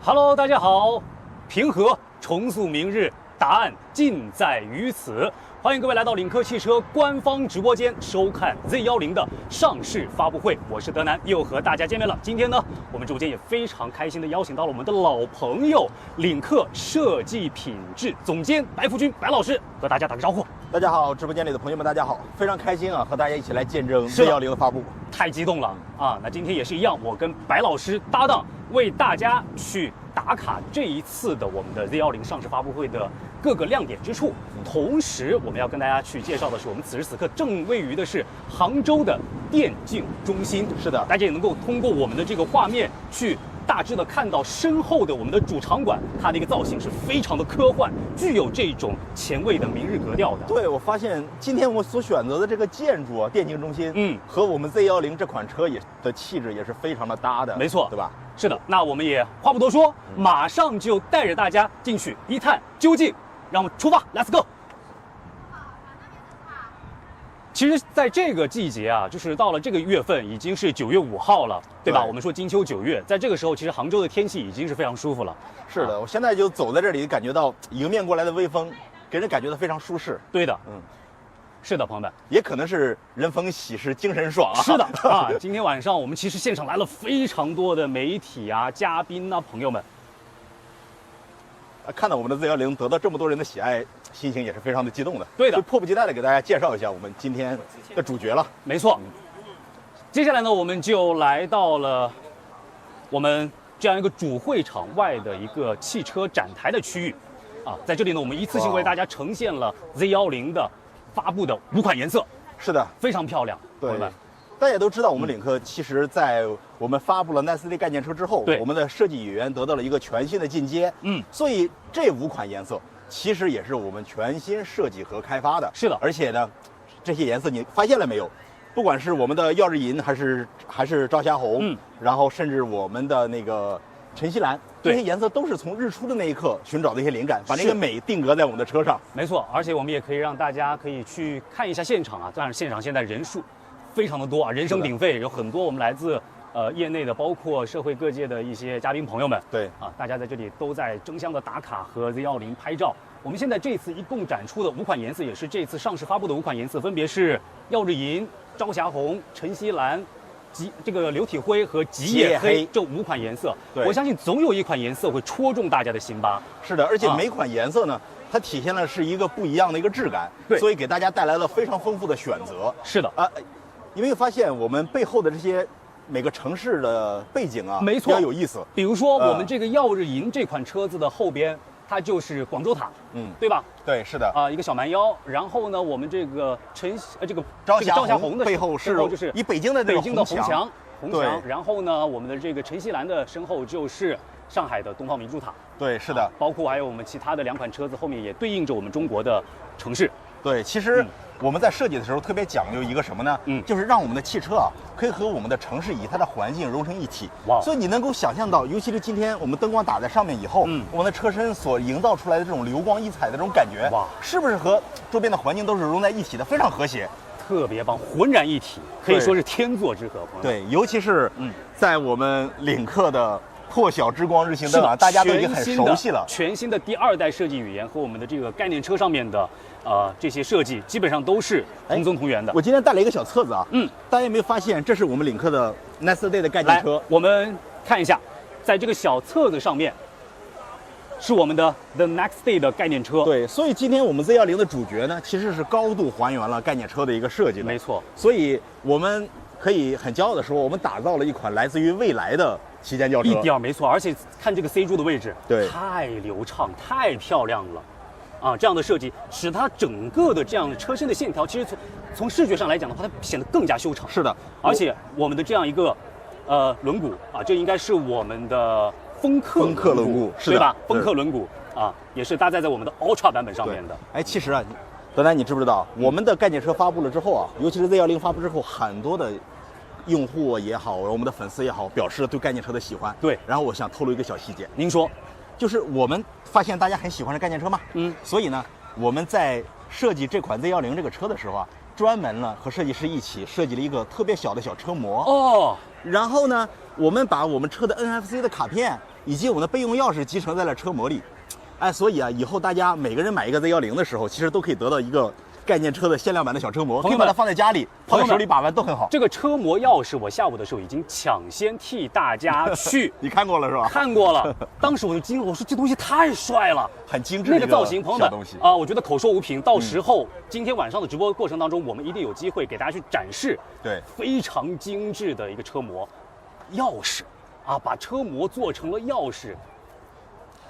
Hello， 大家好，平和重塑明日，答案尽在于此。欢迎各位来到领克汽车官方直播间收看 Z10的上市发布会，我是德南，又和大家见面了。今天呢，我们直播间也非常开心的邀请到了我们的老朋友领克设计品质总监白福军白老师，和大家打个招呼。大家好，直播间里的朋友们，大家好，非常开心啊，和大家一起来见证 Z10的发布，太激动了啊！那今天也是一样，我跟白老师搭档，为大家去打卡这一次的我们的 Z10上市发布会的各个亮点之处。同时，我们要跟大家去介绍的是，我们此时此刻正位于的是杭州的电竞中心。是的，大家也能够通过我们的这个画面去大致的看到身后的我们的主场馆，它的一个造型是非常的科幻，具有这种前卫的明日格调的。对，我发现今天我所选择的这个建筑啊，电竞中心，和我们 Z10这款车的气质也是非常的搭的。没错，对吧？是的，那我们也话不多说，马上就带着大家进去一探究竟，让我们出发 ，Let's go。其实，在这个季节啊，就是到了这个月份，已经是9月5号了，对吧？对，我们说金秋9月，在这个时候，其实杭州的天气已经是非常舒服了。是的，我现在就走在这里，感觉到迎面过来的微风，给人感觉到非常舒适。对的，是的，朋友们，也可能是人逢喜事精神爽啊。是的啊，今天晚上我们其实现场来了非常多的媒体啊、嘉宾啊、朋友们。看到我们的 Z10得到这么多人的喜爱，心情也是非常的激动的。对的，就迫不及待的给大家介绍一下我们今天的主角了。没错，接下来呢，我们就来到了我们这样一个主会场外的一个汽车展台的区域，啊，在这里呢，我们一次性为大家呈现了 Z10的发布的5款颜色。是的，非常漂亮。对，大家都知道，我们领克其实在我们发布了奈斯 D 概念车之后，我们的设计语言得到了一个全新的进阶。所以这5款颜色其实也是我们全新设计和开发的。是的，而且呢，这些颜色你发现了没有？不管是我们的耀日银，还是朝霞红，然后甚至我们的那个晨曦蓝，这些颜色都是从日出的那一刻寻找的一些灵感，把那个美定格在我们的车上。没错，而且我们也可以让大家可以去看一下现场啊，但是现场现在人数非常的多啊，人声鼎沸，有很多我们来自业内的，包括社会各界的一些嘉宾朋友们。对啊，大家在这里都在争相的打卡和 Z10拍照。我们现在这次一共展出的5款颜色，也是这次上市发布的5款颜色，分别是耀日银、朝霞红、晨曦蓝、这个流体灰和极夜黑这5款颜色。我相信总有一款颜色会戳中大家的心吧。是的，而且每款颜色呢，它体现的是一个不一样的一个质感，所以给大家带来了非常丰富的选择。是的啊，有没有发现我们背后的这些每个城市的背景啊？没错，比较有意思。比如说我们这个耀日银这款车子的后边，它就是广州塔，对吧？对，是的啊，一个小蛮腰。然后呢，我们这个这个朝霞红的背后就是以北京的红墙。对，然后呢，我们的这个晨曦蓝的身后就是上海的东方明珠塔。对，是的，包括还有我们其他的2款车子后面也对应着我们中国的城市。对，其实我们在设计的时候特别讲究一个什么呢？就是让我们的汽车啊，可以和我们的城市以它的环境融成一体。所以你能够想象到，尤其是今天我们灯光打在上面以后，我们的车身所营造出来的这种流光溢彩的这种感觉，是不是和周边的环境都是融在一起的，非常和谐，特别棒，浑然一体，可以说是天作之合。对，尤其是在我们领克的破晓之光日行灯啊，大家都已经很熟悉了。全新的第2代设计语言和我们的这个概念车上面的这些设计，基本上都是同宗同源的。我今天带了一个小册子啊，大家有没有发现，这是我们领克的 Next Day 的概念车？我们看一下，在这个小册子上面是我们的 The Next Day 的概念车。对，所以今天我们 Z10的主角呢，其实是高度还原了概念车的一个设计的。没错，所以我们可以很骄傲的说，我们打造了一款来自于未来的旗舰轿车。一点没错，而且看这个 C 柱的位置，对，太流畅，太漂亮了。啊，这样的设计使它整个的这样车身的线条，其实从视觉上来讲的话，它显得更加修长。是的，而且我们的这样一个轮毂啊，这应该是我们的风克轮毂，对吧？风克轮毂啊，也是搭载在我们的 Ultra 版本上面的。哎，其实啊，德南，你知不知道，我们的概念车发布了之后啊，尤其是 Z10发布之后，很多的用户也好，我们的粉丝也好，表示对概念车的喜欢。对，然后我想透露一个小细节，您说。就是我们发现大家很喜欢这概念车嘛，所以呢，我们在设计这款 Z10这个车的时候啊，专门呢和设计师一起设计了一个特别小的小车模。然后呢，我们把我们车的 NFC 的卡片以及我们的备用钥匙集成在了车模里。哎，所以啊，以后大家每个人买一个 Z10的时候，其实都可以得到一个概念车的限量版的小车模，可以把它放在家里，放在手里把玩都很好。这个车模钥匙，我下午的时候已经抢先替大家去你看过了是吧？看过了，当时我就惊了，我说这东西太帅了，很精致那个造型，朋友们啊，我觉得口说无凭。到时候今天晚上的直播过程当中，我们一定有机会给大家去展示，对，非常精致的一个车模，钥匙啊，把车模做成了钥匙，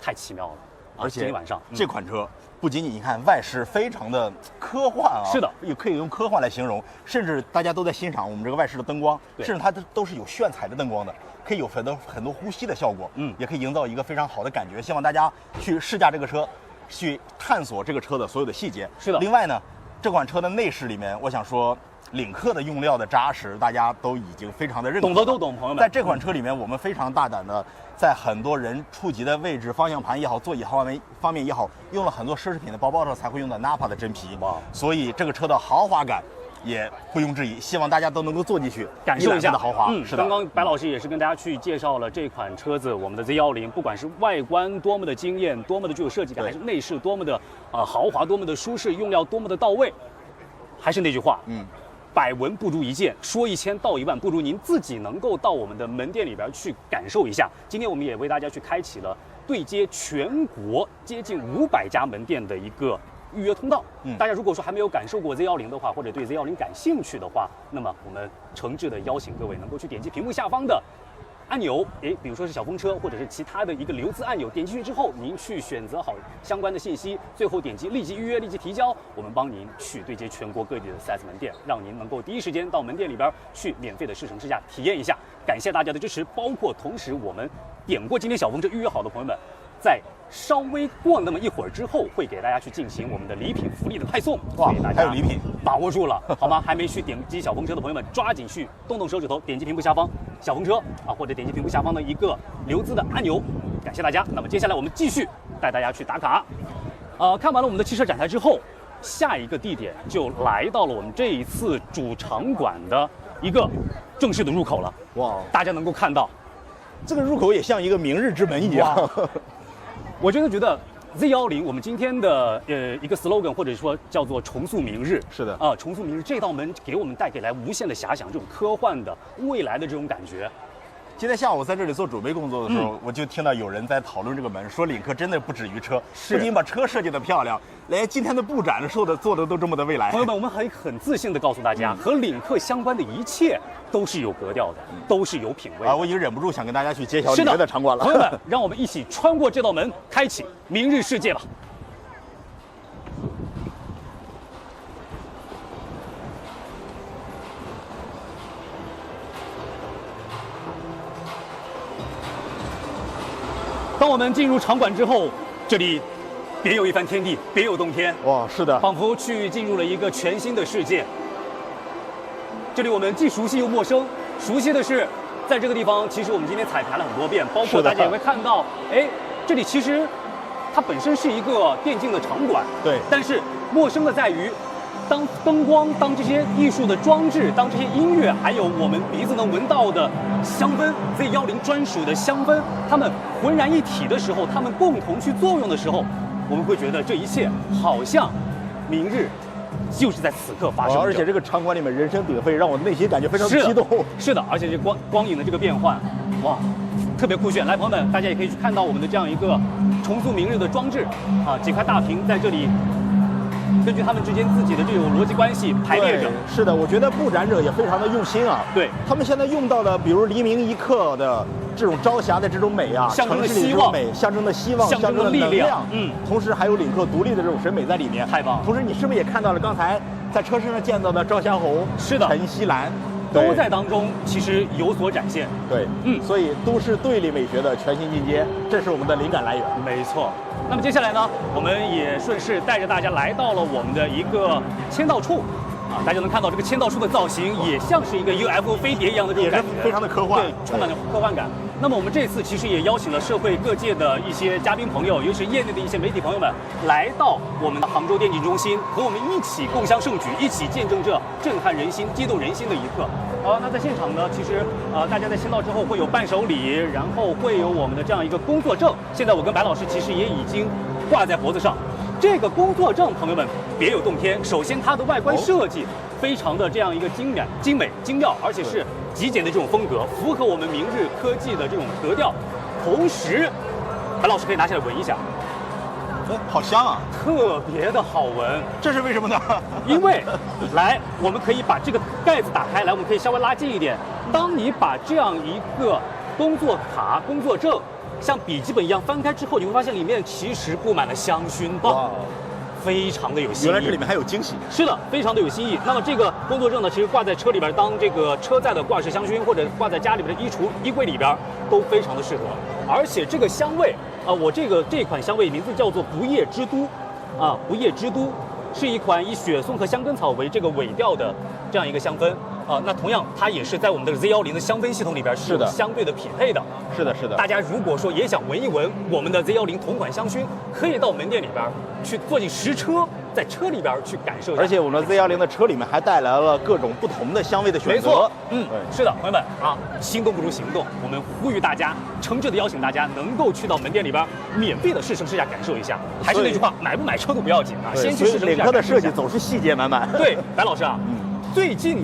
太奇妙了。而且今天晚上这款车不仅仅你看外饰非常的科幻啊，是的，也可以用科幻来形容，甚至大家都在欣赏我们这个外饰的灯光，甚至它都是有炫彩的灯光的，可以有很多呼吸的效果，也可以营造一个非常好的感觉。希望大家去试驾这个车，去探索这个车的所有的细节。是的。另外呢，这款车的内饰里面，我想说，领克的用料的扎实，大家都已经非常的认可，懂得都懂，朋友们。在这款车里面，我们非常大胆的，在很多人触及的位置，方向盘也好，座椅方面也好，用了很多奢侈品的包包上才会用到 Nappa 的真皮，所以这个车的豪华感也不庸置疑。希望大家都能够坐进去，感受一下的豪华。是的。刚刚白老师也是跟大家去介绍了这款车子，我们的 Z10，不管是外观多么的惊艳，多么的具有设计感，还是内饰多么的豪华，多么的舒适，用料多么的到位。还是那句话，百闻不如一见，说1000道1万，不如您自己能够到我们的门店里边去感受一下。今天我们也为大家去开启了对接全国接近500家门店的一个预约通道。大家如果说还没有感受过 Z10的话，或者对 Z10感兴趣的话，那么我们诚挚的邀请各位能够去点击屏幕下方的按钮，比如说是小风车，或者是其他的一个留字按钮，点进去之后，您去选择好相关的信息，最后点击立即预约、立即提交，我们帮您去对接全国各地的 4S 门店，让您能够第一时间到门店里边去免费的试乘试驾体验一下。感谢大家的支持，包括同时我们点过今天小风车预约好的朋友们，在稍微过那么一会儿之后，会给大家去进行我们的礼品福利的派送。哇，还有礼品，把握住了好吗？还没去点击小风车的朋友们，抓紧去动动手指头，点击屏幕下方小风车啊，或者点击屏幕下方的一个留字的按钮。感谢大家。那么接下来我们继续带大家去打卡。看完了我们的汽车展台之后，下一个地点就来到了我们这一次主场馆的一个正式的入口了。哇，大家能够看到，这个入口也像一个明日之门一样。我真的觉得 Z10，我们今天的一个 slogan 或者说叫做重塑明日。是的重塑明日这道门给我们带给来无限的遐想，这种科幻的未来的这种感觉。今天下午在这里做准备工作的时候，我就听到有人在讨论这个门，说领克真的不止于车，不仅把车设计的漂亮，连今天的布展做的都这么的未来。朋友们，我们很自信的告诉大家，和领克相关的一切都是有格调的，都是有品味的。我已经忍不住想跟大家去揭晓里面的场馆了。朋友们，让我们一起穿过这道门，开启明日世界吧。当我们进入场馆之后，这里别有一番天地，别有洞天。哇，是的，仿佛去进入了一个全新的世界。这里我们既熟悉又陌生。熟悉的是，在这个地方，其实我们今天彩排了很多遍，包括大家也会看到，这里其实它本身是一个电竞的场馆。对。但是陌生的在于，当灯光、当这些艺术的装置、当这些音乐，还有我们鼻子能闻到的香氛 ，Z10专属的香氛，它们浑然一体的时候，它们共同去作用的时候，我们会觉得这一切好像明日就是在此刻发生。而且这个场馆里面人声鼎沸，让我内心感觉非常激动。是的，而且这光影的这个变换，哇，特别酷炫。来，朋友们，大家也可以去看到我们的这样一个重塑明日的装置啊，几块大屏在这里。根据他们之间自己的这种逻辑关系排列着。是的，我觉得布展者也非常的用心啊。对，他们现在用到的，比如黎明一刻的这种朝霞的这种美啊，象征的希望，象征的希望，象征的力量。同时还有领克独立的这种审美在里面，太棒了。同时你是不是也看到了刚才在车身上见到的朝霞红？是的，晨曦蓝。都在当中，其实有所展现。对，所以都市对立美学的全新进阶，这是我们的灵感来源。没错。那么接下来呢，我们也顺势带着大家来到了我们的一个签到处。大家能看到这个签到处的造型，也像是一个 UFO 飞碟一样的这种感觉，非常的科幻，对，充满着科幻感。那么我们这次其实也邀请了社会各界的一些嘉宾朋友，尤其是业内的一些媒体朋友们，来到我们的杭州电竞中心，和我们一起共襄盛举，一起见证这震撼人心、激动人心的一刻。那在现场呢，其实大家在签到之后会有伴手礼，然后会有我们的这样一个工作证。现在我跟白老师其实也已经挂在脖子上。这个工作证，朋友们别有洞天。首先，它的外观设计非常的这样一个精美、精妙，而且是极简的这种风格，符合我们明日科技的这种格调。同时，白老师可以拿下来闻一下。好香啊，特别的好闻，这是为什么呢？因为，来，我们可以把这个盖子打开，来，我们可以稍微拉近一点。当你把这样一个工作卡、工作证像笔记本一样翻开之后，你会发现里面其实布满了香薰棒，非常的有新意。原来这里面还有惊喜。是的，非常的有新意。那么这个工作证呢，其实挂在车里边当这个车载的挂饰香薰，或者挂在家里边的衣柜里边，都非常的适合。而且这个香味。我这款香味名字叫做不夜之都，不夜之都是一款以雪松和香根草为这个尾调的这样一个香氛那同样它也是在我们的 Z10的香氛系统里边是有相对的匹配的。是的，是的。大家如果说也想闻一闻我们的 Z10同款香薰，可以到门店里边去坐进实车，在车里边去感受一下。而且我们的 Z10的车里面还带来了各种不同的香味的选择。没错，是的，朋友们心动不如行动。我们呼吁大家，诚挚的邀请大家能够去到门店里边免费的试乘试驾感受一下。还是那句话，买不买车都不要紧先去试乘试驾。领克的设计总是细节满满。对，白老师最近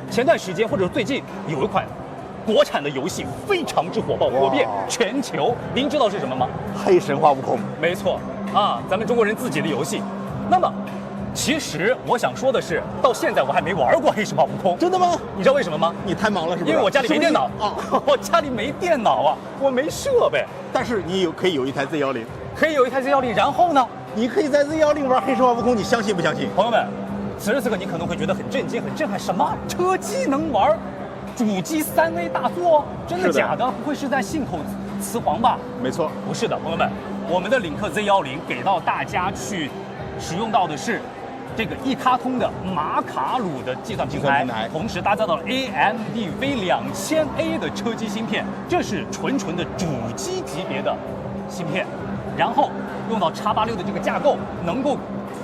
前段时间或者说最近有一款国产的游戏非常之火爆，火遍全球。您知道是什么吗？黑神话悟空。没错咱们中国人自己的游戏。那么，其实我想说的是，到现在我还没玩过黑神话悟空。真的吗？你知道为什么吗？你太忙了是不是？因为我家里没电脑我家里没电脑我没设备。但是你可以有一台 Z10，可以有一台 Z10，然后呢？你可以在 Z10玩黑神话悟空，你相信不相信？朋友们，此时此刻你可能会觉得很震惊、很震撼，什么车机能玩主机3A 大作？真的假的？不会是在信口雌黄吧？没错，不是的，朋友们，我们的领克 Z10给到大家去使用到的是这个一卡通的马卡鲁的计算平台，同时搭载到了 AMD V2000A 的车机芯片，这是纯的主机级别的芯片，然后用到 X86的这个架构，能够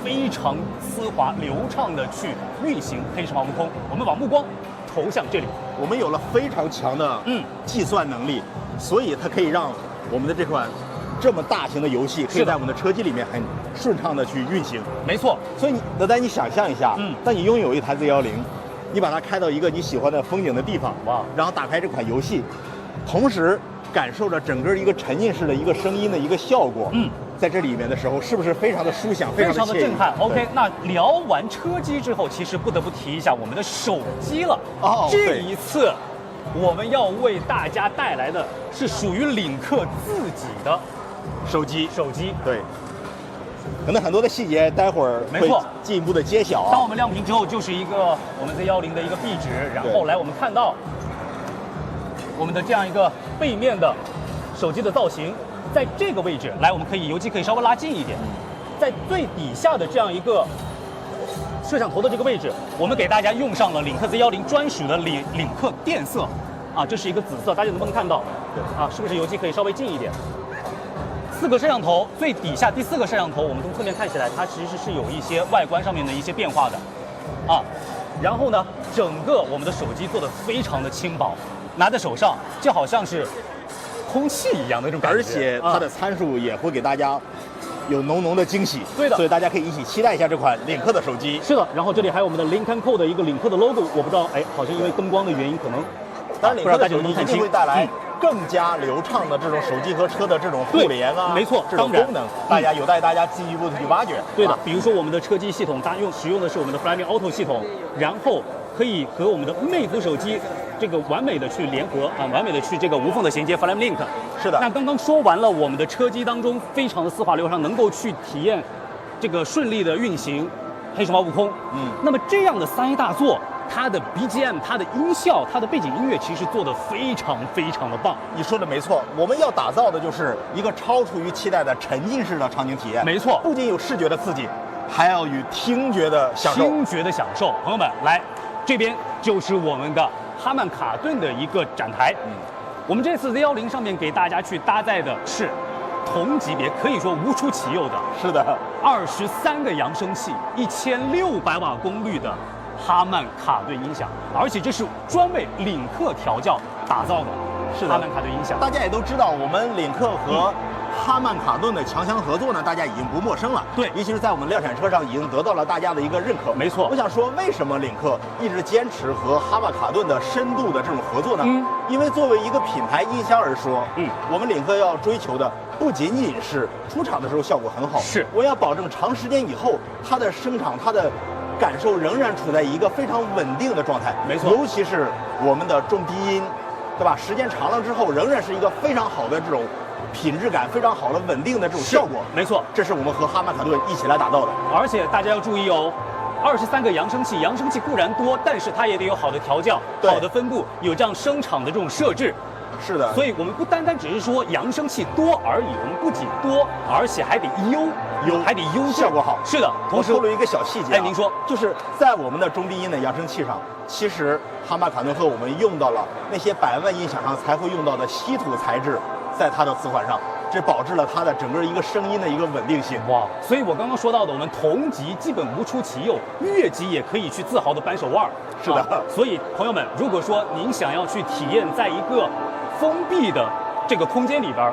非常丝滑流畅的去运行黑神话悟空。我们把目光投向这里，我们有了非常强的计算能力，所以它可以让我们的这款这么大型的游戏可以在我们的车机里面很顺畅的去运行。没错，所以德丹，你想象一下，当你拥有一台 Z10，你把它开到一个你喜欢的风景的地方，然后打开这款游戏，同时感受着整个一个沉浸式的一个声音的一个效果，在这里面的时候，是不是非常的舒享，非常的震撼 ？OK， 那聊完车机之后，其实不得不提一下我们的手机了。这一次我们要为大家带来的是属于领克自己的手机。对，可能很多的细节待会儿会进一步的揭晓当我们亮屏之后，就是一个我们 Z10的一个壁纸，然后来我们看到我们的这样一个背面的手机的造型。在这个位置，来，我们可以油机可以稍微拉近一点，在最底下的这样一个摄像头的这个位置，我们给大家用上了领克 Z10专属的领克电色，这是一个紫色，大家能不能看到？是不是油机可以稍微近一点？4个摄像头，最底下第4个摄像头，我们从侧面看起来，它其实是有一些外观上面的一些变化的，然后呢，整个我们的手机做的非常的轻薄，拿在手上就好像是空气一样的那种感觉，而且它的参数也会给大家有浓的惊喜。对的，所以大家可以一起期待一下这款领克的手机。是的，然后这里还有我们的 Lynk & Co 的一个领克的 logo， 我不知道，好像因为灯光的原因，可能当然领克的手机一定会带来更加流畅的这种手机和车的这种互联没错，这种功能，有待大家进一步的去挖掘。对的，比如说我们的车机系统，它使用的是我们的 Flyme Auto 系统，然后可以和我们的魅族手机这个完美的去联合完美的去这个无缝的衔接 Flyme Link。是的。那刚刚说完了我们的车机当中非常的丝滑流畅，能够去体验这个顺利的运行黑神话悟空。那么这样的3A 大作，它的 BGM、它的音效、它的背景音乐其实做得非常的棒。你说的没错，我们要打造的就是一个超出于期待的沉浸式的场景体验。没错，不仅有视觉的刺激，还要与听觉的享受。朋友们，来，这边就是我们的哈曼卡顿的一个展台。我们这次 Z10上面给大家去搭载的是同级别可以说无出其右的，是的， 23个扬声器，1600瓦功率的哈曼卡顿音响，而且这是专为领克调教打造的。是的，哈曼卡顿音响，大家也都知道，我们领克和哈曼卡顿的强强合作呢，大家已经不陌生了。对，尤其是在我们量产车上已经得到了大家的一个认可。没错，我想说，为什么领克一直坚持和哈曼卡顿的深度的这种合作呢？因为作为一个品牌音箱而说，我们领克要追求的不仅仅是出厂的时候效果很好，是我要保证长时间以后它的声场它的感受仍然处在一个非常稳定的状态。没错，尤其是我们的重低音，对吧？时间长了之后，仍然是一个非常好的这种品质感，非常好的稳定的这种效果。没错，这是我们和哈曼卡顿一起来打造的。而且大家要注意哦。23个扬声器，扬声器固然多，但是它也得有好的调教、好的分布，有这样声场的这种设置。是的，所以我们不单单只是说扬声器多而已，我们不仅多，而且还得还得优质，效果好。是的，同时透露一个小细节，哎，您说，就是在我们的中低音的扬声器上，其实哈曼卡顿和我们用到了那些百万音响上才会用到的稀土材质，在它的磁环上。这保证了它的整个一个声音的一个稳定性。哇！所以我刚刚说到的，我们同级基本无出其右，越级也可以去自豪的扳手腕。是的，所以朋友们，如果说您想要去体验在一个封闭的这个空间里边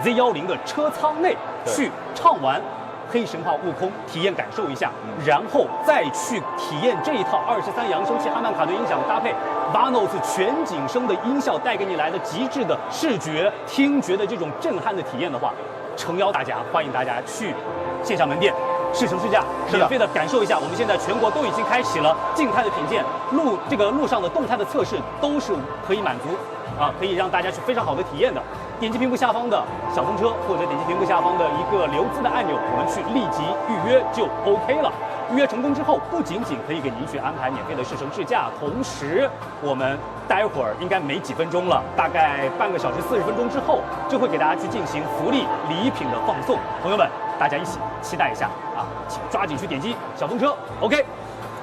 ，Z10的车舱内去唱完黑神话悟空，体验感受一下，然后再去体验这一套23扬声器哈曼卡顿音响搭配 Vanos 全景声的音效带给你来的极致的视觉、听觉的这种震撼的体验的话，诚邀大家，欢迎大家去线下门店试乘试驾，免费的感受一下。我们现在全国都已经开启了静态的品鉴，路上的动态的测试都是可以满足。可以让大家去非常好的体验的。点击屏幕下方的小风车，或者点击屏幕下方的一个留资的按钮，我们去立即预约就 OK 了。预约成功之后，不仅仅可以给您去安排免费的试乘试驾，同时我们待会儿应该没几分钟了，大概半个小时40分钟之后，就会给大家去进行福利礼品的放送。朋友们，大家一起期待一下啊！请抓紧去点击小风车 ，OK。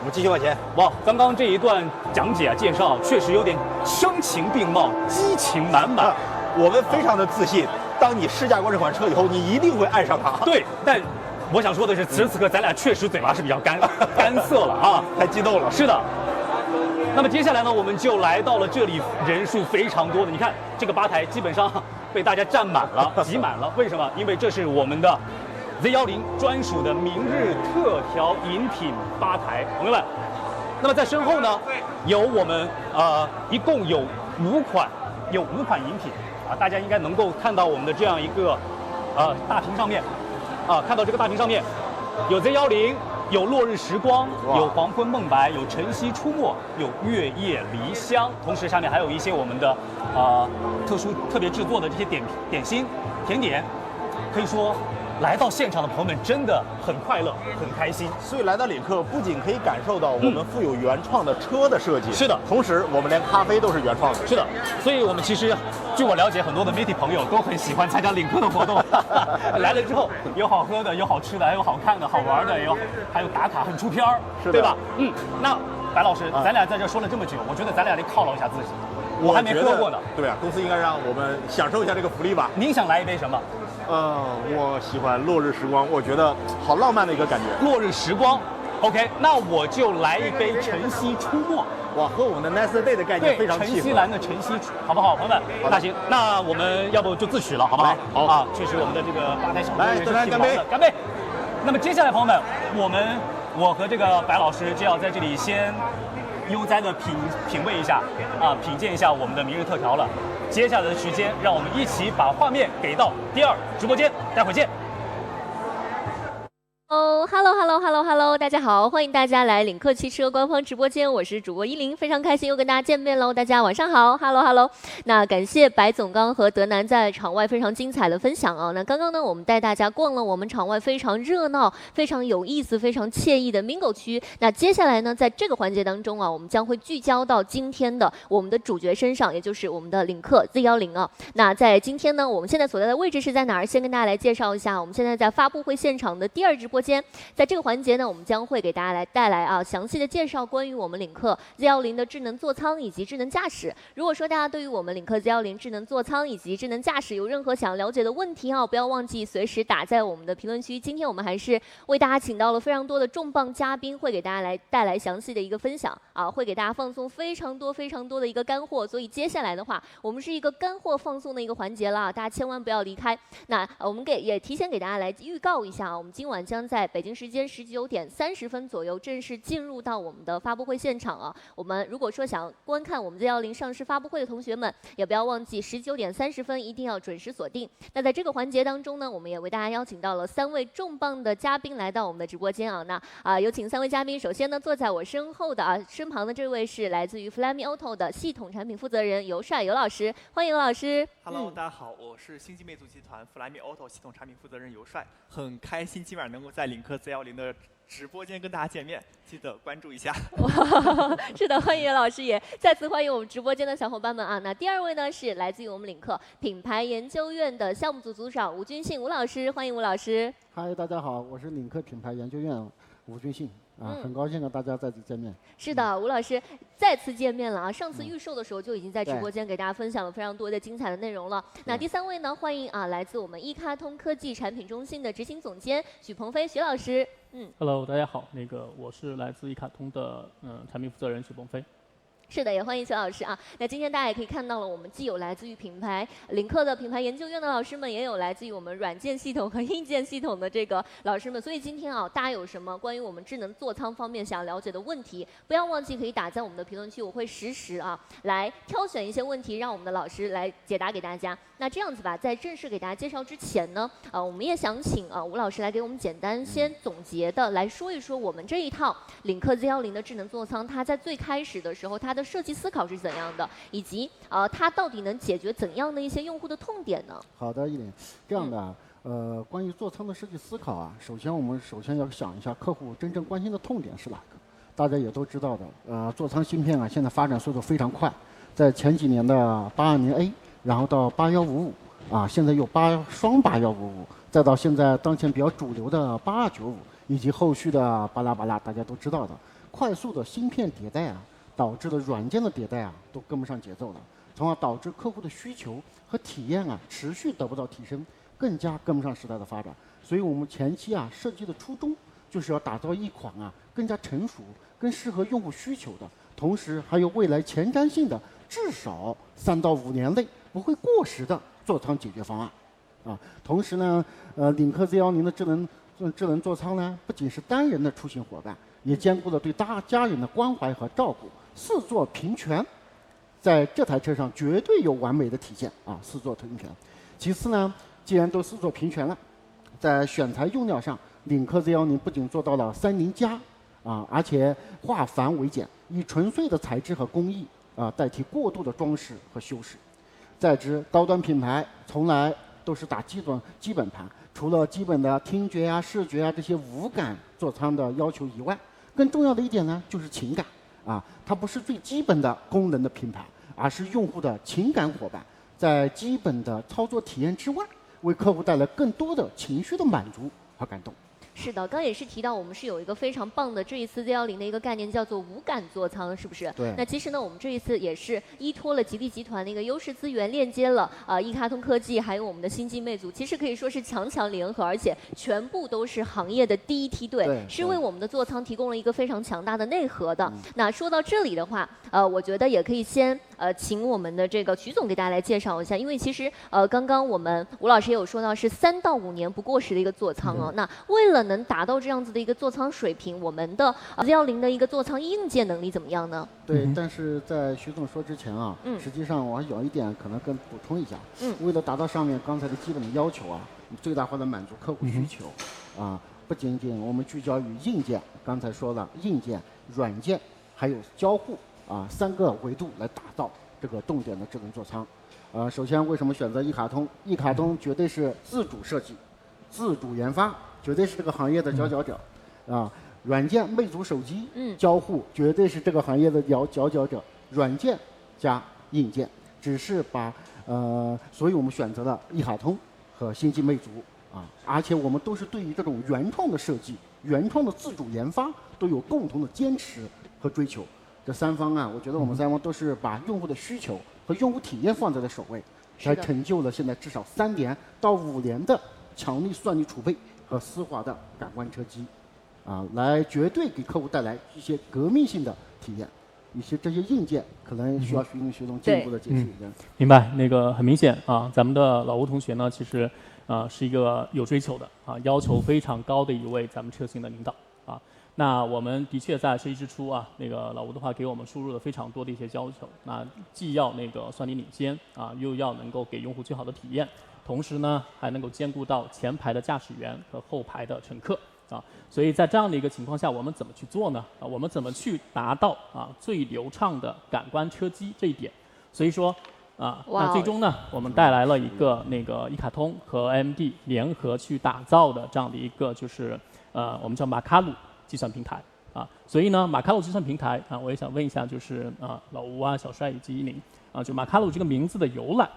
我们继续往前。哇，刚刚这一段讲解介绍确实有点声情并茂，激情满满。我们非常的自信，当你试驾过这款车以后，你一定会爱上它。对，但我想说的是，此时此刻咱俩确实嘴巴是比较干涩了啊，太激动了。是的。那么接下来呢，我们就来到了这里人数非常多的，你看这个吧台基本上被大家占满了，挤满了。为什么？因为这是我们的Z10专属的明日特调饮品吧台，朋友们。那么在身后呢，有我们一共有5款饮品啊，大家应该能够看到我们的这样一个大屏上面看到这个大屏上面有 Z10，有落日时光，有黄昏梦白，有晨曦出没，有月夜离香，同时下面还有一些我们的特别制作的这些点心甜点，可以说来到现场的朋友们真的很快乐，很开心。所以来到领克，不仅可以感受到我们富有原创的车的设计，是的，同时我们连咖啡都是原创的，是的。所以我们其实，据我了解，很多的媒体朋友都很喜欢参加领克的活动。来了之后，有好喝的，有好吃的，还有好看的、好玩的，还有打卡很出片儿，对吧？那白老师，咱俩在这说了这么久，我觉得咱俩得犒劳一下自己。我还没喝过呢。对啊，公司应该让我们享受一下这个福利吧。您想来一杯什么？我喜欢落日时光，我觉得好浪漫的一个感觉。落日时光 ，OK， 那我就来一杯晨曦出没。哇，和我们的 Nice Day 的概念非常契合。晨曦蓝的晨曦，好不好，朋友们？那行，那我们要不就自取了，好不好？好啊，确实我们的这个吧台小来，大家干杯，干杯！那么接下来，朋友们，我和这个白老师就要在这里先悠哉的品味一下品鉴一下我们的明日特调了。接下来的时间，让我们一起把画面给到第2直播间，待会儿见。Hello，大家好，欢迎大家来领克汽车官方直播间，我是主播依林，非常开心又跟大家见面喽，大家晚上好 ，Hello。那感谢白总刚和德南在场外非常精彩的分享啊。那刚刚呢，我们带大家逛了我们场外非常热闹、非常有意思、非常惬意的 Mingo 区。那接下来呢，在这个环节当中啊，我们将会聚焦到今天的我们的主角身上，也就是我们的领克 Z10啊。那在今天呢，我们现在所在的位置是在哪儿？先跟大家来介绍一下，我们现在在发布会现场的第2直播间。在这个环节呢，我们将会给大家来带来详细的介绍关于我们领克 Z10的智能座舱以及智能驾驶。如果说大家对于我们领克 Z10智能座舱以及智能驾驶有任何想了解的问题不要忘记随时打在我们的评论区。今天我们还是为大家请到了非常多的重磅嘉宾，会给大家来带来详细的一个分享会给大家放送非常多的一个干货。所以接下来的话，我们是一个干货放送的一个环节了，大家千万不要离开。那我们也提前给大家来预告一下我们今晚将在北京时间19点30分左右正式进入到我们的发布会现场我们如果说想观看我们 Z10上市发布会的同学们，也不要忘记19点30分一定要准时锁定。那在这个环节当中呢，我们也为大家邀请到了3位重磅的嘉宾来到我们的直播间有请3位嘉宾。首先呢，坐在我身后的身旁的这位是来自于 Flyme Auto 的系统产品负责人尤帅尤老师，欢迎尤老师。Hello， 大家好，我是星际魅族集团 Flyme Auto 系统产品负责人尤帅，很开心今晚能够在领克 Z10的直播间跟大家见面，记得关注一下。是的，欢迎尤老师，也再次欢迎我们直播间的小伙伴们那第2位呢是来自于我们领克品牌研究院的项目组组长吴军信吴老师，欢迎吴老师。嗨，大家好，我是领克品牌研究院吴军信很高兴和大家再次见面。是的，吴老师再次见面了上次预售的时候就已经在直播间给大家分享了非常多的精彩的内容了。那第3位呢，欢迎来自我们一卡通科技产品中心的执行总监许鹏飞许老师。Hello， 大家好，我是来自一卡通的产品负责人许鹏飞。是的，也欢迎许老师那今天大家也可以看到了，我们既有来自于领克的品牌研究院的老师们，也有来自于我们软件系统和硬件系统的这个老师们。所以今天大家有什么关于我们智能座舱方面想了解的问题，不要忘记可以打在我们的评论区，我会实时来挑选一些问题，让我们的老师来解答给大家。那这样子吧，在正式给大家介绍之前呢，我们也想请吴老师来给我们简单先总结的来说一说我们这一套领克 Z10的智能座舱，它在最开始的时候它的设计思考是怎样的，以及它到底能解决怎样的一些用户的痛点呢？好的，依林，这样的关于座舱的设计思考我们首先要想一下客户真正关心的痛点是哪个。大家也都知道的，座舱芯片现在发展速度非常快，在前几年的820A，然后到8155现在又双8155，再到现在当前比较主流的8295，以及后续的巴拉巴拉，大家都知道的，快速的芯片迭代导致的软件的迭代都跟不上节奏了，从而导致客户的需求和体验持续得不到提升，更加跟不上时代的发展。所以我们前期设计的初衷就是要打造一款更加成熟、更适合用户需求的，同时还有未来前瞻性的，至少3到5年内不会过时的座舱解决方案同时呢，领克 Z10的智能座舱呢，不仅是单人的出行伙伴，也兼顾了对家人的关怀和照顾，4座平权，在这台车上绝对有完美的体现4座平权。其次呢，既然都4座平权了，在选材用料上，领克 Z10不仅做到了30+而且化繁为简，以纯粹的材质和工艺代替过度的装饰和修饰。再之，高端品牌从来都是打基本盘，除了基本的听觉视觉这些无感座舱的要求以外，更重要的一点呢，就是情感它不是最基本的功能的品牌，而是用户的情感伙伴，在基本的操作体验之外，为客户带来更多的情绪的满足和感动。是的，刚也是提到我们是有一个非常棒的这一次 Z10的一个概念，叫做无感座舱，是不是？对。那其实呢，我们这一次也是依托了吉利集团的一个优势资源，链接了一卡通科技，还有我们的星际魅族，其实可以说是强强联合，而且全部都是行业的第一梯队，是为我们的座舱提供了一个非常强大的内核的。那说到这里的话，我觉得也可以先请我们的这个曲总给大家来介绍一下，因为其实刚刚我们吴老师也有说到是3到5年不过时的一个座舱那为了能达到这样子的一个座舱水平，我们的Z10的一个座舱硬件能力怎么样呢？对，但是在徐总说之前实际上我有一点可能跟补充一下，为了达到上面刚才的基本的要求最大化的满足客户需求不仅仅我们聚焦于硬件，刚才说了硬件、软件还有交互3个维度来打造这个动点的智能座舱。首先为什么选择一卡通？一卡通绝对是自主设计、自主研发，绝对是这个行业的佼佼者软件魅族手机，交互绝对是这个行业的佼佼者，软件加硬件，只是把所以我们选择了一卡通和星际魅族而且我们都是对于这种原创的设计、原创的自主研发都有共同的坚持和追求。这三方啊，我觉得我们三方都是把用户的需求和用户体验放在了首位，才成就了现在至少3年到5年的强力算力储备和丝滑的感官车机，来绝对给客户带来一些革命性的体验。一些这些硬件可能需要徐林学总进一步的解释一下。明白，那个很明显啊，咱们的老吴同学呢，其实是一个有追求的要求非常高的一位咱们车型的领导啊。那我们的确在设计之初啊，那个老吴的话给我们输入了非常多的一些要求，那既要那个算力领先又要能够给用户最好的体验，同时呢还能够兼顾到前排的驾驶员和后排的乘客。所以在这样的一个情况下，我们怎么去做呢？我们怎么去达到最流畅的感官车机这一点？所以说那最终呢，我们带来了一个那个一卡通和 AMD 联合去打造的这样的一个就是我们叫马卡鲁计算平台所以呢，马卡鲁计算平台我也想问一下，就是老吴小帅以及依林就马卡鲁这个名字的由来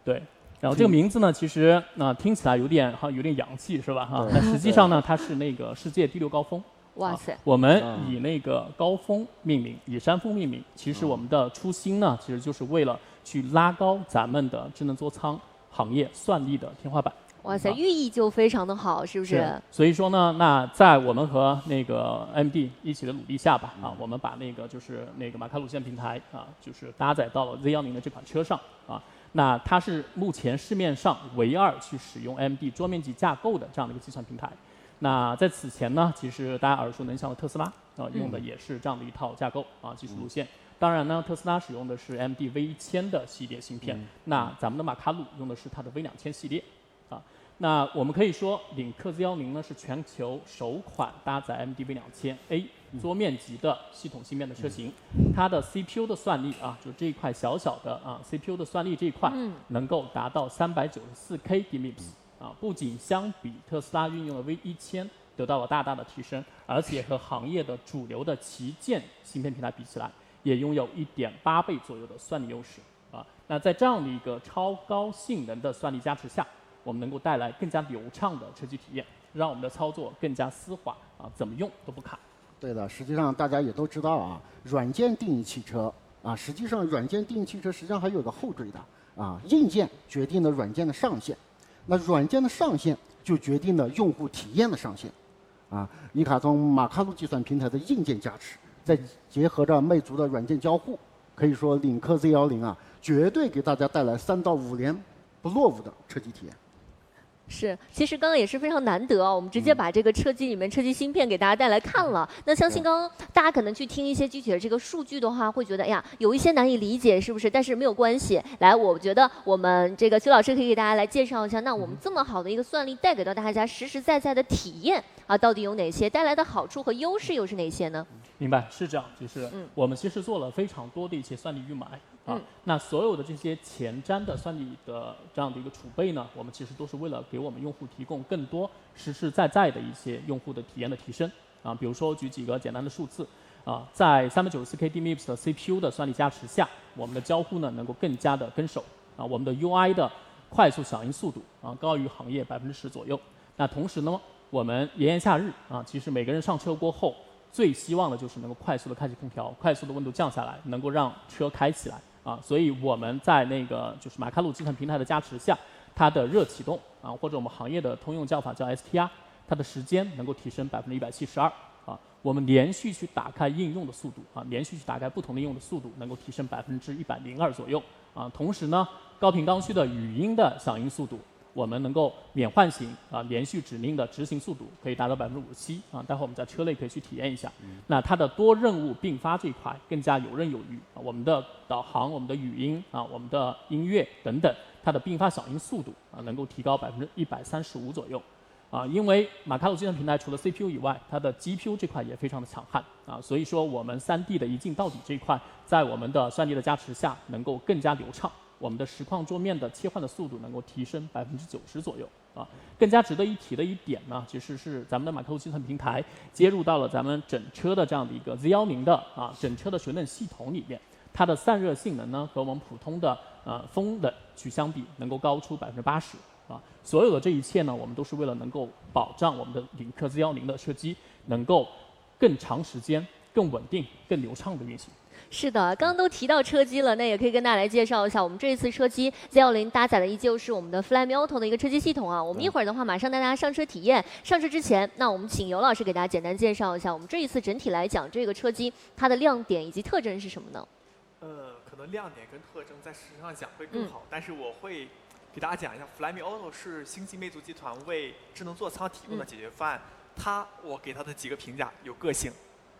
对。然后这个名字呢，其实听起来有点洋气，是吧？但实际上呢，它是那个世界第6高峰。哇塞！我们以那个高峰命名，以山峰命名。其实我们的初心呢，其实就是为了去拉高咱们的智能座舱行业算力的天花板。哇塞，寓意就非常的好，是不是？所以说呢，那在我们和那个 AMD 一起的努力下吧，我们把那个就是那个马卡鲁计算平台就是搭载到了 Z10的这款车上那它是目前市面上唯2去使用 AMD 桌面级架构的这样的一个计算平台。那在此前呢，其实大家耳熟能详的特斯拉用的也是这样的一套架构技术路线。当然呢，特斯拉使用的是 AMD V1000的系列芯片，那咱们的马卡鲁用的是它的 V2000系列那我们可以说，领克 Z10呢是全球首款搭载 AMD V2000A 桌面级的系统芯片的车型，它的 CPU 的算力就这一块小小的CPU 的算力这一块，能够达到394K DMIPS不仅相比特斯拉运用的 V1000得到了大大的提升，而且和行业的主流的旗舰芯片平台比起来，也拥有1.8倍左右的算力优势那在这样的一个超高性能的算力加持下，我们能够带来更加流畅的车机体验，让我们的操作更加丝滑怎么用都不卡。对的，实际上大家也都知道软件定义汽车实际上软件定义汽车实际上还有个后缀的硬件决定了软件的上限，那软件的上限就决定了用户体验的上限一卡通马卡鲁计算平台的硬件加持，再结合着魅族的软件交互，可以说领克 Z10绝对给大家带来3到5年不落伍的车机体验。是，其实刚刚也是非常难得我们直接把这个车机里面车机芯片给大家带来看了。那相信刚刚大家可能去听一些具体的这个数据的话，会觉得哎呀有一些难以理解，是不是？但是没有关系，来，我觉得我们这个徐老师可以给大家来介绍一下，那我们这么好的一个算力带给到大家实实在在的体验到底有哪些？带来的好处和优势又是哪些呢？明白，是这样，就是我们其实做了非常多的一些算力预埋那所有的这些前瞻的算力的这样的一个储备呢，我们其实都是为了给我们用户提供更多实实在在的一些用户的体验的提升比如说举几个简单的数字在394K DMIPS 的 CPU 的算力加持下，我们的交互呢能够更加的跟手我们的 UI 的快速响应速度高于行业10%左右。那同时呢，我们炎炎夏日其实每个人上车过后最希望的就是能够快速的开启空调，快速的温度降下来，能够让车开起来所以我们在那个就是马卡鲁计算平台的加持下，它的热启动或者我们行业的通用叫法叫 STR， 它的时间能够提升172我们连续去打开应用的速度连续去打开不同的应用的速度能够提升102%左右同时呢，高频刚需的语音的响应速度，我们能够免唤醒连续指令的执行速度可以达到57%待会我们在车内可以去体验一下。那它的多任务并发这一块更加游刃有余我们的导航、我们的语音我们的音乐等等，它的并发响应速度能够提高135%左右因为马卡鲁计算平台除了 CPU 以外，它的 GPU 这块也非常的强悍所以说我们3D 的一镜到底这一块，在我们的算力的加持下，能够更加流畅。我们的实况桌面的切换的速度能够提升90%左右更加值得一提的一点呢，其实是咱们的马卡鲁计算平台接入到了咱们整车的这样的一个 Z10的整车的水冷系统里面，它的散热性能呢和我们普通的风冷去相比，能够高出80%啊。所有的这一切呢，我们都是为了能够保障我们的领克 Z10的车机能够更长时间、更稳定、更流畅的运行。是的，刚刚都提到车机了，那也可以跟大家来介绍一下，我们这一次车机 Z10搭载的依旧是我们的 Flyme Auto 的一个车机系统啊。我们一会儿的话，马上带大家上车体验。上车之前，那我们请尤老师给大家简单介绍一下，我们这一次整体来讲，这个车机它的亮点以及特征是什么呢？可能亮点跟特征在事实上讲会更好，但是我会给大家讲一下 Flyme Auto 是星际魅族集团为智能座舱提供的解决方案。我给它的几个评价：有个性、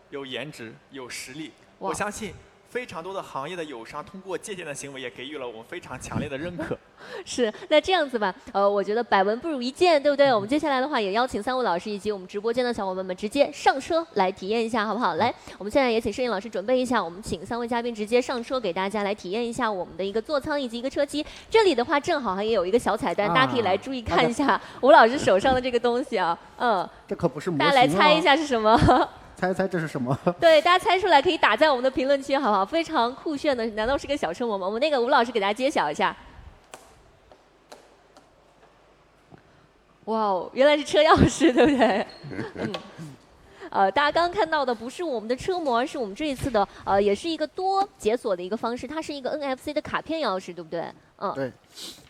有颜值、有实力。我相信非常多的行业的友商通过借鉴的行为，也给予了我们非常强烈的认可。是，那这样子吧，我觉得百闻不如一见，对不对？我们接下来的话，也邀请3位老师以及我们直播间的小伙伴们直接上车来体验一下，好不好？来，我们现在也请摄影老师准备一下，我们请3位嘉宾直接上车，给大家来体验一下我们的一个座舱以及一个车机。这里的话，正好也有一个小彩蛋，大家可以来注意看一下吴老师手上的这个东西啊，这可不是模型大家来猜一下是什么？猜一猜这是什么？对，大家猜出来可以打在我们的评论区，好不好？非常酷炫的，难道是个小车模吗？我们那个吴老师给大家揭晓一下。哇哦，原来是车钥匙，对不对？大家刚刚看到的不是我们的车模，而是我们这一次的也是一个多解锁的一个方式，它是一个 NFC 的卡片钥匙，对不对？对。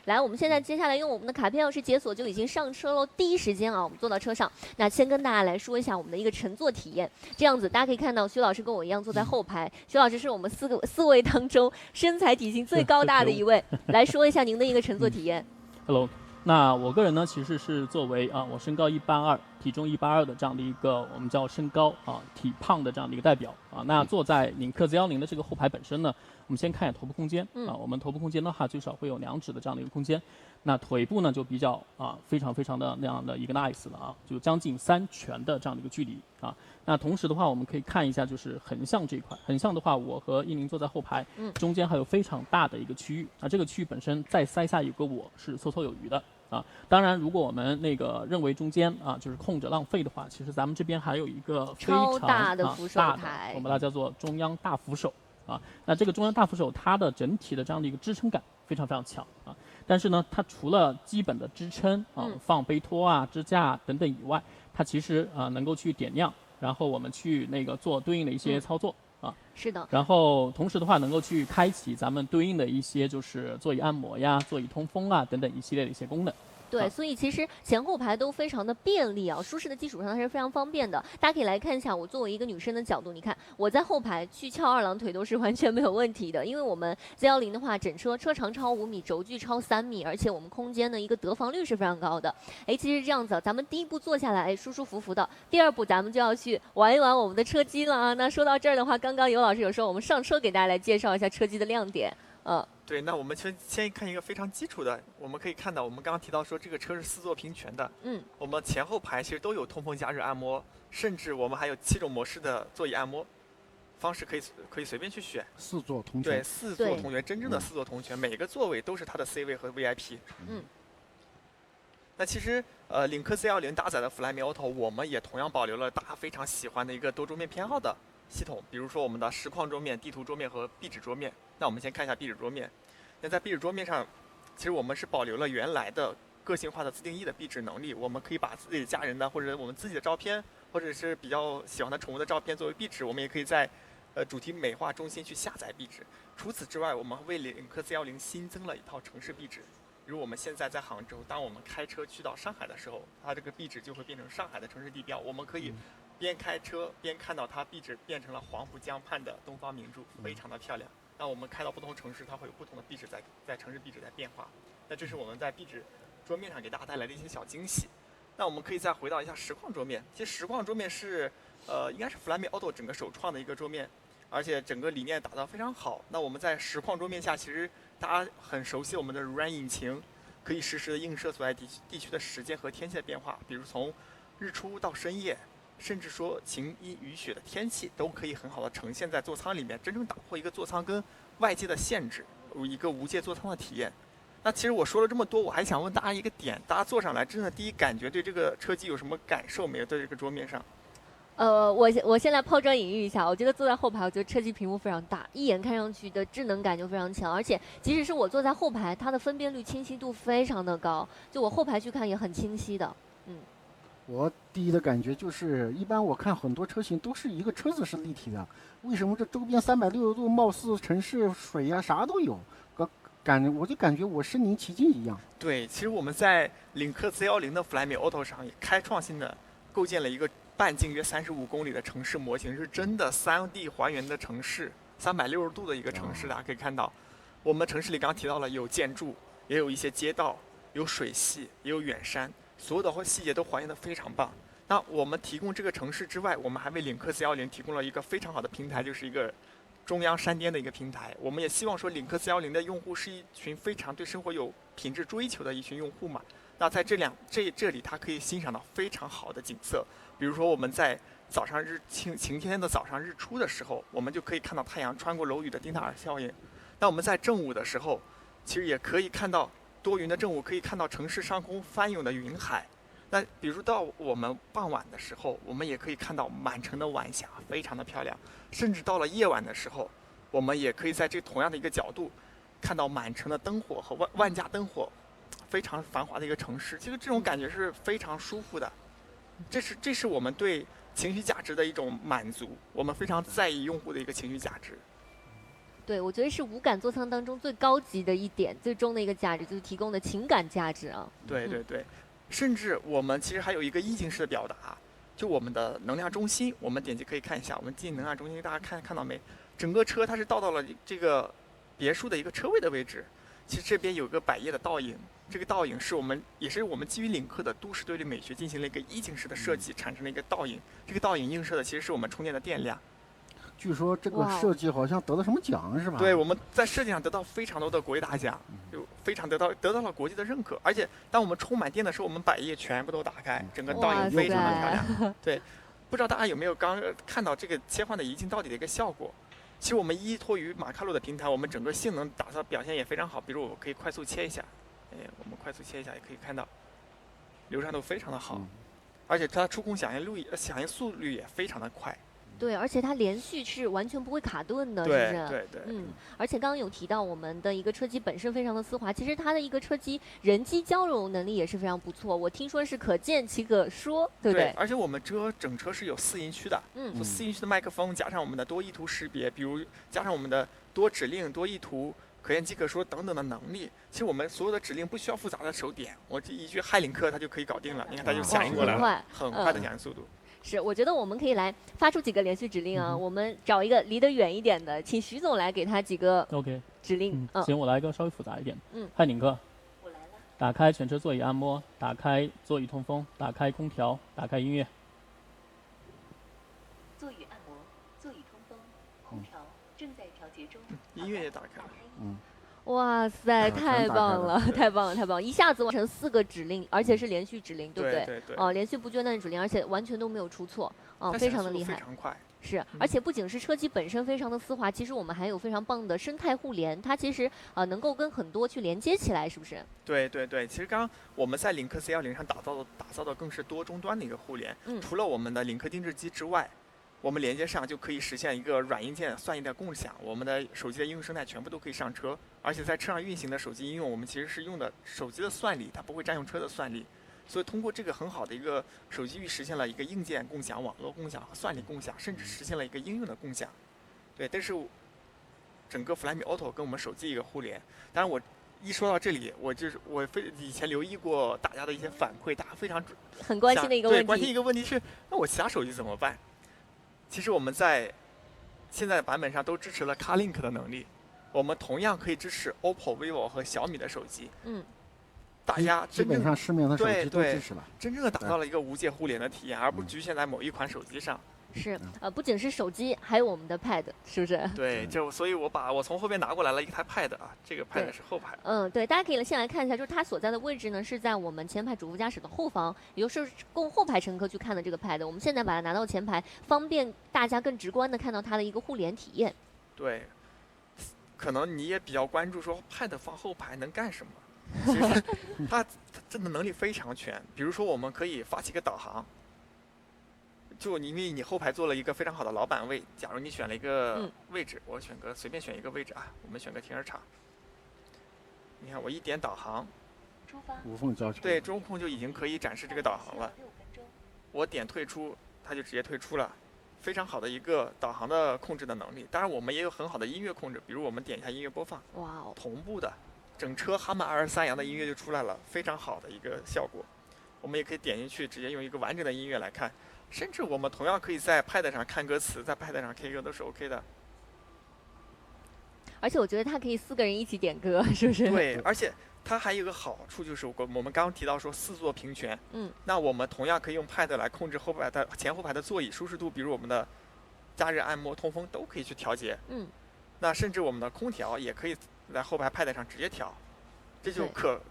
来，我们现在接下来用我们的卡片钥匙解锁就已经上车喽。第一时间啊，我们坐到车上，那先跟大家来说一下我们的一个乘坐体验。这样子，大家可以看到徐老师跟我一样坐在后排，徐老师是我们四位当中身材体型最高大的一位。来说一下您的一个乘坐体验。Hello。那我个人呢，其实是作为我身高182，体重182的这样的一个我们叫身高体胖的这样的一个代表啊。那坐在领克 Z10的这个后排本身呢，我们先看一下头部空间我们头部空间的话，最少会有2指的这样的一个空间。那腿部呢就比较非常的那样的一个 nice 了就将近3拳的这样的一个距离啊。那同时的话，我们可以看一下就是横向这一块，横向的话，我和依林坐在后排，中间还有非常大的一个区域这个区域本身再塞下有个我是绰绰有余的。当然，如果我们那个认为中间就是空着浪费的话，其实咱们这边还有一个非常大的扶手台，我们把它叫做中央大扶手那这个中央大扶手它的整体的这样的一个支撑感非常强但是呢，它除了基本的支撑放杯托支架等等以外，它其实能够去点亮，然后我们去那个做对应的一些操作是的。然后同时的话，能够去开启咱们对应的一些就是座椅按摩呀、座椅通风等等一系列的一些功能。对，所以其实前后排都非常的便利舒适的基础上它是非常方便的。大家可以来看一下，我作为一个女生的角度，你看我在后排去翘2郎腿都是完全没有问题的，因为我们 Z10的话，整车长超5米，轴距超3米，而且我们空间的一个得房率是非常高的。其实这样子咱们第一步坐下来，舒舒服服的；第二步咱们就要去玩一玩我们的车机了那说到这儿的话，刚刚尤老师有说我们上车给大家来介绍一下车机的亮点。对，那我们先看一个非常基础的，我们可以看到，我们刚刚提到说这个车是4座平权的，我们前后排其实都有通风加热按摩，甚至我们还有7种模式的座椅按摩方式可以随便去选。4座同权。对，4座同权，真正的4座同权，每个座位都是它的 C 位和 VIP。那其实领克 Z10搭载的 Flyme Auto， 我们也同样保留了大家非常喜欢的一个多桌面偏好的系统，比如说我们的实况桌面、地图桌面和壁纸桌面。那我们先看一下壁纸桌面。那在壁纸桌面上，其实我们是保留了原来的个性化的自定义的壁纸能力。我们可以把自己家人的或者我们自己的照片，或者是比较喜欢的宠物的照片作为壁纸。我们也可以在主题美化中心去下载壁纸。除此之外，我们为领克 Z10新增了一套城市壁纸。比如我们现在在杭州，当我们开车去到上海的时候，它这个壁纸就会变成上海的城市地标。我们可以边开车边看到它壁纸变成了黄浦江畔的东方明珠，非常的漂亮。那我们开到不同城市，它会有不同的壁纸在城市壁纸在变化。那这是我们在壁纸桌面上给大家带来的一些小惊喜。那我们可以再回到一下实况桌面。其实实况桌面是应该是 Flyme Auto 整个首创的一个桌面，而且整个理念打造非常好。那我们在实况桌面下，其实大家很熟悉我们的 RAN 引擎，可以实时的映射所在地区的时间和天气的变化，比如从日出到深夜。甚至说晴阴雨雪的天气都可以很好的呈现在座舱里面，真正打破一个座舱跟外界的限制，一个无界座舱的体验。那其实我说了这么多，我还想问大家一个点，大家坐上来真的第一感觉对这个车机有什么感受没有？在这个桌面上，我先来抛砖引玉一下，我觉得坐在后排，我觉得车机屏幕非常大，一眼看上去的智能感就非常强，而且即使是我坐在后排，它的分辨率、清晰度非常的高，就我后排去看也很清晰的。我第一的感觉就是，一般我看很多车型都是一个车子是立体的，为什么这周边360度貌似城市水呀啥都有？我就感觉我身临其境一样。对，其实我们在领克 Z10的 Flyme Auto 上也开创性的构建了一个半径约35公里的城市模型，是真的3D 还原的城市，360度的一个城市。大家可以看到，我们城市里刚刚提到了有建筑，也有一些街道，有水系，也有远山，所有的细节都还原的非常棒。那我们提供这个城市之外，我们还为领克 Z10提供了一个非常好的平台，就是一个中央山巅的一个平台。我们也希望说，领克 Z10的用户是一群非常对生活有品质追求的一群用户嘛。那在这里，它可以欣赏到非常好的景色。比如说，我们在早上晴天的早上日出的时候，我们就可以看到太阳穿过楼宇的丁达尔效应。那我们在正午的时候，其实也可以看到多云的正午，可以看到城市上空翻涌的云海。那比如到我们傍晚的时候，我们也可以看到满城的晚霞，非常的漂亮。甚至到了夜晚的时候，我们也可以在这同样的一个角度，看到满城的灯火和万家灯火，非常繁华的一个城市。其实这种感觉是非常舒服的。这是我们对情绪价值的一种满足，我们非常在意用户的一个情绪价值。对，我觉得是无感座舱当中最高级的一点，最终的一个价值就是提供的情感价值啊。对对对。甚至我们其实还有一个意境式的表达，就我们的能量中心，我们点击可以看一下，我们进能量中心，大家看到没？整个车它是到了这个别墅的一个车位的位置。其实这边有个百叶的倒影，这个倒影也是我们基于领克的都市对立美学进行了一个意境式的设计，产生了一个倒影。这个倒影映射的其实是我们充电的电量。据说这个设计好像得了什么奖是吧？对，我们在设计上得到非常多的国际大奖，就非常得到了国际的认可。而且当我们充满电的时候，我们百叶全部都打开，整个倒影非常的漂亮。对，不知道大家有没有刚看到这个切换的移镜到底的一个效果？其实我们依托于马卡鲁的平台，我们整个性能打造表现也非常好。比如我可以快速切一下，我们快速切一下也可以看到，流畅度非常的好，而且它触控响应速率也非常的快。对，而且它连续是完全不会卡顿的，是不是？对。而且刚刚有提到我们的一个车机本身非常的丝滑，其实它的一个车机人机交融能力也是非常不错。我听说是可见其可说，对不对？而且我们整车是有4音区的，4音区的麦克风加上我们的多意图识别，比如加上我们的多指令、多意图、可见即可说等等的能力。其实我们所有的指令不需要复杂的手点，我这一句嗨领克它就可以搞定了。你看它就响应过来了，很快的响应速度。是，我觉得我们可以来发出几个连续指令啊。我们找一个离得远一点的，请徐总来给他几个指令。行，我来一个稍微复杂一点。嗨领克，我来了。打开全车座椅按摩，打开座椅通风，打开空调，打开音乐。座椅按摩，座椅通风，空调正在调节中。音乐也打开了。哇塞，太棒了，太棒了，太棒了！一下子完成4个指令，而且是连续指令，对不对？对。连续不间断的指令，而且完全都没有出错，非常的厉害。非常快。是，而且不仅是车机本身非常的丝滑，其实我们还有非常棒的生态互联，它其实能够跟很多去连接起来，是不是？对。其实刚刚我们在领克 C10上打造的更是多终端的一个互联。除了我们的领克定制机之外，我们连接上就可以实现一个软硬件算力的共享，我们的手机的应用生态全部都可以上车，而且在车上运行的手机应用，我们其实是用的手机的算力，它不会占用车的算力，所以通过这个很好的一个手机实现了一个硬件共享、网络共享和算力共享，甚至实现了一个应用的共享。对，但是整个 Flyme Auto 跟我们手机一个互联。当然我一说到这里，我以前留意过大家的一些反馈，大家非常很关心的一个问题。对，关心一个问题是，那我其他手机怎么办？其实我们在现在的版本上都支持了 CarLink 的能力，我们同样可以支持 OPPO、vivo 和小米的手机。大家基本上市面的手机都支持了，真正的达到了一个无界互联的体验，而不局限在某一款手机上。是，不仅是手机，还有我们的 Pad， 是不是？对，所以我从后边拿过来了一台 Pad 啊，这个 Pad 是后排。对，大家可以先来看一下，就是它所在的位置呢是在我们前排主副驾驶的后方，也就是供后排乘客去看的这个 Pad。我们现在把它拿到前排，方便大家更直观的看到它的一个互联体验。对，可能你也比较关注说 Pad 放后排能干什么？其实它真的能力非常全，比如说我们可以发起一个导航。就因为你后排做了一个非常好的老板位，假如你选了一个位置，我随便选一个位置啊，我们选个停车场。你看我一点导航，无缝交叉。对，中控就已经可以展示这个导航了。我点退出，它就直接退出了，非常好的一个导航的控制的能力。当然，我们也有很好的音乐控制，比如我们点一下音乐播放，哇哦，同步的，整车哈曼23扬的音乐就出来了，非常好的一个效果。我们也可以点进去，直接用一个完整的音乐来看，甚至我们同样可以在 Pad 上看歌词，在 Pad 上 K 歌都是 OK 的。而且我觉得它可以4个人一起点歌，是不是？对，而且它还有一个好处就是我们刚刚提到说4座平权，那我们同样可以用 Pad 来控制前后排的座椅舒适度，比如我们的加热、按摩、通风都可以去调节。那甚至我们的空调也可以在后排 Pad 上直接调，这就可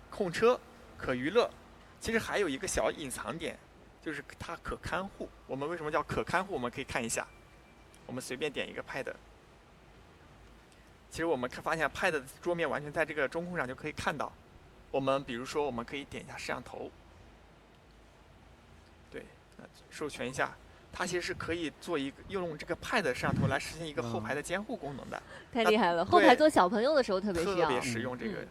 控车、可娱乐。其实还有一个小隐藏点，就是它可看护。我们为什么叫可看护？我们可以看一下，我们随便点一个 Pad。其实我们发现 Pad 的桌面完全在这个中控上就可以看到。我们比如说，我们可以点一下摄像头，对，授权一下，它其实是可以做用这个 Pad 摄像头来实现一个后排的监护功能的。太厉害了，后排做小朋友的时候特别需要，特别实用这个。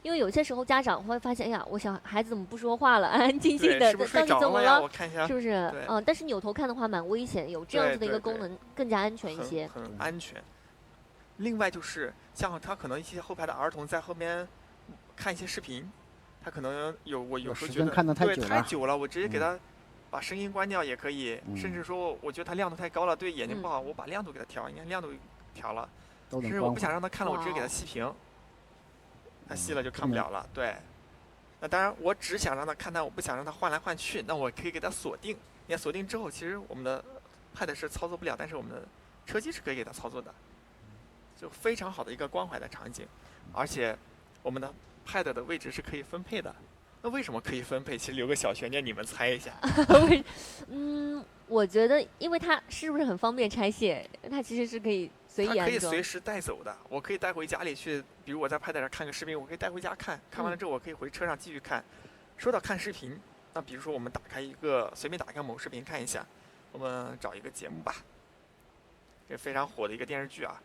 因为有些时候家长会发现，哎呀，我小孩子怎么不说话了，安安静静的，是不是到底怎么了？我看一下，是不是？但是扭头看的话蛮危险，有这样子的一个功能更加安全一些。很安全。另外就是像他可能一些后排的儿童在后面看一些视频，他可能有时候觉得对太久了，我直接给他把声音关掉也可以，甚至说我觉得他亮度太高了，对眼睛不好，我把亮度给他调，你看亮度调了，甚至我不想让他看了，我直接给他熄屏。他熄了就看不了了，对。那当然，我只想让他看，但我不想让他换来换去，那我可以给他锁定。你看锁定之后，其实我们的 Pad 是操作不了，但是我们的车机是可以给他操作的，就非常好的一个关怀的场景。而且我们的 Pad 的位置是可以分配的。那为什么可以分配？其实留个小悬念，你们猜一下。我觉得，因为它是不是很方便拆卸？它其实是可以随意安装，它可以随时带走的。我可以带回家里去，比如我在 Pad 上看个视频，我可以带回家看，看完了之后我可以回车上继续看。说到看视频，那比如说我们随便打开某视频看一下，我们找一个节目吧，这非常火的一个电视剧啊。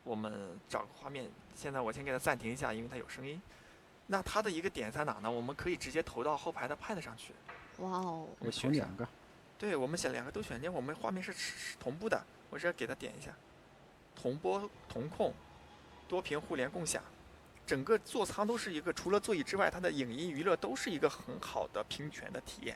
我们找个画面，现在我先给它暂停一下，因为它有声音。那它的一个点在哪呢？我们可以直接投到后排的 Pad 上去。哇哦！我选2个。对，我们选2个都选，因为我们画面是同步的。我只要给它点一下，同播同控，多屏互联共享，整个座舱都是一个除了座椅之外，它的影音娱乐都是一个很好的平权的体验。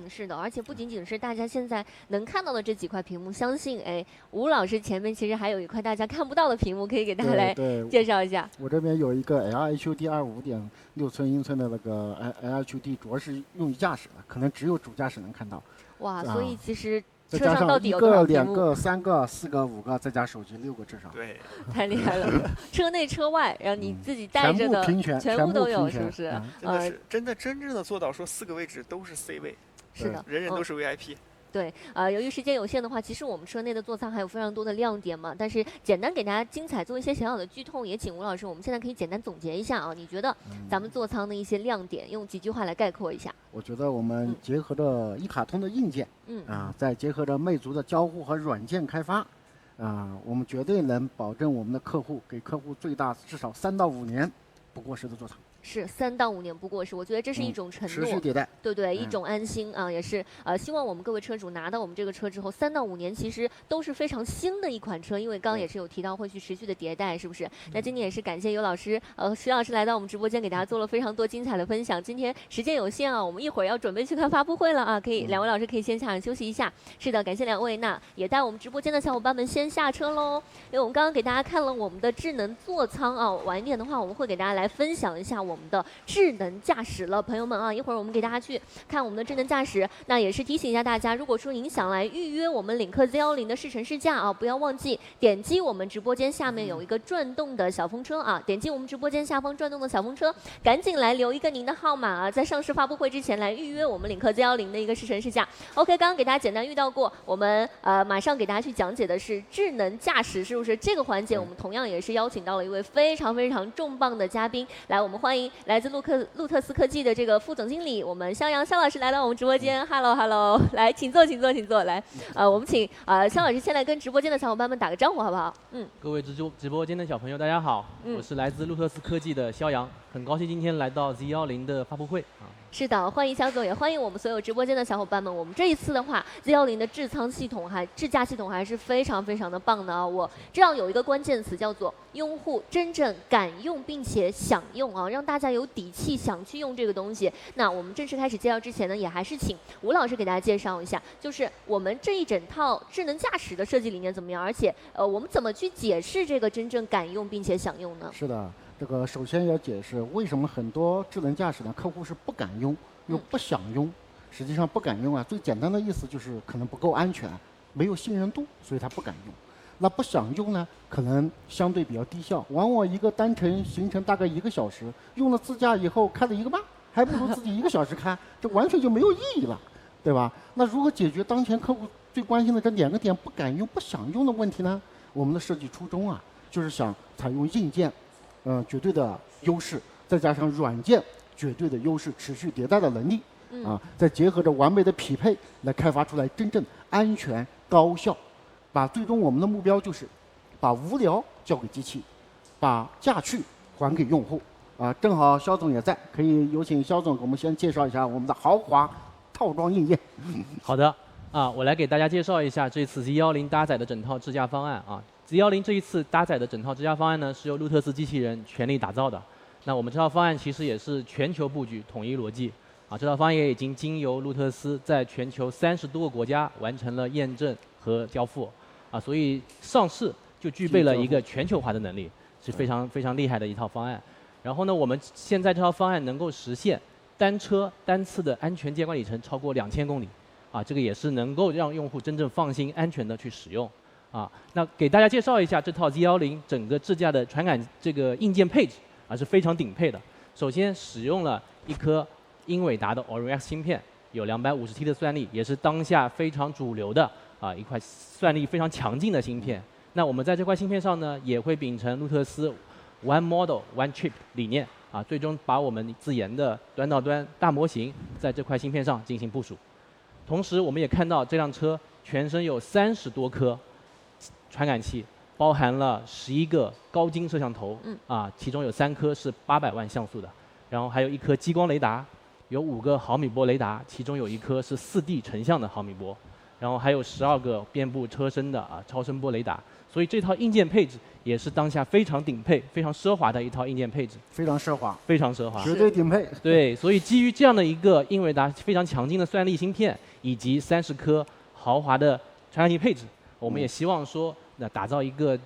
是的，而且不仅仅是大家现在能看到的这几块屏幕，相信吴老师前面其实还有一块大家看不到的屏幕，可以给大家来介绍一下。我这边有一个 LHD 25.6寸英寸的那个 LHD， 主要是用于驾驶的，可能只有主驾驶能看到。哇，所以其实车上到底有多少屏幕？1个、2个、3个、4个、5个，再加手机6个至少。对，太厉害了！车内车外，然后你自己带着的全部都有，是不是？真的是真正的做到说4个位置都是 C 位，是的，人人都是 VIP。对，由于时间有限的话，其实我们车内的座舱还有非常多的亮点嘛。但是简单给大家精彩做一些小小的剧透，也请吴老师，我们现在可以简单总结一下啊。你觉得咱们座舱的一些亮点，用几句话来概括一下？我觉得我们结合着一卡通的硬件，再结合着魅族的交互和软件开发，我们绝对能保证我们的客户给客户最大至少3到5年不过时的座舱。是3到5年不过时，我觉得这是一种承诺，持续迭代，对，一种安心啊，也是希望我们各位车主拿到我们这个车之后，3到5年其实都是非常新的一款车，因为刚刚也是有提到会去持续的迭代，是不是？那今天也是感谢尤老师徐老师来到我们直播间，给大家做了非常多精彩的分享。今天时间有限啊，我们一会儿要准备去看发布会了啊，可以2位老师可以先下场休息一下。是的，感谢2位，那也带我们直播间的小伙伴们先下车喽。因为我们刚刚给大家看了我们的智能座舱啊，晚一点的话我们会给大家来分享一下我们的智能驾驶了，朋友们啊，一会儿我们给大家去看我们的智能驾驶。那也是提醒一下大家，如果说您想来预约我们领克 Z10的试乘试驾啊，不要忘记点击我们直播间下面有一个转动的小风车啊，点击我们直播间下方转动的小风车，赶紧来留一个您的号码啊，在上市发布会之前来预约我们领克 Z10的一个试乘试驾。OK， 刚刚给大家简单预到过，我们马上给大家去讲解的是智能驾驶，是不是？这个环节我们同样也是邀请到了一位非常非常重磅的嘉宾，来，我们欢迎迎来自路特斯科技的这个副总经理，我们肖阳肖老师来到我们直播间。Hello， 来，请坐，请坐，请坐。来，我们请肖老师先来跟直播间的小伙伴们打个招呼，好不好？各位直播间的小朋友，大家好，我是来自路特斯科技的肖阳，很高兴今天来到 Z10的发布会啊。是的，欢迎肖总，也欢迎我们所有直播间的小伙伴们。我们这一次的话 ，Z10的智驾系统还是非常非常的棒的啊！我知道有一个关键词叫做用户真正敢用并且想用啊，让大家有底气想去用这个东西。那我们正式开始介绍之前呢，也还是请吴老师给大家介绍一下，就是我们这一整套智能驾驶的设计理念怎么样，而且我们怎么去解释这个真正敢用并且想用呢？是的。这个首先要解释为什么很多智能驾驶的客户是不敢用又不想用。实际上不敢用啊，最简单的意思就是可能不够安全，没有信任度，所以他不敢用。那不想用呢，可能相对比较低效，往往一个单程行程大概1个小时，用了自驾以后开了1个半，还不如自己1个小时开，这完全就没有意义了，对吧？那如何解决当前客户最关心的这2个点不敢用、不想用的问题呢？我们的设计初衷啊，就是想采用硬件。绝对的优势，再加上软件绝对的优势，持续迭代的能力，再结合着完美的匹配，来开发出来真正安全高效。最终我们的目标就是把无聊交给机器，把驾趣还给用户。正好肖总也在，可以有请肖总给我们先介绍一下我们的豪华套装硬件。好的，我来给大家介绍一下这次 Z10搭载的整套智驾方案啊。Z10这一次搭载的整套智驾方案呢，是由路特斯机器人全力打造的。那我们这套方案其实也是全球布局，统一逻辑啊。这套方案也已经经由路特斯在全球30多个国家完成了验证和交付啊，所以上市就具备了一个全球化的能力，是非常非常厉害的一套方案。然后呢，我们现在这套方案能够实现单车单次的安全接管里程超过2000公里啊，这个也是能够让用户真正放心安全的去使用。那给大家介绍一下这套 Z10整个智驾的传感这个硬件配置是非常顶配的。首先使用了一颗英伟达的 Orin X 芯片，有250T 的算力，也是当下非常主流的一块算力非常强劲的芯片。那我们在这块芯片上呢，也会秉承路特斯 One Model One Chip 理念最终把我们自研的端到端大模型在这块芯片上进行部署。同时，我们也看到这辆车全身有30多颗传感器，包含了11个高精摄像头，其中有3颗是800万像素的，然后还有1颗激光雷达，有5个毫米波雷达，其中有1颗是4D 成像的毫米波，然后还有12个遍布车身的超声波雷达。所以这套硬件配置也是当下非常顶配、非常奢华的一套硬件配置，非常奢华，非常奢华，绝对顶配。对，所以基于这样的一个英伟达非常强劲的算力芯片，以及30颗豪华的传感器配置，我们也希望说，打造一个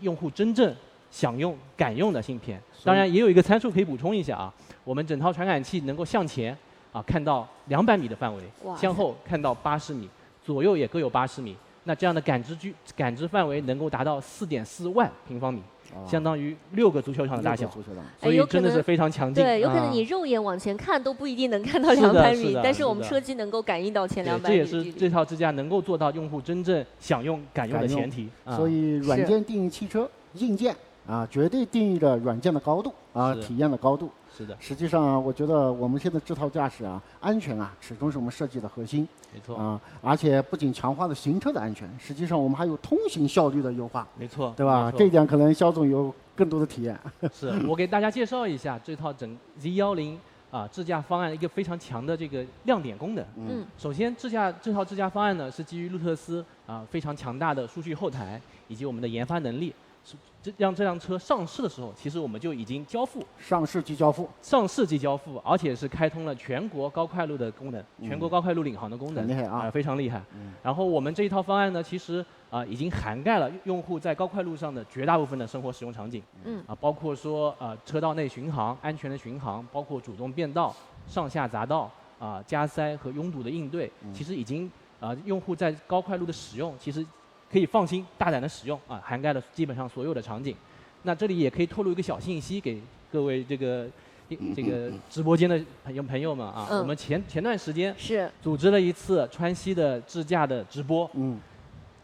用户真正想用、敢用的芯片。当然，也有一个参数可以补充一下我们整套传感器能够向前看到200米的范围，向后看到80米，左右也各有80米。那这样的感知范围能够达到4.4万平方米，相当于6个足球场的大小，所以真的是非常强劲。对，有可能你肉眼往前看都不一定能看到200米，但是我们车机能够感应到前200米。这也是这套支架能够做到用户真正想用、敢用的前提。所以软件定义汽车，硬件绝对定义了软件的高度体验的高度。是的，实际上我觉得我们现在这套驾驶安全始终是我们设计的核心。没错而且不仅强化了行车的安全，实际上我们还有通行效率的优化。没错，对吧？这一点可能肖总有更多的体验。是我给大家介绍一下这套Z10智驾方案一个非常强的这个亮点功能。首先这套智驾方案呢是基于路特斯非常强大的数据后台以及我们的研发能力。让这辆车上市的时候，其实我们就已经交付，上市即交付，而且是开通了全国高快路的功能，全国高快路领航的功能，很厉害非常厉害。然后我们这一套方案呢，其实已经涵盖了用户在高快路上的绝大部分的生活使用场景，包括说车道内巡航、安全的巡航，包括主动变道、上下匝道加塞和拥堵的应对，其实已经用户在高快路的使用，其实可以放心大胆的使用涵盖了基本上所有的场景。那这里也可以透露一个小信息给各位这个直播间的朋友们我们前段时间是组织了一次川西的智驾的直播，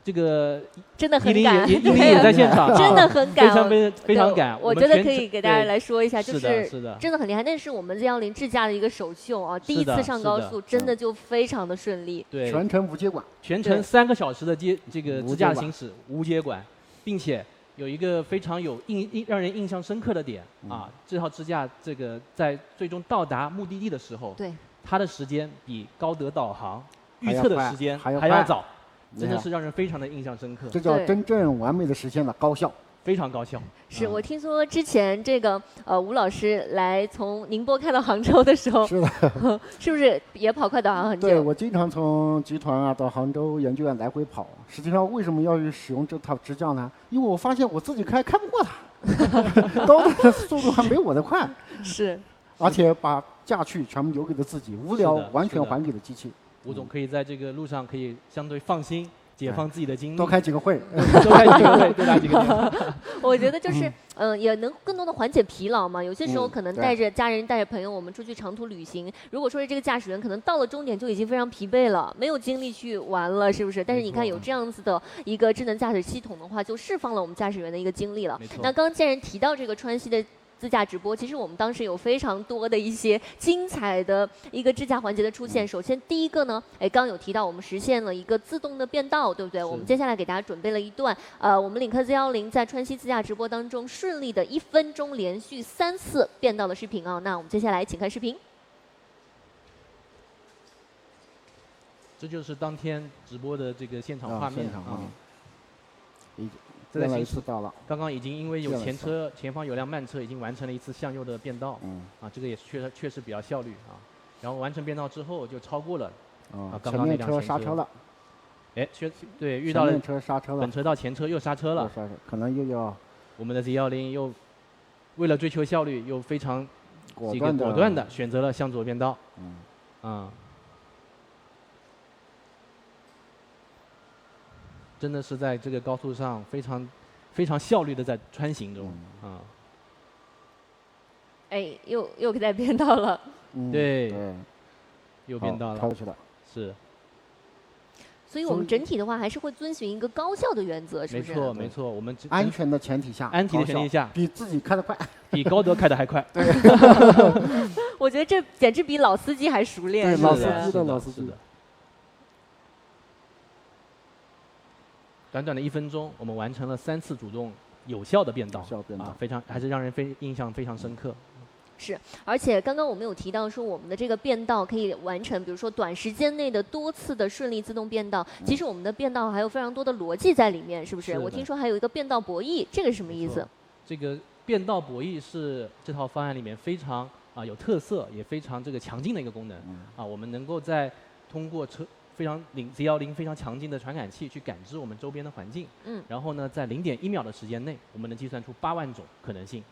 这个真的很依林赶，也依林也在现场，真的很赶，非常赶。我觉得可以给大家来说一下，就是的真的很厉害。那是我们Z10智驾的一个首秀啊，第一次上高速，真的就非常的顺利。对，全程无接管，全程3个小时的这个自驾行驶无接管，并且有一个非常让人印象深刻的点啊，这套支架这个在最终到达目的地的时候，对，它的时间比高德导航预测的时间还要早。真的是让人非常的印象深刻，这叫真正完美的实现了高效，非常高效。是我听说之前这个吴老师来从宁波开到杭州的时候，是的，是不是也跑快导航很久？对，我经常从集团啊到杭州研究院来回跑。实际上为什么要使用这套支架呢？因为我发现我自己开不过它，高的速度还没我的快，是，而且把驾趣全部留给了自己，无聊完全还给了机器。吴总可以在这个路上可以相对放心，解放自己的精力，多开几个会，多开几个会，多打几个电话。我觉得就是也能更多的缓解疲劳嘛。有些时候可能带着家人、带着朋友，我们出去长途旅行，如果说是这个驾驶员可能到了终点就已经非常疲惫了，没有精力去玩了，是不是？但是你看有这样子的一个智能驾驶系统的话，就释放了我们驾驶员的一个精力了。那刚刚既然提到这个川西的自驾直播，其实我们当时有非常多的一些精彩的一个智驾环节的出现。首先第一个呢，刚有提到我们实现了一个自动的变道，对不对？我们接下来给大家准备了一段，我们领克 Z10在川西自驾直播当中顺利的1分钟连续3次变道的视频啊。那我们接下来请看视频。这就是当天直播的这个现场画面啊。再来一次到了，刚刚已经因为有前方有辆慢车，已经完成了一次向右的变道，这个也确实比较效率啊。然后完成变道之后就超过了刚刚那辆车刹车了，对，遇到了车刹车了，本车道前车又刹车了，可能又要我们的 Z10又为了追求效率，又非常果断的选择了向左变道，真的是在这个高速上非常效率的在穿行中啊。又在变道了。对，又变道了。超去了。是。所以我们整体的话还是会遵循一个高效的原则，是不是？没错，我们安全的前提下，比自己开得快，比高德开得还快。对。我觉得这简直比老司机还熟练。对，老司机的。短短的1分钟，我们完成了3次主动有效的变道，还是让人印象非常深刻。是，而且刚刚我们有提到说，我们的这个变道可以完成，比如说短时间内的多次的顺利自动变道。其实我们的变道还有非常多的逻辑在里面，是不是？我听说还有一个变道博弈，这个是什么意思？这个变道博弈是这套方案里面非常有特色，也非常这个强劲的一个功能我们能够在通过Z10非常强劲的传感器去感知我们周边的环境，然后呢，在0.1秒的时间内，我们能计算出8万种可能性，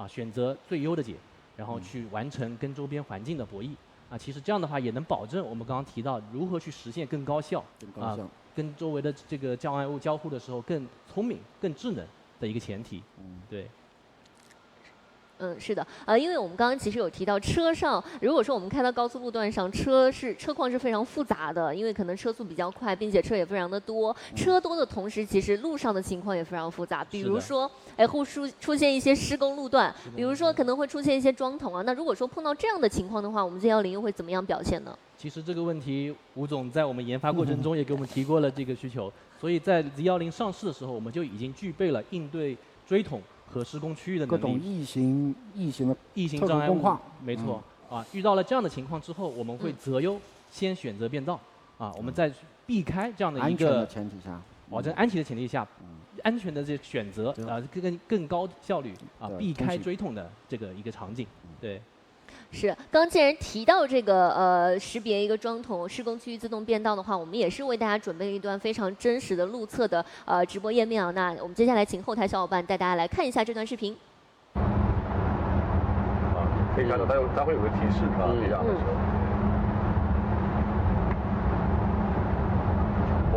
选择最优的解，然后去完成跟周边环境的博弈。其实这样的话也能保证我们刚刚提到如何去实现更高效，跟周围的这个障碍物交互的时候更聪明、更智能的一个前提。对。是的，因为我们刚刚其实有提到车上，如果说我们开到高速路段上，车况是非常复杂的，因为可能车速比较快，并且车也非常的多。车多的同时，其实路上的情况也非常复杂，比如说，会出现一些施工路段，比如说可能会出现一些桩桶啊。那如果说碰到这样的情况的话，我们Z10又会怎么样表现呢？其实这个问题，吴总在我们研发过程中也给我们提过了这个需求，所以在Z10上市的时候，我们就已经具备了应对锥桶和施工区域的能力，各种异形障碍物，况，没错遇到了这样的情况之后，我们会择优先选择变道我们在避开这样的一个安全的前提下，保证安全的前提下，安全的这选择更高效率避开锥桶的这个一个场景，对。是，刚既然提到这个识别一个桩桶施工区域自动变道的话，我们也是为大家准备了一段非常真实的路测的直播页面那我们接下来请后台小伙伴带大家来看一下这段视频。可以看到它会有个提示离档的时候。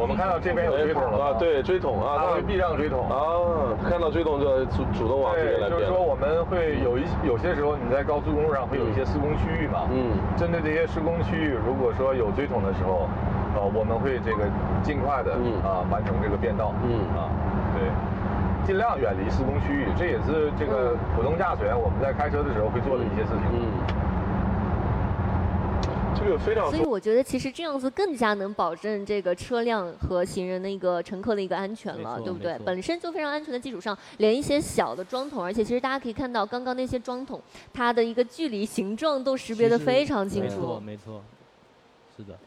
我们看到这边有锥筒了啊，对，锥筒啊，它会避让锥筒啊，看到锥筒就主动往这边来变。就是说我们会有些时候你在高速公路上会有一些施工区域嘛，针对这些施工区域，如果说有锥筒的时候，我们会这个尽快的完成这个变道，对。尽量远离施工区域，这也是这个普通驾驶员我们在开车的时候会做的一些事情。这个非常。所以我觉得其实这样子更加能保证这个车辆和行人的一个乘客的一个安全了，对不对？本身就非常安全的基础上，连一些小的桩筒，而且其实大家可以看到刚刚那些桩筒，它的一个距离、形状都识别得非常清楚。没错。是的，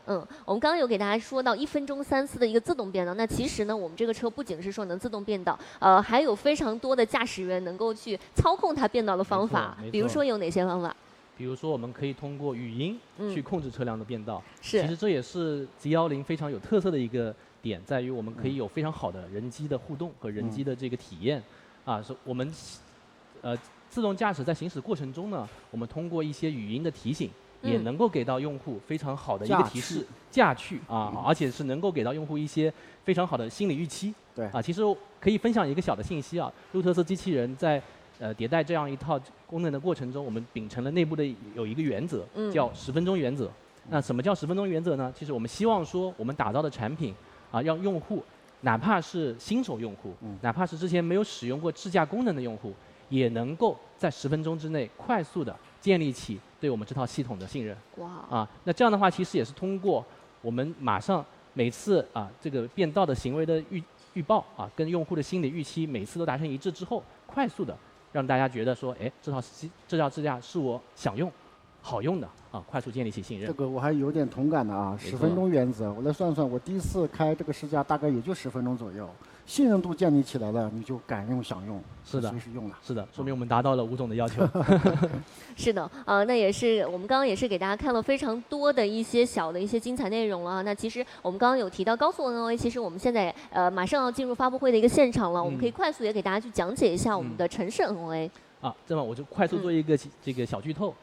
我们刚刚有给大家说到1分钟3次的一个自动变道，那其实呢，我们这个车不仅是说能自动变道，还有非常多的驾驶员能够去操控它变道的方法，比如说有哪些方法？比如说我们可以通过语音去控制车辆的变道，是，其实这也是 Z10非常有特色的一个点，在于我们可以有非常好的人机的互动和人机的这个体验，是我们自动驾驶在行驶过程中呢，我们通过一些语音的提醒。也能够给到用户非常好的一个提示，驾趣而且是能够给到用户一些非常好的心理预期。对其实可以分享一个小的信息路特斯机器人在迭代这样一套功能的过程中，我们秉承了内部的有一个原则，叫10分钟原则。那什么叫10分钟原则呢？其实我们希望说，我们打造的产品让用户，哪怕是新手用户，哪怕是之前没有使用过智驾功能的用户，也能够在10分钟之内快速的建立起对我们这套系统的信任。那这样的话，其实也是通过我们马上每次这个变道的行为的预报跟用户的心理预期每次都达成一致之后，快速的让大家觉得说，这套智驾是我想用、好用的快速建立起信任。这个我还有点同感的10分钟原则，我来算算，我第一次开这个试驾大概也就10分钟左右。信任度建立起来了，你就敢用想用，是的，随时用了。是的，说明我们达到了吴总的要求。是的，那也是我们刚刚也是给大家看了非常多的一些小的一些精彩内容了。那其实我们刚刚有提到高速 NOA， 其实我们现在马上要进入发布会的一个现场了，我们可以快速也给大家去讲解一下我们的城市 NOA。这么我就快速做一个这个小剧透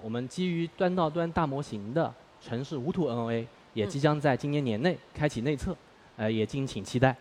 我们基于端到端大模型的城市无图 NOA 也即将在今年年内开启内测，也敬请期待。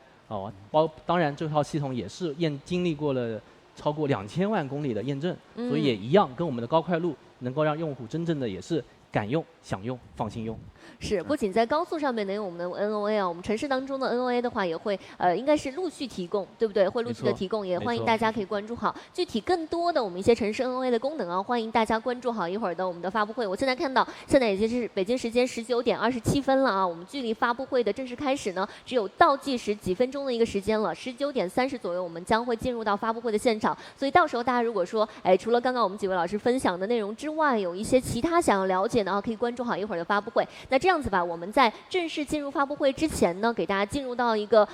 当然这套系统也是经历过了超过2000万公里的验证，所以也一样跟我们的高快路能够让用户真正的也是敢用、想用、放心用。是，不仅在高速上面能有我们的 NOA 我们城市当中的 NOA 的话也会应该是陆续提供，对不对？会陆续的提供，也欢迎大家可以关注好。具体更多的我们一些城市 NOA 的功能欢迎大家关注好一会儿的我们的发布会。我现在看到现在已经是北京时间19点27分了我们距离发布会的正式开始呢只有倒计时几分钟的一个时间了，19点30左右我们将会进入到发布会的现场。所以到时候大家如果说除了刚刚我们几位老师分享的内容之外，有一些其他想要了解的可以关注好一会儿的发布会。那这样子吧，我们在正式进入发布会之前呢，给大家进入到一个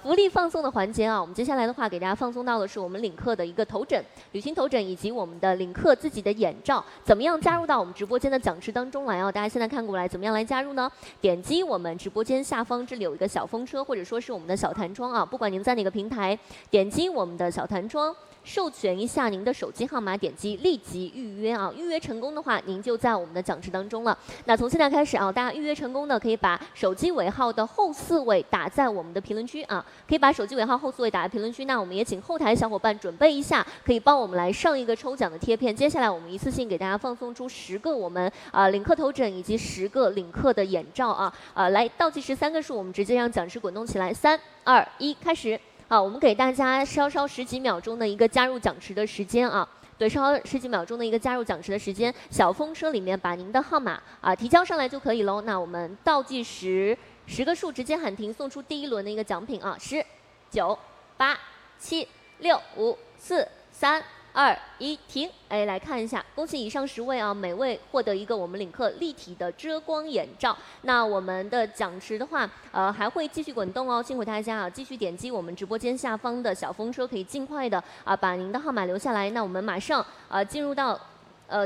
福利放送的环节我们接下来的话给大家放送到的是我们领克的一个头枕、旅行头枕以及我们的领克自己的眼罩。怎么样加入到我们直播间的讲池当中来大家现在看过来，怎么样来加入呢？点击我们直播间下方这里有一个小风车，或者说是我们的小弹窗不管您在哪个平台，点击我们的小弹窗。授权一下您的手机号码，点击立即预约预约成功的话，您就在我们的讲池当中了。那从现在开始大家预约成功的可以把手机尾号的后4位打在我们的评论区可以把手机尾号后4位打在评论区。那我们也请后台小伙伴准备一下，可以帮我们来上一个抽奖的贴片。接下来我们一次性给大家放送出10个我们领克头枕以及10个领克的眼罩来倒计时3个数，我们直接让讲池滚动起来，3、2、1，开始。我们给大家稍10几秒钟的一个加入讲池的时间对，稍10几秒钟的一个加入讲池的时间，小风车里面把您的号码提交上来就可以喽。那我们倒计时10个数，直接喊停，送出第一轮的一个奖品10、9、8、7、6、5、4、3、2、1，停！来看一下，恭喜以上10位每位获得一个我们领克立体的遮光眼罩。那我们的讲池的话，还会继续滚动辛苦大家继续点击我们直播间下方的小风车，可以尽快的把您的号码留下来。那我们马上进入到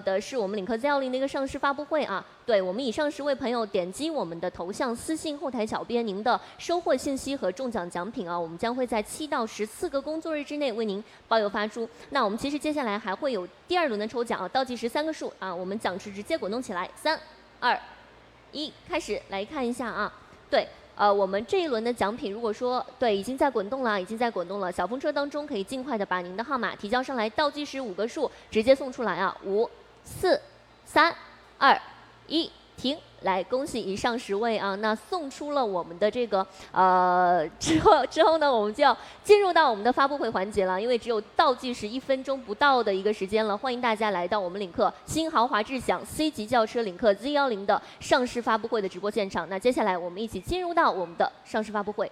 的是我们领克 Z10的一个上市发布会对，我们以上10位朋友点击我们的头像私信后台小编您的收获信息和中奖奖品我们将会在7到14个工作日之内为您包邮发出。那我们其实接下来还会有第2轮的抽奖倒计时3个数我们讲池直接滚动起来，3、2、1，开始来看一下对。我们这一轮的奖品，如果说对已经在滚动了，小风车当中可以尽快的把您的号码提交上来，倒计时5个数直接送出来啊，5、4、3、2、1，停。来，恭喜以上10位啊！那送出了我们的这个之后呢，我们就要进入到我们的发布会环节了，因为只有倒计时1分钟不到的一个时间了。欢迎大家来到我们领克新豪华智享 C 级轿车领克 Z10的上市发布会的直播现场。那接下来我们一起进入到我们的上市发布会。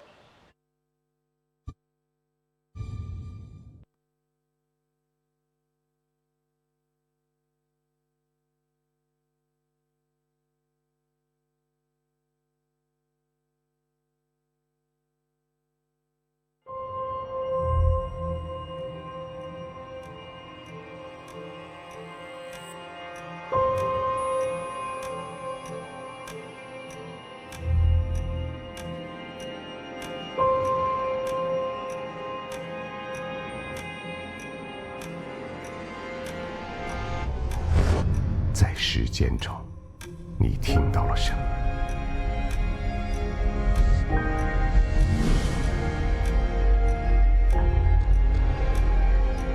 在时间中，你听到了什么？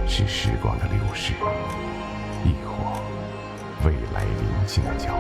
是时光的流逝，亦或未来临近的脚步？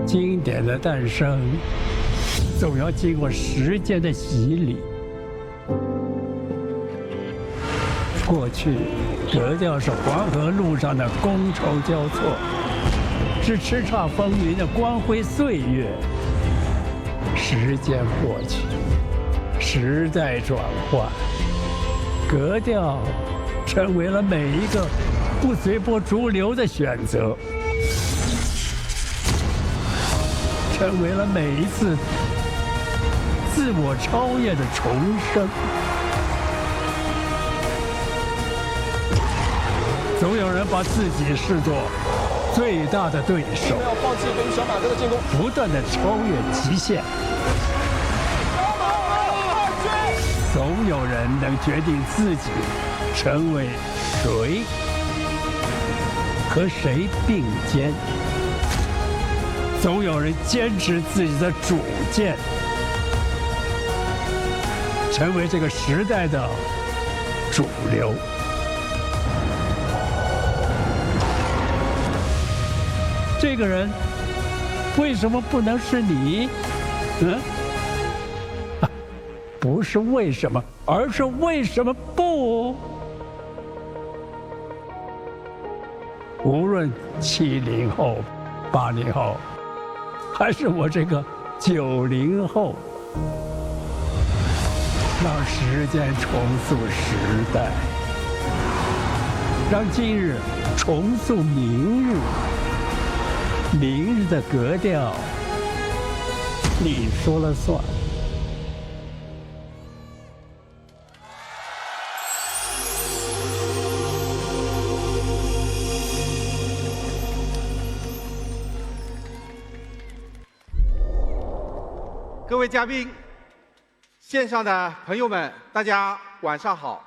经典的诞生，总要经过时间的洗礼。过去，格调是黄河路上的觥筹交错，是叱咤风云的光辉岁月。时间过去，时代转换，格调成为了每一个不随波逐流的选择。成为了每一次自我超越的重生。总有人把自己视作最大的对手，没有放弃对于小马哥的进攻，不断的超越极限。总有人能决定自己成为谁，和谁并肩。总有人坚持自己的主见，成为这个时代的主流。这个人为什么不能是你？不是为什么，而是为什么不？无论70后、80后。还是我这个90后，让时间重塑时代，让今日重塑明日，明日的格调，你说了算。各位嘉宾，线上的朋友们，大家晚上好，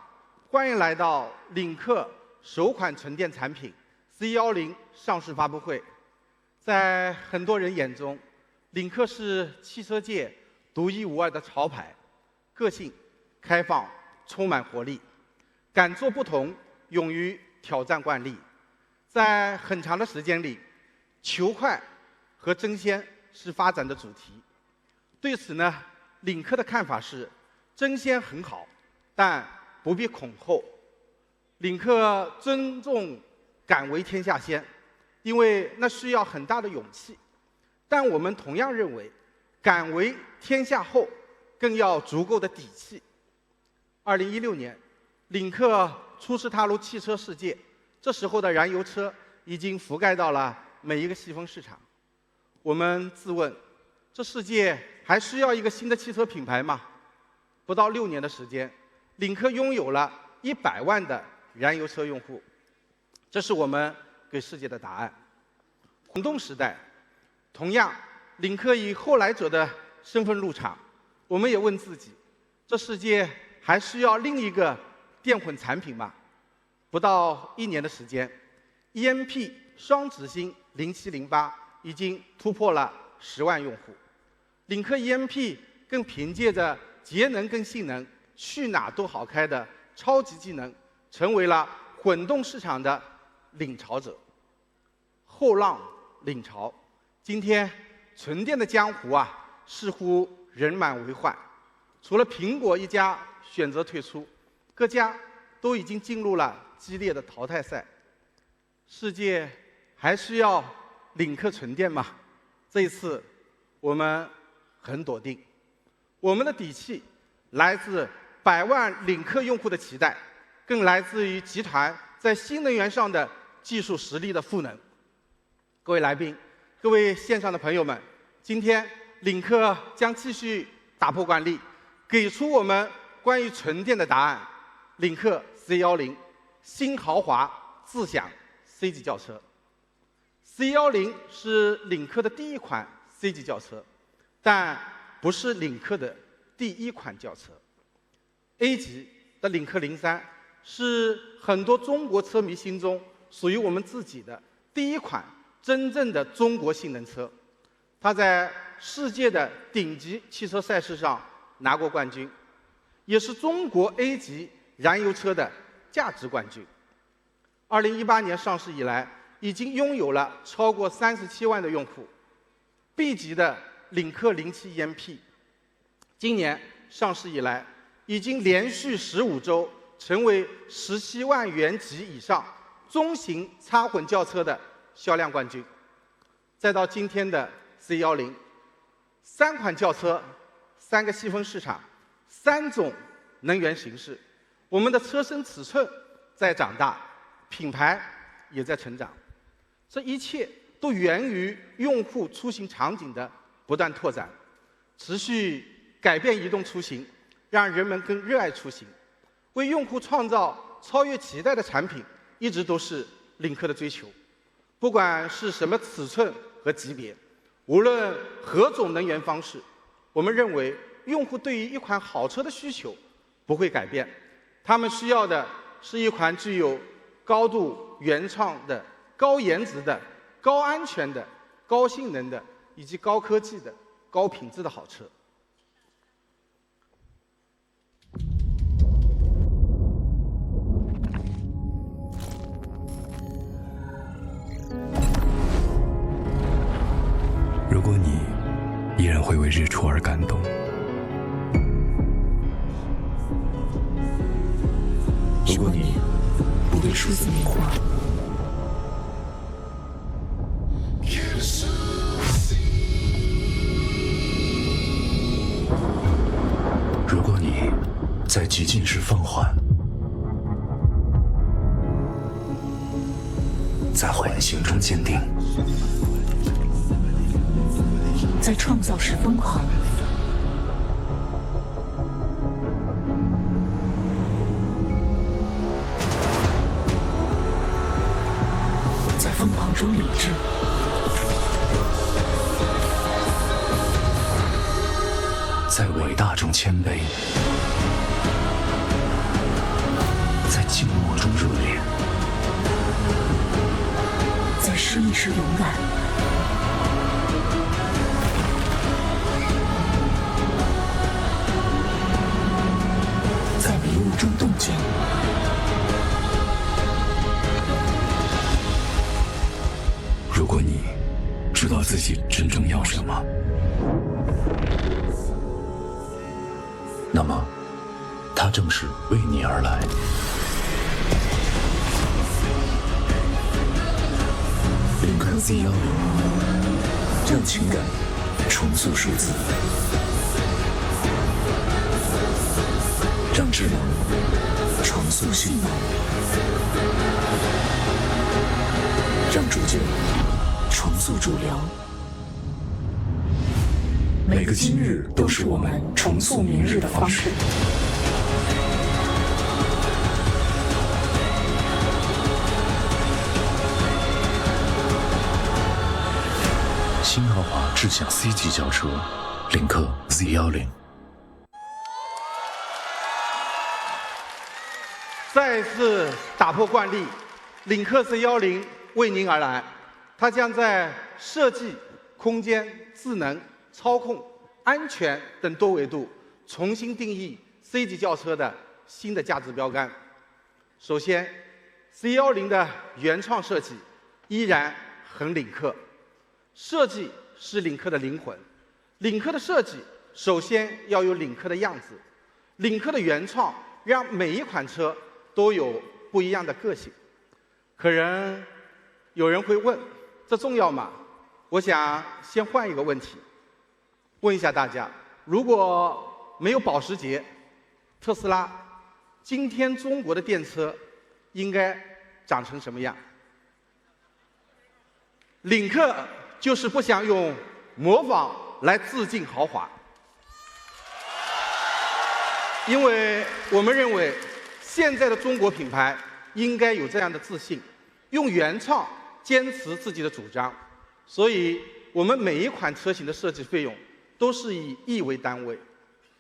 欢迎来到领克首款纯电产品 C10上市发布会。在很多人眼中，领克是汽车界独一无二的潮牌，个性、开放、充满活力，敢做不同，勇于挑战惯例。在很长的时间里，求快和争先是发展的主题。对此呢，领克的看法是，争先很好，但不必恐后。领克尊重敢为天下先，因为那需要很大的勇气。但我们同样认为，敢为天下后，更要足够的底气。2016年，领克初次踏入汽车世界，这时候的燃油车已经覆盖到了每一个细分市场。我们自问，这世界还需要一个新的汽车品牌吗？不到6年的时间，领克拥有了100万的燃油车用户，这是我们给世界的答案。混动时代，同样，领克以后来者的身份入场，我们也问自己，这世界还需要另一个电混产品吗？不到1年的时间 ，EMP 双执星0708已经突破了10万用户。领克 EMP 更凭借着节能跟性能去哪都好开的超级技能，成为了混动市场的领潮者。后浪领潮，今天纯电的江湖啊，似乎人满为患。除了苹果一家选择退出，各家都已经进入了激烈的淘汰赛。世界还需要领克纯电吗？这一次，我们很笃定，我们的底气来自100万领克用户的期待，更来自于集团在新能源上的技术实力的赋能。各位来宾，各位线上的朋友们，今天领克将继续打破惯例，给出我们关于纯电的答案。领克 C10， 新豪华自享 C 级轿车。C10是领克的第一款 C 级轿车，但不是领克的第一款轿车。A 级的领克03是很多中国车迷心中属于我们自己的第一款真正的中国性能车。它在世界的顶级汽车赛事上拿过冠军，也是中国 A 级燃油车的价值冠军。2018年上市以来，已经拥有了超过37万的用户。B 级的领克07 EMP， 今年上市以来，已经连续15周成为17万元及以上中型插混轿车的销量冠军。再到今天的 C10， 3款轿车，3个细分市场，3种能源形式，我们的车身尺寸在长大，品牌也在成长。这一切都源于用户出行场景的不断拓展，持续改变移动出行，让人们更热爱出行。为用户创造超越期待的产品，一直都是领克的追求。不管是什么尺寸和级别，无论何种能源方式，我们认为用户对于一款好车的需求不会改变。他们需要的是一款具有高度原创的、高颜值的、高安全的、高性能的以及高科技的、高品质的好车。如果你依然会为日出而感动，如果你不被数字迷惑，如果你在寂静时放缓，在缓行中坚定，在创造时疯狂，在疯狂中理智，在伟大中谦卑，在静默中热烈，在失意时勇敢，在迷雾中洞见。如果你知道自己真正要什么，那么它正是为你而来。领克 Z10，让情感重塑数字，让智能重塑性能，让主角重塑主流。每个今日都是我们重塑明日的方式。新豪华智享 C 级轿车，领克 Z10。再次打破惯例，领克 Z10为您而来。它将在设计、空间、智能、操控、安全等多维度重新定义 C 级轿车的新的价值标杆。首先 ，C10的原创设计依然很领克，设计是领克的灵魂。领克的设计首先要有领克的样子，领克的原创让每一款车都有不一样的个性。可能有人会问，这重要吗？我想先换一个问题，问一下大家：如果没有保时捷、特斯拉，今天中国的电车应该长成什么样？领克就是不想用模仿来致敬豪华，因为我们认为现在的中国品牌应该有这样的自信，用原创坚持自己的主张。所以我们每一款车型的设计费用都是以亿为单位，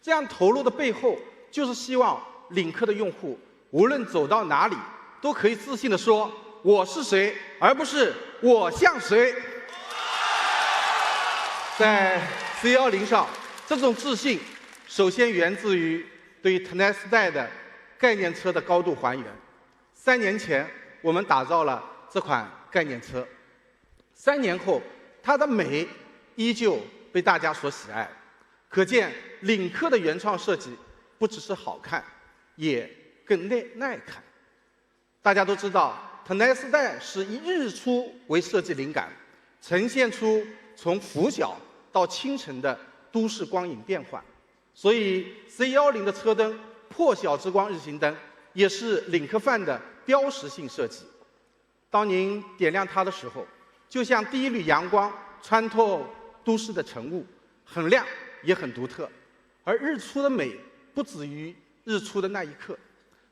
这样投入的背后就是希望领克的用户无论走到哪里都可以自信地说我是谁，而不是我像谁。在 C10上，这种自信首先源自于对 TENS 代的概念车的高度还原。3年前我们打造了这款概念车，3年后它的美依旧被大家所喜爱，可见领克的原创设计不只是好看，也更耐看。大家都知道 TENS 代是以日出为设计灵感，呈现出从拂晓到清晨的都市光影变换，所以 C10的车灯破晓之光日行灯也是领克范的标识性设计。当您点亮它的时候，就像第一缕阳光穿透都市的晨雾，很亮也很独特。而日出的美不止于日出的那一刻，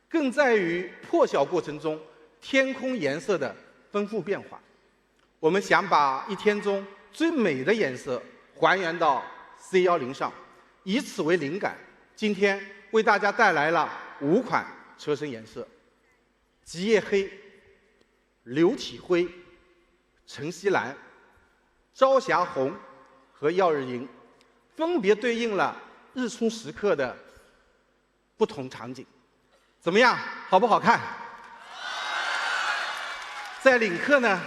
更在于破晓过程中天空颜色的丰富变化。我们想把一天中最美的颜色还原到 C10上，以此为灵感，今天为大家带来了5款车身颜色：极夜黑、流体灰、晨曦蓝、朝霞红和耀日银，分别对应了日出时刻的不同场景。怎么样，好不好看？在领克呢，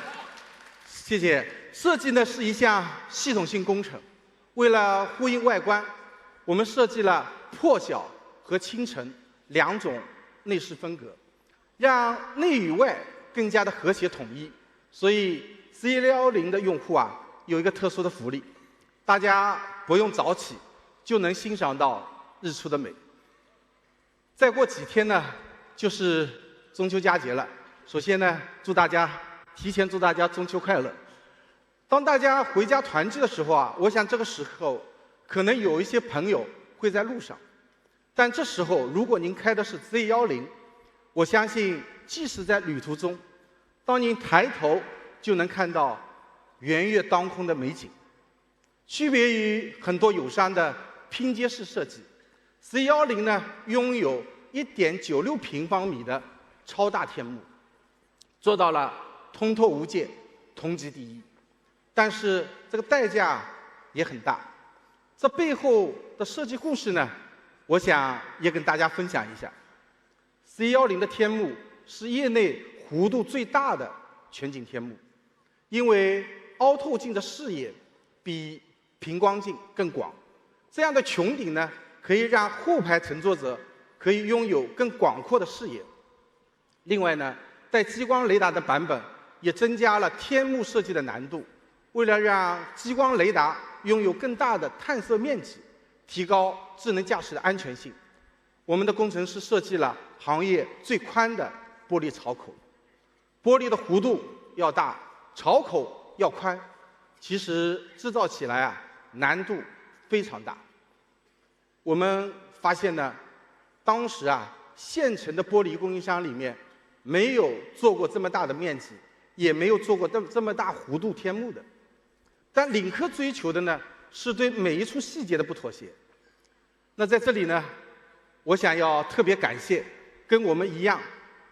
谢谢。设计呢是一项系统性工程，为了呼应外观，我们设计了破晓和清晨2种内饰风格，让内与外更加的和谐统一。所以 C10的用户啊有一个特殊的福利，大家不用早起就能欣赏到日出的美。再过几天呢，就是中秋佳节了。首先呢，提前祝大家中秋快乐。当大家回家团聚的时候啊，我想这个时候可能有一些朋友会在路上，但这时候如果您开的是 Z10，我相信即使在旅途中，当您抬头就能看到圆月当空的美景。区别于很多友商的拼接式设计，Z10呢拥有1.96平方米的超大天幕，做到了通透无界、同级第一。但是这个代价也很大，这背后的设计故事呢，我想也跟大家分享一下。Z10的天幕是业内弧度最大的全景天幕，因为凹透镜的视野比平光镜更广，这样的穹顶呢，可以让后排乘坐者可以拥有更广阔的视野。另外呢，带激光雷达的版本也增加了天幕设计的难度。为了让激光雷达拥有更大的探测面积，提高智能驾驶的安全性，我们的工程师设计了行业最宽的玻璃槽口。玻璃的弧度要大，槽口要宽，其实制造起来啊难度非常大。我们发现呢，当时啊现成的玻璃供应商里面没有做过这么大的面积，也没有做过这么大弧度天幕的。但领克追求的呢，是对每一处细节的不妥协。那在这里呢，我想要特别感谢跟我们一样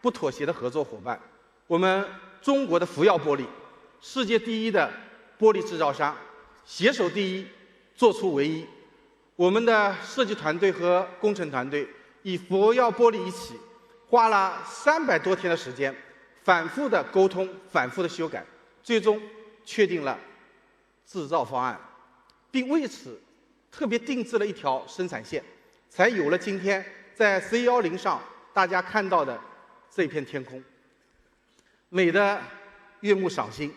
不妥协的合作伙伴，我们中国的福耀玻璃，世界第一的玻璃制造商，携手第一，做出唯一。我们的设计团队和工程团队与福耀玻璃一起，花了300多天的时间，反复的沟通，反复的修改，最终确定了制造方案，并为此特别定制了一条生产线，才有了今天在 Z10上大家看到的这片天空。美的悦目赏心，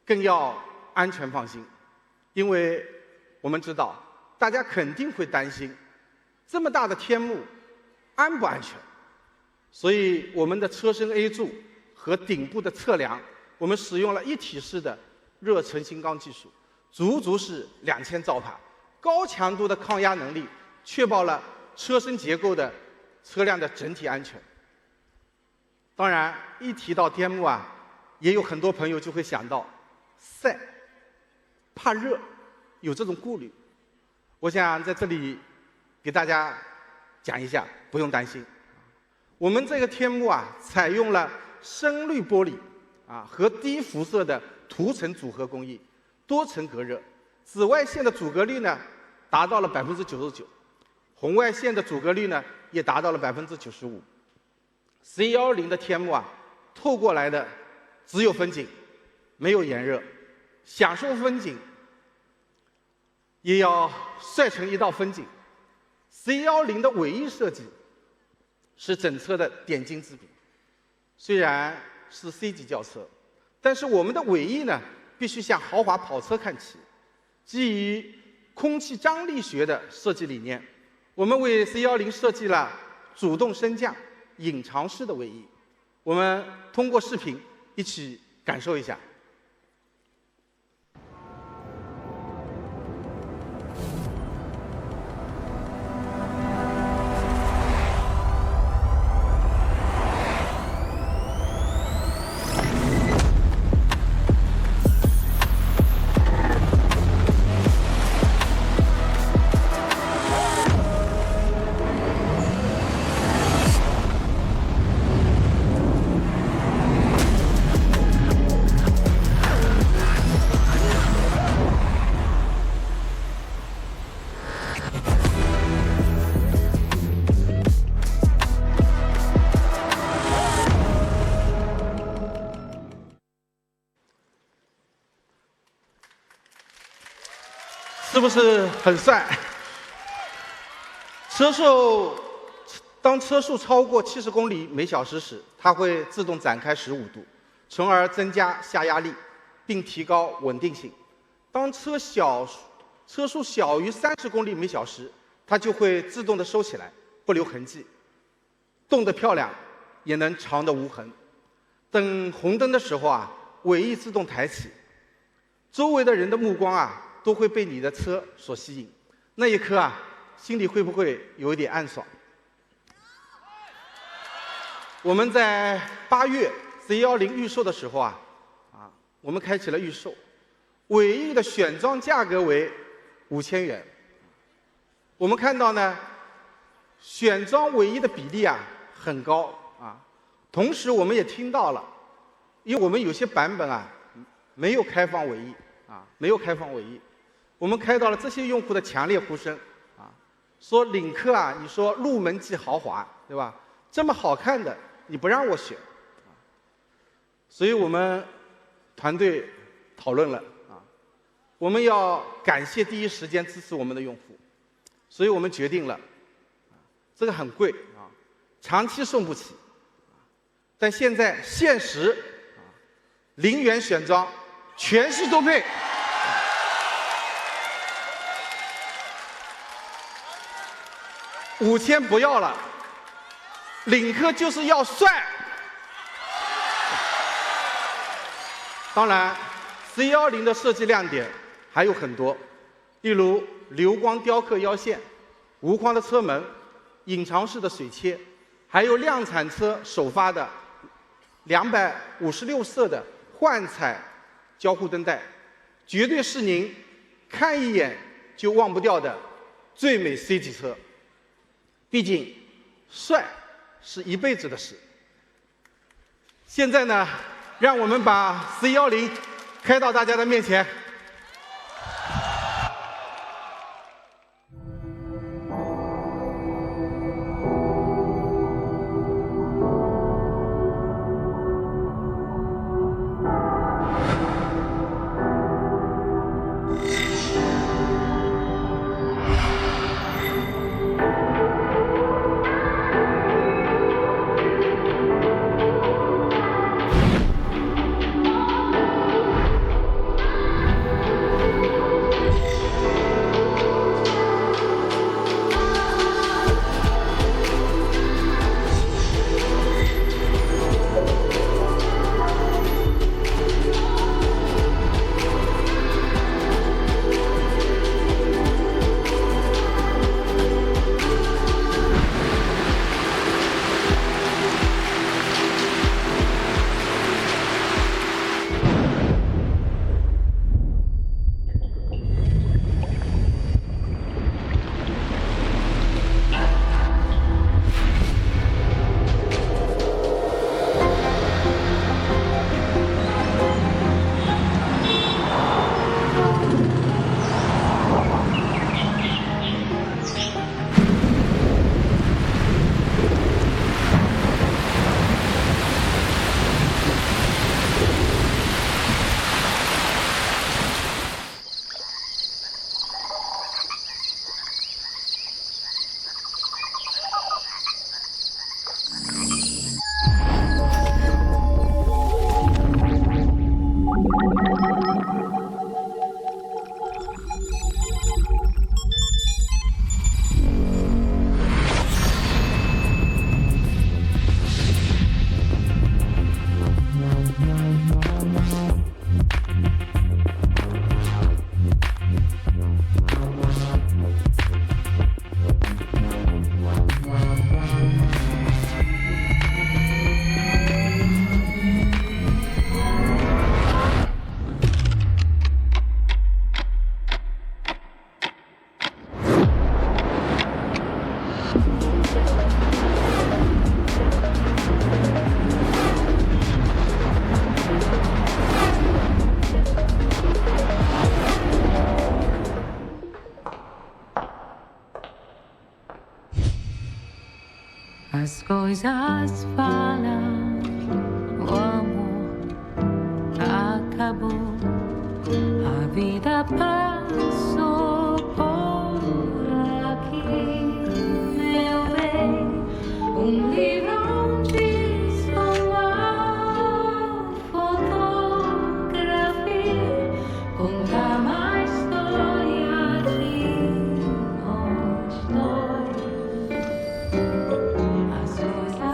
更要安全放心，因为我们知道大家肯定会担心这么大的天幕安不安全，所以我们的车身 A 柱和顶部的测量，我们使用了一体式的热成型钢技术，足足是2000兆帕，高强度的抗压能力，确保了车身结构的车辆的整体安全。当然，一提到天幕啊，也有很多朋友就会想到晒、怕热，有这种顾虑。我想在这里给大家讲一下，不用担心。我们这个天幕啊，采用了深绿玻璃和低辐射的涂层组合工艺，多层隔热，紫外线的阻隔率呢达到了99%，红外线的阻隔率呢也达到了95%。Z10的天幕啊，透过来的只有风景，没有炎热，享受风景也要晒成一道风景。Z10的尾翼设计是整车的点睛之笔，虽然是 C 级轿车，但是我们的尾翼呢，必须向豪华跑车看齐。基于空气张力学的设计理念，我们为 Z10设计了主动升降、隐藏式的尾翼。我们通过视频一起感受一下。是不是很帅？当车速超过70公里每小时时，它会自动展开15度，从而增加下压力，并提高稳定性。当车速小于30公里每小时，它就会自动的收起来，不留痕迹。动得漂亮，也能长得无痕。等红灯的时候啊，尾翼自动抬起，周围的人的目光啊，都会被你的车所吸引。那一刻啊，心里会不会有一点暗爽？我们在8月 Z10 预售的时候啊，我们开启了预售，尾翼的选装价格为5000元。我们看到呢，选装尾翼的比例啊很高啊，同时我们也听到了，因为我们有些版本啊没有开放尾翼没有开放尾翼，我们开到了这些用户的强烈呼声说领克啊，你说入门即豪华，对吧？这么好看的你不让我选所以我们团队讨论了我们要感谢第一时间支持我们的用户，所以我们决定了，这个很贵长期送不起，但现在限时0元选装，全系多配。5000不要了，领克就是要帅。当然 ，C10的设计亮点还有很多，例如流光雕刻腰线、无框的车门、隐藏式的水切，还有量产车首发的256色的幻彩交互灯带，绝对是您看一眼就忘不掉的最美 C 级车。毕竟，帅是一辈子的事。现在呢，让我们把 C10开到大家的面前。As coisas falam, o amor acabou, a vida passou por aqui, meu bem, livro onde sua fotografia conta uma história de nós dois. As coisas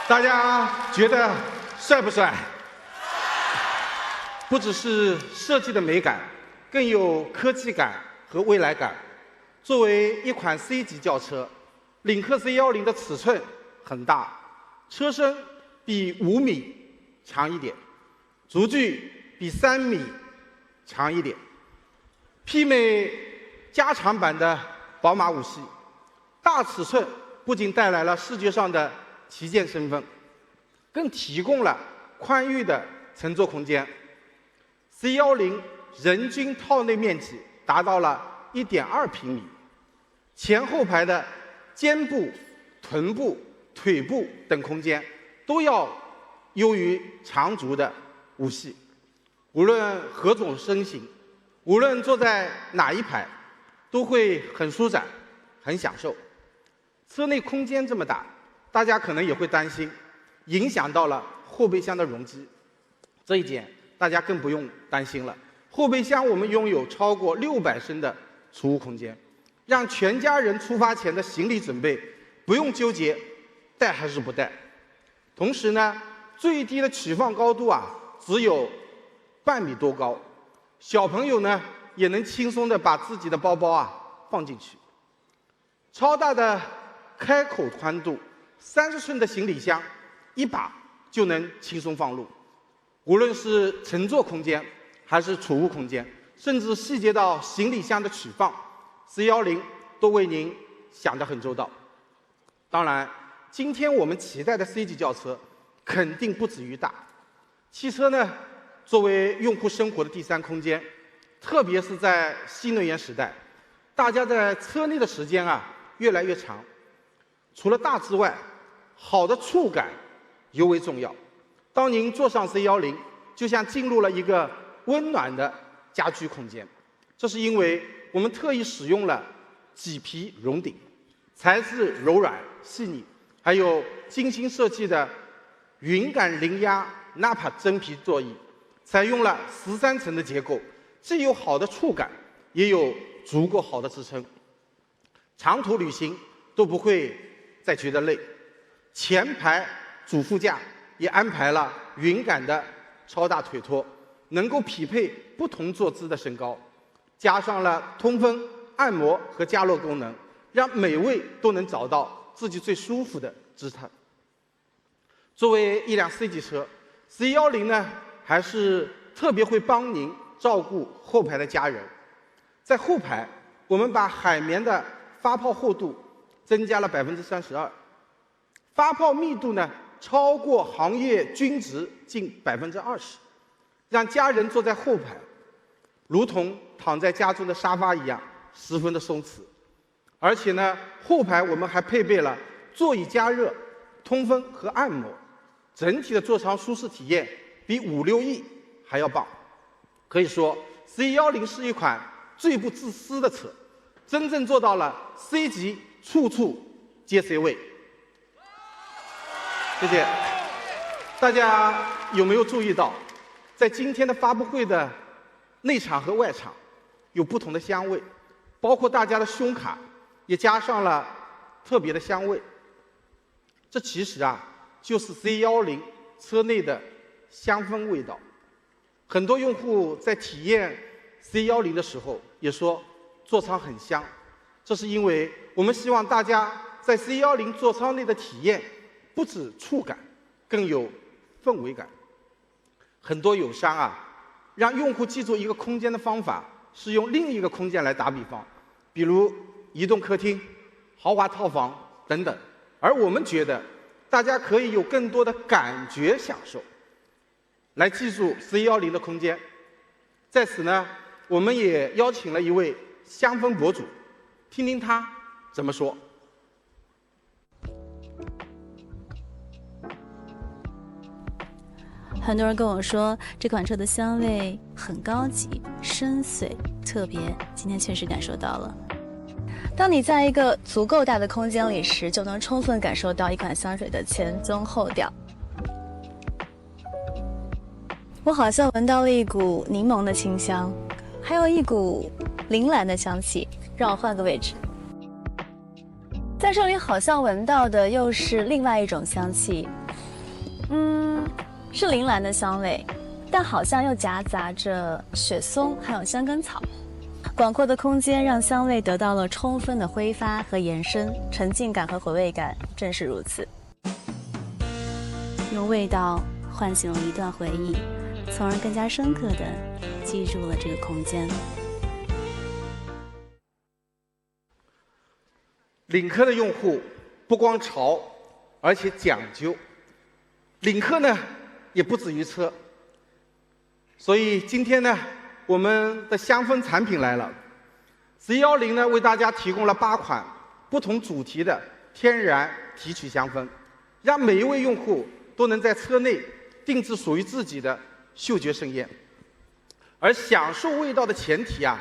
大家觉得帅不帅？不只是设计的美感，更有科技感和未来感。作为一款 C 级轿车，领克 C10的尺寸很大，车身比5米长一点，轴距比3米长一点，媲美加长版的宝马5系。大尺寸不仅带来了视觉上的旗舰身份，更提供了宽裕的乘坐空间。C10人均套内面积达到了1.2平米，前后排的肩部、臀部、腿部等空间都要优于长轴的5系。无论何种身形，无论坐在哪一排，都会很舒展、很享受。车内空间这么大，大家可能也会担心，影响到了后备箱的容积。这一点大家更不用担心了。后备箱我们拥有超过600升的储物空间，让全家人出发前的行李准备不用纠结带还是不带。同时呢，最低的取放高度啊只有半米多高，小朋友呢也能轻松的把自己的包包啊放进去。超大的开口宽度，30寸的行李箱一把就能轻松放入。无论是乘坐空间，还是储物空间，甚至细节到行李箱的取放，C10都为您想得很周到。当然，今天我们期待的 C 级轿车肯定不止于大。汽车呢，作为用户生活的第三空间，特别是在新能源时代，大家在车内的时间啊越来越长。除了大之外，好的触感尤为重要。当您坐上 C10，就像进入了一个温暖的家居空间。这是因为我们特意使用了麂皮绒顶，材质柔软细腻，还有精心设计的云感零压 Nappa 真皮座椅，采用了13层的结构，既有好的触感，也有足够好的支撑，长途旅行都不会再觉得累。前排主副驾也安排了云感的超大腿托，能够匹配不同坐姿的身高，加上了通风、按摩和加热功能，让每位都能找到自己最舒服的姿态。作为一辆 C 级车， C10呢还是特别会帮您照顾后排的家人。在后排，我们把海绵的发泡厚度增加了32%，发泡密度呢超过行业均值近20%，让家人坐在后排，如同躺在家中的沙发一样，十分的松弛。而且呢，后排我们还配备了座椅加热、通风和按摩，整体的座舱舒适体验比5.6E还要棒。可以说 ，C10是一款最不自私的车，真正做到了 C 级处处皆 C 位。谢谢。大家有没有注意到，在今天的发布会的内场和外场有不同的香味，包括大家的胸卡也加上了特别的香味。这其实啊，就是 C10车内的香氛味道。很多用户在体验 C10的时候也说座舱很香，这是因为我们希望大家在 C10座舱内的体验不止触感，更有氛围感。很多友商啊，让用户记住一个空间的方法是用另一个空间来打比方，比如移动客厅、豪华套房等等。而我们觉得，大家可以有更多的感觉享受，来记住 C10的空间。在此呢，我们也邀请了一位香氛博主，听听他怎么说。很多人跟我说这款车的香味很高级、深邃、特别，今天确实感受到了。当你在一个足够大的空间里时，就能充分感受到一款香水的前中后调。我好像闻到了一股柠檬的清香，还有一股铃兰的香气。让我换个位置，在这里好像闻到的又是另外一种香气，是铃兰的香味，但好像又夹杂着雪松还有香根草。广阔的空间让香味得到了充分的挥发和延伸，沉浸感和回味感正是如此。用味道唤醒了一段回忆，从而更加深刻地记住了这个空间。领克的用户不光潮，而且讲究。领克呢也不止于车，所以今天呢我们的香氛产品来了。C10呢为大家提供了8款不同主题的天然提取香氛，让每一位用户都能在车内定制属于自己的嗅觉盛宴。而享受味道的前提啊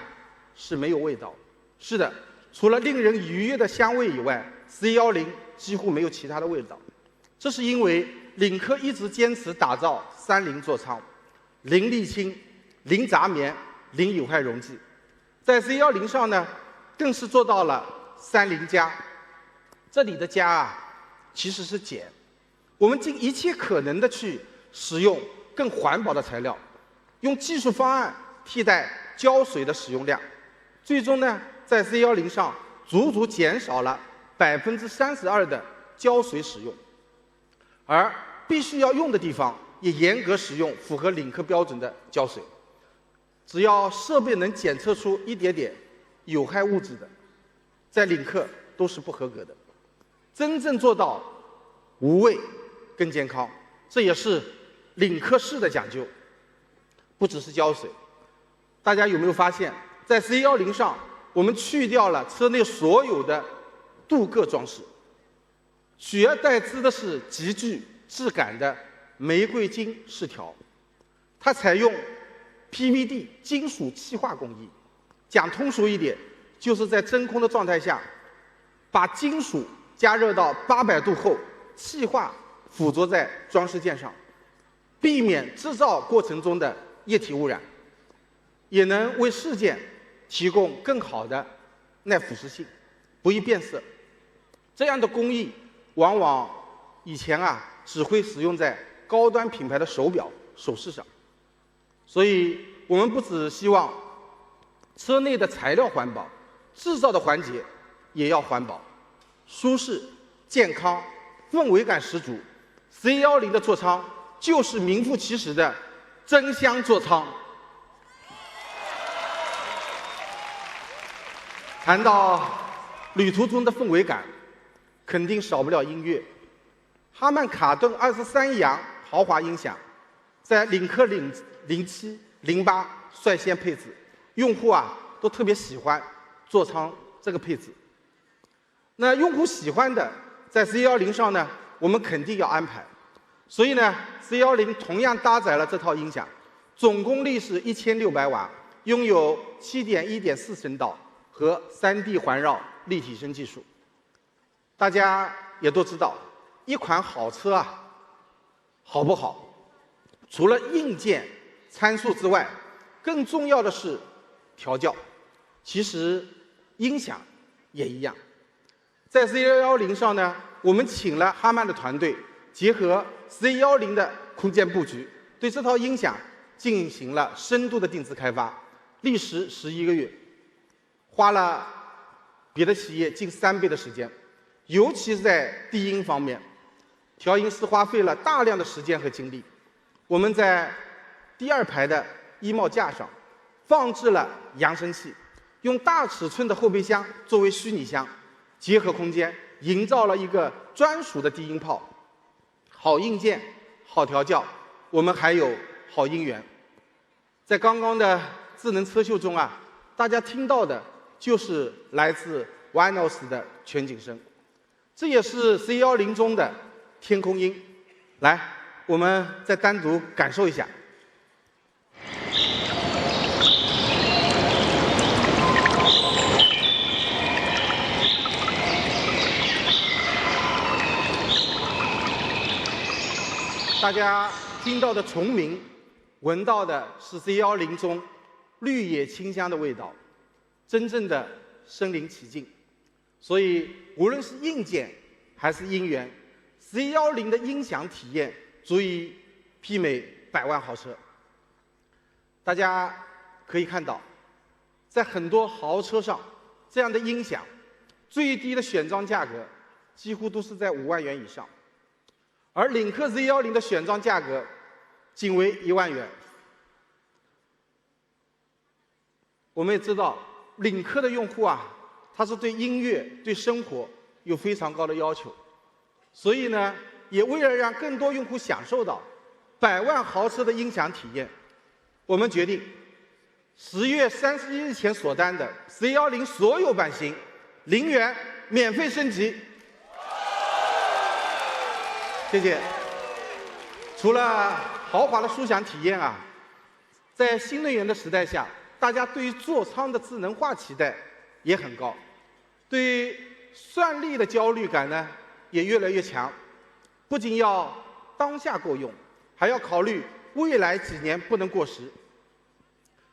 是没有味道。是的，除了令人愉悦的香味以外， C10几乎没有其他的味道。这是因为领克一直坚持打造3零座舱，零沥青、零杂棉、零有害溶剂。在 C10上呢，更是做到了3零加。这里的加啊，其实是减。我们尽一切可能的去使用更环保的材料，用技术方案替代胶水的使用量，最终呢，在 C10上足足减少了32%的胶水使用。而必须要用的地方，也严格使用符合领克标准的胶水。只要设备能检测出一点点有害物质的，在领克都是不合格的。真正做到无味更健康，这也是领克式的讲究。不只是胶水，大家有没有发现，在 C10上，我们去掉了车内所有的镀铬装饰，取而代之的是极具质感的玫瑰金饰条。它采用 PVD 金属气化工艺，讲通俗一点，就是在真空的状态下，把金属加热到800度后，气化附着在装饰件上，避免制造过程中的液体污染，也能为饰件提供更好的耐腐蚀性，不易变色。这样的工艺往往以前啊只会使用在高端品牌的手表、首饰上。所以我们不只希望车内的材料环保，制造的环节也要环保，舒适、健康、氛围感十足。C10的座舱就是名副其实的真香座舱。谈到旅途中的氛围感，肯定少不了音乐。哈曼卡顿23扬豪华音响，在领克07、08率先配置，用户啊都特别喜欢座舱这个配置。那用户喜欢的，在 C10上呢，我们肯定要安排。所以呢 ，C10同样搭载了这套音响，总功率是1600瓦，拥有7.1.4声道和3D 环绕立体声技术。大家也都知道，一款好车啊，好不好，除了硬件参数之外，更重要的是调教。其实音响也一样。在 C10上呢，我们请了哈曼的团队，结合 C10的空间布局，对这套音响进行了深度的定制开发，历时11个月，花了别的企业近3倍的时间。尤其是在低音方面，调音师花费了大量的时间和精力。我们在第2排的衣帽架上放置了扬声器，用大尺寸的后备箱作为虚拟箱，结合空间，营造了一个专属的低音炮。好硬件，好调教，我们还有好音源。在刚刚的智能车秀中啊，大家听到的就是来自 Vinos 的全景声。这也是 C10中的天空音。来，我们再单独感受一下。大家听到的虫鸣，闻到的是 C10中绿野清香的味道，真正的身临其境。所以，无论是硬件还是音源 ，C10的音响体验足以媲美100万豪车。大家可以看到，在很多豪车上，这样的音响最低的选装价格几乎都是在5万元以上，而领克 Z10的选装价格仅为1万元。我们也知道，领克的用户啊，他是对音乐、对生活有非常高的要求，所以呢，也为了让更多用户享受到100万豪车的音响体验，我们决定10月31日前锁单的 C10所有版型0元免费升级。谢谢。除了豪华的舒享体验啊，在新能源的时代下，大家对于座舱的智能化期待也很高，对于算力的焦虑感呢也越来越强。不仅要当下够用，还要考虑未来几年不能过时。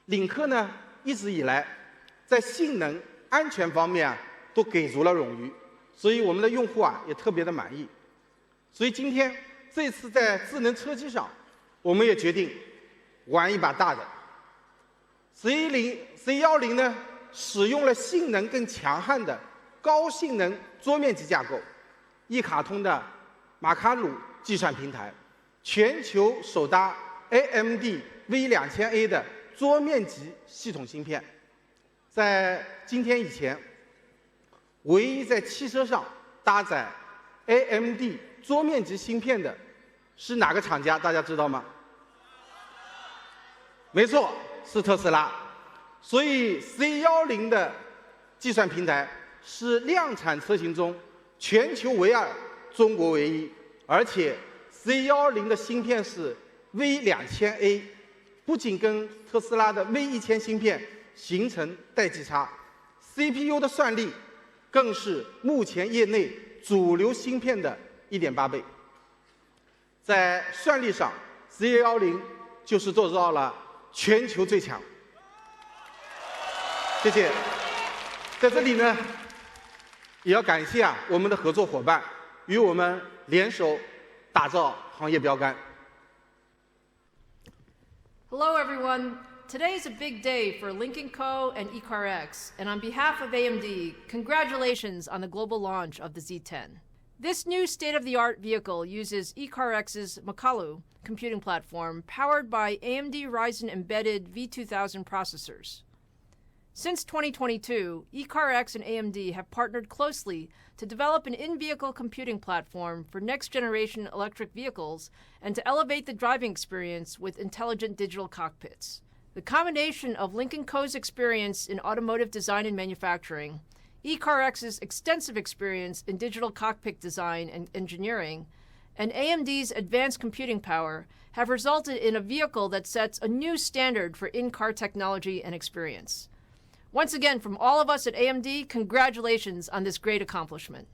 领克呢一直以来在性能、安全方面啊都给足了冗余，所以我们的用户啊也特别的满意。所以今天这次在智能车机上，我们也决定玩一把大的。C10呢使用了性能更强悍的高性能桌面级架构，一卡通的马卡鲁计算平台，全球首搭 AMD V2000A 的桌面级系统芯片。在今天以前，唯一在汽车上搭载 AMD 桌面级芯片的是哪个厂家？大家知道吗？没错，是特斯拉。所以 C10的计算平台是量产车型中全球唯二、中国唯一，而且 C10的芯片是 V2000A， 不仅跟特斯拉的 V1000芯片形成代际差， CPU 的算力更是目前业内主流芯片的1.8倍。在算力上 ，C10就是做到了全球最强。谢谢。在这里呢，也要感谢我们的合作伙伴，与我们联手打造行业标杆。Hello, everyone. Today is a big day for Lynk & Co. and ECARX, and on behalf of AMD, congratulations on the global launch of the Z10. This new state-of-the-art vehicle uses ECARX's Makalu computing platform powered by AMD Ryzen embedded V2000 processors. Since 2022, ECARX and AMD have partnered closely to develop an in-vehicle computing platform for next-generation electric vehicles and to elevate the driving experience with intelligent digital cockpits. The combination of Lynk & Co.'s experience in automotive design and manufacturing, ECARX's extensive experience in digital cockpit design and engineering, and AMD's advanced computing power have resulted in a vehicle that sets a new standard for in-car technology and experience. Once again, from all of us at AMD, congratulations on this great accomplishment.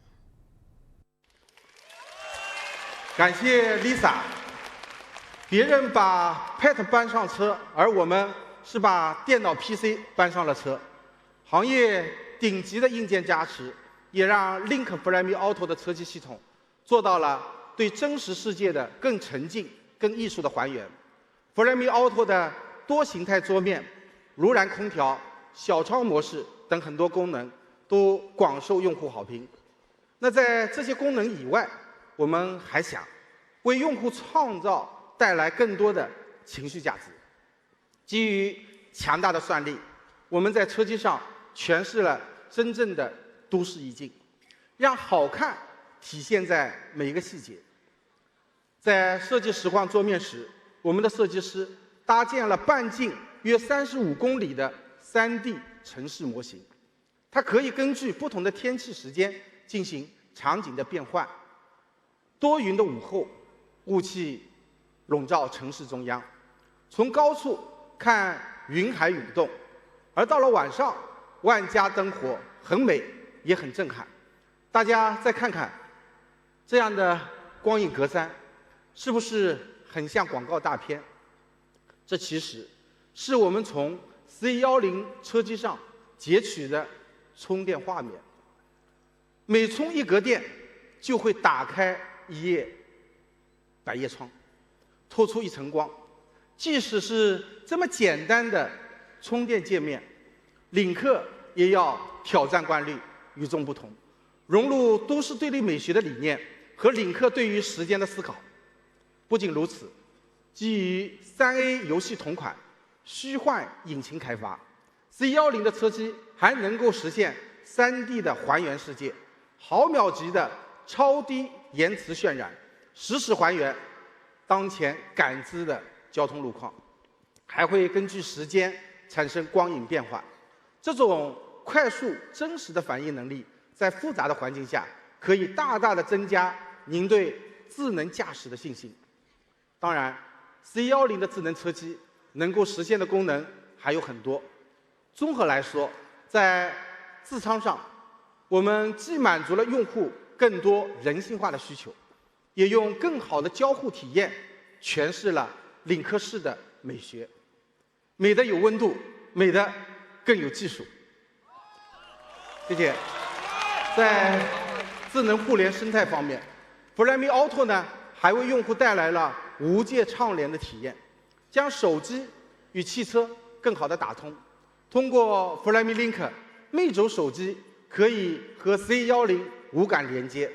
感谢 Lisa。别人把 Pad 搬上车，而我们是把电脑 PC 搬上了车。行业顶级的硬件加持，也让 Lynk Flyme Auto 的车机系统做到了对真实世界的更沉浸、更艺术的还原。Flyme Auto 的多形态桌面、如然空调、小窗模式等很多功能都广受用户好评。那在这些功能以外，我们还想为用户创造带来更多的情绪价值。基于强大的算力，我们在车机上诠释了真正的都市意境，让好看体现在每一个细节。在设计实况桌面时，我们的设计师搭建了半径约35公里的3D 城市模型，它可以根据不同的天气时间进行场景的变换。多云的午后，雾气笼罩城市中央，从高处看云海涌动，而到了晚上，万家灯火很美，也很震撼。大家再看看这样的光影格栅，是不是很像广告大片？这其实是我们从 C10车机上截取的充电画面。每充1格电，就会打开一页百叶窗。透出一层光。即使是这么简单的充电界面，领克也要挑战惯例，与众不同，融入都市对立美学的理念和领克对于时间的思考。不仅如此，基于3A 游戏同款虚幻引擎开发 ，C10的车机还能够实现3D 的还原世界，毫秒级的超低延迟渲染，实时还原当前感知的交通路况，还会根据时间产生光影变化。这种快速真实的反应能力，在复杂的环境下，可以大大的增加您对智能驾驶的信心。当然 ，C10的智能车机能够实现的功能还有很多。综合来说，在智舱上，我们既满足了用户更多人性化的需求，也用更好的交互体验诠释了领克式的美学，美的有温度，美的更有技术。谢谢。在智能互联生态方面 ，Flyme Auto 呢还为用户带来了无界畅联的体验，将手机与汽车更好的打通。通过 Flyme Link， 魅族手机可以和 C10无感连接，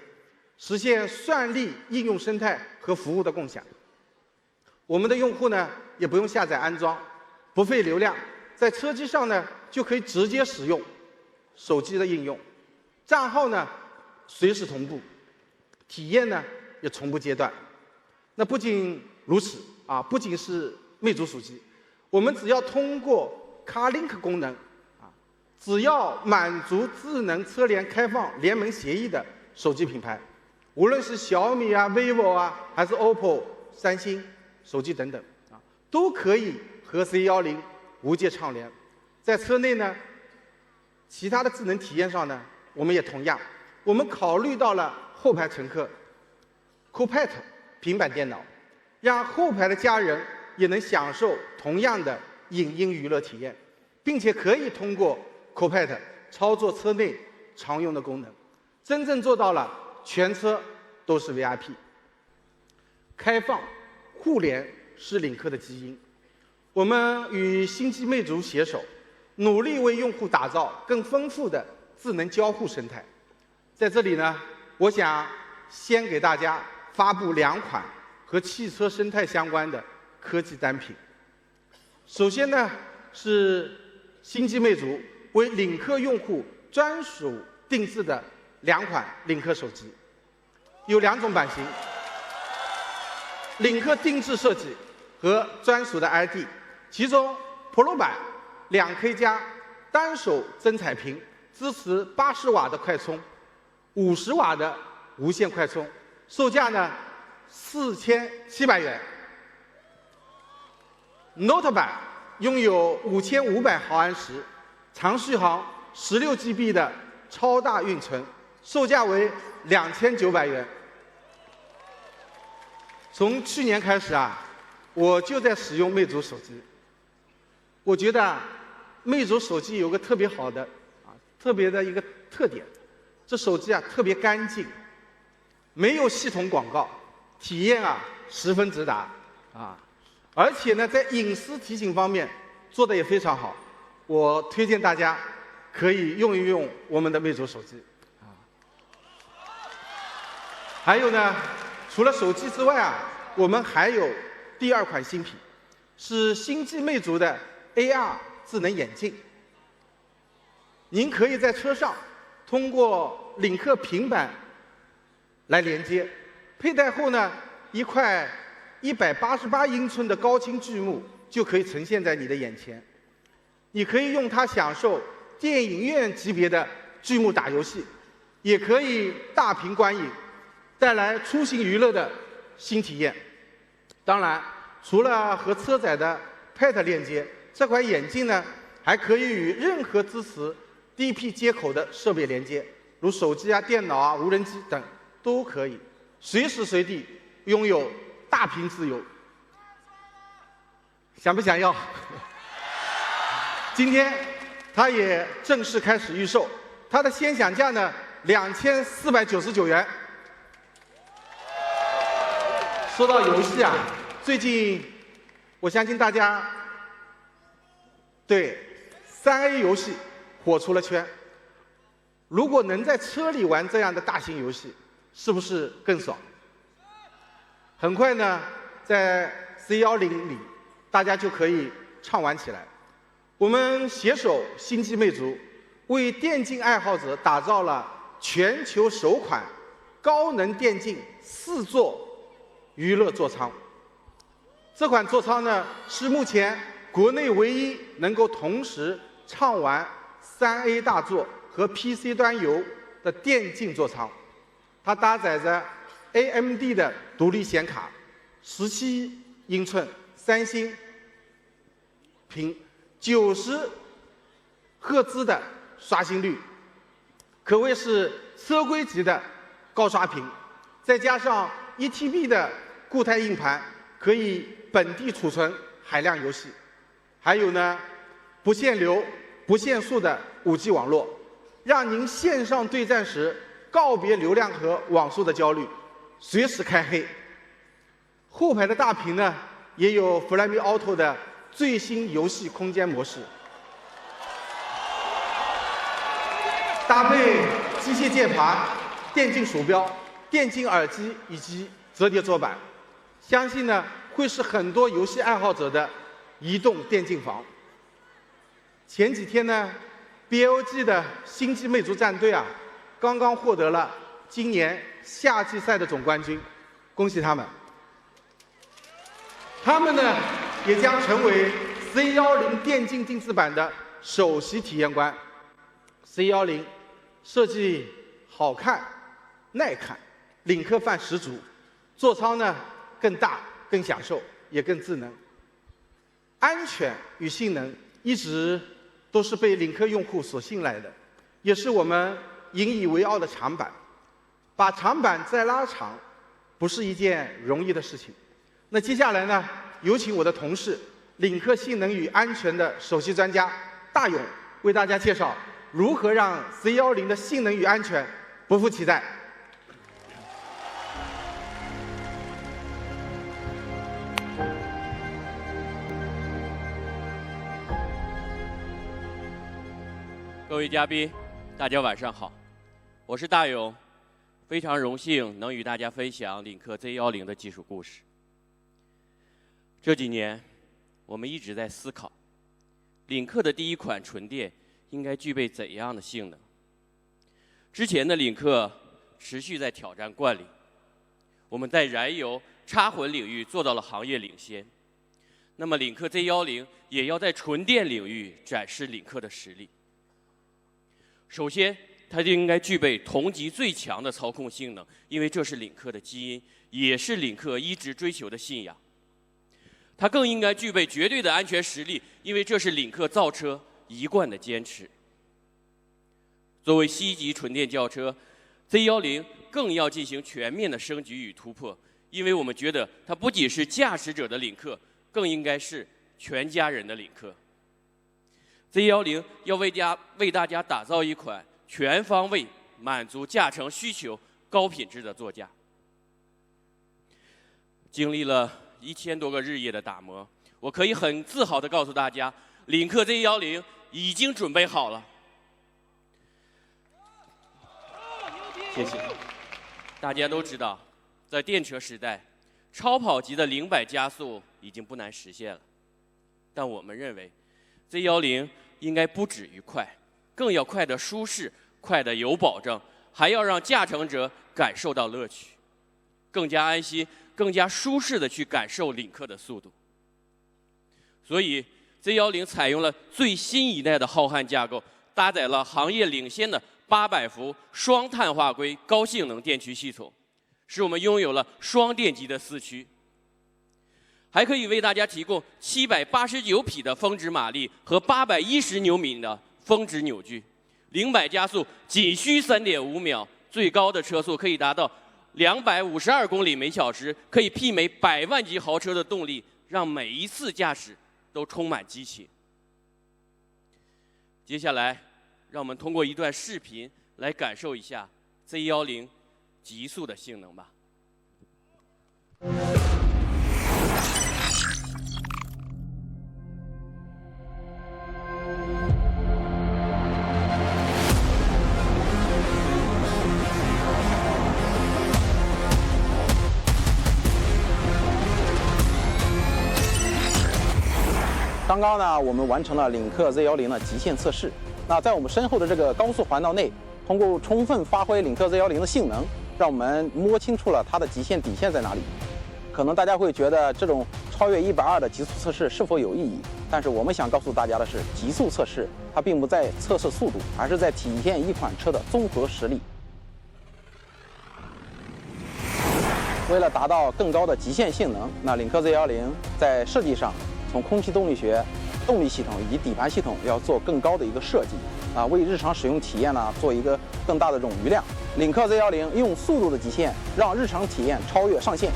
实现算力应用生态和服务的共享。我们的用户呢也不用下载安装，不费流量，在车机上呢就可以直接使用手机的应用，账号呢随时同步，体验呢也从不间断。那不仅如此啊，不仅是魅族手机，我们只要通过 CarLink 功能啊，只要满足智能车联开放联盟协议的手机品牌，无论是小米啊、vivo 啊，还是 OPPO、三星手机等等啊，都可以和 C10无界畅联。在车内呢，其他的智能体验上呢，我们也同样，我们考虑到了后排乘客 Copilot 平板电脑，让后排的家人也能享受同样的影音娱乐体验，并且可以通过 Copilot 操作车内常用的功能，真正做到了全车都是 VIP。开放互联是领克的基因，我们与星际魅族携手，努力为用户打造更丰富的智能交互生态。在这里呢，我想先给大家发布2款和汽车生态相关的科技单品。首先呢，是星际魅族为领克用户专属定制的2款领克手机，有2种版型，领克定制设计和专属的 ID。其中 Pro 版2K 加单手增彩屏，支持80瓦的快充，50瓦的无线快充，售价呢4700元。Note 版拥有5500毫安时、长续航16GB 的超大运存，售价为2900元。从去年开始啊，我就在使用魅族手机。我觉得魅族手机有个特别好的特别的一个特点，这手机啊特别干净，没有系统广告，体验啊十分直达啊，而且呢在隐私提醒方面做的也非常好，我推荐大家可以用一用我们的魅族手机啊。还有呢，除了手机之外啊，我们还有第2款新品，是星际魅族的 AR 智能眼镜。您可以在车上通过领克平板来连接，佩戴后呢，一块188英寸的高清巨幕就可以呈现在你的眼前。你可以用它享受电影院级别的巨幕打游戏，也可以大屏观影，带来出行娱乐的新体验。当然，除了和车载的 Pad 链接，这款眼镜呢还可以与任何支持 DP 接口的设备连接，如手机啊、电脑啊、无人机等都可以，随时随地拥有大屏自由。想不想要？今天它也正式开始预售，它的先享价呢2499元。说到游戏啊，最近我相信大家对3A 游戏火出了圈。如果能在车里玩这样的大型游戏，是不是更爽？很快呢，在 C10 里，大家就可以畅玩起来。我们携手星际魅族，为电竞爱好者打造了全球首款高能电竞4座娱乐座舱。这款座舱呢，是目前国内唯一能够同时畅玩3A 大作和 PC 端游的电竞座舱。它搭载着 AMD 的独立显卡，17英寸三星屏，90赫兹的刷新率，可谓是车规级的高刷屏。再加上 1TB 的固态硬盘，可以本地储存海量游戏。还有呢，不限流、不限速的5G 网络，让您线上对战时告别流量和网速的焦虑，随时开黑。后排的大屏呢，也有 Flyme Auto 的最新游戏空间模式，搭配机械键盘、电竞鼠标、电竞耳机以及折叠桌板，相信呢会是很多游戏爱好者的移动电竞房。前几天呢 ，BLG 的星际魅族战队啊，刚刚获得了今年夏季赛的总冠军，恭喜他们！他们呢，也将成为 C10 电竞定制版的首席体验官。C10 设计好看、耐看，领克范十足，座舱呢更大、更享受，也更智能。安全与性能一直都是被领克用户所信赖的，也是我们引以为傲的长板。把长板再拉长，不是一件容易的事情。那接下来呢，有请我的同事，领克性能与安全的首席专家大勇，为大家介绍如何让 C10 的性能与安全不负期待。各位嘉宾，大家晚上好，我是大勇，非常荣幸能与大家分享领克 Z10 的技术故事。这几年，我们一直在思考，领克的第一款纯电应该具备怎样的性能？之前的领克持续在挑战惯例，我们在燃油插混领域做到了行业领先。那么，领克 Z10 也要在纯电领域展示领克的实力。首先，它就应该具备同级最强的操控性能，因为这是领克的基因，也是领克一直追求的信仰。它更应该具备绝对的安全实力，因为这是领克造车一贯的坚持。作为C级纯电轿车 ，Z10 更要进行全面的升级与突破，因为我们觉得它不仅是驾驶者的领克，更应该是全家人的领克。Z10 要为大家打造一款全方位满足驾乘需求、高品质的座驾。经历了1000多个日夜的打磨，我可以很自豪地告诉大家，领克 Z10 已经准备好了。谢谢。大家都知道，在电车时代，超跑级的0-100加速已经不难实现了，但我们认为 Z10 应该不止于快，更要快得舒适、快得有保证，还要让驾乘者感受到乐趣，更加安心、更加舒适地去感受领克的速度。所以 Z10 采用了最新一代的浩瀚架构，搭载了行业领先的800伏双碳化硅高性能电驱系统，使我们拥有了双电机的4驱。还可以为大家提供789匹的峰值马力和810牛米的峰值扭矩，0-100加速仅需3.5秒，最高的车速可以达到252公里每小时，可以媲美100万级豪车的动力，让每一次驾驶都充满激情。接下来，让我们通过一段视频来感受一下 Z10 极速的性能吧。刚刚呢，我们完成了领克 Z10的极限测试。那在我们身后的这个高速环道内，通过充分发挥领克 Z10的性能，让我们摸清楚了它的极限底线在哪里。可能大家会觉得这种超越120的极速测试是否有意义？但是我们想告诉大家的是，极速测试它并不在测试速度，而是在体现一款车的综合实力。为了达到更高的极限性能，那领克 Z10在设计上，从空气动力学、动力系统以及底盘系统要做更高的一个设计，为日常使用体验呢做一个更大的冗余量。领克 Z10用速度的极限，让日常体验超越上限。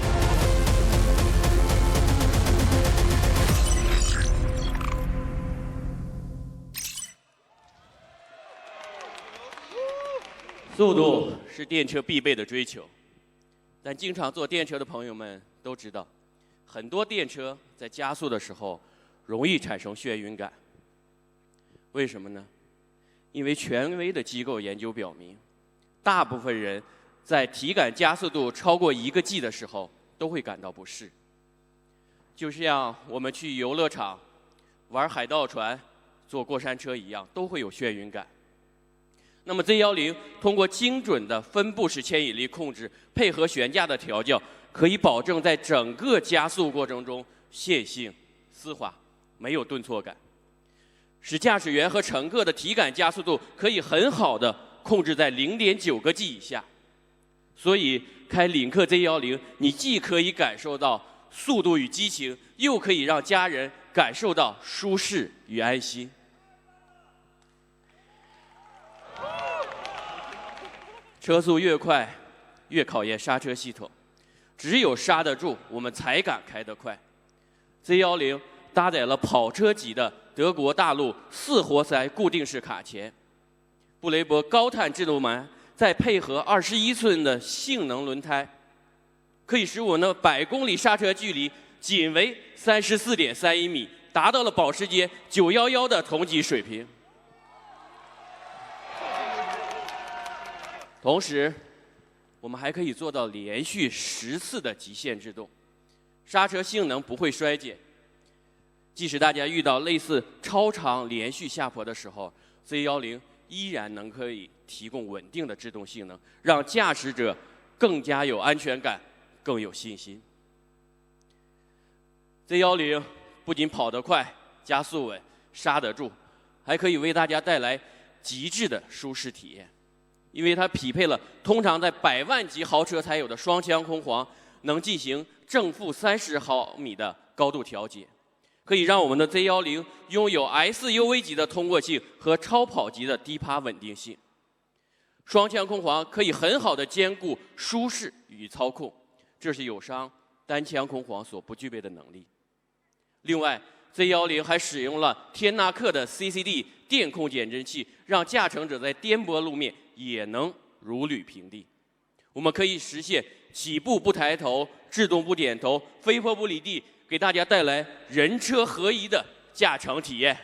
速度是电车必备的追求，但经常坐电车的朋友们都知道，很多电车在加速的时候容易产生眩晕感。为什么呢？因为权威的机构研究表明，大部分人在体感加速度超过1个 G 的时候都会感到不适。就像我们去游乐场玩海盗船、坐过山车一样，都会有眩晕感。那么 Z10通过精准的分布式牵引力控制，配合悬架的调教，可以保证在整个加速过程中线性、丝滑，没有顿挫感，使驾驶员和乘客的体感加速度可以很好的控制在0.9个 G 以下。所以开领克 Z10，你既可以感受到速度与激情，又可以让家人感受到舒适与安心。车速越快，越考验刹车系统。只有刹得住，我们才敢开得快。Z10搭载了跑车级的德国大陆4活塞固定式卡钳，布雷伯高碳制动门，再配合21寸的性能轮胎，可以使我们的100公里刹车距离仅为34.31米，达到了保时捷911的同级水平。同时，我们还可以做到连续10次的极限制动，刹车性能不会衰减。即使大家遇到类似超长连续下坡的时候 ，Z10依然可以提供稳定的制动性能，让驾驶者更加有安全感，更有信心。Z10不仅跑得快、加速稳、刹得住，还可以为大家带来极致的舒适体验。因为它匹配了通常在100万级豪车才有的双腔空簧，能进行正负30毫米的高度调节，可以让我们的 Z10拥有 SUV 级的通过性和超跑级的低趴稳定性。双腔空簧可以很好的兼顾舒适与操控，这是友商单腔空簧所不具备的能力。另外 ，Z10还使用了天纳克的 CCD 电控减震器，让驾乘者在颠簸路面也能如履平地。我们可以实现起步不抬头、制动不点头、飞坡不离地，给大家带来人车合一的驾乘体验。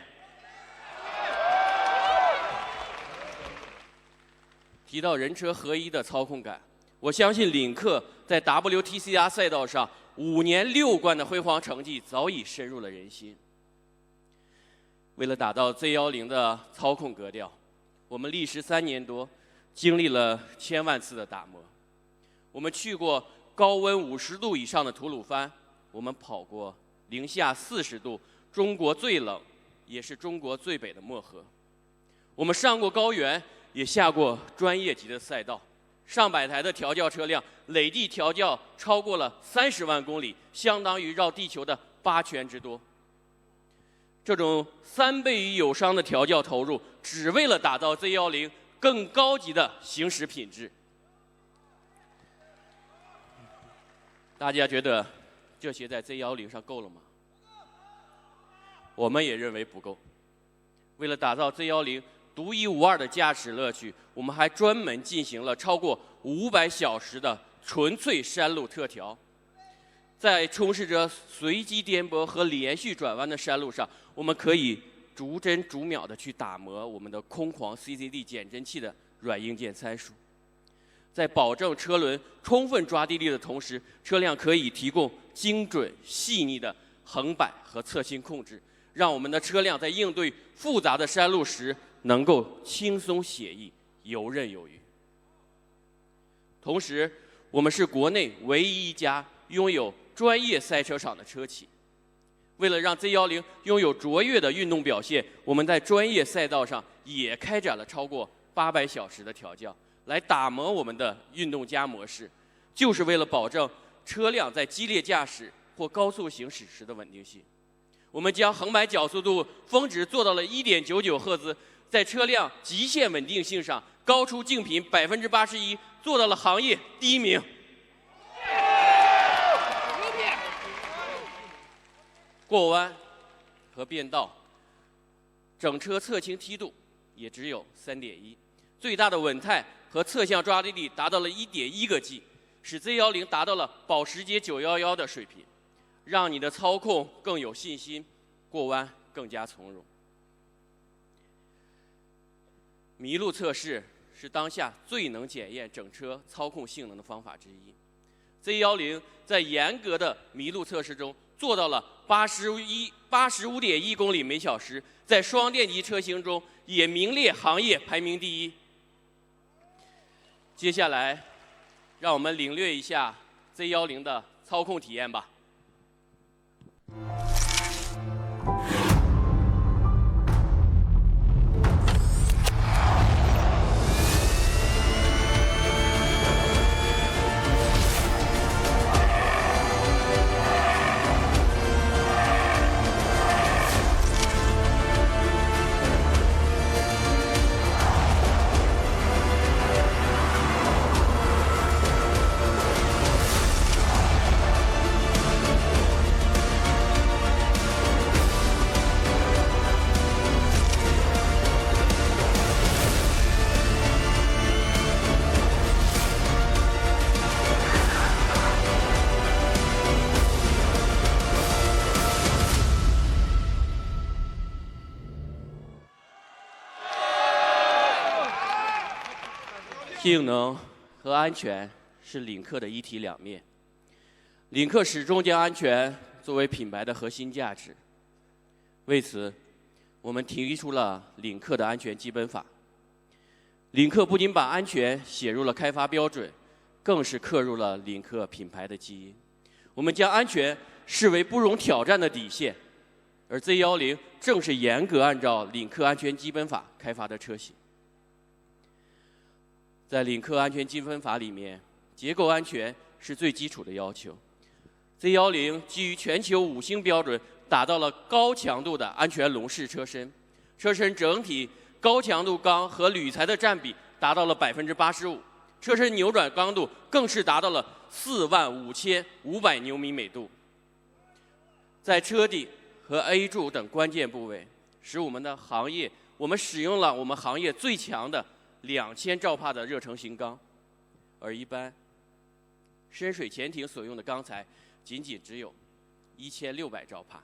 提到人车合一的操控感，我相信领克在 WTCR 赛道上5年6冠的辉煌成绩早已深入了人心。为了打造 Z10的操控格调，我们历时3年多，经历了1000万次的打磨。我们去过高温50度以上的吐鲁番，我们跑过零下40度，中国最冷，也是中国最北的漠河。我们上过高原，也下过专业级的赛道，上百台的调教车辆累计调教超过了30万公里，相当于绕地球的8圈之多。这种3倍于友商的调教投入，只为了打造 Z10更高级的行驶品质。大家觉得这些在 Z10上够了吗？我们也认为不够。为了打造 Z10独一无二的驾驶乐趣，我们还专门进行了超过500小时的纯粹山路特调。在充斥着随机颠簸和连续转弯的山路上，我们可以逐帧逐秒地去打磨我们的空簧 CCD 减震器的软硬件参数。在保证车轮充分抓地力的同时，车辆可以提供精准细腻的横摆和侧倾控制，让我们的车辆在应对复杂的山路时能够轻松写意、游刃有余。同时，我们是国内唯一一家拥有专业赛车场的车企。为了让 Z10 拥有卓越的运动表现，我们在专业赛道上也开展了超过800小时的调教，来打磨我们的运动加模式，就是为了保证车辆在激烈驾驶或高速行驶时的稳定性。我们将横摆角速度峰值做到了1.99赫兹，在车辆极限稳定性上高出竞品81%，做到了行业第1名。过弯和变道，整车侧倾梯度也只有3.1，最大的稳态和侧向抓地力达到了1.1个 G， 使 Z10 达到了保时捷911的水平，让你的操控更有信心，过弯更加从容。麋鹿测试是当下最能检验整车操控性能的方法之一。Z10 在严格的麋鹿测试中做到了85.1公里每小时，在双电机车型中也名列行业排名第1。接下来，让我们领略一下 Z10 的操控体验吧。性能和安全是领克的一体两面。领克始终将安全作为品牌的核心价值。为此，我们提出了领克的安全基本法。领克不仅把安全写入了开发标准，更是刻入了领克品牌的基因。我们将安全视为不容挑战的底线，而 Z10 正是严格按照领克安全基本法开发的车型。在领克安全基本法里面，结构安全是最基础的要求。Z10 基于全球5星标准，打造了高强度的安全笼式车身，车身整体高强度钢和铝材的占比达到了85%，车身扭转刚度更是达到了45500牛米每度。在车底和 A 柱等关键部位，使我们使用了我们行业最强的2000兆帕的热成型钢，而一般深水潜艇所用的钢材仅只有1600兆帕。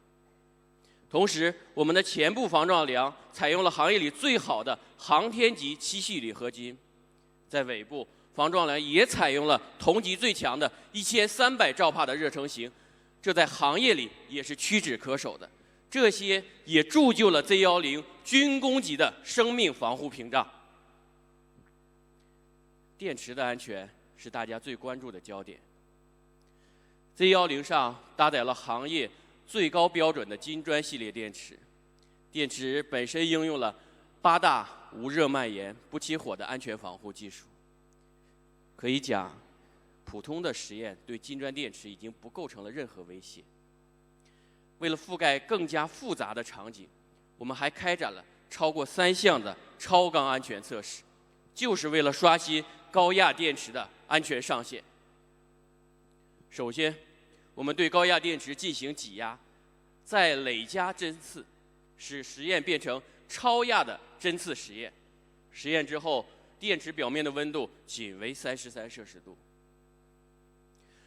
同时，我们的前部防撞梁采用了行业里最好的航天级7系铝合金，在尾部防撞梁也采用了同级最强的1300兆帕的热成型，这在行业里也是屈指可数的。这些也铸就了 Z10 军工级的生命防护屏障。电池的安全是大家最关注的焦点。Z10 上搭载了行业最高标准的金砖系列电池，电池本身应用了8大无热蔓延、不起火的安全防护技术。可以讲，普通的实验对金砖电池已经不构成了任何威胁。为了覆盖更加复杂的场景，我们还开展了超过3项的超钢安全测试，就是为了刷新高压电池的安全上限。首先，我们对高压电池进行挤压，再累加针刺，使实验变成超压的针刺实验。实验之后，电池表面的温度仅为33摄氏度。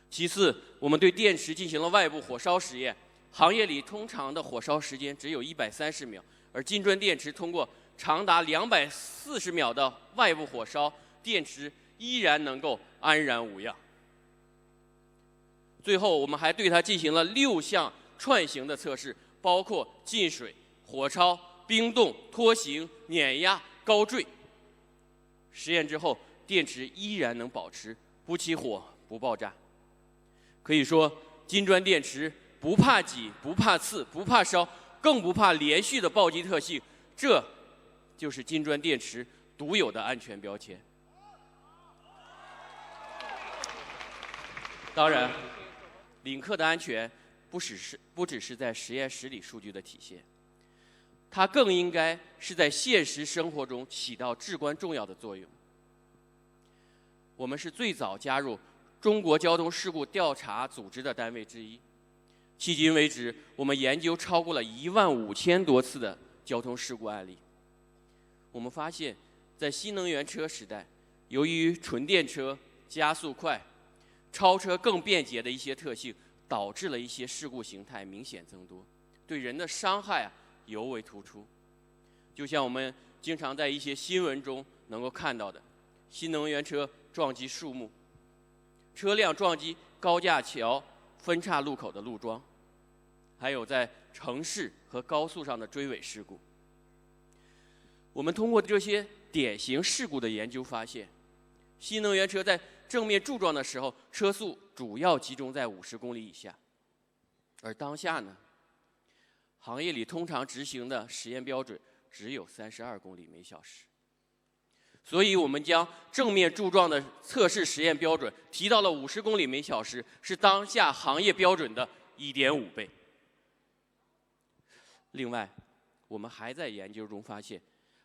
其次，我们对电池进行了外部火烧实验，行业里通常的火烧时间只有130秒，而金砖电池通过长达240秒的外部火烧，电池依然能够安然无恙。最后，我们还对它进行了6项串行的测试，包括进水、火超、冰冻、拖行、碾压、高坠。实验之后，电池依然能保持不起火、不爆炸。可以说，金砖电池不怕挤、不怕刺、不怕烧，更不怕连续的暴击特性，这就是金砖电池独有的安全标签。当然，领克的安全不只是在实验室里数据的体现，它更应该是在现实生活中起到至关重要的作用。我们是最早加入中国交通事故调查组织的单位之一，迄今为止，我们研究超过了15000多次的交通事故案例。我们发现，在新能源车时代，由于纯电车加速快、超车更便捷的一些特性，导致了一些事故形态明显增多，对人的伤害尤为突出。就像我们经常在一些新闻中能够看到的，新能源车撞击树木，车辆撞击高架桥分岔路口的路桩，还有在城市和高速上的追尾事故。我们通过这些典型事故的研究发现，新能源车在正面柱撞的时候，车速主要集中在50公里以下，而当下呢，行业里通常执行的实验标准只有32公里每小时。所以我们将正面柱撞的测试实验标准提到了50公里每小时，是当下行业标准的1.5倍。另外，我们还在研究中发现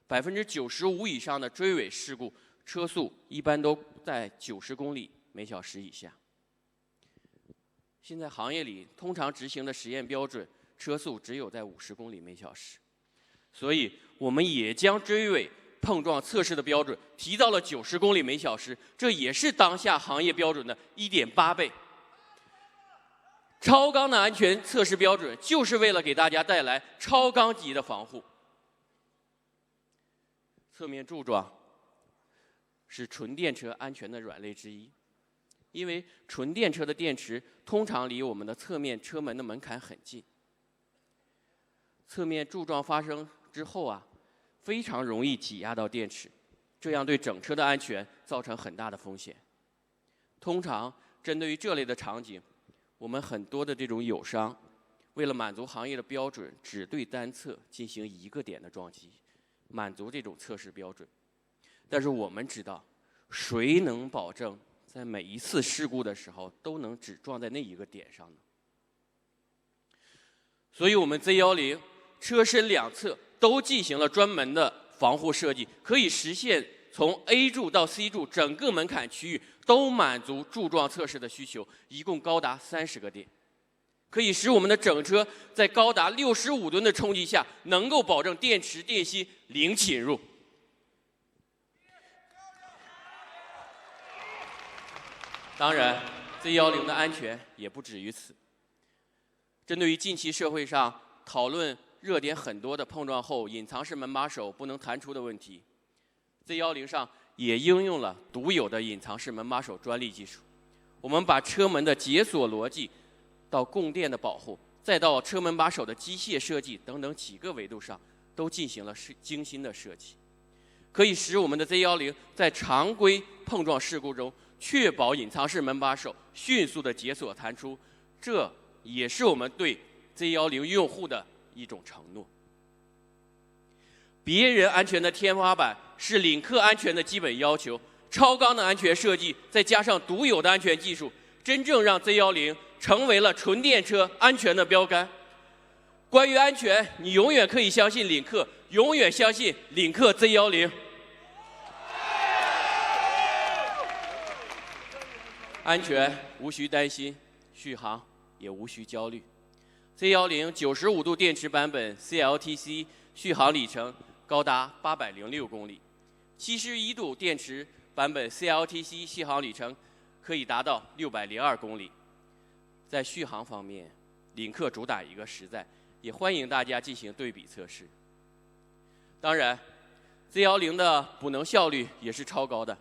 ，95%以上的追尾事故车速一般都在90公里每小时以下。现在行业里通常执行的实验标准车速只有在50公里每小时，所以我们也将追尾碰撞测试的标准提到了90公里每小时，这也是当下行业标准的1.8倍。超纲的安全测试标准就是为了给大家带来超纲级的防护。侧面柱撞是纯电车安全的软肋之一，因为纯电车的电池通常离我们的侧面车门的门槛很近，侧面柱撞发生之后非常容易挤压到电池，这样对整车的安全造成很大的风险。通常针对于这类的场景，我们很多的这种友商为了满足行业的标准，只对单侧进行一个点的撞击，满足这种测试标准。但是我们知道，谁能保证在每一次事故的时候都能只撞在那一个点上呢？所以我们 Z10 车身两侧都进行了专门的防护设计，可以实现从 A 柱到 C 柱整个门槛区域都满足柱撞测试的需求，一共高达30个点，可以使我们的整车在高达65吨的冲击下，能够保证电池电芯零侵入。当然 ，Z10 的安全也不止于此。针对于近期社会上讨论热点很多的碰撞后隐藏式门把手不能弹出的问题 ，Z10 上也应用了独有的隐藏式门把手专利技术。我们把车门的解锁逻辑到供电的保护，再到车门把手的机械设计等等几个维度上，都进行了精心的设计，可以使我们的 Z10 在常规碰撞事故中确保隐藏式门把手迅速的解锁弹出，这也是我们对 Z10 用户的一种承诺。别人安全的天花板是领克安全的基本要求，超纲的安全设计再加上独有的安全技术，真正让 Z10 成为了纯电车安全的标杆。关于安全，你永远可以相信领克，永远相信领克 Z10。安全无需担心，续航也无需焦虑。Z10 95度电池版本 CLTC 续航里程高达806公里，71度电池版本 CLTC 续航里程可以达到602公里。在续航方面，领克主打一个实在，也欢迎大家进行对比测试。当然 ，Z10 的补能效率也是超高的，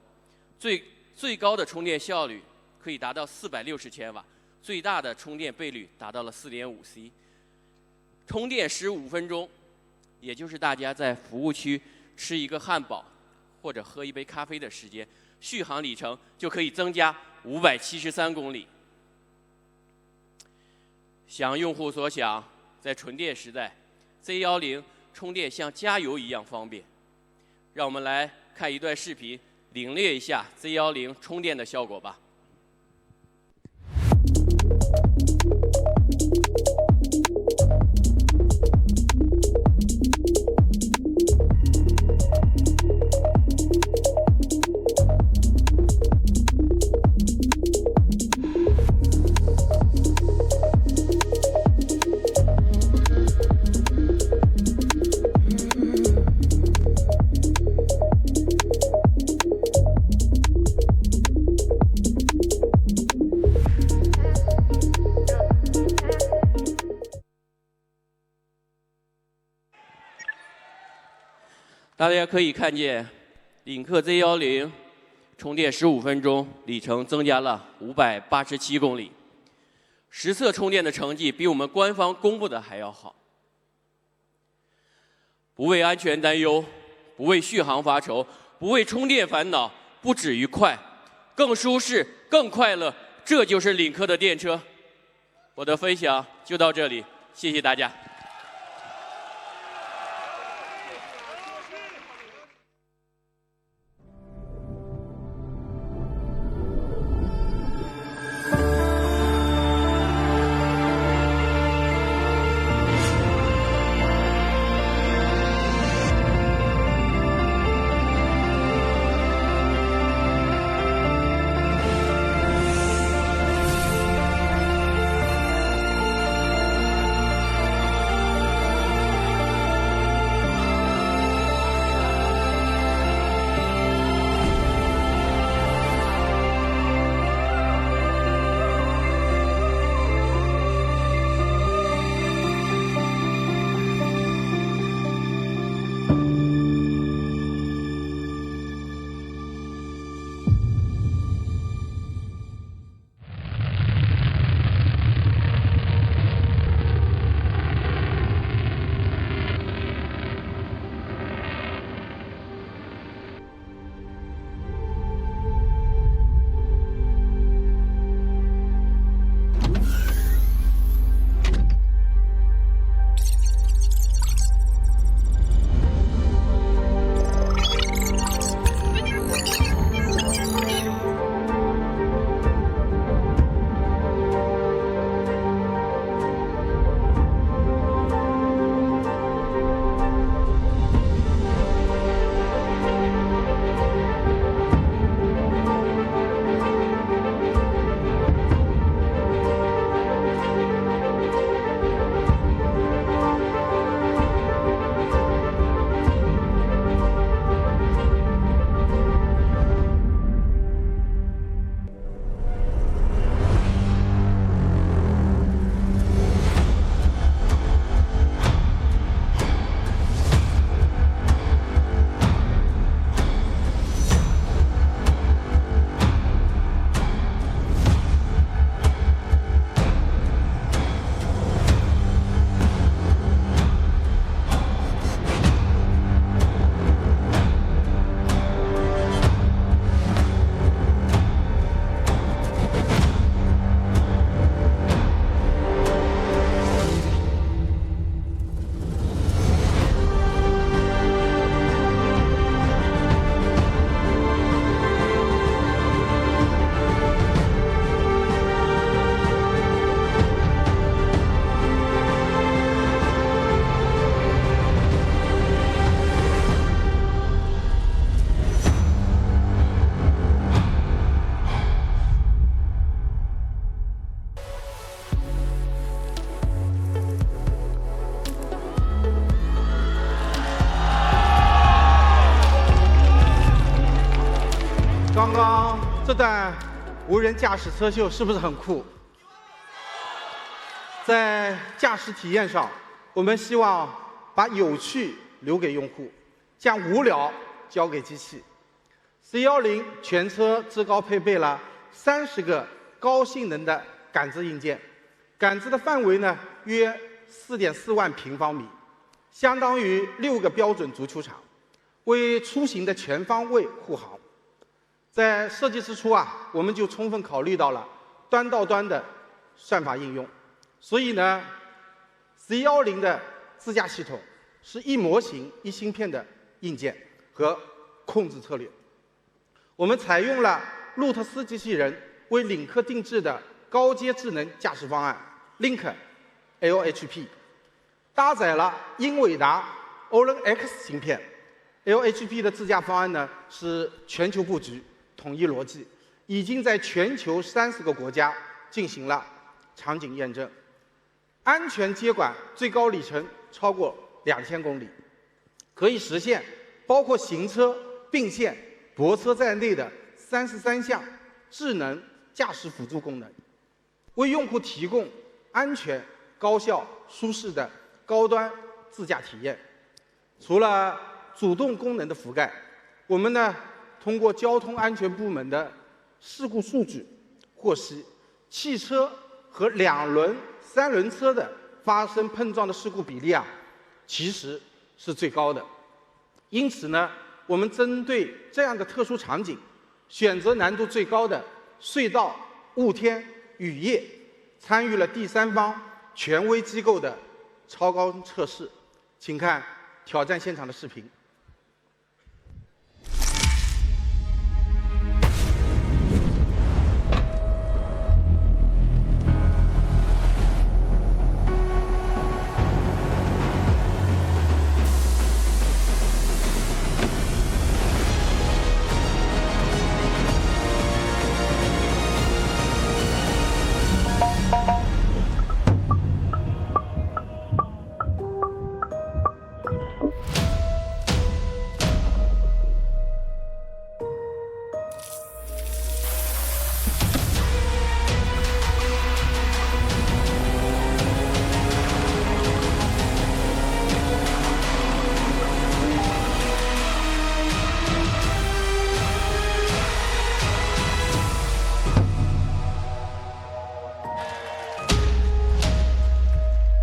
最高的充电效率可以达到460千瓦，最大的充电倍率达到了4.5C。充电15分钟，也就是大家在服务区吃一个汉堡或者喝一杯咖啡的时间，续航里程就可以增加573公里。想用户所想，在纯电时代 ，Z10充电像加油一样方便。让我们来看一段视频，领略一下 Z10充电的效果吧。大家可以看见，领克 Z10充电15分钟，里程增加了587公里。实测充电的成绩比我们官方公布的还要好。不为安全担忧，不为续航发愁，不为充电烦恼，不止于快，更舒适、更快乐，这就是领克的电车。我的分享就到这里，谢谢大家。刚刚这段无人驾驶车秀是不是很酷？在驾驶体验上，我们希望把有趣留给用户，将无聊交给机器。C10全车至高配备了30个高性能的感知硬件，感知的范围呢约4.4万平方米，相当于6个标准足球场，为出行的全方位护航。在设计之初啊，我们就充分考虑到了端到端的算法应用，所以呢 ，C10的自驾系统是一模型一芯片的硬件和控制策略。我们采用了路特斯机器人为领克定制的高阶智能驾驶方案 Link LHP， 搭载了英伟达 Orin X 芯片。LHP 的自驾方案呢是全球布局，统一逻辑，已经在全球30个国家进行了场景验证，安全接管最高里程超过2000公里，可以实现包括行车、并线、泊车在内的33项智能驾驶辅助功能，为用户提供安全、高效、舒适的高端自驾体验。除了主动功能的覆盖，我们呢通过交通安全部门的事故数据获悉，汽车和2轮、3轮车的发生碰撞的事故比例啊，其实是最高的。因此呢，我们针对这样的特殊场景，选择难度最高的隧道、雾天、雨夜，参与了第三方权威机构的超高测试。请看挑战现场的视频。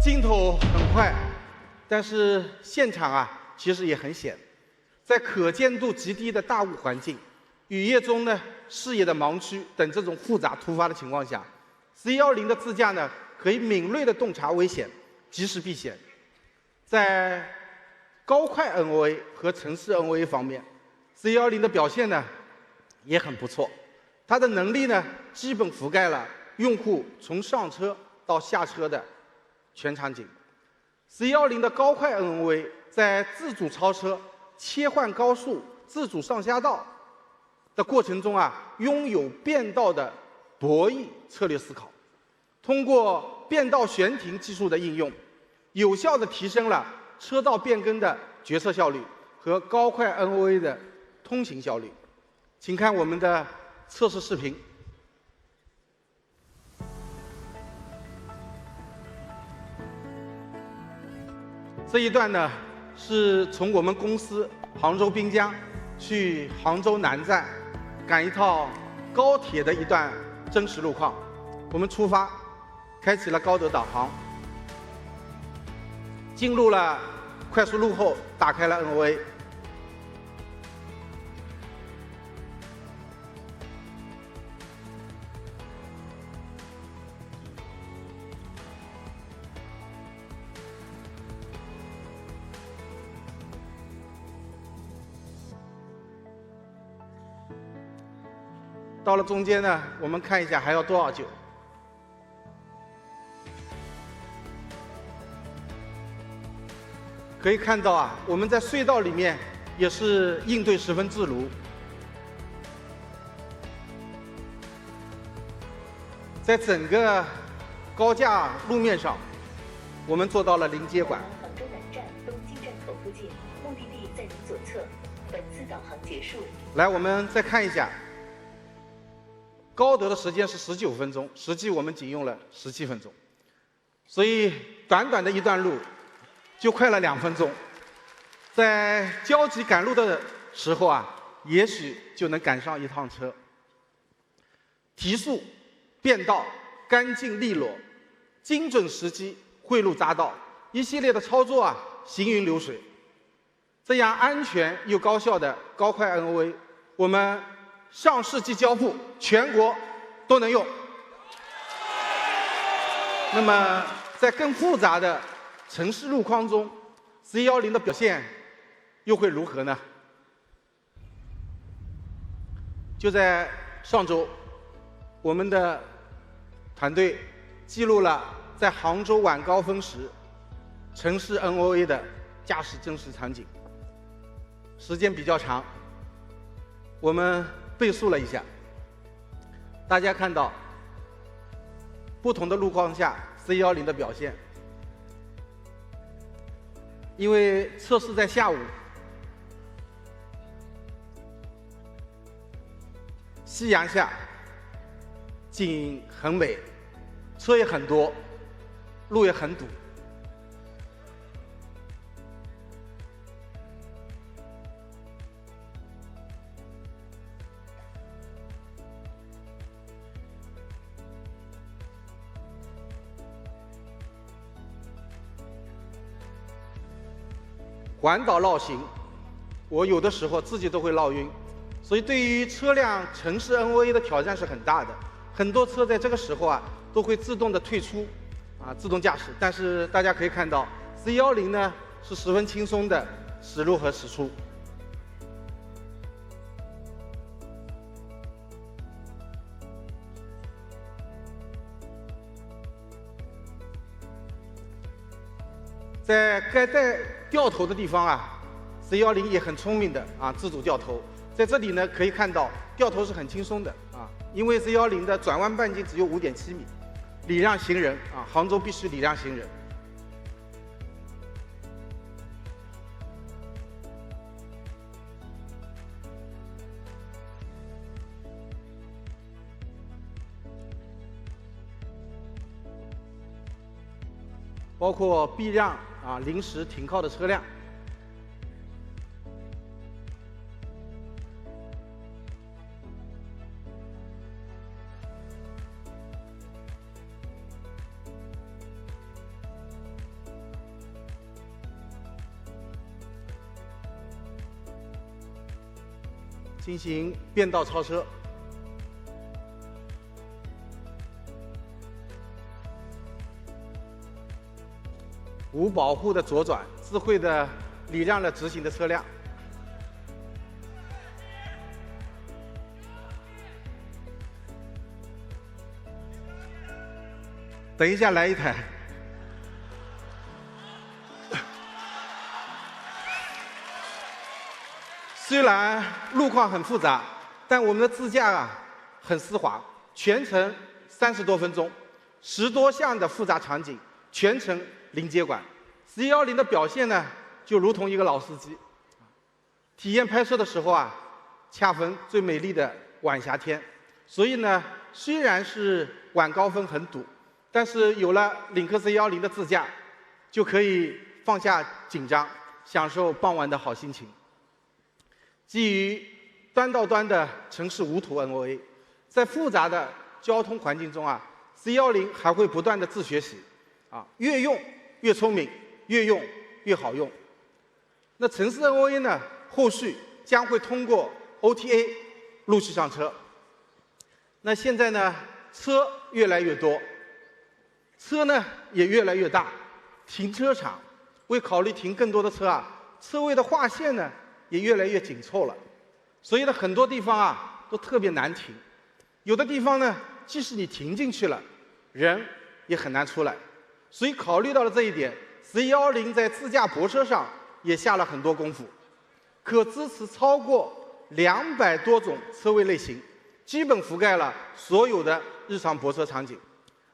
镜头很快，但是现场啊其实也很险。在可见度极低的大雾环境、雨夜中呢视野的盲区等这种复杂突发的情况下 ，C10的自驾呢可以敏锐地洞察危险，及时避险。在高快 NOA 和城市 NOA 方面 ，C10的表现呢也很不错。它的能力呢基本覆盖了用户从上车到下车的全场景。C10的高快 NOA 在自主超车、切换高速、自主上下道的过程中啊，拥有变道的博弈策略思考。通过变道悬停技术的应用，有效地提升了车道变更的决策效率和高快 NOA 的通行效率。请看我们的测试视频。这一段呢，是从我们公司杭州滨江去杭州南站赶一套高铁的一段真实路况。我们出发，开启了高德导航，进入了快速路后，打开了 NOA。到了中间呢，我们看一下还要多少久。可以看到啊，我们在隧道里面也是应对十分自如。在整个高架路面上，我们做到了零接管。杭州南站东京站口附近，目的地在您左侧。本次导航结束。来，我们再看一下。高德的时间是19分钟，实际我们仅用了17分钟，所以短短的一段路就快了2分钟。在焦急赶路的时候啊，也许就能赶上一趟车。提速、变道、干净利落、精准时机、汇入匝道，一系列的操作啊，行云流水。这样安全又高效的高快 NOA， 我们上世纪交付，全国都能用。那么在更复杂的城市路况中 ，C10的表现又会如何呢？就在上周，我们的团队记录了在杭州晚高峰时城市 NOA 的驾驶真实场景。时间比较长，我们倍速了一下，大家看到不同的路况下 C10的表现。因为测试在下午，夕阳下，景很美，车也很多，路也很堵。环岛绕行，我有的时候自己都会绕晕，所以对于车辆城市 NOA 的挑战是很大的。很多车在这个时候啊都会自动的退出，自动驾驶。但是大家可以看到 C10呢是十分轻松的驶入和驶出。在该带掉头的地方啊 ，C10也很聪明的自主掉头。在这里呢，可以看到掉头是很轻松的因为 C10的转弯半径只有5.7米，礼让行人杭州必须礼让行人。包括避让临时停靠的车辆。进行变道超车。无保护的左转，智慧的礼让了直行的车辆。等一下，来一台。虽然路况很复杂，但我们的自驾很丝滑，全程30多分钟，10多项的复杂场景，全程零接管。C10的表现呢，就如同一个老司机。体验拍摄的时候恰逢最美丽的晚霞天，所以呢，虽然是晚高峰很堵，但是有了领克 C10的自驾，就可以放下紧张，享受傍晚的好心情。基于端到端的城市无图 NOA， 在复杂的交通环境中C10还会不断的自学习，越用越聪明，越用越好用。那城市 NOA 呢，后续将会通过 OTA 陆续上车。那现在呢，车越来越多，车呢也越来越大，停车场为考虑停更多的车车位的划线呢也越来越紧凑了，所以呢，很多地方都特别难停。有的地方呢，即使你停进去了，人也很难出来。所以考虑到了这一点 ，C10在自驾泊车上也下了很多功夫，可支持超过200多种车位类型，基本覆盖了所有的日常泊车场景。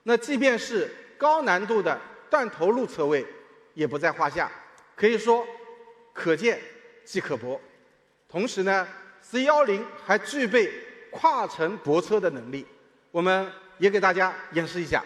那即便是高难度的断头路车位，也不在话下，可以说可见即可泊。同时呢 ，C10还具备跨城泊车的能力，我们也给大家演示一下。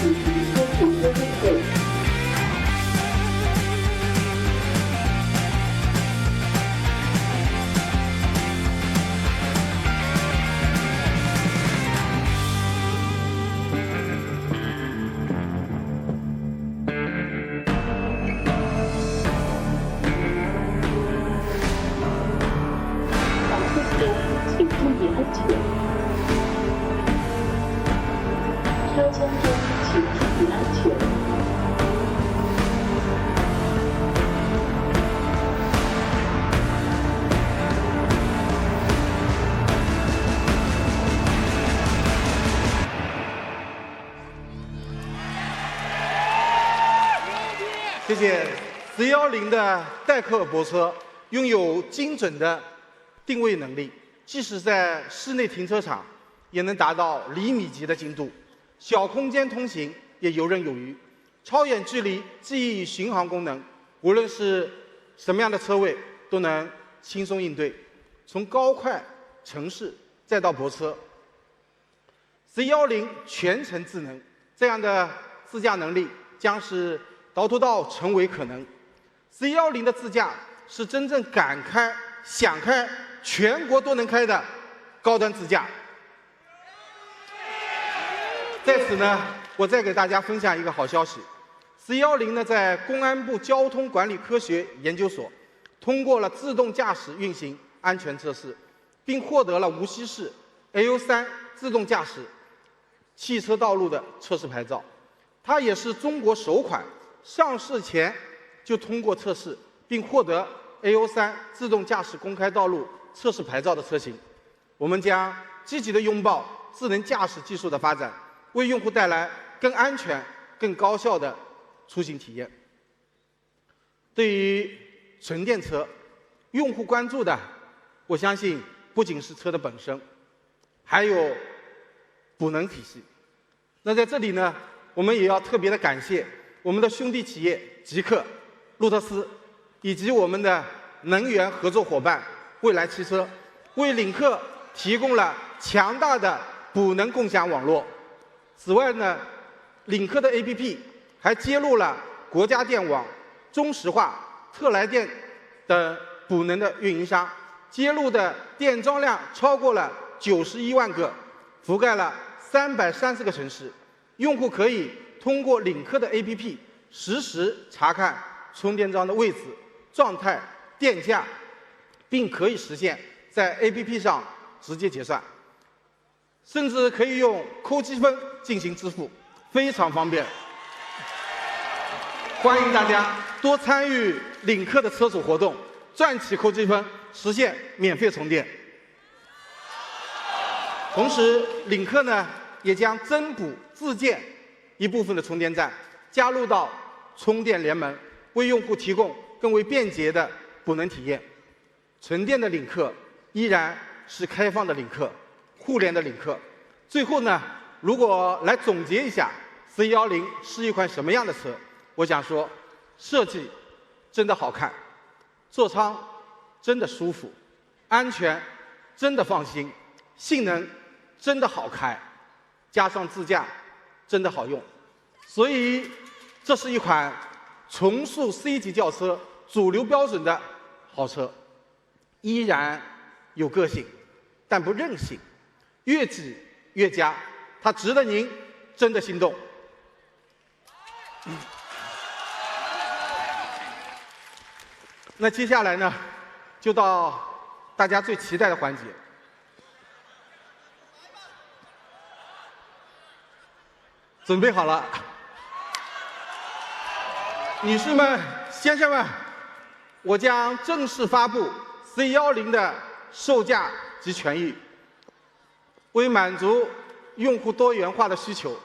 此时公布优惠会。请注意安全。车厢中请注意安全。谢谢。410的代客泊车拥有精准的定位能力，即使在室内停车场，也能达到厘米级的精度。小空间通行也游刃有余，超远距离记忆巡航功能，无论是什么样的车位都能轻松应对。从高快、城市再到泊车，410全程智能，这样的自驾能力将使倒拖到成为可能。410的自驾是真正敢开、想开、全国都能开的高端自驾。在此呢，我再给大家分享一个好消息：410呢在公安部交通管理科学研究所通过了自动驾驶运行安全测试，并获得了无锡市 AO3 自动驾驶汽车道路的测试牌照。它也是中国首款上市前就通过测试并获得 AO3 自动驾驶公开道路测试牌照的车型。我们将积极地拥抱智能驾驶技术的发展，为用户带来更安全、更高效的出行体验。对于纯电车，用户关注的，我相信不仅是车的本身，还有补能体系。那在这里呢，我们也要特别的感谢我们的兄弟企业极客、路特斯，以及我们的能源合作伙伴蔚来汽车，为领克提供了强大的补能共享网络。此外呢，领克的 APP 还接入了国家电网、中石化、特来电等补能的运营商，接入的电装量超过了91万个，覆盖了330个城市。用户可以通过领克的 APP 实时查看充电桩的位置、状态、电价，并可以实现在 APP 上直接结算，甚至可以用扣积分进行支付，非常方便。欢迎大家多参与领克的车主活动，赚取扣积分，实现免费充电。同时，领克呢也将增补自建一部分的充电站，加入到充电联盟，为用户提供更为便捷的补能体验。纯电的领克依然是开放的领克，互联的领克。最后呢，如果来总结一下，410是一款什么样的车？我想说，设计真的好看，座舱真的舒服，安全真的放心，性能真的好开，加上自驾真的好用。所以这是一款重塑 C 级轿车主流标准的好车，依然有个性，但不任性，越挤越佳，它值得您真的心动。那接下来呢，就到大家最期待的环节。准备好了，女士们、先生们，我将正式发布 C10的售价及权益。为满足用户多元化的需求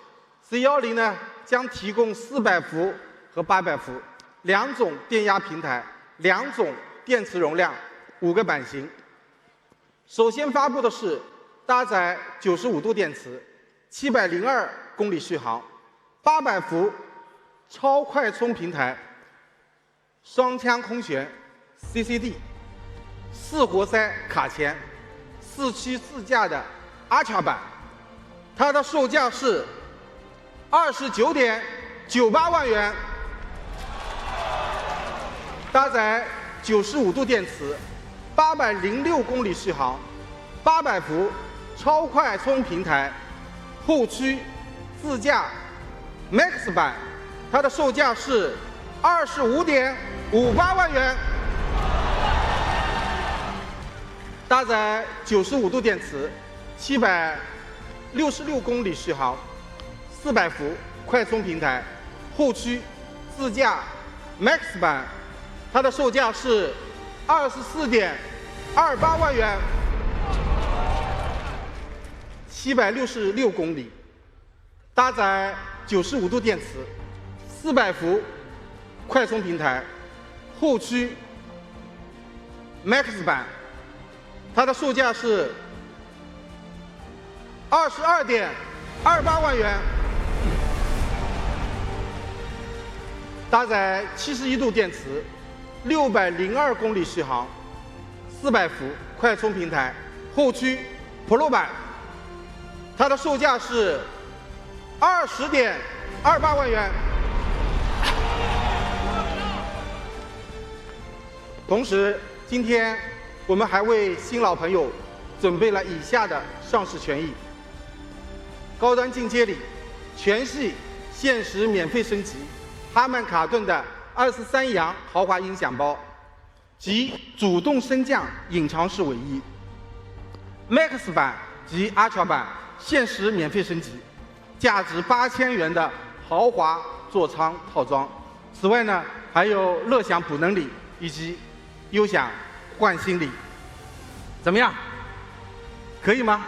，C10呢将提供400伏和800伏2种电压平台、2种电池容量、5个版型。首先发布的是搭载95度电池、702公里续航、800伏超快充平台、双腔空悬 CCD、4活塞卡钳、4驱自驾的 Ultra 版，它的售价是29.98万元。搭载95度电池，806公里续航，800伏超快充平台，后驱自驾 Max 版，它的售价是25.58万元。搭载95度电池，766公里续航，400伏快充平台，后驱自驾 Max 版，它的售价是24.28万元。766公里，搭载95度电池，400伏快充平台，后驱 Max 版，它的售价是22.28万元。搭载71度电池，602公里续航，400伏快充平台，后驱 Pro 版，它的售价是20.28万元。同时，今天我们还为新老朋友准备了以下的上市权益：高端进阶里全系限时免费升级哈曼卡顿的23扬豪华音响包及主动升降隐藏式尾翼 ，Max 版及 Ultra 版限时免费升级，价值8000元的豪华座舱套装。此外呢，还有乐享补能礼以及优享换新礼。怎么样？可以吗？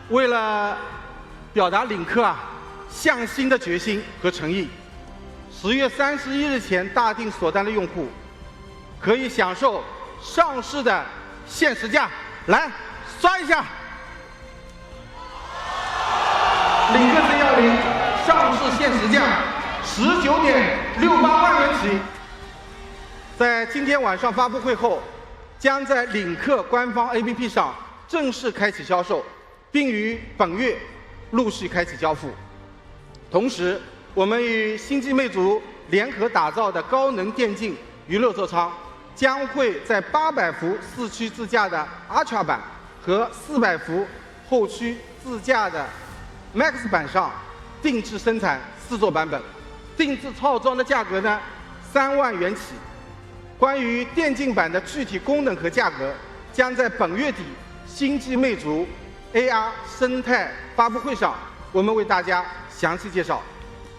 为了表达领克向新的决心和诚意，10月31日前大订锁单的用户可以享受上市的限时价，来刷一下。领克 C10上市限时价19.68万元起，在今天晚上发布会后，将在领克官方 APP 上正式开启销售，并于本月陆续开启交付。同时，我们与星际魅族联合打造的高能电竞娱乐座舱，将会在800伏四驱自驾的 Ultra 版和400伏后驱自驾的 Max 版上定制生产4座版本，定制套装的价格呢3万元起。关于电竞版的具体功能和价格，将在本月底星际魅族 AR 生态发布会上，我们为大家详细介绍。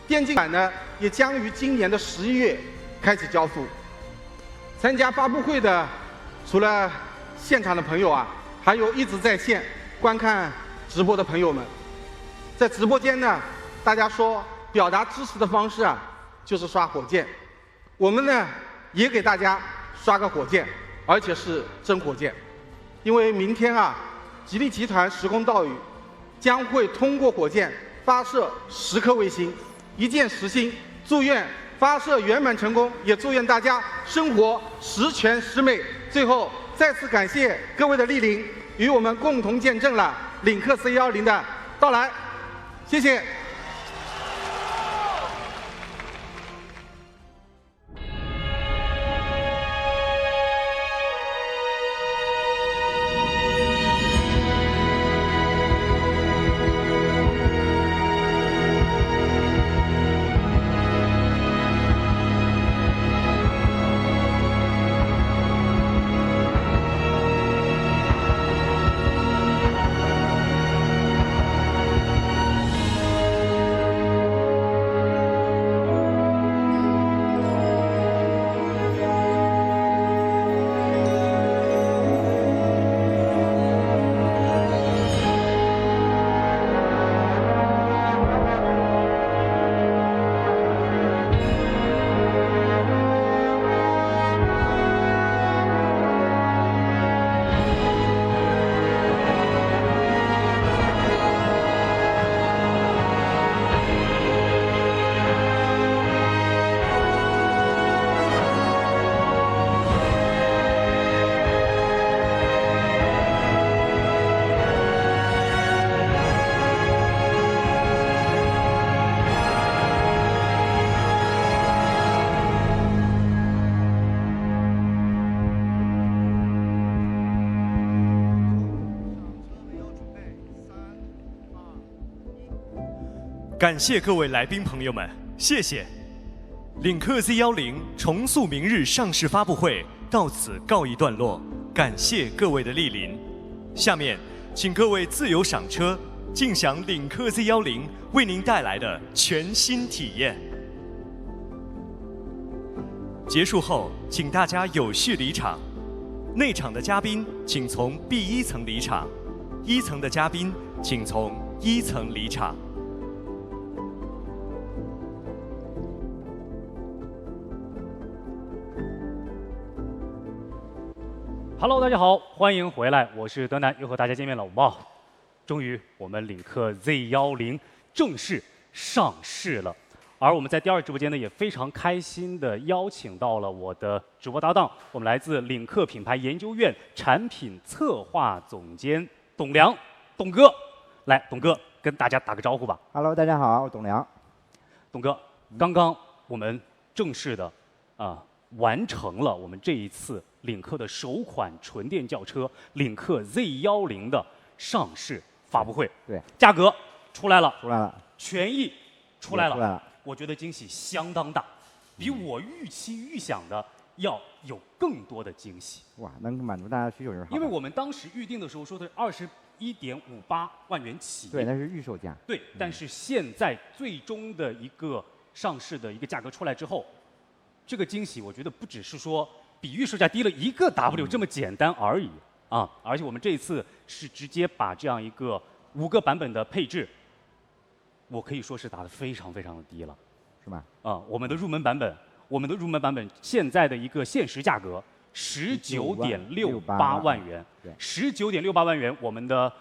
电竞版呢，也将于今年的11月开启交付。参加发布会的，除了现场的朋友还有一直在线观看直播的朋友们。在直播间呢，大家说表达支持的方式就是刷火箭。我们呢，也给大家刷个火箭，而且是真火箭。因为明天吉利集团时空岛屿将会通过火箭发射10颗卫星，一箭10星。祝愿发射圆满成功，也祝愿大家生活十全十美。最后，再次感谢各位的莅临，与我们共同见证了领克 C10的到来。谢谢。感谢各位来宾朋友们，谢谢。领克 Z10重塑明日上市发布会到此告一段落，感谢各位的莅临。下面，请各位自由赏车，尽享领克 Z10为您带来的全新体验。结束后，请大家有序离场。内场的嘉宾请从 B1 层离场，1层的嘉宾请从1层离场。Hello， 大家好，欢迎回来，我是德南，又和大家见面了。哇，终于我们领克 Z10正式上市了。而我们在第二直播间呢，也非常开心的邀请到了我的直播搭档，我们来自领克品牌研究院产品策划总监董良，董哥，来，董哥跟大家打个招呼吧。Hello， 大家好，我是董良。董哥，刚刚我们正式的完成了我们这一次领克的首款纯电轿车领克 Z10的上市发布会。对，价格出来了，权益出来了。我觉得惊喜相当大，比我预想的要有更多的惊喜。哇，能满足大家需求就是好。因为我们当时预定的时候说的21.58万元起。对，那是预售价。对，但是现在最终的一个上市的一个价格出来之后，这个惊喜我觉得不只是说比预售价低了1个 W 这么简单而已啊！而且我们这一次是直接把这样一个5个版本的配置。我可以说是打得非常非常的低了，是吧？我们的入门版本现在的一个限时价格19.68万元，19.68万元，我们的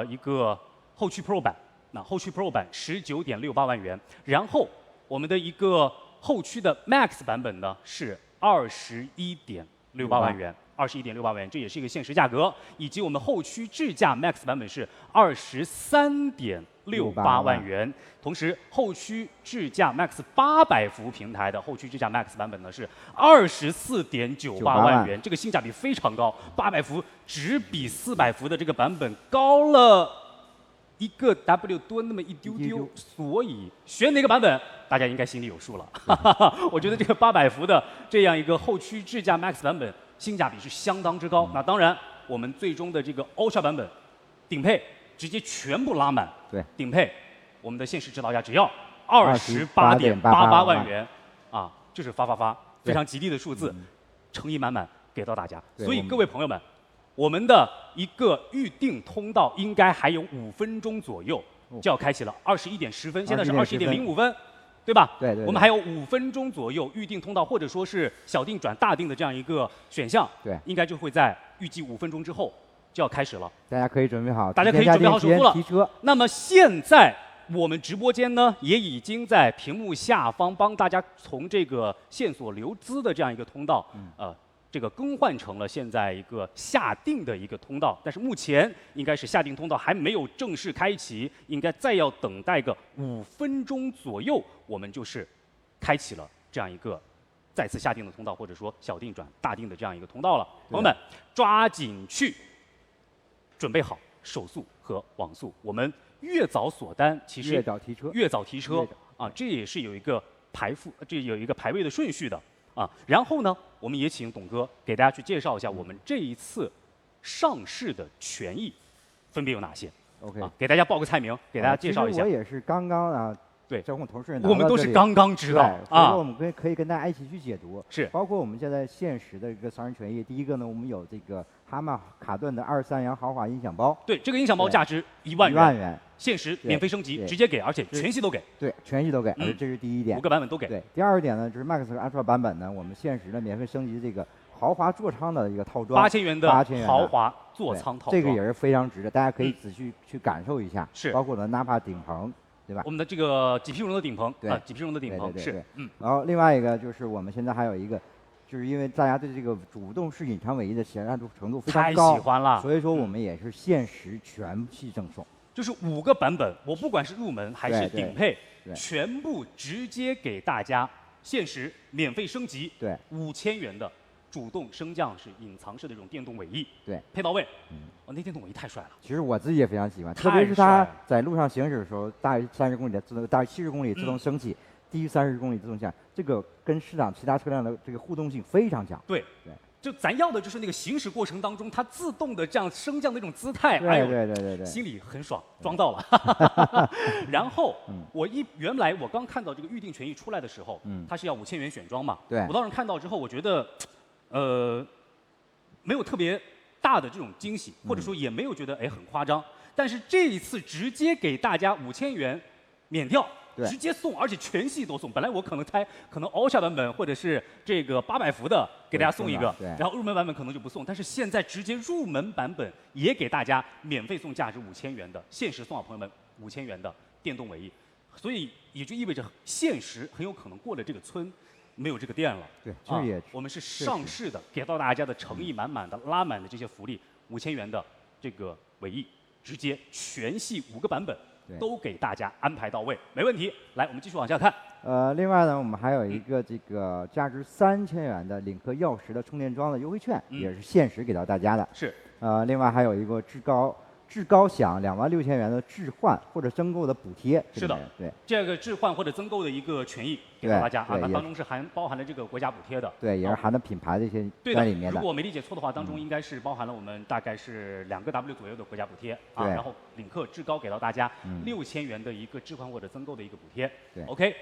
一个后驱 Pro 版，那后驱 Pro 版19.68万元，然后我们的一个后驱的 Max 版本呢是21.68万元。21.68万元，这也是一个限时价格，以及我们后驱智驾 Max 版本是23.68万元，同时后驱智驾 Max 800伏平台的后驱智驾 Max 版本呢是24.98万元，这个性价比非常高，800伏只比400伏的这个版本高了1个 W 多那么一丢丢，所以选哪个版本，大家应该心里有数了。我觉得这个800伏的这样一个后驱智驾 Max 版本。性价比是相当之高，那当然，我们最终的这个 Ultra 版本，顶配直接全部拉满，对，顶配我们的限时指导价只要28.88万元，啊，这是发，非常吉利的数字，诚意满满给到大家。所以各位朋友们，我们的一个预定通道应该还有5分钟左右就要开启了，21点10分，现在是21点05分。对吧？对。我们还有5分钟左右预定通道，或者说是小定转大定的这样一个选项。对。应该就会在预计5分钟之后就要开始了。大家可以准备好。大家可以准备好手续了。提车。那么现在我们直播间呢，也已经在屏幕下方帮大家从这个线索留资的这样一个通道，这个更换成了现在一个下定的一个通道，但是目前应该是下定通道还没有正式开启，应该再要等待个5分钟左右，我们就是开启了这样一个再次下定的通道，或者说小定转大定的这样一个通道了。朋友们，抓紧去准备好手速和网速，我们越早锁单，其实越早提车啊，这也是有一个排位的顺序的。然后呢，我们也请董哥给大家去介绍一下我们这一次上市的权益分别有哪些。OK，给大家报个菜名，给大家介绍一下。我也是刚刚对，跟我同事我们都是刚刚知道所以说我们可以跟大家一起去解读。是，包括我们现在限时的一个上市权益，第一个呢，我们有这个哈曼卡顿的23阳豪华音响包。对，这个音响包价值1万元，限时免费升级，直接给，而且全系都给。对，全系都给，这是第一点。5个版本都给。对，第二点呢，就是 Max 和 Ultra 版本呢，我们限时的免费升级这个豪华座舱的一个套装，8000元的豪华座舱套装，这个也是非常值的，大家可以仔细去感受一下。是，包括我的 Napa 顶棚。对吧？我们的这个麂皮绒的顶棚，麂皮绒的顶棚是，然后另外一个就是我们现在还有一个，就是因为大家对这个主动式隐藏尾翼的喜爱度程度非常高，太喜欢了，所以说我们也是限时全系赠送。就是5个版本，我不管是入门还是顶配，全部直接给大家限时免费升级，对，5000元的主动升降是隐藏式的这种电动尾翼，对，配到位。那电动尾翼太帅了。其实我自己也非常喜欢，特别是它在路上行驶的时候，大于30公里的自动，大于70公里自动升起，低于30公里自动下，这个跟市场其他车辆的这个互动性非常强。对。就咱要的就是那个行驶过程当中，它自动的这样升降的那种姿态，对，心里很爽，装到了。然后原来我刚看到这个预定权益出来的时候，它是要5000元选装嘛，对，我当时看到之后，我觉得，没有特别大的这种惊喜，或者说也没有觉得很夸张，但是这一次直接给大家5000元免掉。直接送，而且全系都送。本来我可能奥夏版本或者是这个800伏的给大家送一个，然后入门版本可能就不送。但是现在直接入门版本也给大家免费送价值5000元的，限时送啊，朋友们，5000元的电动尾翼。所以也就意味着限时很有可能过了这个村，没有这个店了。对，这也我们是上市的，给到大家的诚意满满的、拉满的这些福利，5000元的这个尾翼，直接全系5个版本。都给大家安排到位，没问题。来，我们继续往下看。另外呢，我们还有一个这个价值3000元的领克曜10的充电桩的优惠券，也是限时给到大家的。是。另外还有一个至高享26000元的置换或者增购的补贴。是的，对。这个置换或者增购的一个权益给到大家啊，那当中是包含了这个国家补贴的。对，也是含的品牌的一些在里面的。如果我没理解错的话，当中应该是包含了我们大概是2个 W 左右的国家补贴啊。然后领克至高给到大家6000元的一个置换或者增购的一个补贴。对。OK，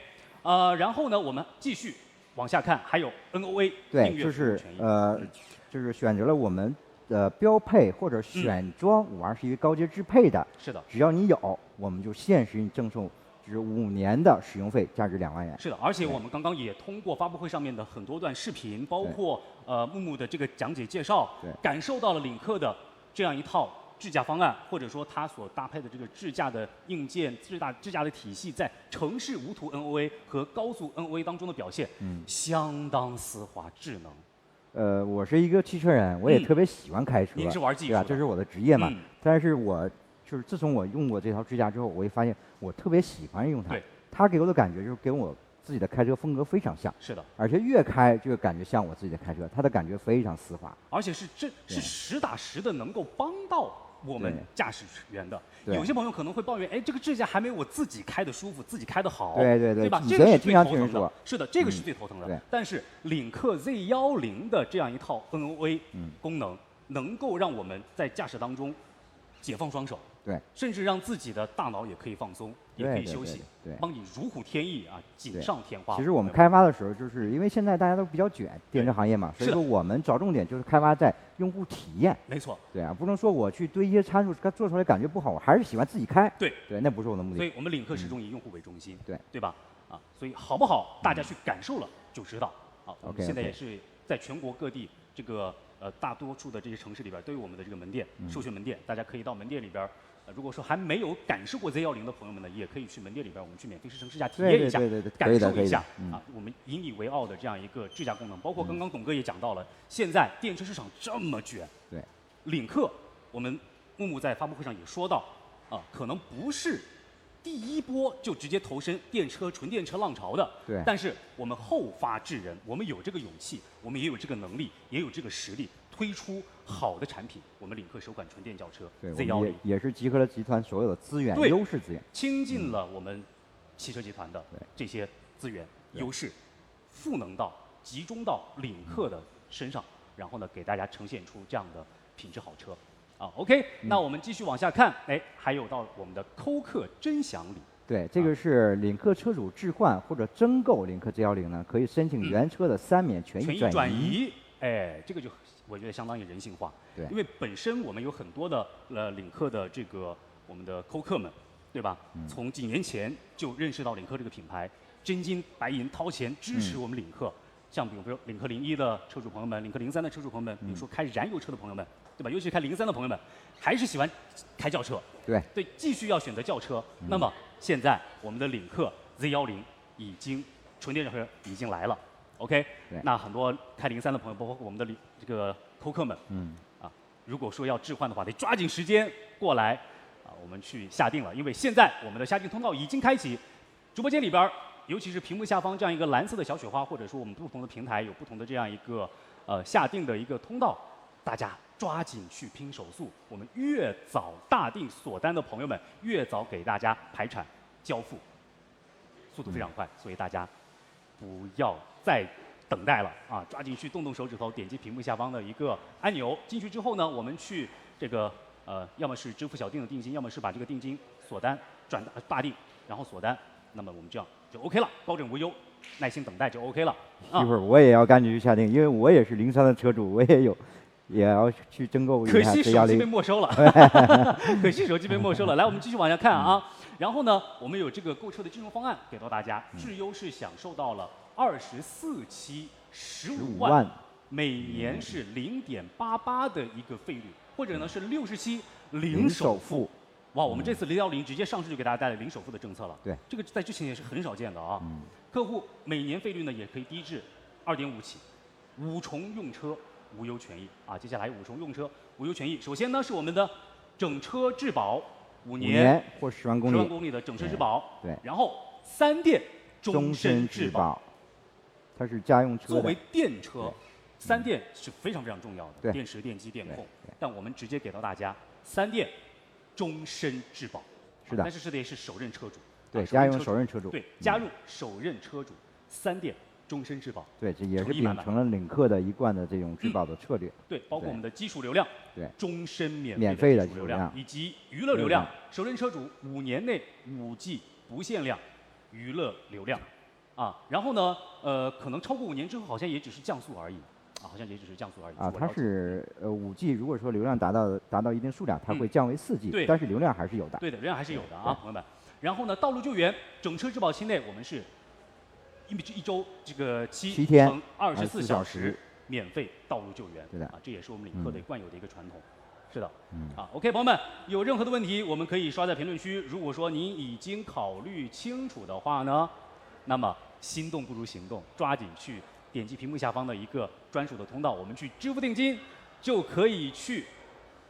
然后呢，我们继续往下看，还有 NOA 对，就是选择了我们。标配或者选装521高阶智配的，是的，只要你有，我们就限时赠送就是5年的使用费，价值2万元。是的，而且我们刚刚也通过发布会上面的很多段视频，包括木木的这个讲解介绍，感受到了领克的这样一套智驾方案，或者说它所搭配的这个智驾的硬件、智驾的体系，在城市无图 NOA 和高速 NOA 当中的表现，相当丝滑智能。我是一个汽车人，我也特别喜欢开车。您是玩技术的，对吧？这是我的职业嘛。但是我就是自从我用过这套智驾之后，我会发现我特别喜欢用它。对。它给我的感觉就是跟我自己的开车风格非常像。是的。而且越开就感觉像我自己的开车，它的感觉非常丝滑。而且是实打实的能够帮到我们驾驶员的。有些朋友可能会抱怨，这个智驾还没我自己开的舒服，自己开的好，对吧？这个是最头疼的。是的，这个是最头疼的。但是领克 Z10的这样一套 NOA 功能，能够让我们在驾驶当中解放双手，对，甚至让自己的大脑也可以放松，也可以休息，对，帮你如虎添翼啊，锦上添花。其实我们开发的时候，就是因为现在大家都比较卷，电车行业嘛，所以说我们着重点就是开发在用户体验。没错。对啊，不能说我去堆一些参数，做出来感觉不好，我还是喜欢自己开。对，那不是我的目的。所以我们领克始终以用户为中心，对吧？啊，所以好不好，大家去感受了就知道。好，我们现在也是在全国各地这个大多数的这些城市里边都有我们的这个门店，授权门店，大家可以到门店里边。如果说还没有感受过 Z10的朋友们呢，也可以去门店里边，我们去免费试乘试驾体验一下，感受一下啊，我们引以为傲的这样一个智驾功能。包括刚刚董哥也讲到了，现在电车市场这么卷，对，领克我们木木在发布会上也说到，可能不是第一波就直接投身纯电车浪潮的，对，但是我们后发制人，我们有这个勇气，我们也有这个能力，也有这个实力。推出好的产品，我们领克首款纯电轿车 Z10也是集合了集团所有的资源、优势资源，倾尽了我们汽车集团的这些资源、优势，赋能到、集中到领克的身上，然后呢，给大家呈现出这样的品质好车。OK， 那我们继续往下看，还有到我们的扣客真享礼。对，这个是领克车主置换或者增购领克 Z10呢，可以申请原车的3免权益转移。这个就我觉得相当于人性化，对，因为本身我们有很多的领克的这个我们的扣客们，对吧？从几年前就认识到领克这个品牌，真金白银掏钱支持我们领克。像比如说领克01的车主朋友们，领克03的车主朋友们，比如说开燃油车的朋友们，对吧？尤其是开03的朋友们，还是喜欢开轿车，对，继续要选择轿车。那么现在我们的领克 Z10已经纯电车已经来了。OK， 那很多开03的朋友，包括我们的这个扣客们，如果说要置换的话，得抓紧时间过来我们去下定了，因为现在我们的下定通道已经开启，直播间里边，尤其是屏幕下方这样一个蓝色的小雪花，或者说我们不同的平台有不同的这样一个下定的一个通道，大家抓紧去拼手速。我们越早大定锁单的朋友们，越早给大家排产交付，速度非常快，所以大家不要再等待了啊！抓紧去动动手指头，点击屏幕下方的一个按钮。进去之后呢，我们去这个要么是支付小定的定金，要么是把这个定金锁单转大定，然后锁单。那么我们这样就 OK 了，高枕无忧，耐心等待就 OK 了。一会儿我也要赶紧去下定，因为我也是03的车主，我也要去征购一下。可惜手机被没收了，可惜手机被没收了。来，我们继续往下看啊。然后呢，我们有这个购车的金融方案给到大家，智优是享受到了24期15万，每年是0.88的一个费率，或者呢是60期零首付。哇，我们这次010直接上市就给大家带来零首付的政策了。对，这个在之前也是很少见的啊。客户每年费率呢也可以低至2.5起，5重用车无忧权益啊。接下来5重用车无忧权益，首先呢是我们的整车质保5年或10万公里，10万公里的整车质保。对，然后3电终身质保。它是家用车。作为电车，3电是非常非常重要的，对，电池、电机、电控。但我们直接给到大家3电。终身质保，是的，但是得是首任车主，对，家用首任车主，对，加入首任车主3电终身质保，对，这也是秉承了领克的一贯的这种质保的策略，对，包括我们的基础流量，对，终身免费的流量，以及娱乐流量，首任车主5年内5G 不限量娱乐流量，啊，然后呢，可能超过5年之后，好像也只是降速而已。好像也只是降速而已啊，它是5G， 如果说流量达到一定数量，它会降为4G，对，但是流量还是有的。对的，流量还是有的啊，朋友们。然后呢，道路救援整车质保期内，我们是一周这个7天乘24小时免费道路救援，对的啊，这也是我们领克的惯有的一个传统。是的，啊 ，OK， 朋友们，有任何的问题，我们可以刷在评论区。如果说您已经考虑清楚的话呢，那么心动不如行动，抓紧去。点击屏幕下方的一个专属的通道，我们去支付定金，就可以去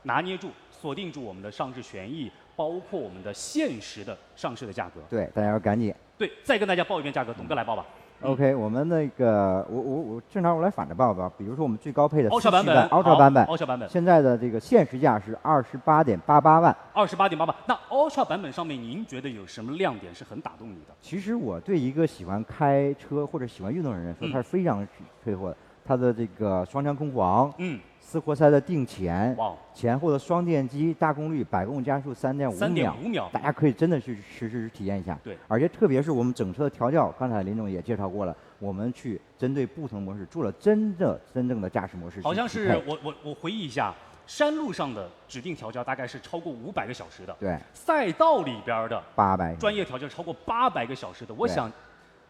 拿捏住、锁定住我们的上市权益，包括我们的现实的上市的价格。对，大家要赶紧。对，再跟大家报一遍价格，董哥来报吧。OK， 我们那个我正常我来反着报吧。比如说我们最高配的Ultra版本，现在的这个限时价是28.88万。28.88万。那 Ultra 版本上面，您觉得有什么亮点是很打动你的？其实我对一个喜欢开车或者喜欢运动的人来说，它是非常推货的。它的这个双腔空防，4活塞的定前，前后的双电机，大功率，100公里加速3.5秒，大家可以真的去实时体验一下。对，而且特别是我们整车的调教，刚才林总也介绍过了，我们去针对不同模式做了真正的驾驶模式。好像是我回忆一下，山路上的指定调教大概是超过500个小时的，对，赛道里边的800专业调教超过800个小时的，我想。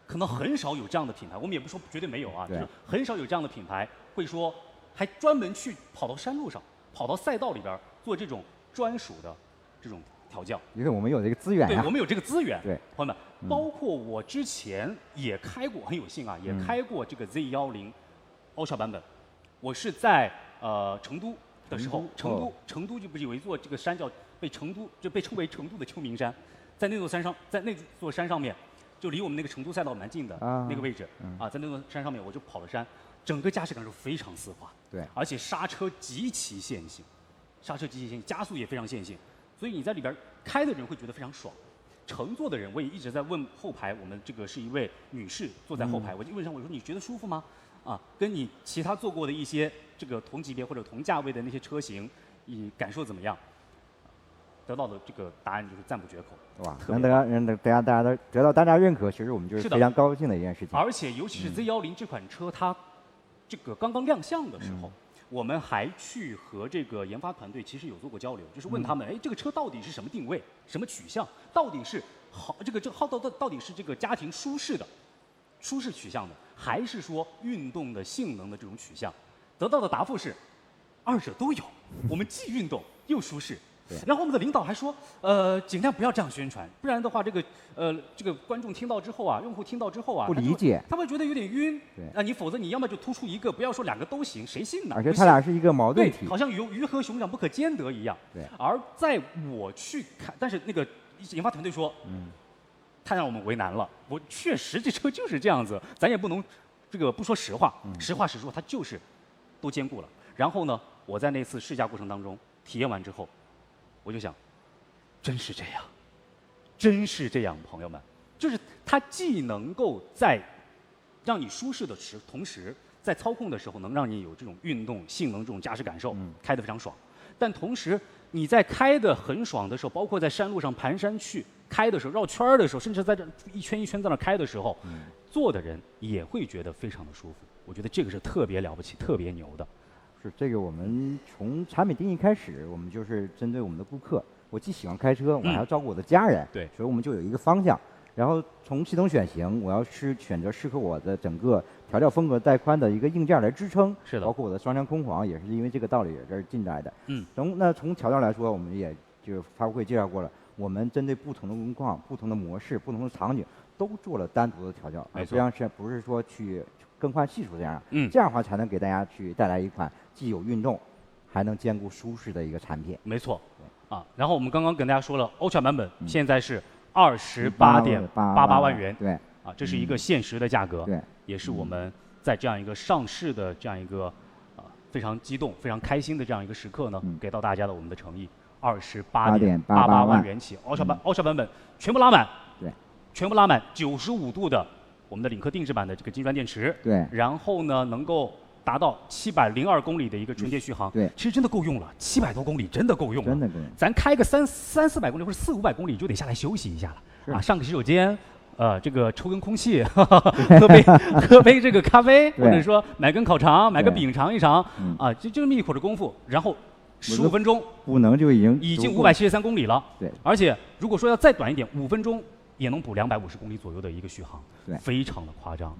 可能很少有这样的品牌，我们也不说绝对没有啊，就是很少有这样的品牌会说还专门去跑到山路上、跑到赛道里边做这种专属的这种调教。因为我们有这个资源对，我们有这个资源。对，朋友们，包括我之前也开过，很有幸啊，也开过这个 Z10 Ultra 版本。我是在成都的时候，成都就不是有一座这个山叫被称为成都的秋名山，在那座山上面。就离我们那个成都赛道蛮近的那个位置啊，在那座山上面我就跑了山，整个驾驶感受非常丝滑，对，而且刹车极其线性，加速也非常线性，所以你在里边开的人会觉得非常爽。乘坐的人我也一直在问后排，我们这个是一位女士坐在后排，我就问上我说你觉得舒服吗？啊，跟你其他坐过的一些这个同级别或者同价位的那些车型，你感受怎么样？得到的这个答案就是赞不绝口。哇，能大家得到大家认可，其实我们就是非常高兴的一件事情。而且尤其是 Z10这款车，它这个刚刚亮相的时候，我们还去和这个研发团队其实有做过交流，就是问他们，哎，这个车到底是什么定位、什么取向？到底是到底是这个家庭舒适取向的，还是说运动的性能的这种取向？得到的答复是，二者都有，我们既运动又舒适。然后我们的领导还说，尽量不要这样宣传，不然的话，这个观众听到之后啊，用户听到之后啊，不理解，他会觉得有点晕。对，啊，你否则你要么就突出一个，不要说2个都行，谁信呢？而且他俩是一个矛盾体，好像鱼和熊掌不可兼得一样。对。而在我去看，但是那个研发团队说，太让我们为难了。我确实这车就是这样子，咱也不能这个不说实话，实话实说，它就是都兼顾了。然后呢，我在那次试驾过程当中体验完之后，我就想，真是这样，真是这样，朋友们，就是它既能够在让你舒适的同时，在操控的时候能让你有这种运动性能这种驾驶感受，开得非常爽。但同时你在开得很爽的时候，包括在山路上盘山去开的时候、绕圈儿的时候，甚至在这一圈一圈在那开的时候，坐的人也会觉得非常的舒服。我觉得这个是特别了不起、特别牛的。是这个，我们从产品定义开始，我们就是针对我们的顾客。我既喜欢开车，我还要照顾我的家人，对，所以我们就有一个方向。然后从系统选型，我要选择适合我的整个调教风格带宽的一个硬件来支撑，是的，包括我的双腔空簧也是因为这个道理这是进来的。从调教来说，我们也就发布会介绍过了，我们针对不同的工况、不同的模式、不同的场景，都做了单独的调教，没错，不是说去更换系数这样，这样的话才能给大家去带来一款既有运动，还能兼顾舒适的一个产品。没错，然后我们刚刚跟大家说了 Ultra 版本现在是28.88万元，对，这是一个限时的价格，对，也是我们在这样一个上市的这样一个非常激动、非常开心的这样一个时刻呢，给到大家的我们的诚意，28.88万元起 ，Ultra 版本全部拉满，对，全部拉满95度的我们的领克定制版的这个金砖电池，对，然后呢能够达到702公里的一个纯电续航，对，其实真的够用了，700多公里真的够用了，真的够用。咱开个300-400公里或者400-500公里就得下来休息一下了，上个洗手间，这个抽根空气，喝杯这个咖啡，或者说买根烤肠，买个饼尝一尝，就这么一会儿的功夫，然后15分钟，补能就已经573公里了，对，而且如果说要再短一点，5分钟。也能补250公里左右的一个续航，对，非常的夸张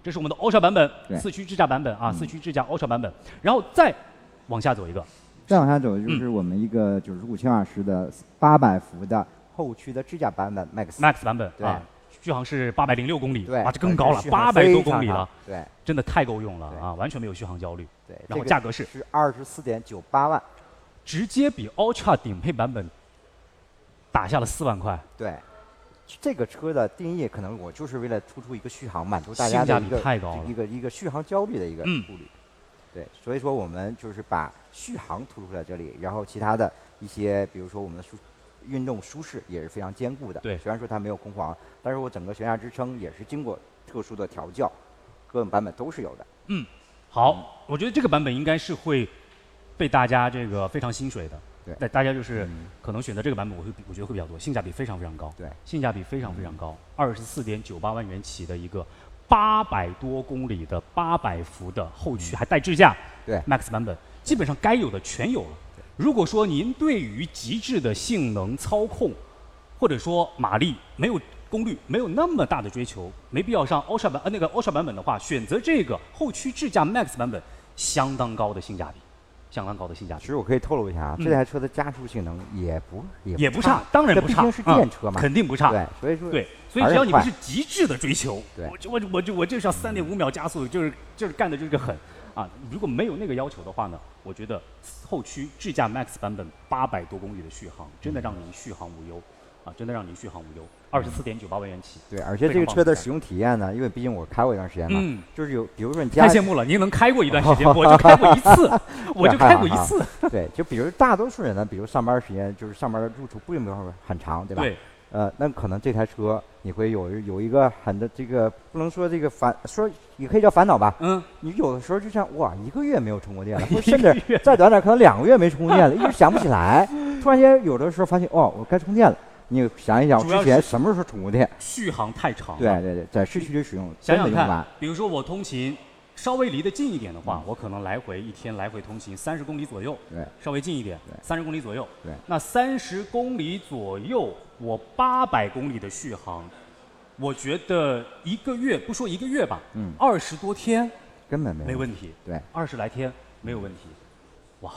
这是我们的 Ultra 版本，4驱智驾版本4驱智驾 Ultra 版本，然后再往下走一个，再往下走就是我们一个95千瓦时的800伏的后驱的智驾版本 Max 版本，对，续航是806公里，对，这更高了，800多公里了，对，真的太够用了完全没有续航焦虑，对，然后价格是24.98万，直接比 Ultra 顶配版本打下了4万块，对。这个车的定义可能我就是为了突出一个续航，满足大家的一个续航焦虑的一个顾虑，对，所以说我们就是把续航突出在这里，然后其他的一些比如说我们的运动舒适也是非常兼顾的，对，虽然说它没有空簧，但是我整个悬架支撑也是经过特殊的调教，各种版本都是有的。好，我觉得这个版本应该是会被大家这个非常心水的。对，大家就是可能选择这个版本，我觉得会比较多，性价比非常非常高。对，性价比非常非常高，24.98万元起的一个800多公里的800伏的后驱，还带智驾，对 ，Max 版本基本上该有的全有了。如果说您对于极致的性能操控，或者说马力没有功率没有那么大的追求，没必要上 Ultra 版本的话，选择这个后驱智驾 Max 版本，相当高的性价比。相当高的性价比。其实我可以透露一下这台车的加速性能也不差，当然不差，毕竟是电车嘛，肯定不差。对，所以说所以只要你不是极致的追求，对，我就是要3.5秒加速，就是干的就是个狠如果没有那个要求的话呢，我觉得后驱智驾 Max 版本800多公里的续航，真的让您续航无忧真的让您续航无忧。24.98万元起。对，而且这个车的使用体验呢，因为毕竟我开过一段时间嘛，就是比如说你太羡慕了，您能开过一段时间，我就开过一次，我就开过一次。对，就比如大多数人呢，比如上班时间，就是上班的路途并没有很长，对吧？对。那可能这台车你会有一个这个不能说这个说也可以叫烦恼吧。你有的时候就像哇，1个月没有充过电了，或者甚至再短点，可能2个月没充过电了，一直想不起来。突然间有的时候发现我该充电了。你想一想，之前什么时候充过电？续航太长了。对，在市区里使用，想想看，比如说我通勤稍微离得近一点的话，我可能一天来回通勤30公里左右。对，稍微近一点，30公里左右。对，那30公里左右，我800公里的续航，我觉得1个月不说1个月吧，20多天根本没问题。对，20来天没有问题。哇，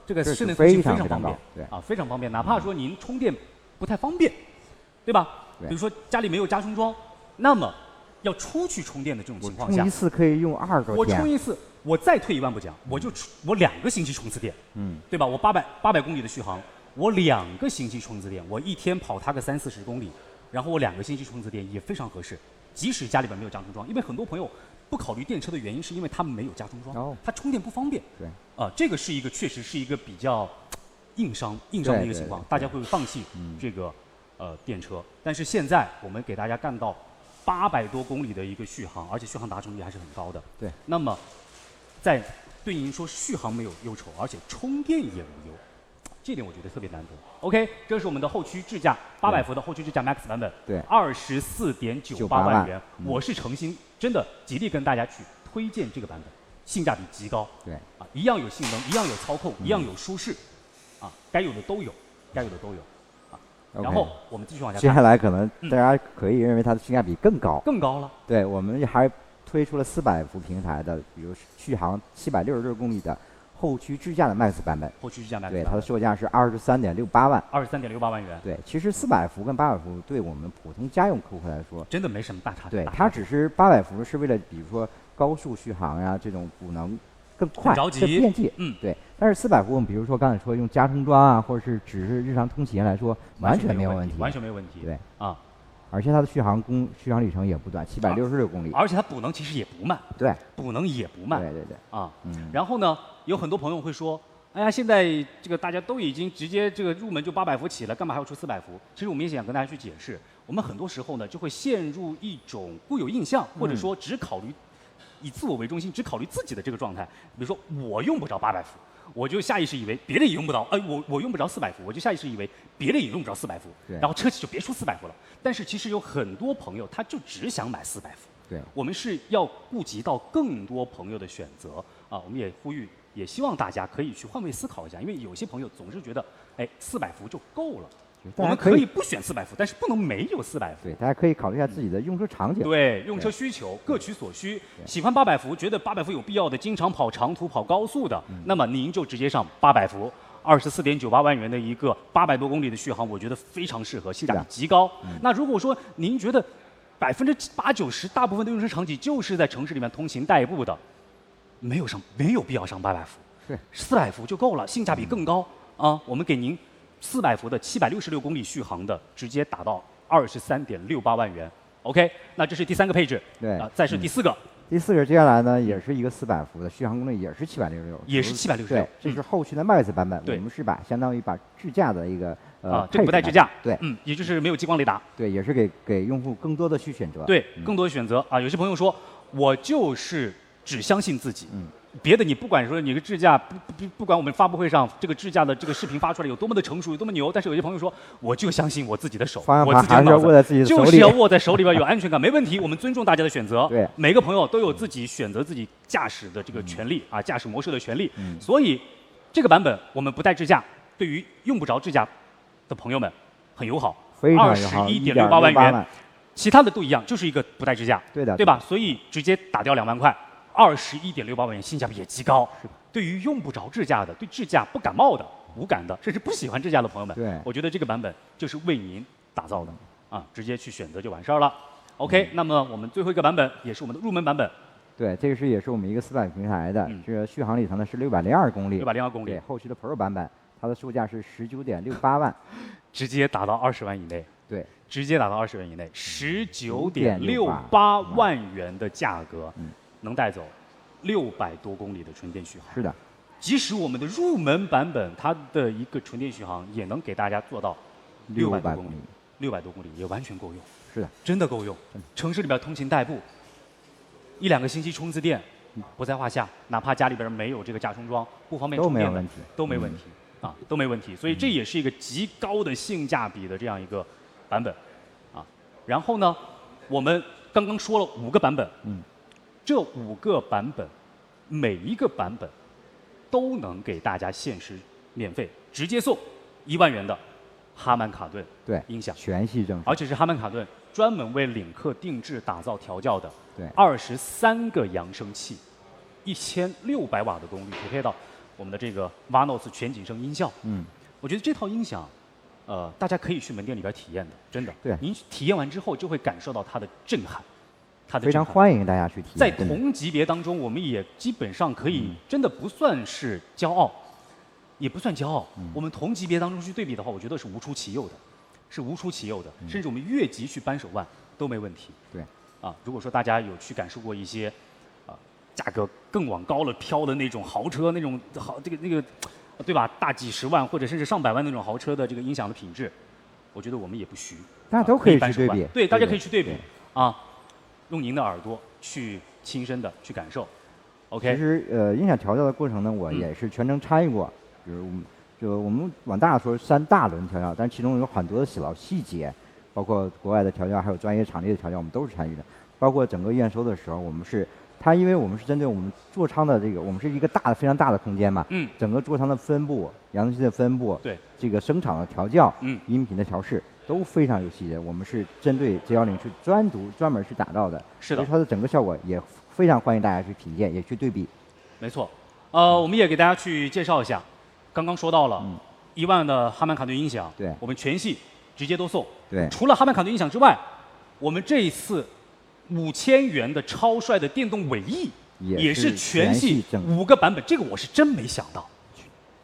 这个室内通勤非常方便。对非常方便，哪怕说您充电不太方便，对吧？比如说家里没有加充桩，那么要出去充电的这种情况下，充一次可以用20多天。我充一次，我再退1万步讲，我2个星期充次电，对吧？我800公里的续航，我2个星期充次电，我一天跑它个30-40公里，然后我2个星期充次电也非常合适。即使家里边没有加充装，因为很多朋友不考虑电车的原因，是因为他们没有加充装，它充电不方便。对，这个是一个确实是一个比较硬伤的一个情况，大家会放弃这个电车。但是现在我们给大家干到800多公里的一个续航，而且续航达成率还是很高的。对，那么在对您说续航没有忧愁，而且充电也无忧。这点我觉得特别难得。OK， 这是我们的后驱智驾800伏的后驱智驾 Max 版本，对，24.98万元。我是诚心真的极力跟大家去推荐这个版本，性价比极高。对，一样有性能，一样有操控，一样有舒适，该有的都有，该有的都有。然后我们继续往下看。接下来可能大家可以认为它的性价比更高，更高了。对，我们还推出了400伏平台的，比如续航766公里的后驱智驾的 Max 版本。后驱智驾 Max 对，它的售价是23.68万。23.68万元。对，其实400伏跟800伏对我们普通家用客户来说，真的没什么大差别。对，它只是800伏是为了比如说高速续航呀，这种补能更快、更便捷。对。但是400伏，我们比如说刚才说用加充装啊，或者是只是日常通勤来说，完全没有问题，完全没有问题。对而且它的续航里程也不短，766公里。而且它补能其实也不慢。对，补能也不慢。对。然后呢，有很多朋友会说，哎呀，现在这个大家都已经直接这个入门就800伏起了，干嘛还要出400伏？其实我们也想跟大家去解释，我们很多时候呢就会陷入一种固有印象，或者说只考虑以自我为中心，只考虑自己的这个状态。比如说我用不着800伏。我就下意识以为别人也用不着，我用不着400伏，我就下意识以为别人也用不着400伏，然后车企就别出400伏了。但是其实有很多朋友他就只想买400伏，对，我们是要顾及到更多朋友的选择啊，我们也呼吁，也希望大家可以去换位思考一下，因为有些朋友总是觉得，400伏就够了。我们可以不选400伏，但是不能没有400伏。对，大家可以考虑一下自己的用车场景。对，用车需求各取所需。喜欢800伏，觉得800伏有必要的，经常跑长途、跑高速的，那么您就直接上800伏，24.98万元的一个800多公里的续航，我觉得非常适合，性价比极高。那如果说您觉得80%、90%大部分的用车场景就是在城市里面通勤代步的，没有必要上800伏，对，400伏就够了，性价比更高啊！我们给您400伏的766公里续航的，直接打到23.68万元。OK， 那这是第3个配置。对，再是第4个。第4个接下来呢，也是一个400伏的续航公里，也是766，也是766。对，这是后驱的 Max 版本。我们是相当于把智驾的一个这个不带智驾。对，也就是没有激光雷达。对，也是给用户更多的去选择。对，更多的选择啊！有些朋友说，我就是只相信自己。别的你不管说你个智驾不管我们发布会上这个智驾的这个视频发出来有多么的成熟有多么牛，但是有些朋友说我就相信我自己的手，我自己的脑子就是要握在手里边有安全感，没问题，我们尊重大家的选择。对，每个朋友都有自己选择自己驾驶的这个权利啊，驾驶模式的权利。所以这个版本我们不带智驾，对于用不着智驾的朋友们很友好，非常友好，21.68万元，其他的都一样，就是一个不带智驾，对的，对吧？所以直接打掉2万块。21.68万元，性价比也极高。对于用不着智驾的、对智驾不感冒的、无感的，甚至不喜欢智驾的朋友们，对，我觉得这个版本就是为您打造的啊，直接去选择就完事儿了。OK，那么我们最后一个版本也是我们的入门版本。对，这个也是我们一个400平台的，这个续航里程呢是602公里。602公里。对，后续的 Pro 版本，它的售价是19.68万，直接打到20万以内。对，直接打到20万以内，19.68万元的价格。能带走600多公里的纯电续航。是的，即使我们的入门版本，它的一个纯电续航也能给大家做到600多公里，600多公里也完全够用。是的，真的够用。城市里边通勤代步，1、2个星期充次电不在话下，哪怕家里边没有这个加充装，不方便充电的都没问题啊，都没问题。所以这也是一个极高的性价比的这样一个版本啊。然后呢，我们刚刚说了5个版本，这5个版本，每一个版本都能给大家限时免费直接送1万元的哈曼卡顿音响，全系正，而且是哈曼卡顿专门为领克定制打造调教的，23个扬声器，1600瓦的功率，匹配到我们的这个 Vanos 全景声音效。我觉得这套音响，大家可以去门店里边体验的，真的。对，您体验完之后就会感受到它的震撼。非常欢迎大家去体验。在同级别当中，我们也基本上可以，真的不算是骄傲，也不算骄傲。我们同级别当中去对比的话，我觉得是无出其右的，是无出其右的。甚至我们越级去扳手腕都没问题。对，啊，如果说大家有去感受过一些价格更往高了飘的那种豪车，那种那个，对吧？大几十万或者甚至上百万那种豪车的这个音响的品质，我觉得我们也不虚。大家都可以去对比。对，大家可以去对比啊，用您的耳朵去亲身的去感受。OK。其实音响调教的过程呢，我也是全程参与过。比如我们往大了说3大轮调教，但其中有很多的小细节，包括国外的调教，还有专业场地的调教，我们都是参与的。包括整个验收的时候，我们是因为我们是针对我们座舱的这个，我们是一个非常大的空间嘛，整个座舱的分布、扬声器的分布，对，这个声场的调教，音频的调试都非常有细节。我们是针对J10是专门去打造的，是的，所以它的整个效果也非常欢迎大家去品鉴，也去对比。没错，我们也给大家去介绍一下，刚刚说到了1万的哈曼卡顿音响，对，我们全系直接都送。对，除了哈曼卡顿音响之外，我们这一次5000元的超帅的电动尾翼也是全系5个版本，这个我是真没想到。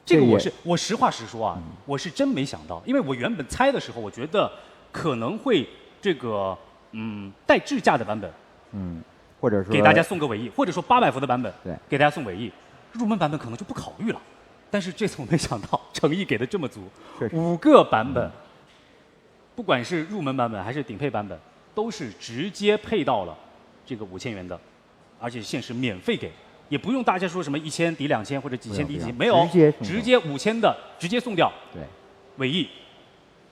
这个我实话实说啊，我是真没想到，因为我原本猜的时候，我觉得可能会这个带智驾的版本，或者说给大家送个尾翼，或者说800伏的版本，对，给大家送尾翼。入门版本可能就不考虑了，但是这次我没想到诚意给的这么足，5个版本，不管是入门版本还是顶配版本，都是直接配到了这个5000元的，而且限时免费给，也不用大家说什么1000抵2000或者几千抵几，没有，直接5000的直接送掉。对，尾翼，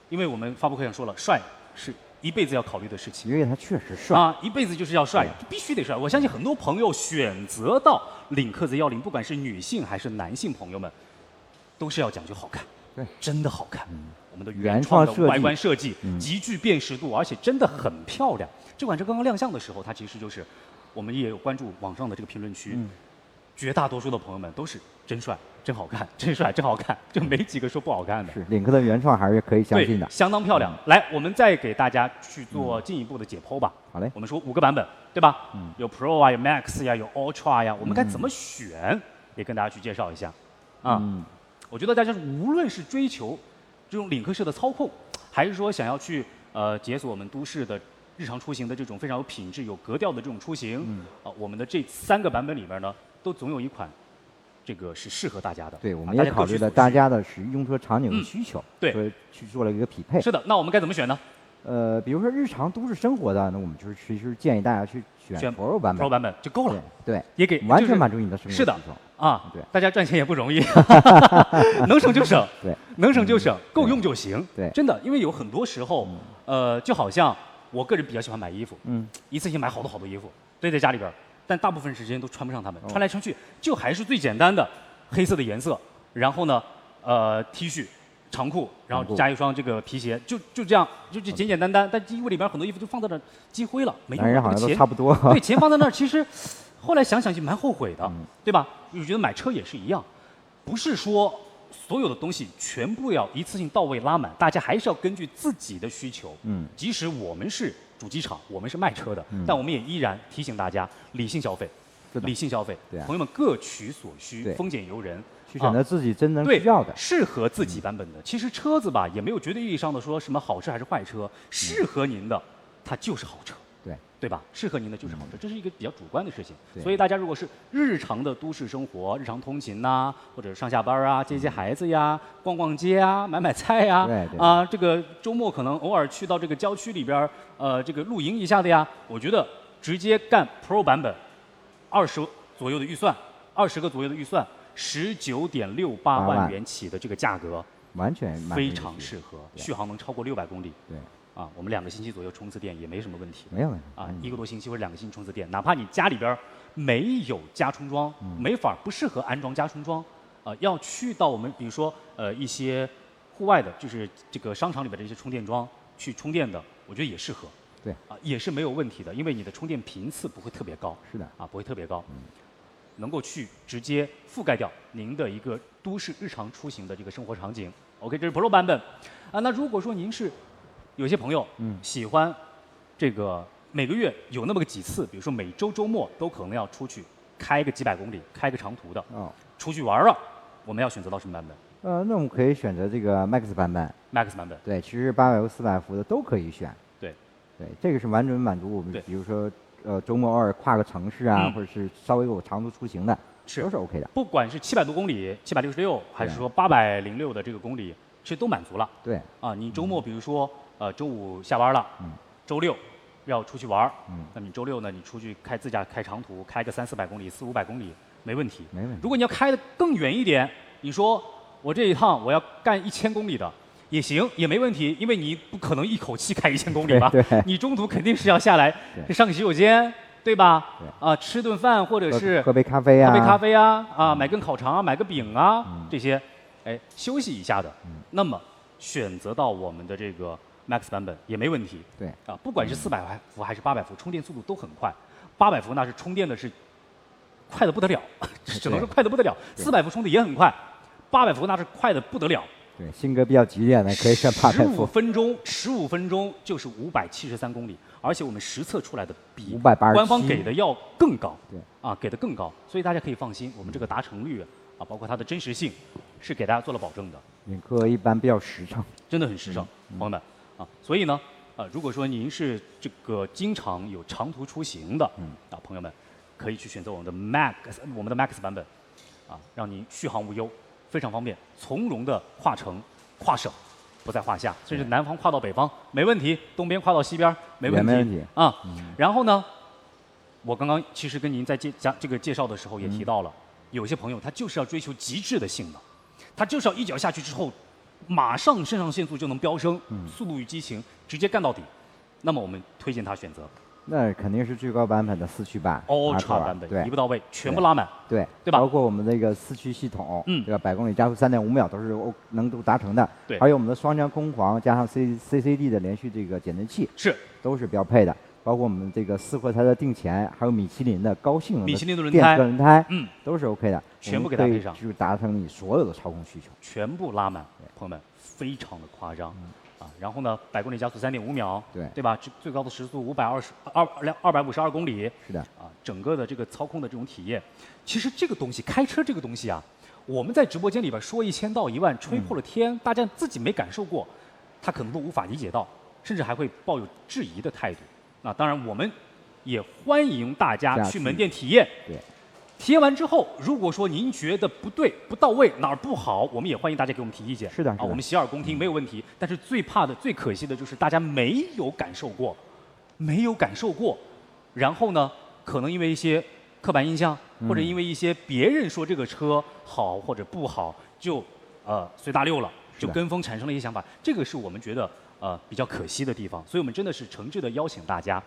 因为我们发布会上说了，帅是一辈子要考虑的事情，因为它确实帅啊，一辈子就是要帅，必须得帅。我相信很多朋友选择到领克 Z10，不管是女性还是男性朋友们，都是要讲究好看，对，真的好看。我们的原创的外观设计极具辨识度，而且真的很漂亮。这款车刚刚亮相的时候，它其实就是我们也有关注网上的这个评论区，绝大多数的朋友们都是真帅、真好看、真帅、真好看，就没几个说不好看的。是领克的原创还是可以相信的，相当漂亮。来，我们再给大家去做进一步的解剖吧。好嘞，我们说5个版本，对吧？有 Pro 啊，有 Max 呀，有 Ultra 呀，我们该怎么选，也跟大家去介绍一下。我觉得大家无论是追求这种领克式的操控，还是说想要去解锁我们都市的日常出行的这种非常有品质、有格调的这种出行，我们的这3个版本里边呢，都总有一款这个是适合大家的。对，我们也考虑了大家的用车场景的需求，对，所以去做了一个匹配。是的，那我们该怎么选呢？比如说日常都市生活的，那我们就是其实建议大家去选 Pro 版本 ，Pro 版本就够了。对，也给完全满足你的生活需求。是的啊，对，大家赚钱也不容易，能省就省，对，能省就省，够用就行。对，真的，因为有很多时候，就好像我个人比较喜欢买衣服，一次性买好多衣服堆在家里边，但大部分时间都穿不上它们，穿来穿去就还是最简单的黑色的颜色，然后呢，T 恤。长裤，然后加一双这个皮鞋，就这样，就简简单单。但衣柜里边很多衣服就放在那儿积灰了，没用。男人好像都差不多。对，钱放在那儿，其实后来想想就蛮后悔的，对吧？我觉得买车也是一样，不是说所有的东西全部要一次性到位拉满，大家还是要根据自己的需求。即使我们是主机厂，我们是卖车的，但我们也依然提醒大家理性消费，理性消费。朋友们各取所需，丰俭由人。去选择自己真正需要的，适合自己版本的。其实车子吧，也没有绝对意义上的说什么好车还是坏车，适合您的，它就是好车，对吧？适合您的就是好车，这是一个比较主观的事情。所以大家如果是日常的都市生活、日常通勤呐，或者上下班啊、接孩子呀、逛逛街啊、买菜呀，这个周末可能偶尔去到这个郊区里边，这个露营一下的呀，我觉得直接干 Pro 版本，20左右的预算，20个左右的预算。19.68万元起的这个价格，完全非常适合，续航能超过600公里。对，啊，我们2个星期左右充次电也没什么问题。没有问题啊，1个多星期或者2个星期充次电，哪怕你家里边没有加充桩，没法不适合安装加充桩，要去到我们比如说一些户外的，就是这个商场里边的一些充电桩去充电的，我觉得也适合。对，啊，也是没有问题的，因为你的充电频次不会特别高。是的，啊，不会特别高。能够去直接覆盖掉您的一个都市日常出行的这个生活场景。OK， 这是 Pro 版本。啊，那如果说您是有些朋友喜欢这个每个月有那么个几次，比如说每周周末都可能要出去开个几百公里，开个长途的，出去玩了，我们要选择到什么版本？那我们可以选择这个 Max 版本。Max 版本。对，其实800伏、400伏的都可以选。对。对，这个是完全满足我们，比如说周末偶尔跨个城市啊，或者是稍微有长途出行的，都是 OK 的。不管是700多公里、766，还是说806的这个公里，其实都满足了。对。啊，你周末比如说周五下班了，周六要出去玩，那你周六呢，你出去开自驾开长途，开个300-400公里、400-500公里，没问题。没问题。如果你要开得更远一点，你说我这一趟我要干1000公里的。也行，也没问题，因为你不可能一口气开1000公里吧？对，你中途肯定是要下来上个洗手间，对吧？啊，吃顿饭或者是喝杯咖啡啊，喝杯咖啡啊，啊，买根烤肠啊，买个饼啊，这些，哎，休息一下的。那么选择到我们的这个 Max 版本也没问题。对，啊，不管是400伏还是800伏，充电速度都很快。800伏那是充电的是快的不得了，只能说快的不得了。400伏充的也很快，800伏那是快的不得了。对，性格比较急点的可以上800伏。15分钟就是573公里，而且我们实测出来的比587官方给的要更高。对，啊，给的更高，所以大家可以放心，我们这个达成率啊，包括它的真实性，是给大家做了保证的。领克一般比较实诚，真的很实诚，朋友们啊，所以呢，如果说您是这个经常有长途出行的，啊，朋友们可以去选择我们的 Max 版本，啊，让您续航无忧。非常方便，从容的跨城、跨省，不在话下。甚至南方跨到北方没问题，东边跨到西边没问题。没问题啊。然后呢，我刚刚其实跟您在介绍的时候也提到了，有些朋友他就是要追求极致的性能，他就是要一脚下去之后，马上肾上腺素就能飙升，速度与激情直接干到底。那么我们推荐他选择。那肯定是最高版本的4驱版 Ultra 版本，对，一步到位，全部拉满，对吧？包括我们这个4驱系统，这个100公里加速3.5秒都是能够达成的。对，还有我们的双腔空簧加上 CCD 的连续这个减震器，都是标配的。包括我们这个4活塞的定前，还有米其林的高性能的电子轮胎，都是 OK 的，全部给它配上，就达成你所有的操控需求，全部拉满，朋友们，非常的夸张。然后呢，100公里加速3.5秒，对吧？最高的时速252公里，是的啊，整个的这个操控的这种体验，其实这个东西，开车这个东西啊，我们在直播间里边说1000到1万，吹破了天，大家自己没感受过，他可能都无法理解到，甚至还会抱有质疑的态度。那当然，我们也欢迎大家去门店体验。对。体验完之后，如果说您觉得不对、不到位，哪儿不好，我们也欢迎大家给我们提意见。是的，啊，我们洗耳恭听，没有问题。但是最怕的、最可惜的就是大家没有感受过，然后呢，可能因为一些刻板印象，或者因为一些别人说这个车好或者不好，就随大溜了，就跟风产生了一些想法。这个是我们觉得比较可惜的地方。所以我们真的是诚挚的邀请大家。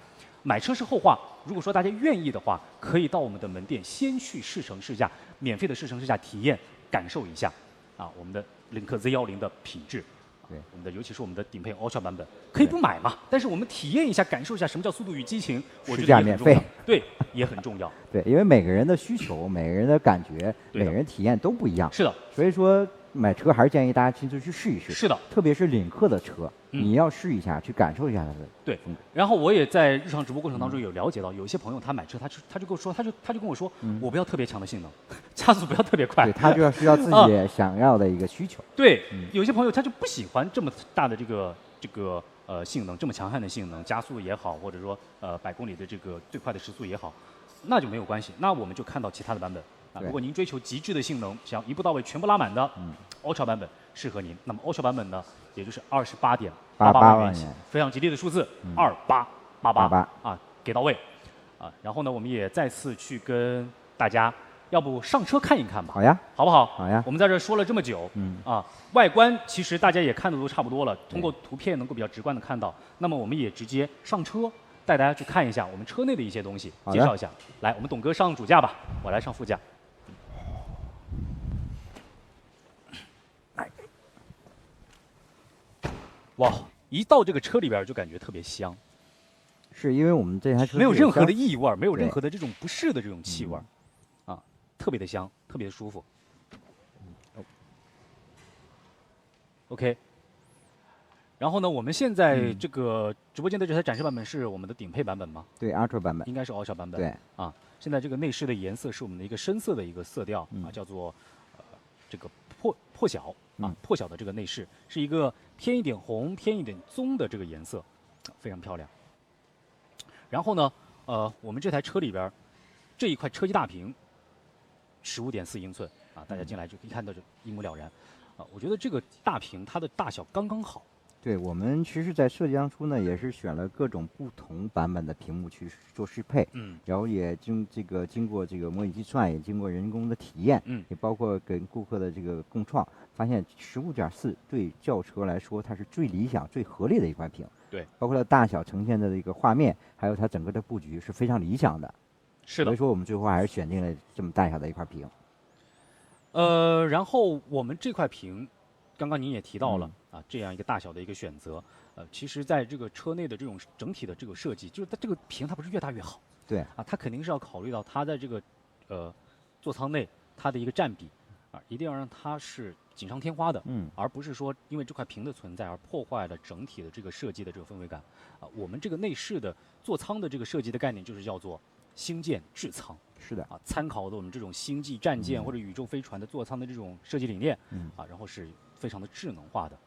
买车是后话，如果说大家愿意的话，可以到我们的门店先去试乘试驾，免费的试乘试驾体验感受一下，啊，我们的领克 Z10的品质，对，我们的尤其是我们的顶配 Ultra 版本，可以不买嘛，但是我们体验一下，感受一下什么叫速度与激情，我觉得也很重要，对，也很重要，对，因为每个人的需求、每个人的感觉、每个人体验都不一样，是的，所以说买车还是建议大家亲自去试一试，是的，特别是领克的车。你要试一下，去感受一下它的对。然后我也在日常直播过程当中有了解到，有些朋友他买车，他就跟我说，他就跟我说，我不要特别强的性能，加速不要特别快，对，他就要需要自己想要的一个需求。对，有些朋友他就不喜欢这么大的这个性能，这么强悍的性能，加速也好，或者说100公里的这个最快的时速也好，那就没有关系。那我们就看到其他的版本。啊，如果您追求极致的性能，想一步到位全部拉满的，Ultra 版本适合您。那么 Ultra 版本呢，也就是28.88万元起，非常吉利的数字，2888啊，给到位。啊，然后呢，我们也再次去跟大家，要不上车看一看吧？好呀，好不好？好呀。我们在这说了这么久，外观其实大家也看的都差不多了，通过图片能够比较直观的看到。那么我们也直接上车。带大家去看一下我们车内的一些东西，介绍一下。来，我们董哥上主驾吧，我来上副驾。哇，一到这个车里边就感觉特别香。是因为我们这台车没有任何的异味，没有任何的这种不适的这种气味，啊，特别的香，特别的舒服。OK。然后呢，我们现在这个直播间的这台展示版本是我们的顶配版本吗？对 ，Ultra 版本。应该是 Ultra 版本。对。啊，现在这个内饰的颜色是我们的一个深色的一个色调啊，叫做这个破晓啊，破晓的这个内饰是一个偏一点红、偏一点棕的这个颜色，非常漂亮。然后呢，我们这台车里边这一块车机大屏，15.4英寸啊，大家进来就可以看到这一目了然。我觉得这个大屏它的大小刚刚好。对，我们其实，在设计当初呢，也是选了各种不同版本的屏幕去做适配，然后也经过这个模拟计算，也经过人工的体验，也包括跟顾客的这个共创，发现15.4对轿车来说，它是最理想、最合理的一块屏。对，包括它大小呈现的这个画面，还有它整个的布局是非常理想的。是的。所以说，我们最后还是选定了这么大小的一块屏。然后我们这块屏，刚刚您也提到了。这样一个大小的一个选择，其实在这个车内的这种整体的这个设计，就是它这个屏它不是越大越好，对它肯定是要考虑到它在这个座舱内它的一个占比一定要让它是锦上添花的，而不是说因为这块屏的存在而破坏了整体的这个设计的这个氛围感。我们这个内饰的座舱的这个设计的概念就是叫做星舰智舱，是的参考的我们这种星际战舰或者宇宙飞船的座舱的这种设计理念，然后是非常的智能化的。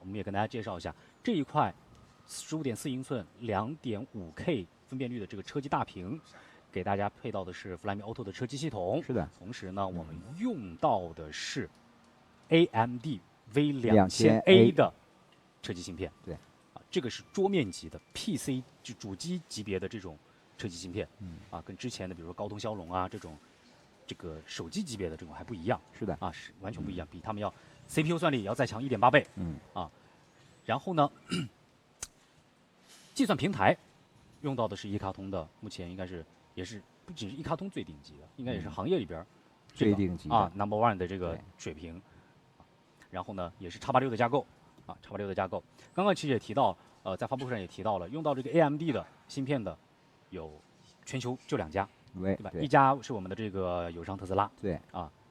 我们也跟大家介绍一下这一块15.4英寸 2.5K 分辨率的这个车机大屏，给大家配到的是 Flyme Auto 的车机系统。是的。同时呢，我们用到的是 AMD V2000A 的车机芯片。对。这个是桌面级的 PC 就主机级别的这种车机芯片。跟之前的比如说高通骁龙啊这个手机级别的这种还不一样。是的。是完全不一样，比他们要。CPU 算力也要再强1.8倍，然后呢，计算平台用到的是一卡通的，目前应该也是不仅是一卡通最顶级的，应该也是行业里边最顶级的No.1 的这个水平。然后呢，也是x86的架构，x86的架构。刚刚其实也提到，在发布会上也提到了，用到这个 AMD 的芯片的有全球就2家，对吧？一家是我们的这个友商特斯拉，对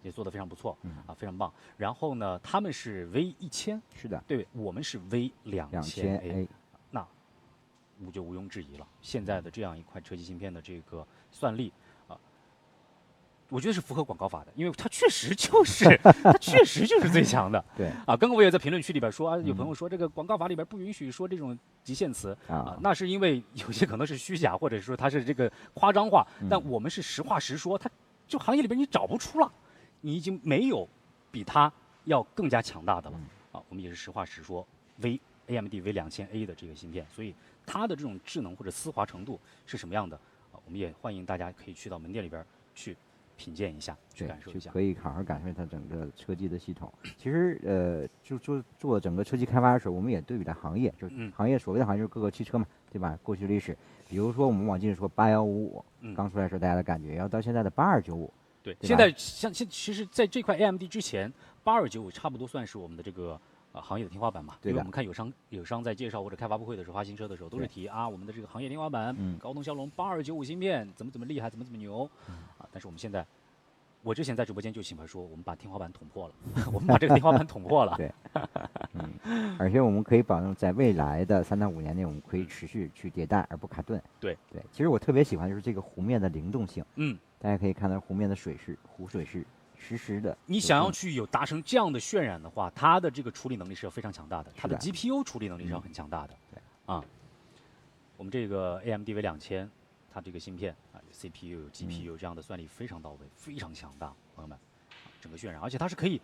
也做得非常不错，非常棒。然后呢，他们是 V1000，是的，对，我们是 V2000A，那就毋庸置疑了。现在的这样一块车机芯片的这个算力我觉得是符合广告法的，因为它确实就是最强的。对刚刚我也在评论区里边说有朋友说这个广告法里边不允许说这种极限词那是因为有些可能是虚假，或者说它是这个夸张化，但我们是实话实说，它就行业里边你找不出了。你已经没有比它要更加强大的了我们也是实话实说 AMD V2000A 的这个芯片，所以它的这种智能或者丝滑程度是什么样的我们也欢迎大家可以去到门店里边去品鉴一下，去感受一下，可以好好感受它整个车机的系统。其实就做整个车机开发的时候，我们也对比了行业，就行业所谓的行业就是各个汽车嘛，对吧？过去历史，比如说我们往近说8155，刚出来的时候大家的感觉，要到现在的8295。对，现在其实在这块 AMD 之前，8295差不多算是我们的这个行业的天花板嘛。对的。因为我们看友商在介绍或者开发布会的时候发新车的时候，都是提我们的这个行业天花板，高通骁龙8295芯片怎么厉害，怎么牛但是我们现在，我之前在直播间就喜欢说，我们把天花板捅破了，我们把这个天花板捅破了。对。而且我们可以保证在未来的3到5年内，我们可以持续去迭代而不卡顿。对。其实我特别喜欢就是这个弧面的灵动性。大家可以看到湖面的水是实时的。你想要去达成这样的渲染的话，它的这个处理能力是要非常强大的，它的 GPU 处理能力是要很强大的。我们这个 AMD V2000，它这个芯片有 CPU 有 GPU 这样的算力非常到位，非常强大，朋友们，整个渲染，而且它是可以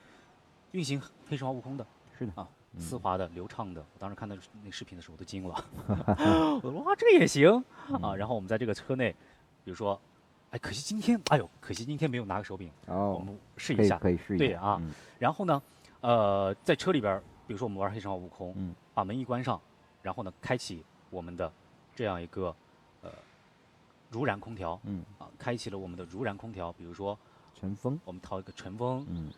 运行黑神话悟空的。是的丝滑的、流畅的。我当时看到那视频的时候我都惊了，我说哇，这个也行然后我们在这个车内，比如说。可惜今天没有拿个手柄我们试一下，可以试一下。对然后呢，在车里边，比如说我们玩黑神话悟空，把门一关上，然后呢，开启我们的这样一个如然空调，开启了我们的如然空调，比如说纯风，我们调一个纯风，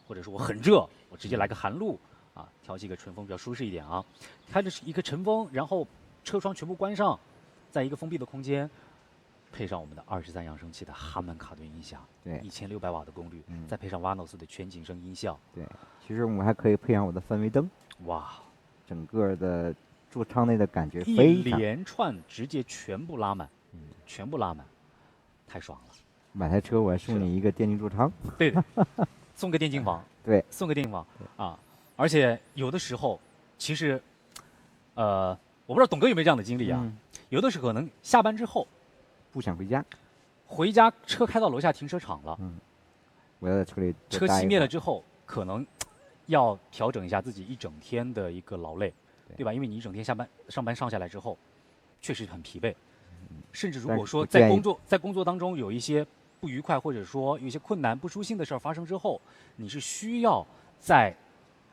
或者说我很热，我直接来个寒露，调起一个纯风比较舒适一点开的是一个纯风，然后车窗全部关上，在一个封闭的空间。配上我们的23扬声器的哈曼卡顿音响，对，1600瓦的功率，再配上瓦诺斯的全景声音效，对，其实我们还可以配上我的氛围灯，哇，整个的座舱内的感觉非常，一连串直接全部拉满，全部拉满，太爽了！买台车我还送你一个电竞座舱，对，送个电竞房，对，送个电竞房而且有的时候，其实，我不知道董哥有没有这样的经历有的时候可能下班之后不想回家，回家车开到楼下停车场了，我要在车里多车熄待一会儿灭了之后，可能要调整一下自己一整天的一个劳累，对吧？因为你一整天上班上下来之后，确实很疲惫，甚至如果说在工作当中有一些不愉快，或者说有一些困难、不舒心的事儿发生之后，你是需要在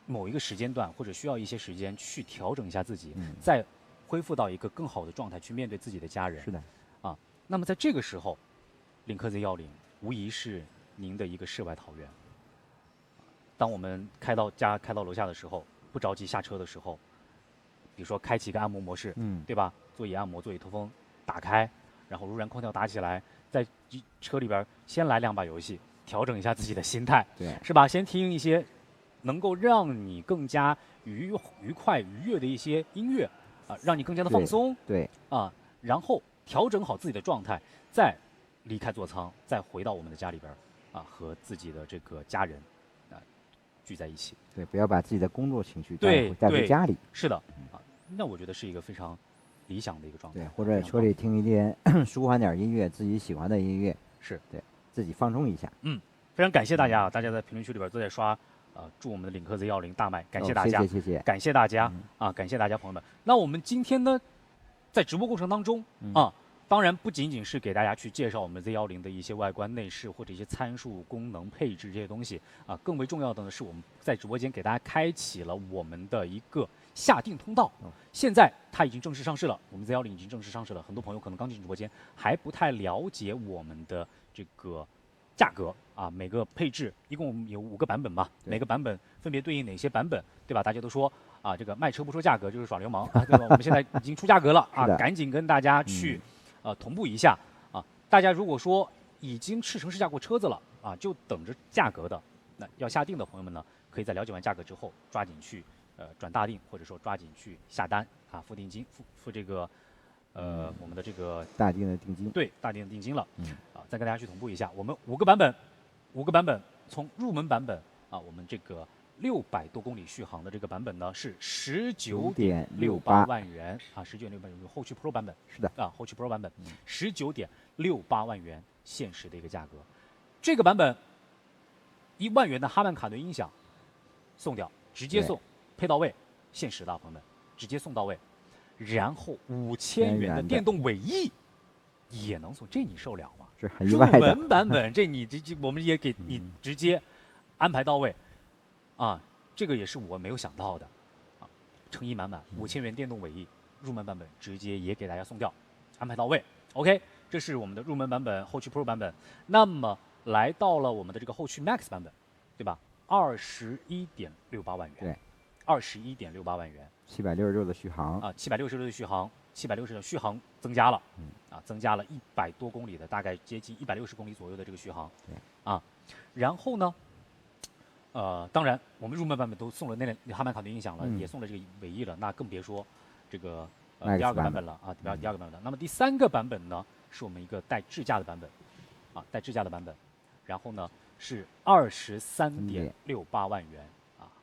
某一个时间段或者需要一些时间去调整一下自己，再恢复到一个更好的状态去面对自己的家人。是的，啊，那么在这个时候，领克 Z10无疑是您的一个世外桃源。当我们开到楼下的时候，不着急下车的时候，比如说开启一个按摩模式，对吧？座椅按摩、座椅透风打开，然后如然空调打起来，在车里边先来2把游戏，调整一下自己的心态，对，是吧？先听一些能够让你更加愉快、愉悦的一些音乐，啊，让你更加的放松，对，啊，然后调整好自己的状态，再离开座舱，再回到我们的家里边，啊，和自己的这个家人，啊，聚在一起。对，不要把自己的工作情绪对带回家里。是的，啊，那我觉得是一个非常理想的一个状态。对，或者车里听一点舒缓点音乐，自己喜欢的音乐，是对自己放松一下。非常感谢大家啊！大家在评论区里边都在刷，祝我们的领克 Z10大卖，感谢大家，谢谢，感谢大家啊，感谢大家朋友们。那我们今天呢，在直播过程当中啊，当然不仅仅是给大家去介绍我们 Z10的一些外观内饰或者一些参数、功能、配置这些东西啊，更为重要的呢是我们在直播间给大家开启了我们的一个下定通道。现在它已经正式上市了，我们 Z10已经正式上市了。很多朋友可能刚进直播间还不太了解我们的这个价格啊，每个配置一共有5个版本嘛，每个版本分别对应哪些版本，对吧？大家都说啊，这个卖车不说价格就是耍流氓啊，对吧？我们现在已经出价格了啊，赶紧跟大家去同步一下啊。大家如果说已经试乘试驾过车子了啊，就等着价格的，那要下定的朋友们呢，可以在了解完价格之后抓紧去转大定，或者说抓紧去下单啊，付定金，付这个我们的这个大定的定金，对，大定的定金了。再跟大家去同步一下，我们5个版本，从入门版本啊，我们这个600多公里续航的这个版本呢是19.68万元啊，19.68万元，后驱 Pro 版本是的啊，后驱 Pro 版本19.68万元限时的一个价格，这个版本1万元的哈曼卡顿音响送掉，直接送，配到位，限时的朋友们直接送到位，然后5000元的电动尾翼也能送，这你受了吗？是很意外的。入门版本这你我们也给你直接安排到位，啊，这个也是我没有想到的，啊，诚意满满，5000元电动尾翼，入门版本直接也给大家送掉，安排到位。OK， 这是我们的入门版本，后驱 Pro 版本。那么来到了我们的这个后驱 Max 版本，对吧？21.68万元。对，21.68万元。766的续航啊，766的续航，760的续航增加了，啊，增加了100多公里的，大概接近160公里左右的这个续航，对，啊，然后呢，当然我们入门版本都送了那哈曼卡顿音响了，也送了这个尾翼了，那更别说这个第2个版本了啊，第2个版本了。那么第3个版本呢，是我们一个带智驾的版本，啊，带智驾的版本，然后呢是23.68万元。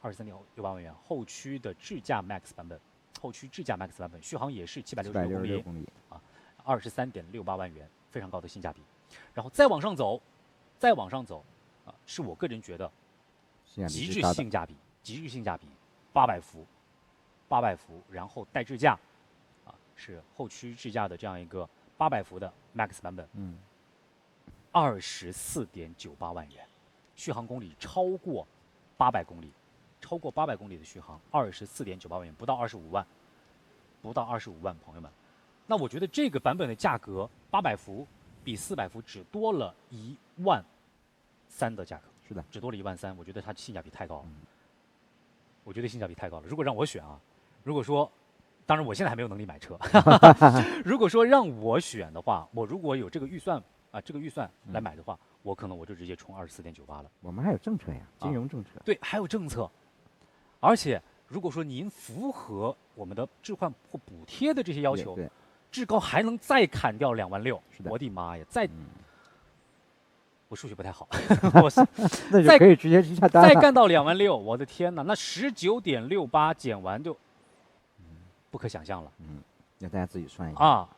23.68万元，后驱的智驾 Max 版本，后驱智驾 Max 版本，续航也是766公里啊，23.68万元，非常高的性价比。然后再往上走啊，是我个人觉得极致性价比，800伏，然后带智驾啊，是后驱智驾的这样一个800伏的 Max 版本，24.98万元，续航公里超过800公里。超过800公里的续航，24.98万元，不到25万，朋友们。那我觉得这个版本的价格800伏比400伏只多了1万3的价格。是的，只多了1万3，我觉得它性价比太高了。我觉得性价比太高了。如果让我选啊，如果说，当然我现在还没有能力买车，如果说让我选的话，我如果有这个预算啊，这个预算来买的话，我可能我就直接冲24.98了。我们还有政策呀，金融政策。对，还有政策。而且，如果说您符合我们的置换或补贴的这些要求，至高还能再砍掉2万6。我的妈呀！我数学不太好，那就可以直接去下单了。再干到2万6，我的天哪！那19.68减完就不可想象了。要大家自己算一下啊。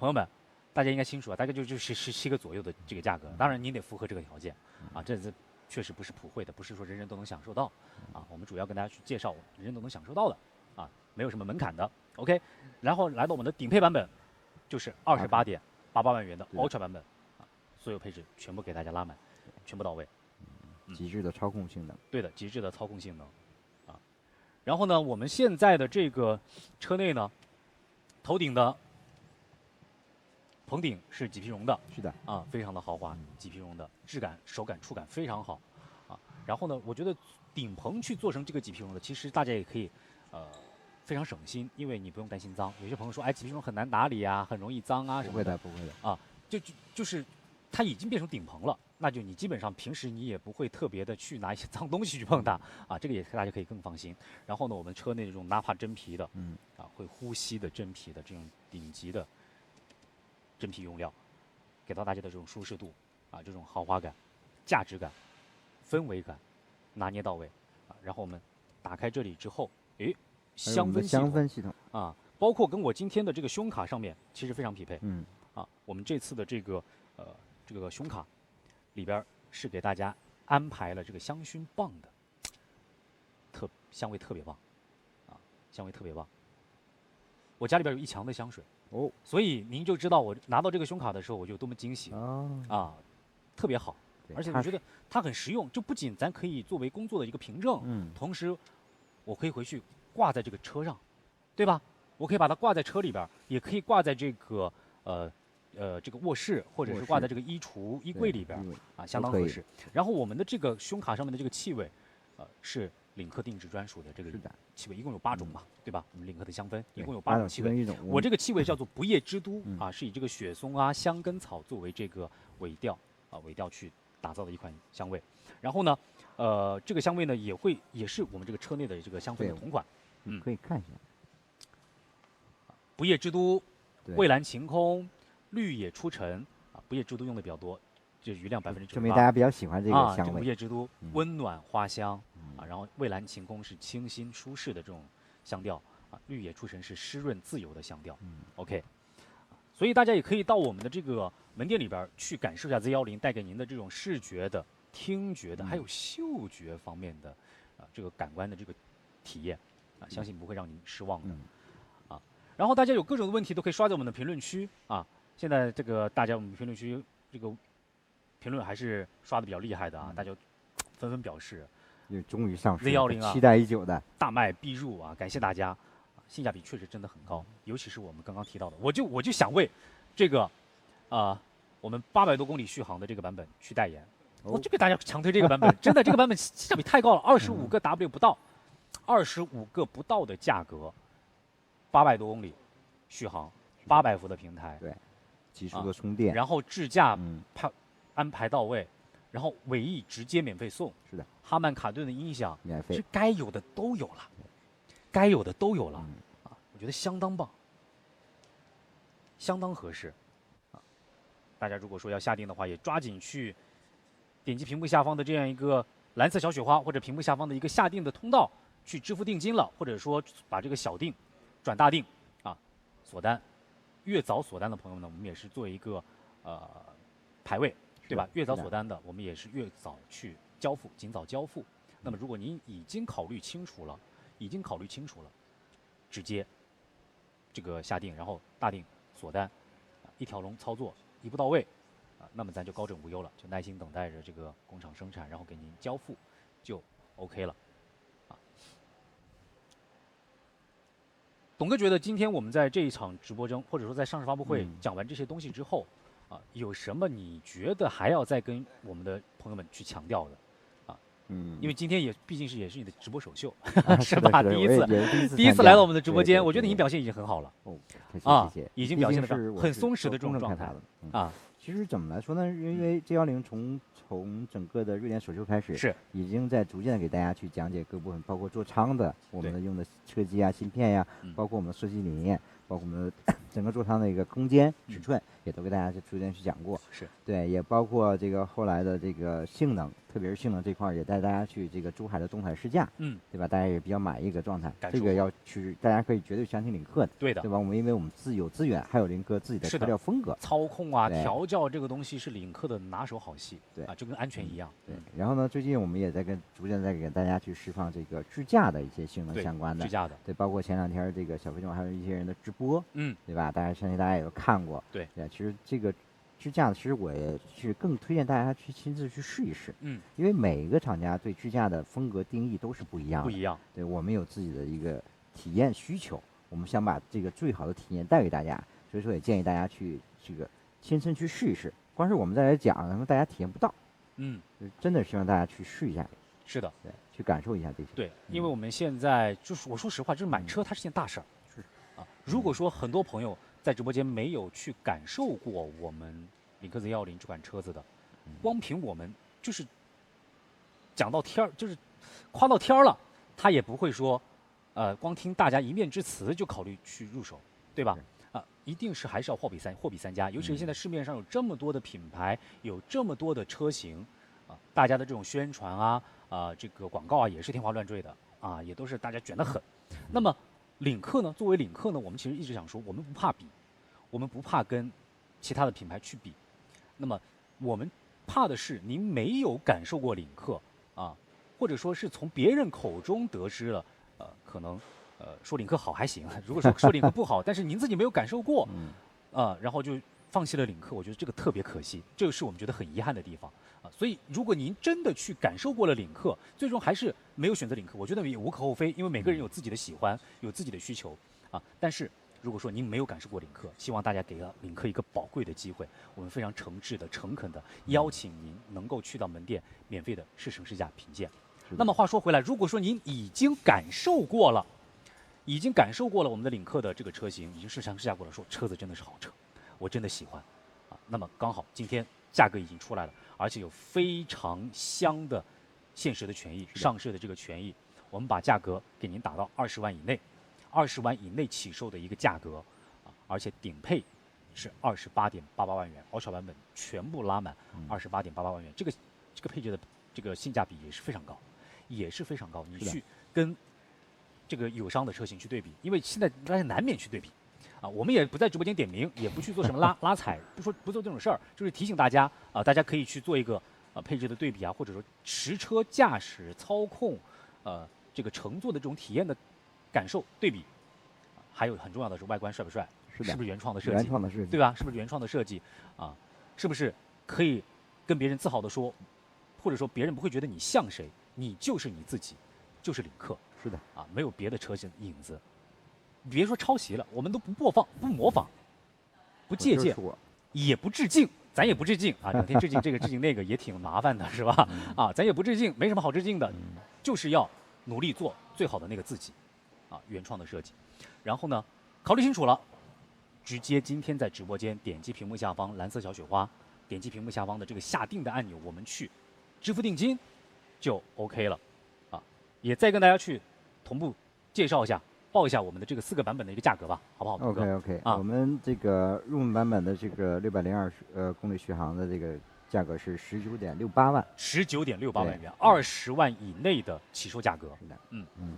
朋友们，大家应该清楚啊，大概就是17个左右的这个价格。当然您得符合这个条件啊，这确实不是普惠的，不是说人人都能享受到啊。我们主要跟大家去介绍人人都能享受到的啊，没有什么门槛的。OK， 然后来到我们的顶配版本，就是28.88万元的 Ultra 版本啊，所有配置全部给大家拉满，全部到位。极致的操控性能。对的，极致的操控性能啊。然后呢，我们现在的这个车内呢，头顶的棚顶是麂皮绒的，是的啊，非常的豪华，麂皮绒的质感、手感、触感非常好啊。然后呢，我觉得顶棚去做成这个麂皮绒的，其实大家也可以非常省心，因为你不用担心脏。有些朋友说，哎，麂皮绒很难打理啊，很容易脏啊什么的。不会的啊，就是它已经变成顶棚了，那就你基本上平时你也不会特别的去拿一些脏东西去碰它啊，这个也大家可以更放心。然后呢，我们车内这种纳帕真皮的，会呼吸的真皮的这种顶级的真皮用料，给到大家的这种舒适度啊，这种豪华感、价值感、氛围感拿捏到位啊。然后我们打开这里之后，诶，香氛系统啊，包括跟我今天的这个胸卡上面其实非常匹配。啊，我们这次的这个胸卡里边是给大家安排了这个香薰棒的，香味特别棒，啊，香味特别棒。我家里边有1墙的香水哦，所以您就知道我拿到这个胸卡的时候我就多么惊喜啊，特别好，而且我觉得它很实用，就不仅咱可以作为工作的一个凭证，同时我可以回去挂在这个车上，对吧？我可以把它挂在车里边，也可以挂在这个这个卧室，或者是挂在这个衣橱、衣柜里边啊，相当合适。然后我们的这个胸卡上面的这个气味，是领克定制专属的这个气味，一共有8种嘛，对吧？我们领克的香氛一共有8种气味。我这个气味叫做不夜之都啊，是以这个雪松啊、香根草作为这个尾调去打造的一款香味。然后呢，这个香味呢也是我们这个车内的这个香氛的同款。可以看一下。不夜之都、蔚蓝晴空、绿野出尘啊，不夜之都用的比较多，就余量98%。证明大家比较喜欢这个香味。这不夜之都温暖花香啊，然后蔚蓝晴空是清新舒适的这种香调啊，绿野出尘是湿润自由的香调。OK， 所以大家也可以到我们的这个门店里边去感受一下 Z10带给您的这种视觉的、听觉的，还有嗅觉方面的这个感官的这个体验啊，相信不会让您失望的。然后大家有各种的问题都可以刷在我们的评论区啊。现在这个大家我们评论区这个评论还是刷的比较厉害的啊，大家纷纷表示，终于上市 Z10啊，期待已久的大卖必入啊，感谢大家，性价比确实真的很高，尤其是我们刚刚提到的，我就想为这个我们800多公里续航的这个版本去代言，我就给大家强推这个版本，真的这个版本性价比太高了，25个 W 不到，25个不到的价格。800多公里续航，800伏的平台，对，极速的充电，然后智驾安排到位，然后尾翼直接免费送，是的，哈曼卡顿的音响免费，是该有的都有了，该有的都有了，啊，我觉得相当棒，相当合适，啊，大家如果说要下定的话，也抓紧去点击屏幕下方的这样一个蓝色小雪花，或者屏幕下方的一个下定的通道去支付定金了，或者说把这个小定转大定啊，锁单，越早锁单的朋友呢，我们也是做一个排位，对吧？越早锁单的，我们也是越早去交付，尽早交付。那么如果您已经考虑清楚了，直接这个下定，然后大定锁单，一条龙操作，一步到位，啊，那么咱就高枕无忧了，就耐心等待着这个工厂生产，然后给您交付，就 OK 了。董哥觉得今天我们在这一场直播中，或者说在上市发布会讲完这些东西之后，有什么你觉得还要再跟我们的朋友们去强调的？因为今天毕竟也是你的直播首秀，是吧？第一次来到我们的直播间，我觉得你表现已经很好了。谢谢，已经表现得很松弛的这种状态了。啊，其实怎么来说呢？因为 Z10从整个的瑞典首秀开始，是已经在逐渐的给大家去讲解各部分，包括座舱的我们的用的车机啊、芯片呀，包括我们的设计理念，包括我们的整个座舱的一个空间尺寸也都给大家逐渐去讲过。是对，也包括这个后来的这个性能，特别是性能这块儿也带大家去这个珠海的动态试驾，对吧？大家也比较满意一个状态。这个要去大家可以绝对相信领克的，对的，对吧？因为我们有资源，还有领克自己的车辆风格，操控啊、调教这个东西是领克的拿手好戏，对啊，就跟安全一样。对，然后呢，最近我们也在逐渐在给大家去释放这个智驾的一些性能相关的，智驾的，对，包括前2天这个小飞众还有一些人的直播，对吧？相信大家也都看过，对，其实这个智驾其实我也是更推荐大家去亲自去试一试，因为每一个厂家对智驾的风格定义都是不一样的，对，我们有自己的一个体验需求，我们想把这个最好的体验带给大家，所以说也建议大家去这个亲身去试一试。光是我们在这讲，可能大家体验不到，真的希望大家去试一下。是的，对，去感受一下这些。对，因为我们现在就是我说实话，就是买车它是件大事儿，是啊。如果说很多朋友在直播间没有去感受过我们领克 Z10这款车子的，光凭我们就是讲到天儿，就是夸到天儿了，他也不会说，光听大家一面之词就考虑去入手，对吧？一定是还是要货比三家，尤其是现在市面上有这么多的品牌，有这么多的车型，大家的这种宣传啊，这个广告啊也是天花乱坠的啊，也都是大家卷得很。那么领克呢，作为领克呢，我们其实一直想说，我们不怕比，我们不怕跟其他的品牌去比，那么我们怕的是您没有感受过领克啊，或者说是从别人口中得知了，可能说领克好还行，如果说领克不好，但是您自己没有感受过，然后就放弃了领克，我觉得这个特别可惜，这个是我们觉得很遗憾的地方啊。所以如果您真的去感受过了领克，最终还是没有选择领克，我觉得也无可厚非，因为每个人有自己的喜欢，有自己的需求啊。但是如果说您没有感受过领克，希望大家给了领克一个宝贵的机会，我们非常诚挚的、诚恳的邀请您能够去到门店免费的试乘试驾品鉴。那么话说回来，如果说您已经感受过了我们的领克的这个车型，已经试乘试驾过了，说车子真的是好车，我真的喜欢啊。那么刚好今天价格已经出来了，而且有非常香的限时的权益，上市的这个权益，我们把价格给您打到20万以内，20万以内起售的一个价格啊，而且顶配是28.88万元，Ultra版本全部拉满28.88万元，这个配置的这个性价比也是非常高，你去跟这个友商的车型去对比，因为现在大家难免去对比，啊，我们也不在直播间点名，也不去做什么拉踩，不做这种事儿，就是提醒大家啊，大家可以去做一个配置的对比啊，或者说实车驾驶、操控，这个乘坐的这种体验的感受对比，还有很重要的是外观帅不帅，是不是原创的设计，对吧？是不是原创的设计啊？是不是可以跟别人自豪的说，或者说别人不会觉得你像谁，你就是你自己，就是领克。是的啊，没有别的车型影子，别说抄袭了，我们都不模仿，不借鉴，也不致敬，咱也不致敬啊，整天致敬这个致敬那个也挺麻烦的，是吧？啊，咱也不致敬，没什么好致敬的，就是要努力做最好的那个自己，啊，原创的设计。然后呢，考虑清楚了，直接今天在直播间点击屏幕下方蓝色小雪花，点击屏幕下方的这个下定的按钮，我们去支付定金就 OK 了，啊，也再跟大家去同步介绍一下，报一下我们的这个4个版本的一个价格吧，好不好？ OK 啊，我们这个入门版本的这个602公里续航的这个价格是19.68万，19.68万元，20万以内的起售价格。是的，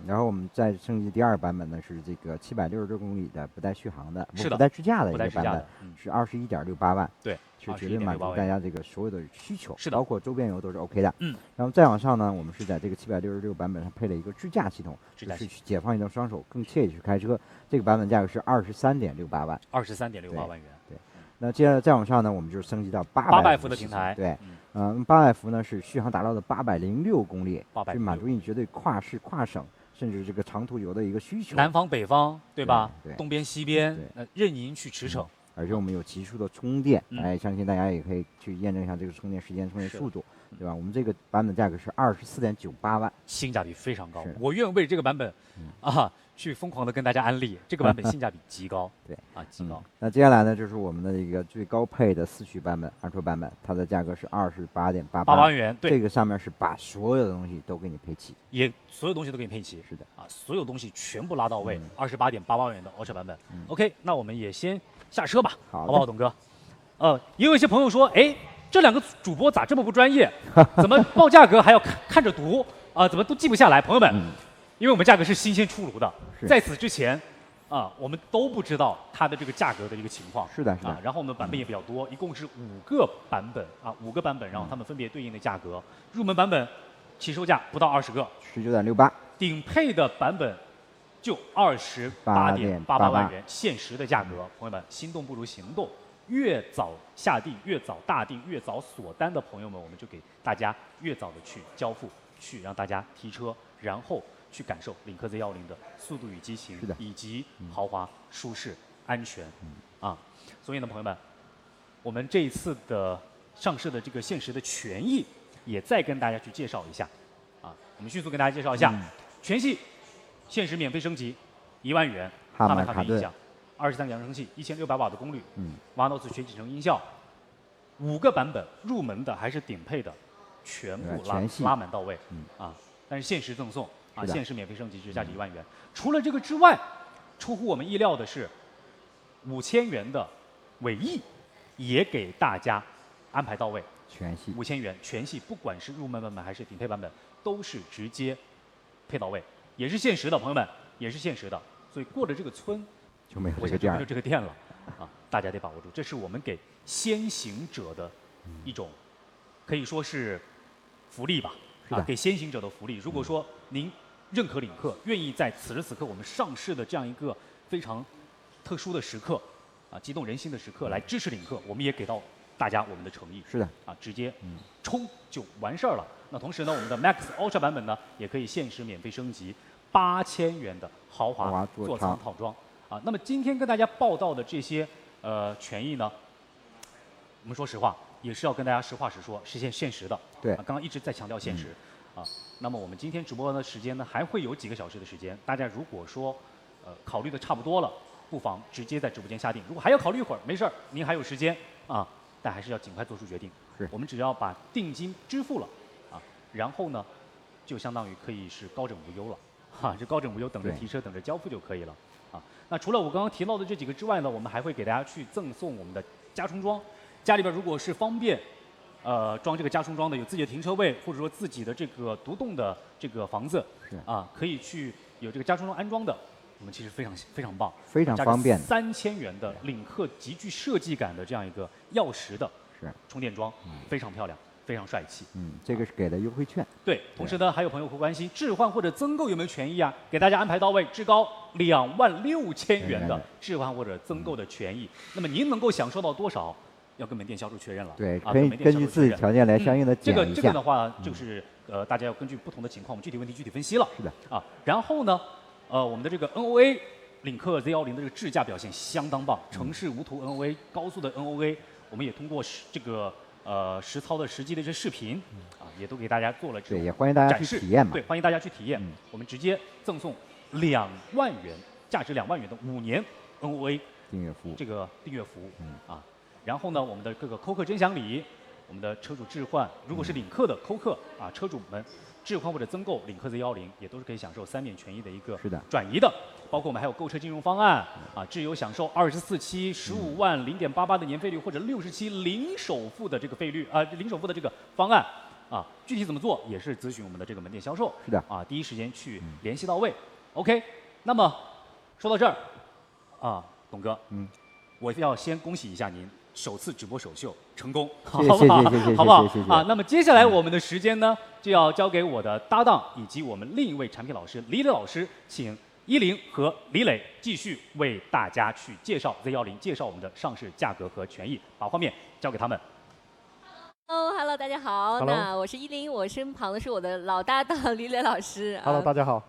然后我们再升级第2版本呢，是这个766公里的不带续航的，不带支架的一个版本，是21.68万。对，是绝对满足大家这个所有的需求，是的，包括周边油都是 OK 的。然后再往上呢，我们是在这个766版本上配了一个支架系统，是去解放一动双手，更惬意去开车。这个版本价格是23.68万，23.68万元。对。那接着再往上呢，我们就是升级到800伏的平台。对，800伏呢是续航达到了806公里，是满足你绝对跨市、跨省甚至这个长途游的一个需求。南方、北方，对吧？对，东边、西边，任您去驰骋。而且我们有极速的充电，相信大家也可以去验证一下这个充电时间、充电速度，对吧？我们这个版本价格是24.98万，性价比非常高。我愿为这个版本去疯狂的跟大家安利，这个版本性价比极高。对啊，极高。那接下来呢，就是我们的一个最高配的4驱版本，Ultra版本，它的价格是28.88万元。对，这个上面是把所有的东西都给你配齐，也所有东西都给你配齐。是的啊，所有东西全部拉到位。28.8万元的 Ultra 版本。OK， 那我们也先下车吧，好不好，董哥？也有一些朋友说，哎，这2个主播咋这么不专业？怎么报价格还要看着读啊？怎么都记不下来？朋友们，因为我们价格是新鲜出炉的，在此之前啊，我们都不知道它的这个价格的一个情况。是的，啊，然后我们版本也比较多，一共是5个版本啊，5个版本，然后它们分别对应的价格。入门版本起售价不到20个，19.68。顶配的版本就28.88万元，限时的价格。朋友们，心动不如行动。越早下定、越早大定、越早锁单的朋友们，我们就给大家越早的去交付，去让大家提车，然后去感受领克 Z10的速度与激情，以及豪华、舒适、安全。啊，所以呢，朋友们，我们这一次的上市的这个限时的权益，也再跟大家去介绍一下。啊，我们迅速跟大家介绍一下，全系限时免费升级1万元，哈曼卡顿音响。23个扬声器，1600瓦的功率，Vanos 全景声音效，5个版本，入门的还是顶配的，全部拉满到位，啊！但是限时赠送啊，限时免费升级，价值1万元。除了这个之外，出乎我们意料的是，5000元的尾翼也给大家安排到位，全系5000元全系，不管是入门版本还是顶配版本，都是直接配到位，也是限时的，朋友们，也是限时的，所以过了这个村。就没有这个店了，啊，大家得把握住，这是我们给先行者的一种，可以说是福利吧，啊，给先行者的福利。如果说您认可领克，愿意在此时此刻我们上市的这样一个非常特殊的时刻，啊，激动人心的时刻来支持领克，我们也给到大家我们的诚意。是的，啊，直接冲就完事儿了。那同时呢，我们的 Max Ultra 版本呢，也可以限时免费升级8000元的豪华座舱套装。啊，那么今天跟大家报道的这些权益呢，我们说实话也是要跟大家实话实说，是限时的。对，刚刚一直在强调限时，啊，那么我们今天直播的时间呢，还会有几个小时的时间。大家如果说考虑的差不多了，不妨直接在直播间下定。如果还要考虑一会儿，没事儿，您还有时间啊，但还是要尽快做出决定。是，我们只要把定金支付了，啊，然后呢，就相当于可以是高枕无忧了，哈，就高枕无忧，等着提车，等着交付就可以了。那除了我刚刚提到的这几个之外呢，我们还会给大家去赠送我们的加充装。家里边如果是方便，装这个加充装的，有自己的停车位，或者说自己的这个独栋的这个房子，啊，可以去有这个加充装安装的，我们其实非常棒，非常方便。3000元的领克极具设计感的这样一个钥匙的充电桩，非常漂亮。非常帅气，这个是给的优惠券。对，同时呢，还有朋友会关心置换或者增购有没有权益啊？给大家安排到位，至高26000元的置换或者增购的权益。那么您能够享受到多少？要跟门店销售确认了。对，可以根据自己条件来相应的减一下。这个的话，就是大家要根据不同的情况，我们具体问题具体分析了。是的。啊，然后呢，我们的这个 NOA 领克 Z10的这个智驾表现相当棒，城市无图 NOA、高速的 NOA， 我们也通过这个。实操的实际的这视频啊，也都给大家做了这种展示。对，也欢迎大家去体验嘛。对，欢迎大家去体验。我们直接赠送2万元，价值2万元的5年 NOA 订阅服务。这个订阅服务，啊，然后呢，我们的各个扣客真享礼，我们的车主置换，如果是领克的扣客啊，车主们置换或者增购领克 Z10，也都是可以享受3免权益的一个转移的。包括我们还有购车金融方案啊，自由享受24期15万0.88的年费率，或者60期零首付的这个费率啊，零首付的这个方案啊，具体怎么做也是咨询我们的这个门店销售。是的啊，第一时间去联系到位。OK， 那么说到这儿啊，董哥，我要先恭喜一下您首次直播首秀成功，好不好？好不好？啊，那么接下来我们的时间呢，就要交给我的搭档以及我们另一位产品老师李磊老师，请依林和李磊继续为大家去介绍 Z10，介绍我们的上市价格和权益，把画面交给他们。Hello， 大家好。那我是依林，我身旁的是我的老搭档李磊老师。Hello， 大家好。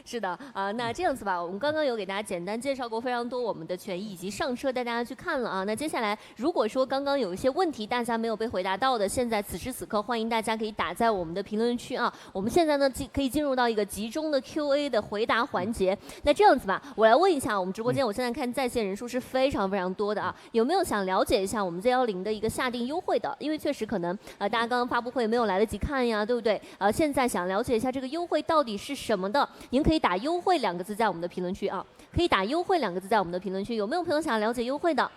是的那这样子吧，我们刚刚有给大家简单介绍过非常多我们的权益以及上车，带大家去看了啊。那接下来如果说刚刚有一些问题大家没有被回答到的，现在此时此刻欢迎大家可以打在我们的评论区啊。我们现在呢可以进入到一个集中的 Q&A 的回答环节。那这样子吧，我来问一下我们直播间，我现在看在线人数是非常非常多的啊，有没有想了解一下我们 Z10的一个下定优惠的？因为确实可能大家刚刚发布会没有来得及看呀，对不对？现在想了解一下这个优惠到底是什么的，您可以打优惠2个字在我们的评论区啊，可以打优惠2个字在我们的评论区。有没有朋友想了解优惠的？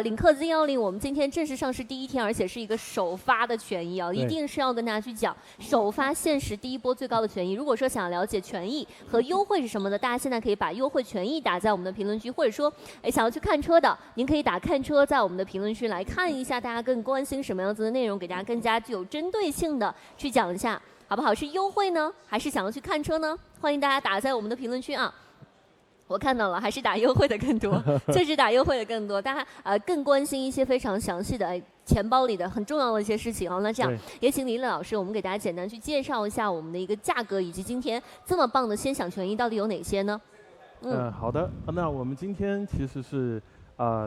领克 Z10我们今天正式上市第1天，而且是一个首发的权益啊，一定是要跟大家去讲首发限时第1波最高的权益。如果说想了解权益和优惠是什么的，大家现在可以把优惠权益打在我们的评论区，或者说想要去看车的，您可以打看车在我们的评论区来看一下，大家更关心什么样子的内容，给大家更加具有针对性的去讲一下，好不好？是优惠呢，还是想要去看车呢？欢迎大家打在我们的评论区啊。我看到了，还是打优惠的更多，确实打优惠的更多，大家更关心一些非常详细的钱包里的很重要的一些事情啊。那这样也请李乐老师，我们给大家简单去介绍一下我们的一个价格，以及今天这么棒的先享权益到底有哪些呢？好的，那我们今天其实是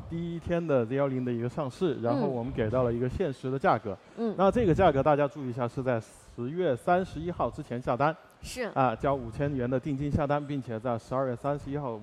第1天的 Z10的一个上市，然后我们给到了一个限时的价格。那这个价格大家注意一下，是在10月31号之前下单，是交5000元的定金下单，并且在12月31号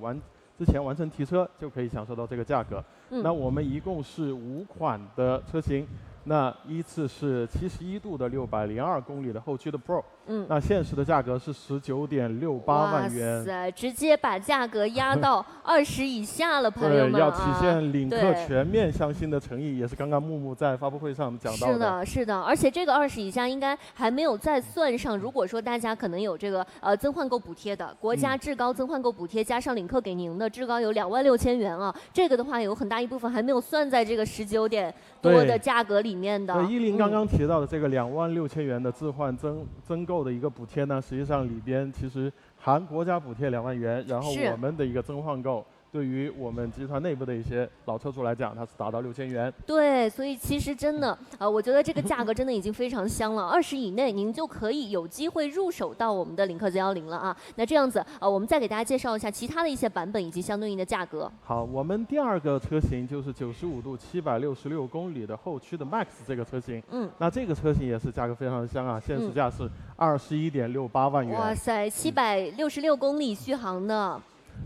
之前完成提车，就可以享受到这个价格。那我们一共是5款的车型，那依次是71度的602公里的后驱的 Pro，那限时的价格是19.68万元。哇塞，直接把价格压到20以下了，朋友们。对，要体现领克全面向心的诚意，也是刚刚木木在发布会上讲到的。是的，是的，而且这个20以下应该还没有再算上，如果说大家可能有这个增换购补贴的，国家至高增换购补贴加上领克给您的至高有26000元啊，这个的话有很大一部分还没有算在这个19点多的价格里面的。对，依林刚刚提到的这个26000元的置换增购的一个补贴呢，实际上里边其实含国家补贴2万元，然后我们的一个增换购，对于我们集团内部的一些老车主来讲，它是达到6000元。对，所以其实真的我觉得这个价格真的已经非常香了，20以内您就可以有机会入手到我们的领克 Z10了啊。那这样子我们再给大家介绍一下其他的一些版本以及相对应的价格。好，我们第2个车型就是95度766公里的后驱的 Max 这个车型。那这个车型也是价格非常香啊，限时价是21.68万元。哇塞，766公里续航的。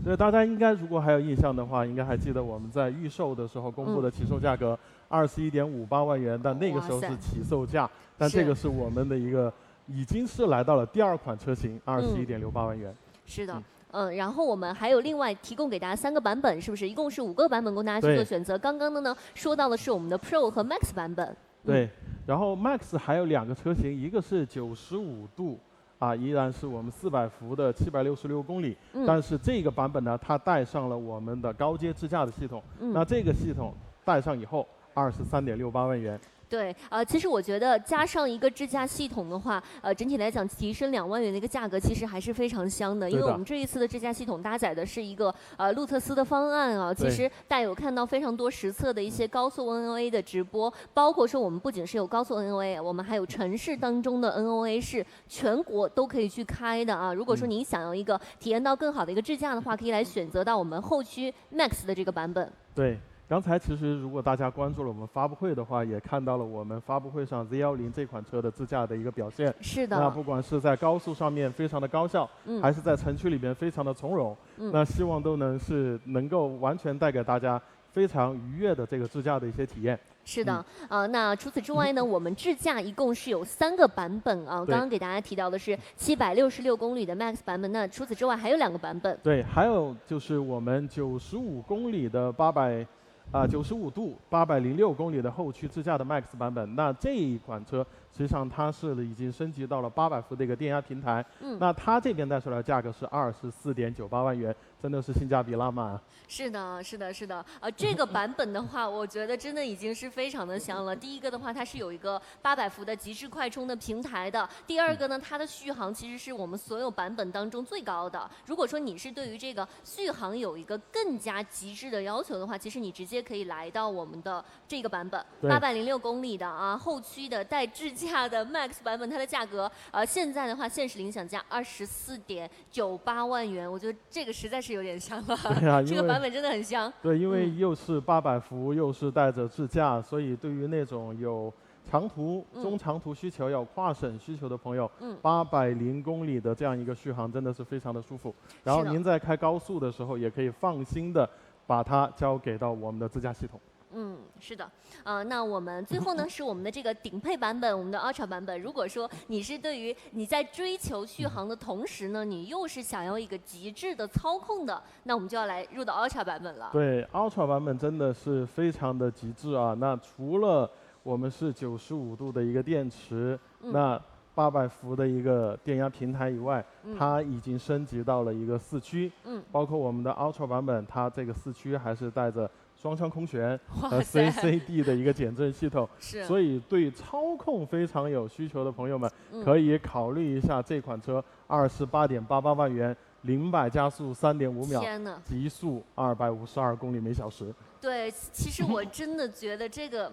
对，大家应该如果还有印象的话，应该还记得我们在预售的时候公布的起售价格21.58万元，但那个时候是起售价，但这个是我们的一个已经是来到了第2款车型21.68万元。是的。然后我们还有另外提供给大家3个版本，是不是？一共是5个版本供大家去做选择。刚刚的呢说到的是我们的 Pro 和 Max 版本。对，然后 Max 还有2个车型，一个是95度。依然是我们400伏的766公里，但是这个版本呢，它带上了我们的高阶智驾的系统。那这个系统带上以后，23.68万元。对，其实我觉得加上一个智驾系统的话，整体来讲提升2万元的一个价格，其实还是非常香的。因为我们这一次的智驾系统搭载的是一个路特斯的方案啊。其实大家有看到非常多实测的一些高速 NOA 的直播，包括说我们不仅是有高速 NOA， 我们还有城市当中的 NOA 是全国都可以去开的啊。如果说您想要一个体验到更好的一个智驾的话，可以来选择到我们后驱 Max 的这个版本。对。刚才其实如果大家关注了我们发布会的话，也看到了我们发布会上 Z10这款车的自驾的一个表现。是的。那不管是在高速上面非常的高效，还是在城区里边非常的从容，那希望都能够完全带给大家非常愉悦的这个自驾的一些体验。是的，那除此之外呢，我们智驾一共是有3个版本啊。刚刚给大家提到的是766公里的 Max 版本，那除此之外还有2个版本。对，还有就是我们95公里的95度806公里的后驱自驾的 Max 版本，那这一款车实际上它是已经升级到了800伏的一个电压平台。那它这边带出来的价格是24.98万元，真的是性价比拉满啊。是的，是的，是的，这个版本的话，我觉得真的已经是非常的香了。第一个的话，它是有一个800伏的极致快充的平台的；第二个呢，它的续航其实是我们所有版本当中最高的。如果说你是对于这个续航有一个更加极致的要求的话，其实你直接可以来到我们的这个版本，806公里的啊，后驱的带智驾的 Max 版本，它的价格现在的话限时领享价24.98万元，我觉得这个实在是有点香了。对啊，这个版本真的很香。对，因为又是800伏，又是带着智驾，所以对于那种有长途、中长途需求、有跨省需求的朋友，800公里的这样一个续航真的是非常的舒服。然后您在开高速的时候，也可以放心的把它交给到我们的自驾系统。是的，那我们最后呢是我们的这个顶配版本，我们的 Ultra 版本。如果说你是对于你在追求续航的同时呢，你又是想要一个极致的操控的，那我们就要来入到 Ultra 版本了。对 ，Ultra 版本真的是非常的极致啊。那除了我们是95度的一个电池，那800伏的一个电压平台以外，它已经升级到了一个4驱，包括我们的 Ultra 版本，它这个4驱还是带着双腔空悬和 CCD 的一个减震系统，所以对操控非常有需求的朋友们，可以考虑一下这款车，28.88万元，0-100加速3.5秒，极速252公里每小时。对，其实我真的觉得这个。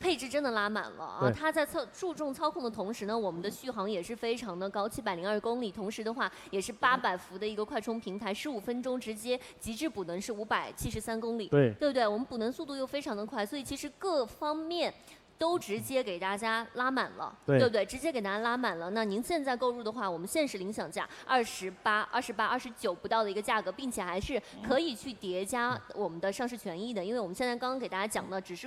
配置真的拉满了啊！它在注重操控的同时呢，我们的续航也是非常的高，702公里。同时的话，也是800伏的一个快充平台，15分钟直接极致补能是573公里，对不对？我们补能速度又非常的快，所以其实各方面都直接给大家拉满了，对不对？直接给大家拉满了。那您现在购入的话，我们限时领享价28、29不到的一个价格，并且还是可以去叠加我们的上市权益的。因为我们现在刚刚给大家讲的只是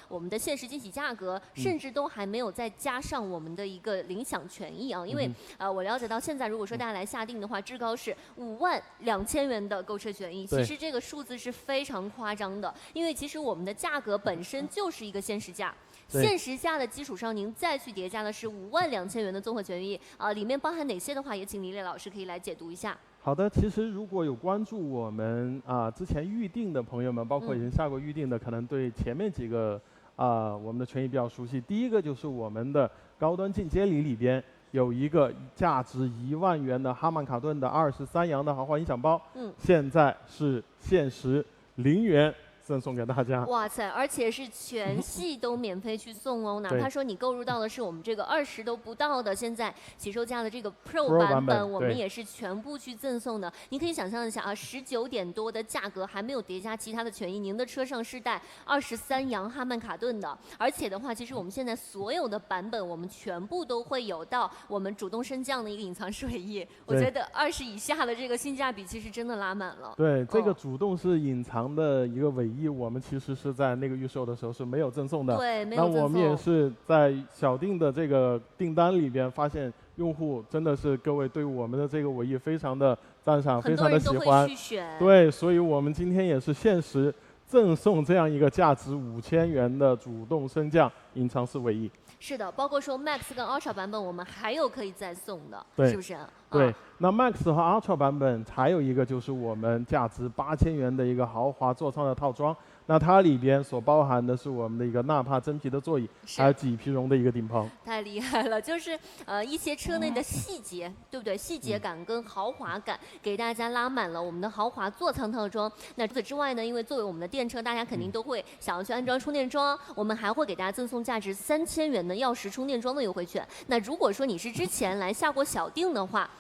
我们的限时惊喜价格，甚至都还没有再加上我们的一个领享权益啊。因为我了解到现在，如果说大家来下定的话，至高是52000元的购车权益。其实这个数字是非常夸张的，因为其实我们的价格本身就是一个限时价。限时价的基础上，您再去叠加的是52000元的综合权益里面包含哪些的话，也请李磊老师可以来解读一下。好的，其实如果有关注我们之前预定的朋友们，包括已经下过预定的，可能对前面几个我们的权益比较熟悉。第一个就是我们的高端进阶里边有一个价值1万元的哈曼卡顿的23扬的豪华音响包，现在是限时0元。赠送给大家。哇塞，而且是全系都免费去送哦，哪怕说你购入到的是我们这个20都不到的，现在起售价的这个 Pro 版本，我们也是全部去赠送的。您可以想象一下啊，19点多的价格还没有叠加其他的权益，您的车上是带23扬哈曼卡顿的，而且的话，其实我们现在所有的版本，我们全部都会有到我们主动升降的一个隐藏式尾翼。我觉得20以下的这个性价比其实真的拉满了。对，这个主动式隐藏的一个尾翼。我们其实是在那个预售的时候是没有赠送的，对，没有赠送。那我们也是在小定的这个订单里边发现，用户真的是各位对我们的这个尾翼非常的赞赏，非常的喜欢。对，所以我们今天也是限时赠送这样一个价值5000元的主动升降隐藏式尾翼。是的，包括说 Max 跟 Ultra 版本，我们还有可以再送的，是不是？对，那 Max 和 Ultra 版本还有一个就是我们价值8000元的一个豪华座舱的套装。那它里边所包含的是我们的一个纳帕真皮的座椅，还有麂皮绒的一个顶棚。太厉害了，就是一些车内的细节，对不对？细节感跟豪华感，给大家拉满了我们的豪华座舱套装。那除此之外呢，因为作为我们的电车，大家肯定都会想要去安装充电桩，我们还会给大家赠送价值3000元的钥匙充电桩的优惠券。那如果说你是之前来下过小定的话，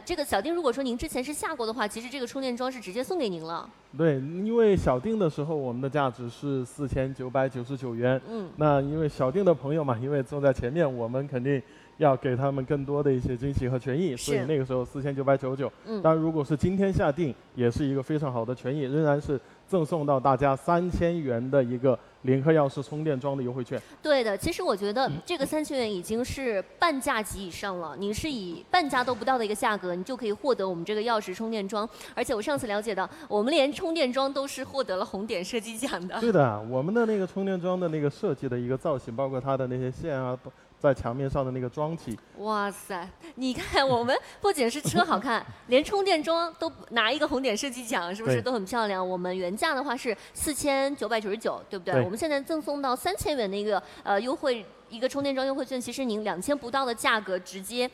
这个小定如果说您之前是下过的话，其实这个充电桩是直接送给您了。对，因为小定的时候我们的价值是4999元。那因为小定的朋友嘛，因为坐在前面，我们肯定要给他们更多的一些惊喜和权益，所以那个时候4999。当然，如果是今天下定，也是一个非常好的权益，仍然是赠送到大家3000元的一个联合钥匙充电桩的优惠券。对的，其实我觉得这个3000元已经是半价级以上了，你是以半价都不到的一个价格，你就可以获得我们这个钥匙充电桩。而且我上次了解到，我们连充电桩都是获得了红点设计奖的。对的，我们的那个充电桩的那个设计的一个造型，包括它的那些线啊，在墙面上的那个装体。哇塞，你看我们不仅是车好看，连充电桩都拿一个红点设计奖，是不是都很漂亮？我们原价的话是4999，对不对？我们现在赠送到3000元的一个优惠。一个充电桩优惠券，其实您2000不到的价格，直接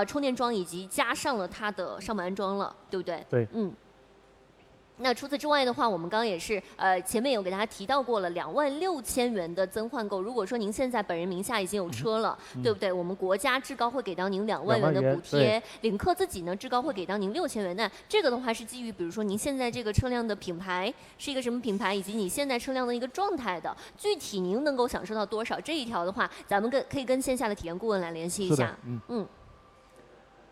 充电桩以及加上了它的上门安装了，对不对？对，那除此之外的话，我们刚刚也是前面有给大家提到过了，26000元的增换购。如果说您现在本人名下已经有车了，对不对？我们国家至高会给到您2万元的补贴，领克自己呢至高会给到您6000元。那这个的话是基于比如说您现在这个车辆的品牌是一个什么品牌，以及你现在车辆的一个状态的，具体您能够享受到多少这一条的话，咱们可以跟线下的体验顾问来联系一下。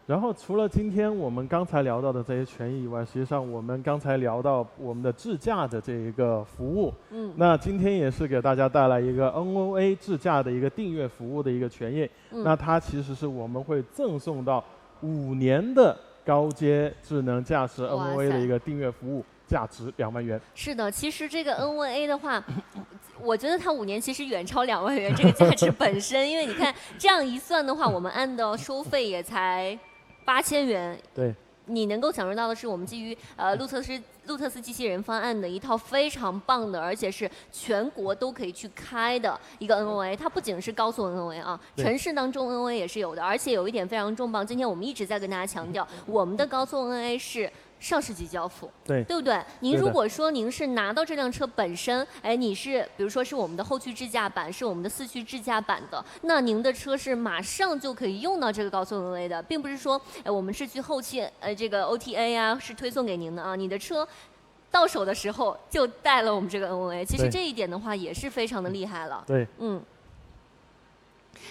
然后除了今天我们刚才聊到的这些权益以外，实际上我们刚才聊到我们的智驾的这一个服务，那今天也是给大家带来一个 NOA 智驾的一个订阅服务的一个权益，那它其实是我们会赠送到5年的高阶智能驾驶 NOA 的一个订阅服务，价值2万元。是的，其实这个 NOA 的话。我觉得它5年其实远超2万元这个价值本身，因为你看这样一算的话，我们按的收费也才8000元。对。你能够享受到的是我们基于路特斯机器人方案的一套非常棒的，而且是全国都可以去开的一个 NOA。它不仅是高速 NOA 啊，城市当中 NOA 也是有的，而且有一点非常重磅，今天我们一直在跟大家强调，我们的高速 NOA 是上市级交付，对不对？您如果说您是拿到这辆车本身，哎，你是比如说是我们的后驱智驾版，是我们的4驱智驾版的，那您的车是马上就可以用到这个高速 NOA 的，并不是说，哎，我们是去后期这个 OTA 啊是推送给您的啊，你的车到手的时候就带了我们这个 NOA， 其实这一点的话也是非常的厉害了。对，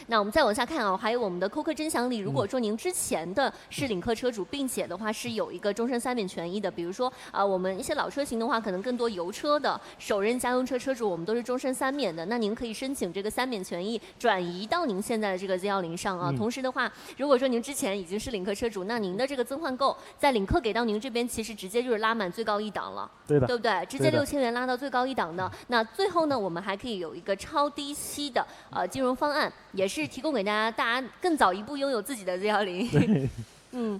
那我们再往下看啊，还有我们的扣客真享礼。如果说您之前的是领克车主，并且的话是有一个终身3免权益的，比如说我们一些老车型的话，可能更多油车的首任家用车车主，我们都是终身3免的。那您可以申请这个3免权益转移到您现在的这个 Z10上啊。同时的话，如果说您之前已经是领克车主，那您的这个增换购在领克给到您这边，其实直接就是拉满最高一档了，对不对？直接6000元拉到最高一档的。那最后呢，我们还可以有一个超低息的金融方案。也是提供给大家更早一步拥有自己的 Z10。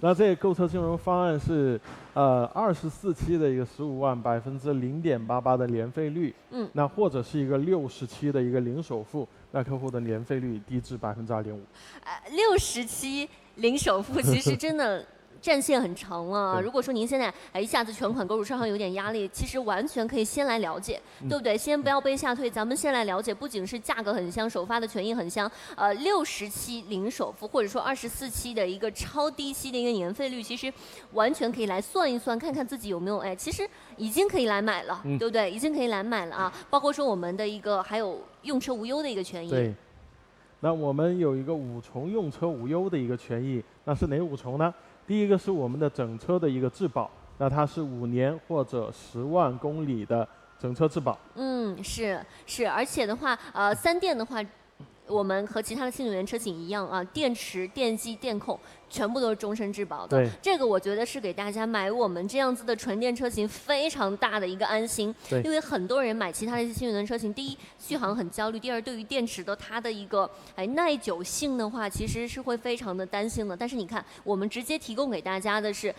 那这个购车金融方案是24期的一个15万0.88%的年费率，那或者是一个60期的一个零首付，那客户的年费率低至2.5%。60期零首付其实真的。战线很长了，如果说您现在一下子全款购入车上有点压力，其实完全可以先来了解，对不对？先不要被吓退，咱们先来了解，不仅是价格很香，首发的权益很香，60期零首付，或者说24期的一个超低息的一个年费率，其实完全可以来算一算，看看自己有没有，其实已经可以来买了，对不对？已经可以来买了啊，包括说我们的一个还有用车无忧的一个权益。对，那我们有一个5重用车无忧的一个权益，那是哪5重呢？第一个是我们的整车的一个质保，那它是5年或者10万公里的整车质保。是，而且的话，3电的话，我们和其他的新能源车型一样啊，电池、电机、电控全部都是终身质保的。这个我觉得是给大家买我们这样子的纯电车型非常大的一个安心。因为很多人买其他的一些新能源车型，第一续航很焦虑，第二对于电池的它的一个耐久性的话，其实是会非常的担心的。但是你看，我们直接提供给大家的是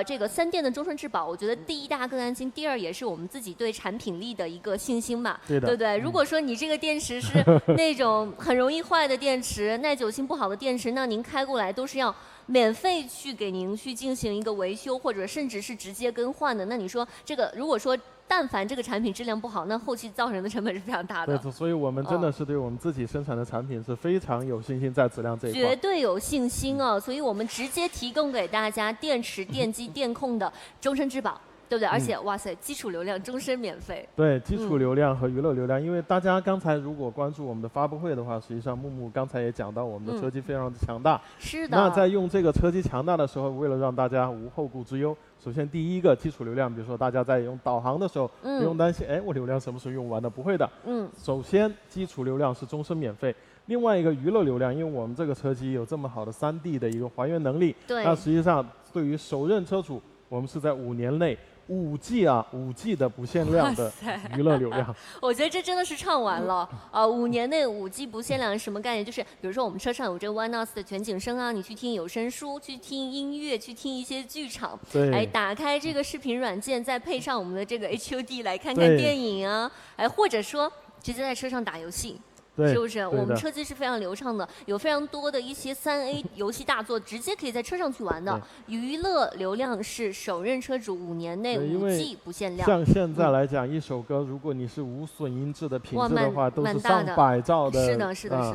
这个3电的终身质保，我觉得第一大家更安心，第二也是我们自己对产品力的一个信心吧，对不对？如果说你这个电池是那种很容易坏的电池，耐久性不好的电池，那您开过来都是要免费去给您去进行一个维修，或者甚至是直接更换的。那你说这个，如果说但凡这个产品质量不好，那后期造成的成本是非常大的。对，所以我们真的是对我们自己生产的产品是非常有信心在质量这一块。绝对有信心哦，所以我们直接提供给大家电池、电机、电控的终身质保。对不对？而且哇塞，基础流量终身免费。对，基础流量和娱乐流量，因为大家刚才如果关注我们的发布会的话，实际上木木刚才也讲到我们的车机非常的强大。是的。那在用这个车机强大的时候，为了让大家无后顾之忧，首先第一个基础流量，比如说大家在用导航的时候，不用担心，我流量什么时候用完的？不会的。首先基础流量是终身免费。另外一个娱乐流量，因为我们这个车机有这么好的3D 的一个还原能力，那实际上对于首任车主，我们是在5年内 5G 啊，5G 的不限量的娱乐流量。我觉得这真的是唱完了5年内5G 不限量什么概念？就是比如说我们车上有这个 OneOS 的全景声啊，你去听有声书，去听音乐，去听一些剧场，哎，打开这个视频软件，再配上我们的这个 HUD 来看看电影啊，哎，或者说直接在车上打游戏。是不是？我们车机是非常流畅的，有非常多的一些3A 游戏大作，直接可以在车上去玩的。娱乐流量是首任车主5年内5G 不限量。像现在来讲，一首歌如果你是无损音质的品质的话，都是上百兆的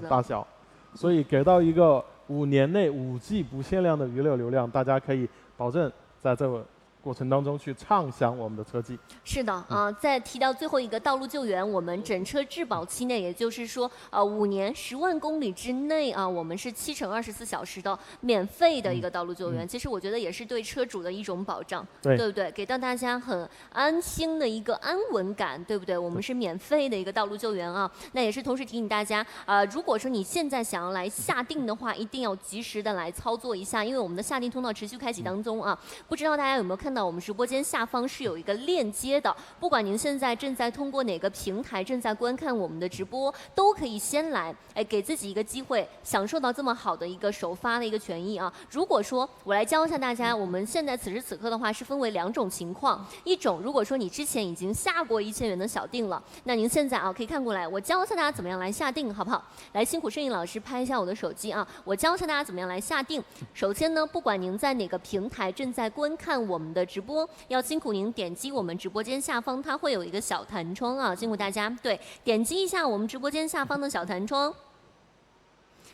大小，所以给到一个5年内5G 不限量的娱乐流量，大家可以保证在这个过程当中去畅享我们的车技。是的啊，再提到最后一个道路救援，我们整车质保期内，也就是说5年10万公里之内啊，我们是7×24小时的免费的一个道路救援。其实我觉得也是对车主的一种保障，对不对？给到大家很安心的一个安稳感，对不对？我们是免费的一个道路救援啊。那也是同时提醒大家如果说你现在想要来下定的话，一定要及时的来操作一下，因为我们的下定通道持续开启当中啊。不知道大家有没有看到我们直播间下方是有一个链接的，不管您现在正在通过哪个平台正在观看我们的直播，都可以先来给自己一个机会，享受到这么好的一个首发的一个权益啊。如果说我来教一下大家，我们现在此时此刻的话是分为2种情况，一种如果说你之前已经下过1000元的小定了，那您现在啊可以看过来，我教一下大家怎么样来下定，好不好？来，辛苦摄影老师拍一下我的手机啊，我教一下大家怎么样来下定。首先呢，不管您在哪个平台正在观看我们的直播，要辛苦您点击我们直播间下方，它会有一个小弹窗啊，辛苦大家对点击一下我们直播间下方的小弹窗。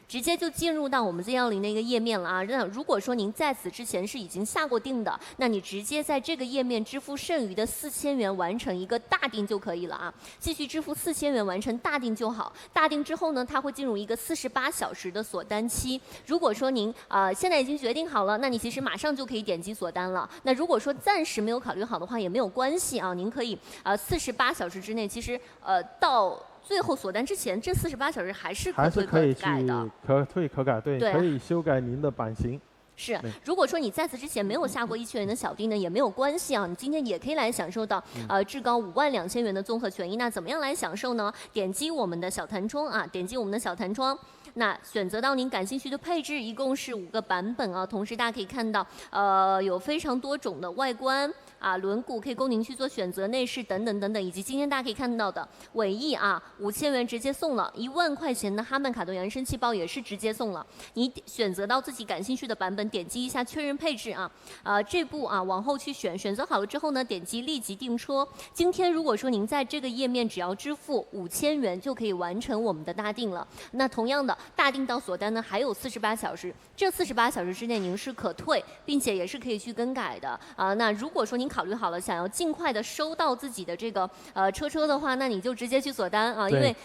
直接就进入到我们Z10的一个页面了啊。那如果说您在此之前是已经下过定的，那你直接在这个页面支付剩余的4000元完成一个大定就可以了啊。继续支付4000元完成大定就好。大定之后呢，它会进入一个48小时的锁单期。如果说您现在已经决定好了，那你其实马上就可以点击锁单了。那如果说暂时没有考虑好的话，也没有关系啊，您可以48小时之内，其实到最后锁单之前，这48小时还是可退可改的，可退可改，对，可以修改您的版型。是，如果说你在此之前没有下过1000元的小定呢，也没有关系啊，你今天也可以来享受到至高52000元的综合权益。那怎么样来享受呢？点击我们的小弹窗啊，点击我们的小弹窗。那选择到您感兴趣的配置，一共是5个版本啊。同时大家可以看到，有非常多种的外观啊，轮毂可以供您去做选择，内饰等等等等，以及今天大家可以看到的尾翼啊，5000元直接送了，1万块钱的哈曼卡顿扬声器包也是直接送了。你选择到自己感兴趣的版本，点击一下确认配置啊，这步啊往后去选择好了之后呢，点击立即订车。今天如果说您在这个页面只要支付5000元就可以完成我们的大定了。那同样的。大定到锁单呢还有48小时，这48小时之内您是可退，并且也是可以去更改的啊。那如果说您考虑好了想要尽快的收到自己的这个车的话，那你就直接去锁单啊，因为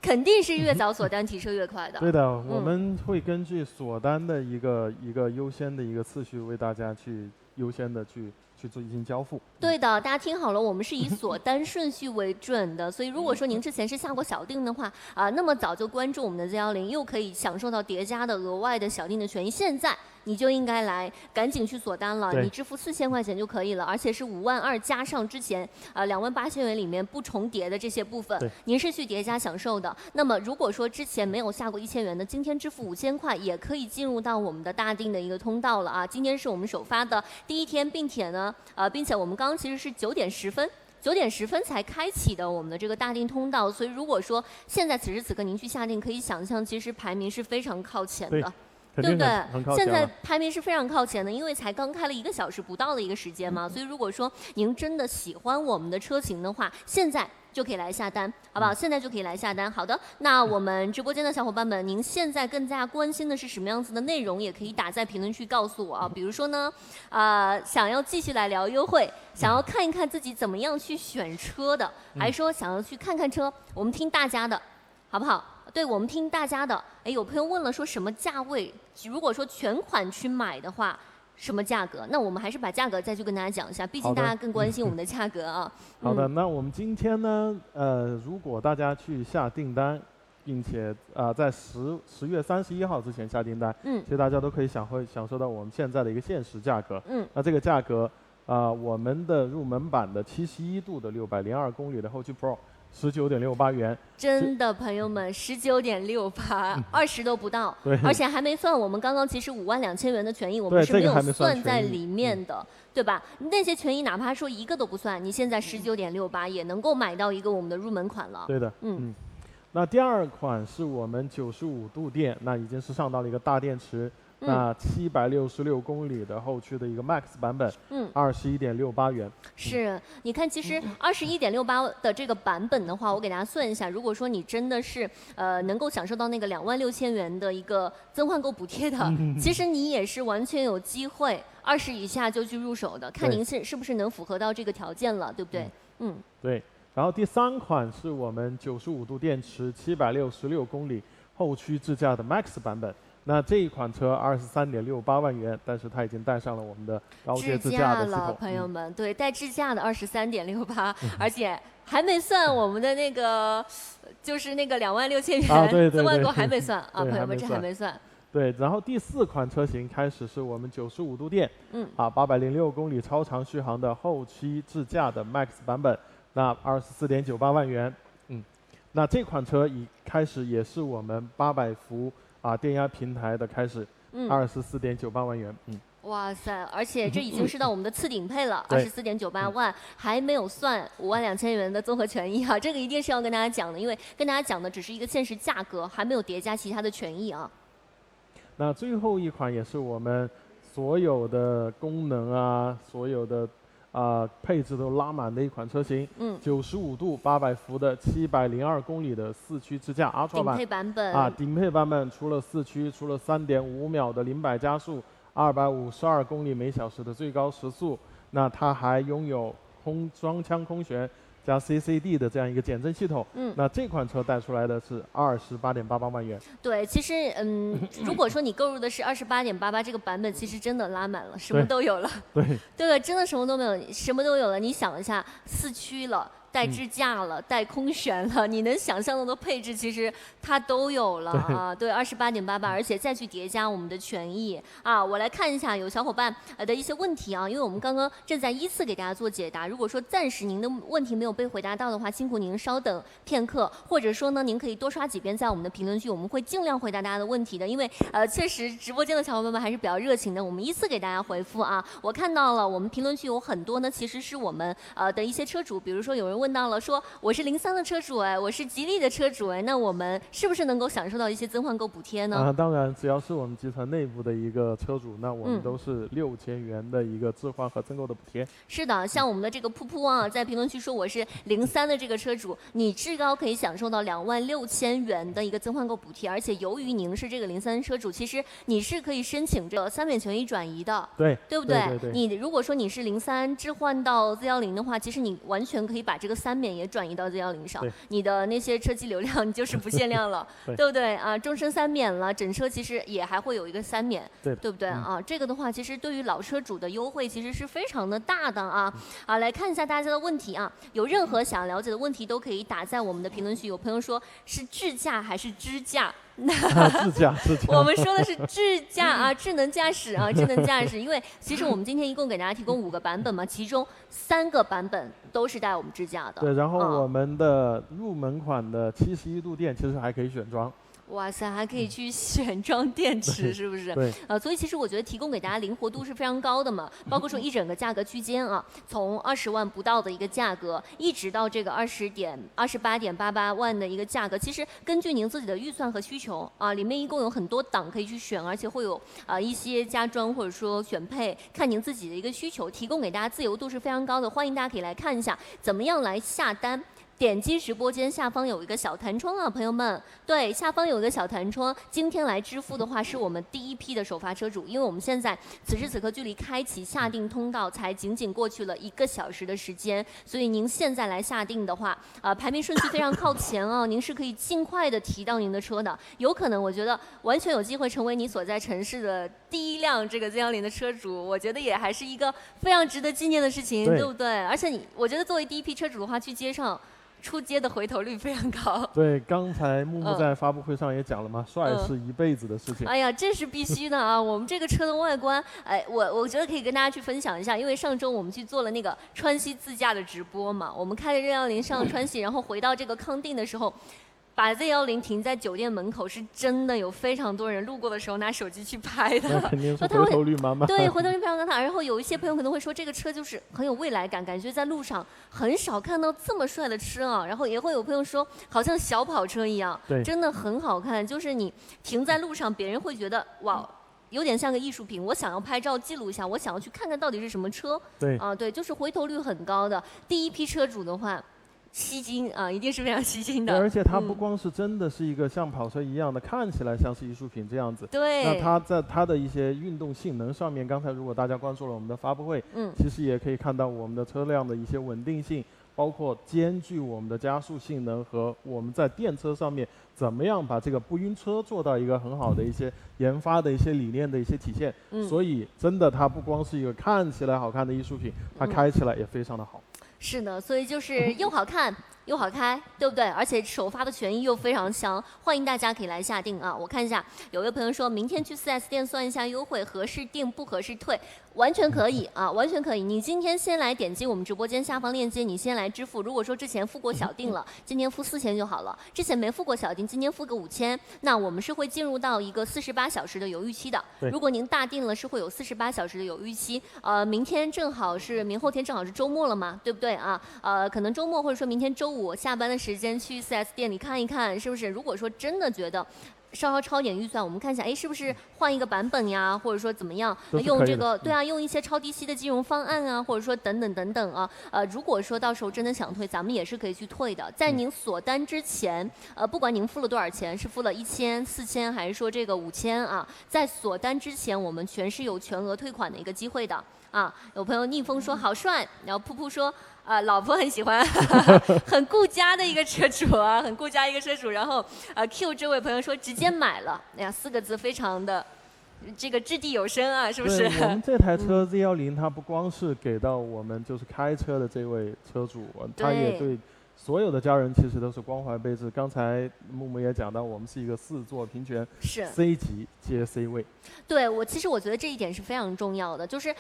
肯定是越早锁单提车越快的。对的，我们会根据锁单的一个优先的一个次序，为大家去优先的去进行交付。对的，大家听好了，我们是以锁单顺序为准的，所以如果说您之前是下过小定的话那么早就关注我们的Z10，又可以享受到叠加的额外的小定的权益。现在你就应该来赶紧去锁单了，你支付4000块钱就可以了，而且是52000加上之前28000元里面不重叠的这些部分，您是去叠加享受的。那么如果说之前没有下过1000元的，今天支付5000块也可以进入到我们的大定的一个通道了啊。今天是我们首发的第一天，并且我们刚刚其实是9点10分才开启的我们的这个大定通道，所以如果说现在此时此刻您去下定，可以想象其实排名是非常靠前的。对不对？现在排名是非常靠前的，因为才刚开了1个小时不到的一个时间嘛，所以如果说您真的喜欢我们的车型的话，现在就可以来下单，好不好？现在就可以来下单。好的，那我们直播间的小伙伴们，您现在更加关心的是什么样子的内容，也可以打在评论区告诉我啊。比如说呢，想要继续来聊优惠，想要看一看自己怎么样去选车的，还说想要去看看车，我们听大家的，好不好？对，我们听大家的。哎，有朋友问了，说什么价位？如果说全款去买的话，什么价格？那我们还是把价格再去跟大家讲一下，毕竟大家更关心我们的价格啊。好的，那我们今天呢，如果大家去下订单，并且在10月31号之前下订单，其实大家都可以享受到我们现在的一个限时价格。那这个价格我们的入门版的71度的602公里的后驱 Pro 19.68元。真的，朋友们，19.68，20都不到，对，而且还没算我们刚刚其实52000元的权益，我们是没有算在里面的，对吧？那些权益哪怕说一个都不算，你现在19.68也能够买到一个我们的入门款了。对的，那第二款是我们95度电，那已经是上到了一个大电池。那766公里的后驱的一个 Max 版本，21.68元。是，你看，其实21.68的这个版本的话，我给大家算一下，如果说你真的是能够享受到那个26000元的一个增换购补贴的，其实你也是完全有机会20以下就去入手的，看您是不是能符合到这个条件了，对不对？对。然后第3款是我们95度电池766公里后驱智驾的 Max 版本。那这一款车23.68万元，但是它已经带上了我们的高阶自驾的系统。朋友们，对，带智驾的23.68，而且还没算我们的那个，就是那个26000元增换购还没算啊，朋友们，这还没算。对，然后第4款车型开始是我们95度电，806公里超长续航的后驱智驾的 Max 版本，那24.98万元。那这款车开始也是我们800伏。电压平台的开始，24.98万元。哇塞！而且这已经是到我们的次顶配了，24.98万，还没有算52000元的综合权益啊！这个一定是要跟大家讲的，因为跟大家讲的只是一个现实价格，还没有叠加其他的权益啊。那最后一款也是我们所有的功能所有的配置都拉满的一款车型，95度800伏的702公里的4驱智驾 Ultra 版，顶配版本顶配版本除了4驱，除了3.5秒的0-100加速，252公里每小时的最高时速，那它还拥有双腔空悬加 CCD 的这样一个减震系统，那这款车带出来的是28.88万元。对，其实如果说你购入的是28.88这个版本，其实真的拉满了，什么都有了。对，真的什么都没有，什么都有了。你想一下，4驱了。带支架了，带空悬了，你能想象到的配置，其实它都有了啊。对，28.88，而且再去叠加我们的权益啊。我来看一下有小伙伴的一些问题啊，因为我们刚刚正在依次给大家做解答。如果说暂时您的问题没有被回答到的话，辛苦您稍等片刻，或者说呢，您可以多刷几遍在我们的评论区，我们会尽量回答大家的问题的。因为确实直播间的小伙伴们还是比较热情的，我们依次给大家回复啊。我看到了，我们评论区有很多呢，其实是我们的一些车主，比如说有人问到了说我是03的车主我是吉利的车主那我们是不是能够享受到一些增换购补贴呢？当然，只要是我们集团内部的一个车主，那我们都是6000元的一个置换和增购的补贴。是的，像我们的这个噗噗啊，在评论区说我是03的这个车主，你至高可以享受到26000元的一个增换购补贴，而且由于您是这个03车主，其实你是可以申请这个3免权益转移的，对不对？你如果说你是03置换到 Z10的话，其实你完全可以把这个3免也转移到 Z10上，你的那些车机流量你就是不限量了，对不对啊？终身3免了，整车其实也还会有一个3免，对不对啊？这个的话，其实对于老车主的优惠其实是非常的大的啊！来看一下大家的问题啊，有任何想了解的问题都可以打在我们的评论区。有朋友说是智驾还是支架？智驾，我们说的是智驾啊，智能驾驶啊，智能驾驶。因为其实我们今天一共给大家提供5个版本嘛，其中3个版本都是带我们智驾的。对，然后我们的入门款的71度电其实还可以选装。哇塞，还可以去选装电池，是不是？对。所以其实我觉得提供给大家灵活度是非常高的嘛，包括说一整个价格区间啊，从20万不到的一个价格，一直到这个28.88万的一个价格，其实根据您自己的预算和需求啊，里面一共有很多档可以去选，而且会有一些加装或者说选配，看您自己的一个需求，提供给大家自由度是非常高的，欢迎大家可以来看一下怎么样来下单。点击直播间下方有一个小弹窗啊，朋友们，对，下方有一个小弹窗。今天来支付的话，是我们第一批的首发车主，因为我们现在此时此刻距离开启下定通道才仅仅过去了1个小时的时间，所以您现在来下定的话，排名顺序非常靠前哦，您是可以尽快的提到您的车的，有可能我觉得完全有机会成为你所在城市的第一辆这个Z10的车主，我觉得也还是一个非常值得纪念的事情，对不对？而且我觉得作为第一批车主的话，去街上出街的回头率非常高。对，刚才木木在发布会上也讲了嘛，帅是一辈子的事情。哎呀，这是必须的啊！我们这个车的外观，哎，我觉得可以跟大家去分享一下，因为上周我们去做了那个川西自驾的直播嘛，我们开着610上川西，然后回到这个康定的时候。把 Z10停在酒店门口，是真的有非常多人路过的时候拿手机去拍的。那肯定是回头率满满。对，回头率非常高。然后有一些朋友可能会说，这个车就是很有未来感，感觉在路上很少看到这么帅的车啊。然后也会有朋友说，好像小跑车一样，真的很好看。就是你停在路上，别人会觉得哇。有点像个艺术品，我想要拍照记录一下，我想要去看看到底是什么车。对啊，对，就是回头率很高的。第一批车主的话。吸睛啊，一定是非常吸睛的。而且它不光是真的是一个像跑车一样的，看起来像是艺术品这样子。对。那它在它的一些运动性能上面，刚才如果大家关注了我们的发布会，其实也可以看到我们的车辆的一些稳定性，包括兼具我们的加速性能和我们在电车上面怎么样把这个不晕车做到一个很好的一些研发的一些理念的一些体现。所以真的它不光是一个看起来好看的艺术品，它开起来也非常的好。是的，所以就是又好看又好开，对不对？而且首发的权益又非常香，欢迎大家可以来下定啊！我看一下，有位朋友说明天去4S店算一下优惠，合适定不合适退，完全可以啊，完全可以。你今天先来点击我们直播间下方链接，你先来支付。如果说之前付过小定了，今天付4000就好了；之前没付过小定，今天付个5000，那我们是会进入到一个48小时的犹豫期的。如果您大定了，是会有48小时的犹豫期。明天正好是明后天正好是周末了嘛，对不对啊？可能周末或者说明天周五下班的时间去4S店里看一看，是不是？如果说真的觉得稍稍超点预算，我们看一下，哎，是不是换一个版本呀，或者说怎么样，用这个对啊，用一些超低息的金融方案啊，或者说等等等等啊。如果说到时候真的想退，咱们也是可以去退的。在您锁单之前，不管您付了多少钱，是付了1000、4000还是说这个5000啊，在锁单之前，我们全是有全额退款的一个机会的啊。有朋友逆风说好帅，然后噗噗说。老婆很喜欢，很顾家的一个车主啊，很顾家一个车主。然后Q 这位朋友说直接买了，哎呀，4个字非常的这个掷地有声啊，是不是？我们这台车 Z10，它不光是给到我们就是开车的这位车主，它也对所有的家人其实都是关怀备至。刚才木木也讲到，我们是一个4座平权，是 C 级接 C 位。对其实我觉得这一点是非常重要的，就是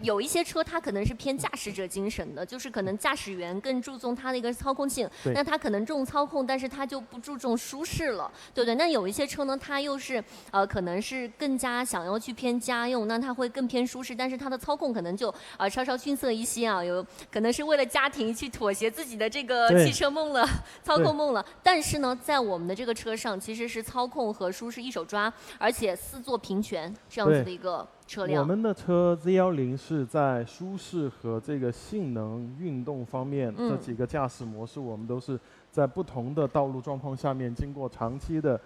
有一些车它可能是偏驾驶者精神的，就是可能驾驶员更注重它的一个操控性，那它可能重操控，但是它就不注重舒适了，对不对？那有一些车呢，它又是可能是更加想要去偏家用，那它会更偏舒适，但是它的操控可能就稍稍逊色一些啊，有可能是为了家庭去妥协自己的这个汽车梦了，操控梦了。但是呢，在我们的这个车上，其实是操控和舒适一手抓，而且4座平权这样子的一个车辆。我们的车 Z10是在舒适和这个性能、运动方面这几个驾驶模式，我们都是在不同的道路状况下面，经过长期的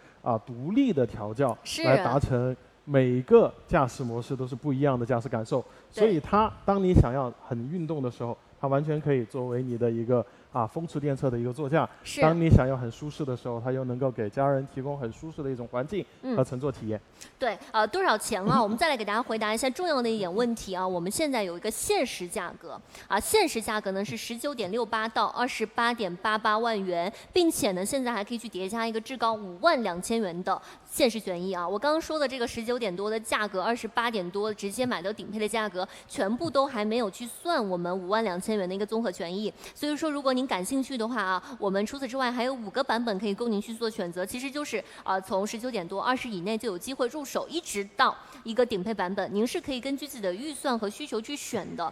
独立的调教，来达成每个驾驶模式都是不一样的驾驶感受。所以它，当你想要很运动的时候，它完全可以作为你的一个风驰电掣的一个座驾。当你想要很舒适的时候，它又能够给家人提供很舒适的一种环境和乘坐体验。对，多少钱啊？我们再来给大家回答一下重要的一点问题啊。我们现在有一个限时价格限时价格呢是19.68到28.88万元，并且呢现在还可以去叠加一个至高52000元的限时权益啊。我刚刚说的这个19点多的价格，28点多直接买到顶配的价格，全部都还没有去算我们52000元的一个综合权益。所以说，如果您感兴趣的话我们除此之外还有5个版本可以供您去做选择。其实就是从19点多20以内就有机会入手，一直到一个顶配版本，您是可以根据自己的预算和需求去选的。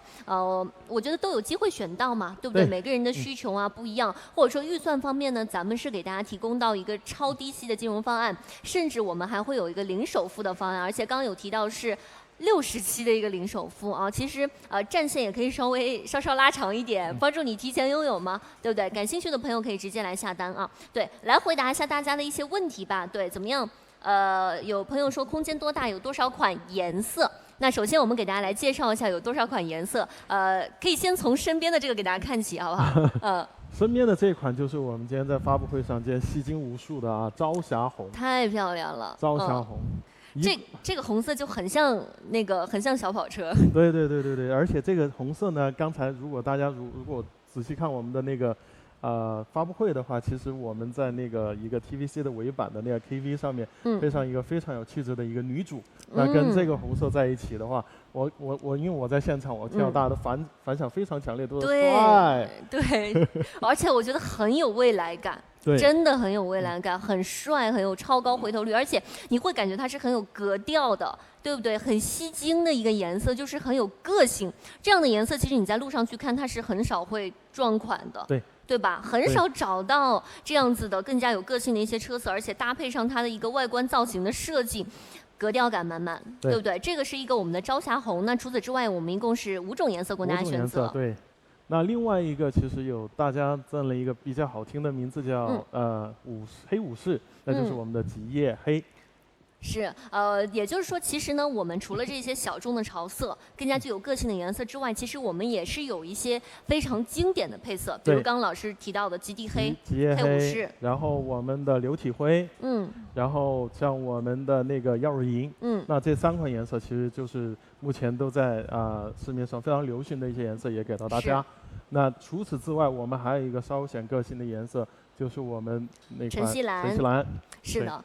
我觉得都有机会选到嘛，对不对？每个人的需求不一样，或者说预算方面呢，咱们是给大家提供到一个超低息的金融方案，甚至我们还会有一个零首付的方案，而且刚刚有提到是60期的一个零首付其实战线也可以稍稍拉长一点，帮助你提前拥有嘛，对不对？感兴趣的朋友可以直接来下单对，来回答一下大家的一些问题吧。对，怎么样？有朋友说空间多大，有多少款颜色？那首先我们给大家来介绍一下有多少款颜色。可以先从身边的这个给大家看起，好不好？身边的这款就是我们今天在发布会上吸睛无数的朝霞红，太漂亮了。朝霞红。这个红色就很像很像小跑车。对，而且这个红色呢，刚才如果大家如果仔细看我们的那个发布会的话，其实我们在那个一个 TVC 的尾版的那个 KV 上面，配上一个非常有气质的一个女主，那跟这个红色在一起的话，我因为我在现场，我听到大家的反响非常强烈，都是帅，对，而且我觉得很有未来感。真的很有未来感，很帅，很有超高回头率，而且你会感觉它是很有格调的，对不对？很吸睛的一个颜色，就是很有个性。这样的颜色，其实你在路上去看，它是很少会撞款的。对吧？很少找到这样子的更加有个性的一些车色，而且搭配上它的一个外观造型的设计，格调感满满，对不对？这个是一个我们的朝霞红。那除此之外，我们一共是5种颜色供大家选择。对。那另外一个其实有大家赠了一个比较好听的名字叫黑武士，那就是我们的极夜黑。是，也就是说，其实呢，我们除了这些小众的潮色，更加具有个性的颜色之外，其实我们也是有一些非常经典的配色，比如刚刚老师提到的极地黑、黑武士，然后我们的流体灰，然后像我们的那个耀日银，那这3款颜色其实就是目前都在市面上非常流行的一些颜色，也给到大家。那除此之外，我们还有一个稍显个性的颜色，就是我们那款晨曦蓝。是的，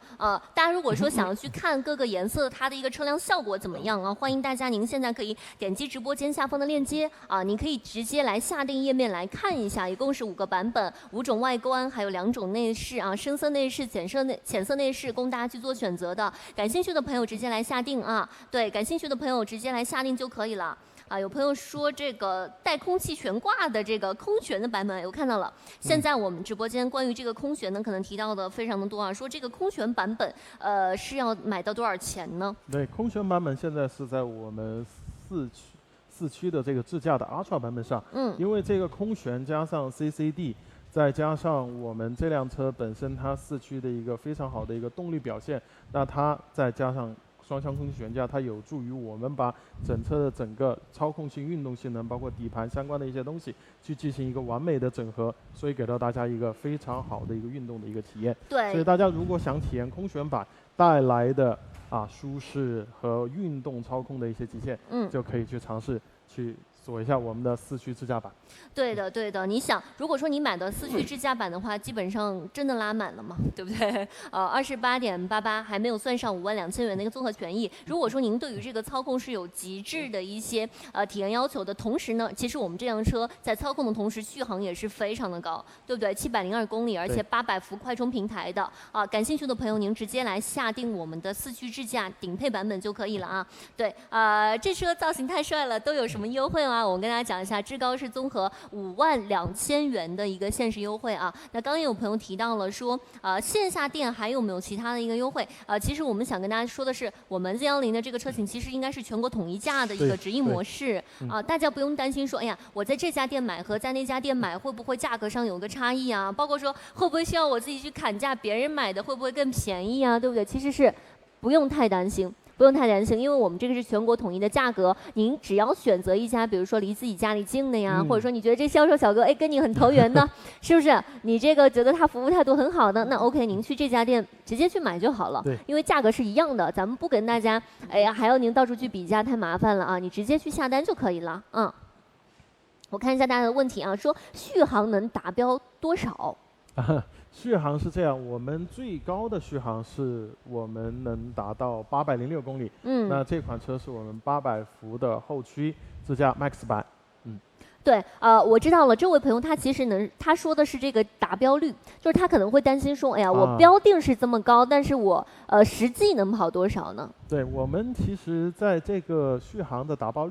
大家如果说想要去看各个颜色它的一个车辆效果怎么样啊，欢迎大家您现在可以点击直播间下方的链接啊，你可以直接来下定页面来看一下，一共是5个版本，5种外观，还有2种内饰啊，深色内饰、浅色内饰，供大家去做选择的。感兴趣的朋友直接来下定啊，对，感兴趣的朋友直接来下定就可以了。有朋友说这个带空气悬挂的这个空悬的版本，我看到了。现在我们直播间关于这个空悬呢，可能提到的非常的多啊，说这个空悬版本，是要买到多少钱呢？对，空悬版本现在是在我们四驱的这个智驾的 Ultra 版本上，因为这个空悬加上 CCD， 再加上我们这辆车本身它4驱的一个非常好的一个动力表现，那它再加上双向空气悬架，它有助于我们把整车的整个操控性、运动性能，包括底盘相关的一些东西，去进行一个完美的整合，所以给到大家一个非常好的一个运动的一个体验。对，所以大家如果想体验空悬版带来的舒适和运动操控的一些极限，就可以去尝试去锁一下我们的4驱智驾版。对的，对的。你想，如果说你买的4驱智驾版的话，基本上真的拉满了嘛，对不对？28.88还没有算上52000元的一个综合权益。如果说您对于这个操控是有极致的一些体验要求的同时呢，其实我们这辆车在操控的同时续航也是非常的高，对不对？702公里，而且800伏快充平台的感兴趣的朋友您直接来下定我们的4驱智驾顶配版本就可以了啊。对，这车造型太帅了，都有什么优惠吗？我跟大家讲一下，至高是综合52000元的一个限时优惠啊。那刚刚有朋友提到了说，线下店还有没有其他的一个优惠？其实我们想跟大家说的是，我们Z10的这个车型其实应该是全国统一价的一个直营模式啊，大家不用担心说，哎呀，我在这家店买和在那家店买会不会价格上有个差异啊？包括说会不会需要我自己去砍价，别人买的会不会更便宜啊？对不对？其实是不用太担心。不用太担心，因为我们这个是全国统一的价格，您只要选择一家，比如说离自己家里近的呀，或者说你觉得这销售小哥跟你很投缘的，是不是？你这个觉得他服务态度很好的，那 OK， 您去这家店直接去买就好了，因为价格是一样的，咱们不跟大家，还要您到处去比价，太麻烦了啊，你直接去下单就可以了，我看一下大家的问题啊，说续航能达标多少？续航是这样，我们最高的续航是我们能达到806公里。那这款车是我们800伏的后驱智驾 Max 版。对，我知道了，这位朋友他其实他说的是这个达标率，就是他可能会担心说，哎呀，我标定是这么高，但是我实际能跑多少呢？对，我们其实在这个续航的达标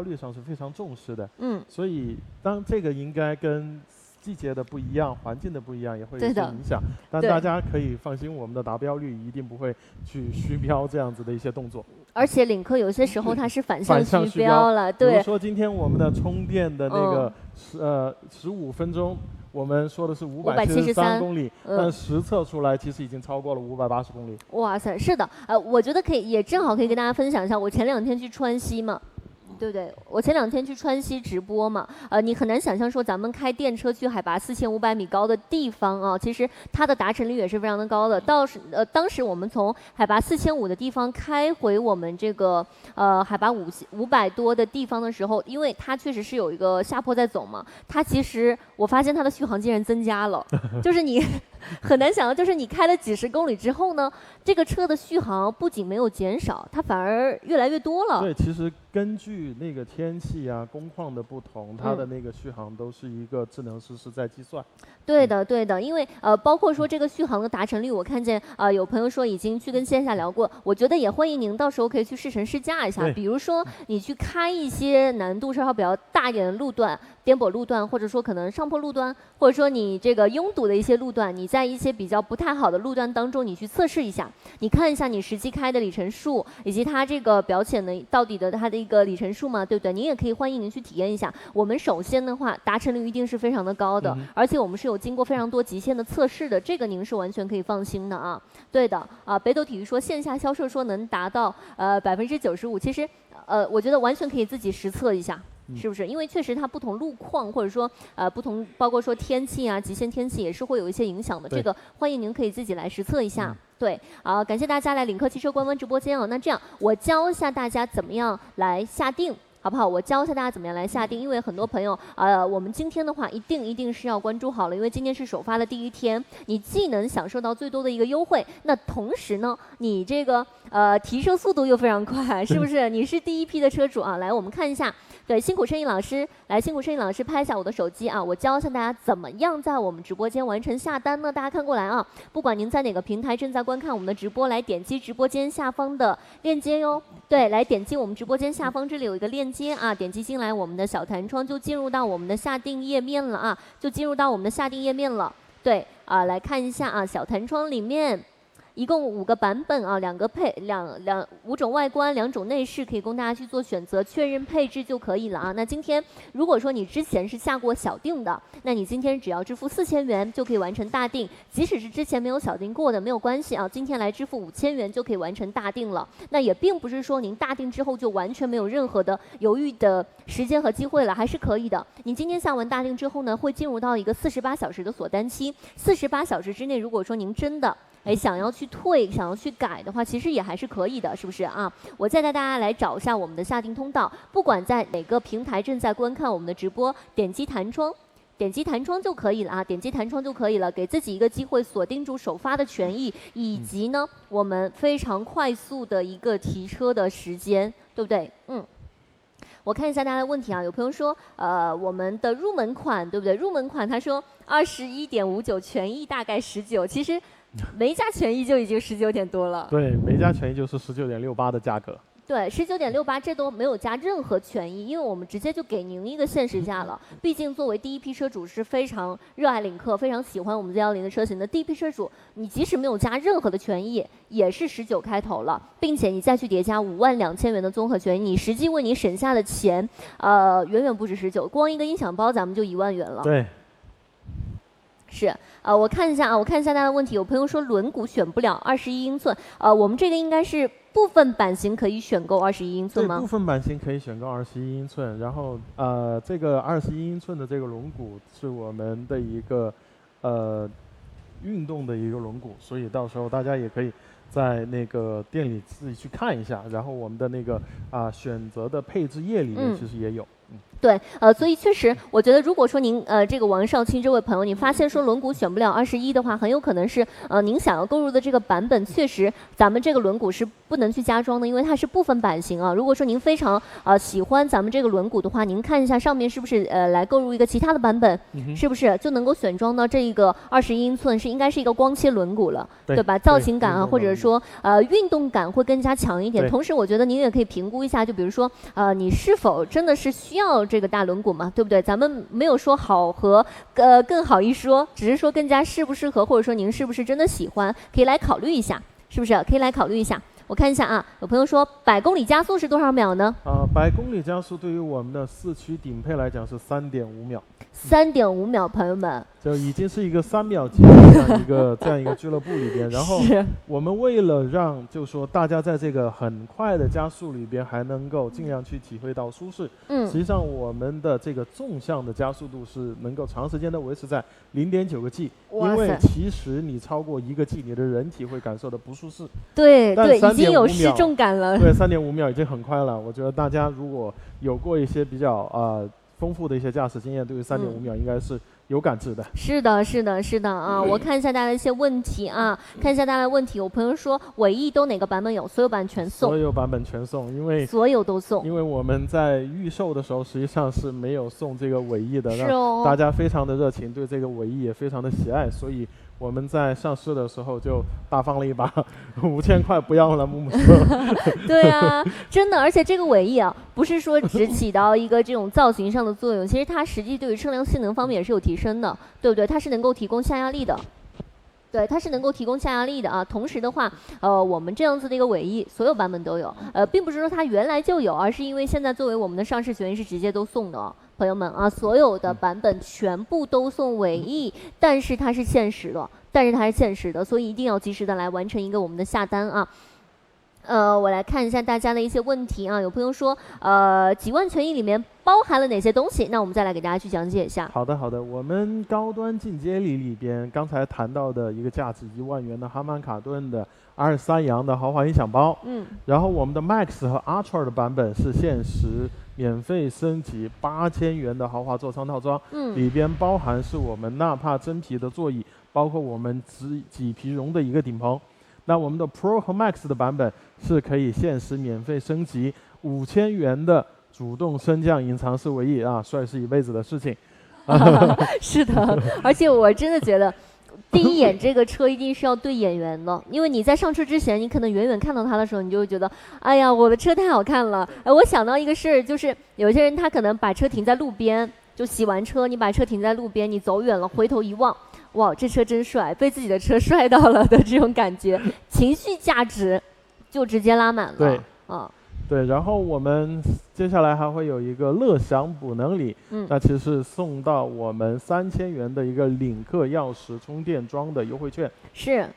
率上是非常重视的。所以当这个应该跟季节的不一样，环境的不一样，也会有些影响。但大家可以放心，我们的达标率一定不会去虚标这样子的一些动作。而且领克有些时候它是反向虚标了，对。比如说今天我们的充电的那个15分钟，我们说的是573公里，但实测出来其实已经超过了580公里。哇塞，是的，我觉得可以，也正好可以跟大家分享一下，我前2天去川西嘛。对不对？我前2天去川西直播嘛，你很难想象说咱们开电车去海拔4500米高的地方啊，其实它的达成率也是非常的高的。当时我们从海拔4500的地方开回我们这个海拔500多的地方的时候，因为它确实是有一个下坡在走嘛，它其实我发现它的续航竟然增加了，就是你很难想到，就是你开了几10公里之后呢，这个车的续航不仅没有减少，它反而越来越多了。对，其实根据那个天气啊、工况的不同，它的那个续航都是一个智能实时在计算。对的，对的，因为包括说这个续航的达成率，我看见有朋友说已经去跟线下聊过，我觉得也欢迎您到时候可以去试乘试驾一下，比如说你去开一些难度稍稍比较大一点的路段、颠簸路段，或者说可能上坡路段，或者说你这个拥堵的一些路段，你在一些比较不太好的路段当中，你去测试一下，你看一下你实际开的里程数，以及它这个表显的到底的它的一个里程数嘛，对不对？您也可以欢迎您去体验一下。我们首先的话，达成率一定是非常的高的，而且我们是有经过非常多极限的测试的，这个您是完全可以放心的啊。对的啊，北斗体育说线下销售说能达到95%，其实我觉得完全可以自己实测一下。是不是？因为确实它不同路况或者说不同，包括说天气啊、极限天气也是会有一些影响的。这个欢迎您可以自己来实测一下。对啊，感谢大家来领克汽车官方直播间哦。那这样我教一下大家怎么样来下定。好不好？我教一下大家怎么样来下定，因为很多朋友我们今天的话一定是要关注好了，因为今天是首发的第1天，你既能享受到最多的一个优惠，那同时呢，你这个提升速度又非常快，是不是？你是第一批的车主啊，来我们看一下。对，辛苦摄影老师，来，辛苦摄影老师拍一下我的手机啊，我教一下大家怎么样在我们直播间完成下单呢？大家看过来啊，不管您在哪个平台正在观看我们的直播，来点击直播间下方的链接哟。对，来点击我们直播间下方这里有一个链接啊，点击进来，我们的小弹窗就进入到我们的下定页面了啊，就进入到我们的下定页面了。对啊，来看一下啊，小弹窗里面。一共5个版本啊，5种外观，2种内饰，可以供大家去做选择，确认配置就可以了啊。那今天如果说你之前是下过小定的，那你今天只要支付4000元就可以完成大定，即使是之前没有小定过的没有关系啊，今天来支付5000元就可以完成大定了。那也并不是说您大定之后就完全没有任何的犹豫的时间和机会了，还是可以的。你今天下完大定之后呢，会进入到一个48小时的锁单期，48小时之内，如果说您真的想要去退、想要去改的话，其实也还是可以的，是不是啊？我再带大家来找一下我们的下定通道，不管在哪个平台正在观看我们的直播，点击弹窗就可以了啊，点击弹窗就可以了，给自己一个机会锁定住首发的权益，以及呢我们非常快速的一个提车的时间，对不对？我看一下大家的问题啊，有朋友说，我们的入门款对不对？入门款他说21.59，权益大概19，其实没加权益就已经19点多了。对，没加权益就是19.68的价格。对，19.68这都没有加任何权益，因为我们直接就给您一个限时价了。毕竟作为第一批车主是非常热爱领克、非常喜欢我们Z10的车型的第一批车主，你即使没有加任何的权益，也是19开头了，并且你再去叠加52000元的综合权益，你实际为你省下的钱，远远不止19，光一个音响包咱们就1万元了。对。是我看一下大家的问题，有朋友说轮毂选不了21英寸，我们这个应该是部分版型可以选购21英寸吗？对，部分版型可以选购21英寸，然后这个21英寸的这个轮毂是我们的一个运动的一个轮毂，所以到时候大家也可以在那个店里自己去看一下，然后我们的那个选择的配置页里面其实也有。对，所以确实，我觉得如果说您这个王少卿这位朋友，你发现说轮毂选不了21的话，很有可能是您想要购入的这个版本，确实咱们这个轮毂是不能去加装的，因为它是部分版型啊。如果说您非常喜欢咱们这个轮毂的话，您看一下上面是不是来购入一个其他的版本，是不是就能够选装到这一个21英寸是应该是一个光切轮毂了，对吧？造型感啊，或者说运动感会更加强一点。同时，我觉得您也可以评估一下，就比如说你是否真的是需要这个大轮毂嘛，对不对？咱们没有说好和更好一说，只是说更加适不适合，或者说您是不是真的喜欢，可以来考虑一下，是不是？可以来考虑一下。我看一下啊，有朋友说100公里加速是多少秒呢？100公里加速对于我们的4驱顶配来讲是3.5秒。3.5秒，朋友们，就已经是一个3秒级的这样一个俱乐部里边。然后我们为了让就是说大家在这个很快的加速里边还能够尽量去体会到舒适，实际上我们的这个纵向的加速度是能够长时间的维持在0.9个 G， 因为其实你超过1个 G， 你的人体会感受到不舒适。对对，已经有失重感了。对，3.5秒已经很快了。我觉得大家如果有过一些比较丰富的一些驾驶经验，对于3.5秒应该是有感知的。是的，是的，是的啊！我看一下大家的一些问题啊，看一下大家的问题。有朋友说尾翼都哪个版本有？所有版全送。所有版本全送，因为所有都送。因为我们在预售的时候实际上是没有送这个尾翼的，是哦。大家非常的热情，对这个尾翼也非常的喜爱，所以我们在上市的时候就大放了一把，5000块不要了，木木说。对啊，真的，而且这个尾翼啊，不是说只起到一个这种造型上的作用，其实它实际对于车辆性能方面也是有提升的，对不对？它是能够提供下压力的。对，它是能够提供下压力的啊。同时的话，我们这样子的一个尾翼，所有版本都有。并不是说它原来就有，而是因为现在作为我们的上市学员是直接都送的哦。朋友们啊，所有的版本全部都送尾翼，但是它是限时的，所以一定要及时的来完成一个我们的下单啊。我来看一下大家的一些问题啊，有朋友说，几万权益里面包含了哪些东西？那我们再来给大家去讲解一下。好的，好的，我们高端进阶里边刚才谈到的一个价值1万元的哈曼卡顿的23扬的豪华音响包，然后我们的 Max 和 Ultra 的版本是限时免费升级8000元的豪华座舱套装，里边包含是我们纳帕真皮的座椅，包括我们麂皮绒的一个顶棚。那我们的 Pro 和 Max 的版本是可以限时免费升级5000元的主动升降隐藏式尾翼啊，帅是一辈子的事情。是的，而且我真的觉得，第一眼这个车一定是要对眼缘的，因为你在上车之前，你可能远远看到它的时候，你就会觉得，哎呀，我的车太好看了。我想到一个事儿，就是有些人他可能把车停在路边，就洗完车，你把车停在路边，你走远了，回头一望。哇，这车真帅，被自己的车帅到了的这种感觉，情绪价值就直接拉满了。对，对，然后我们接下来还会有一个乐享补能礼，那其实是送到我们3000元的一个领克钥匙充电桩的优惠券。是。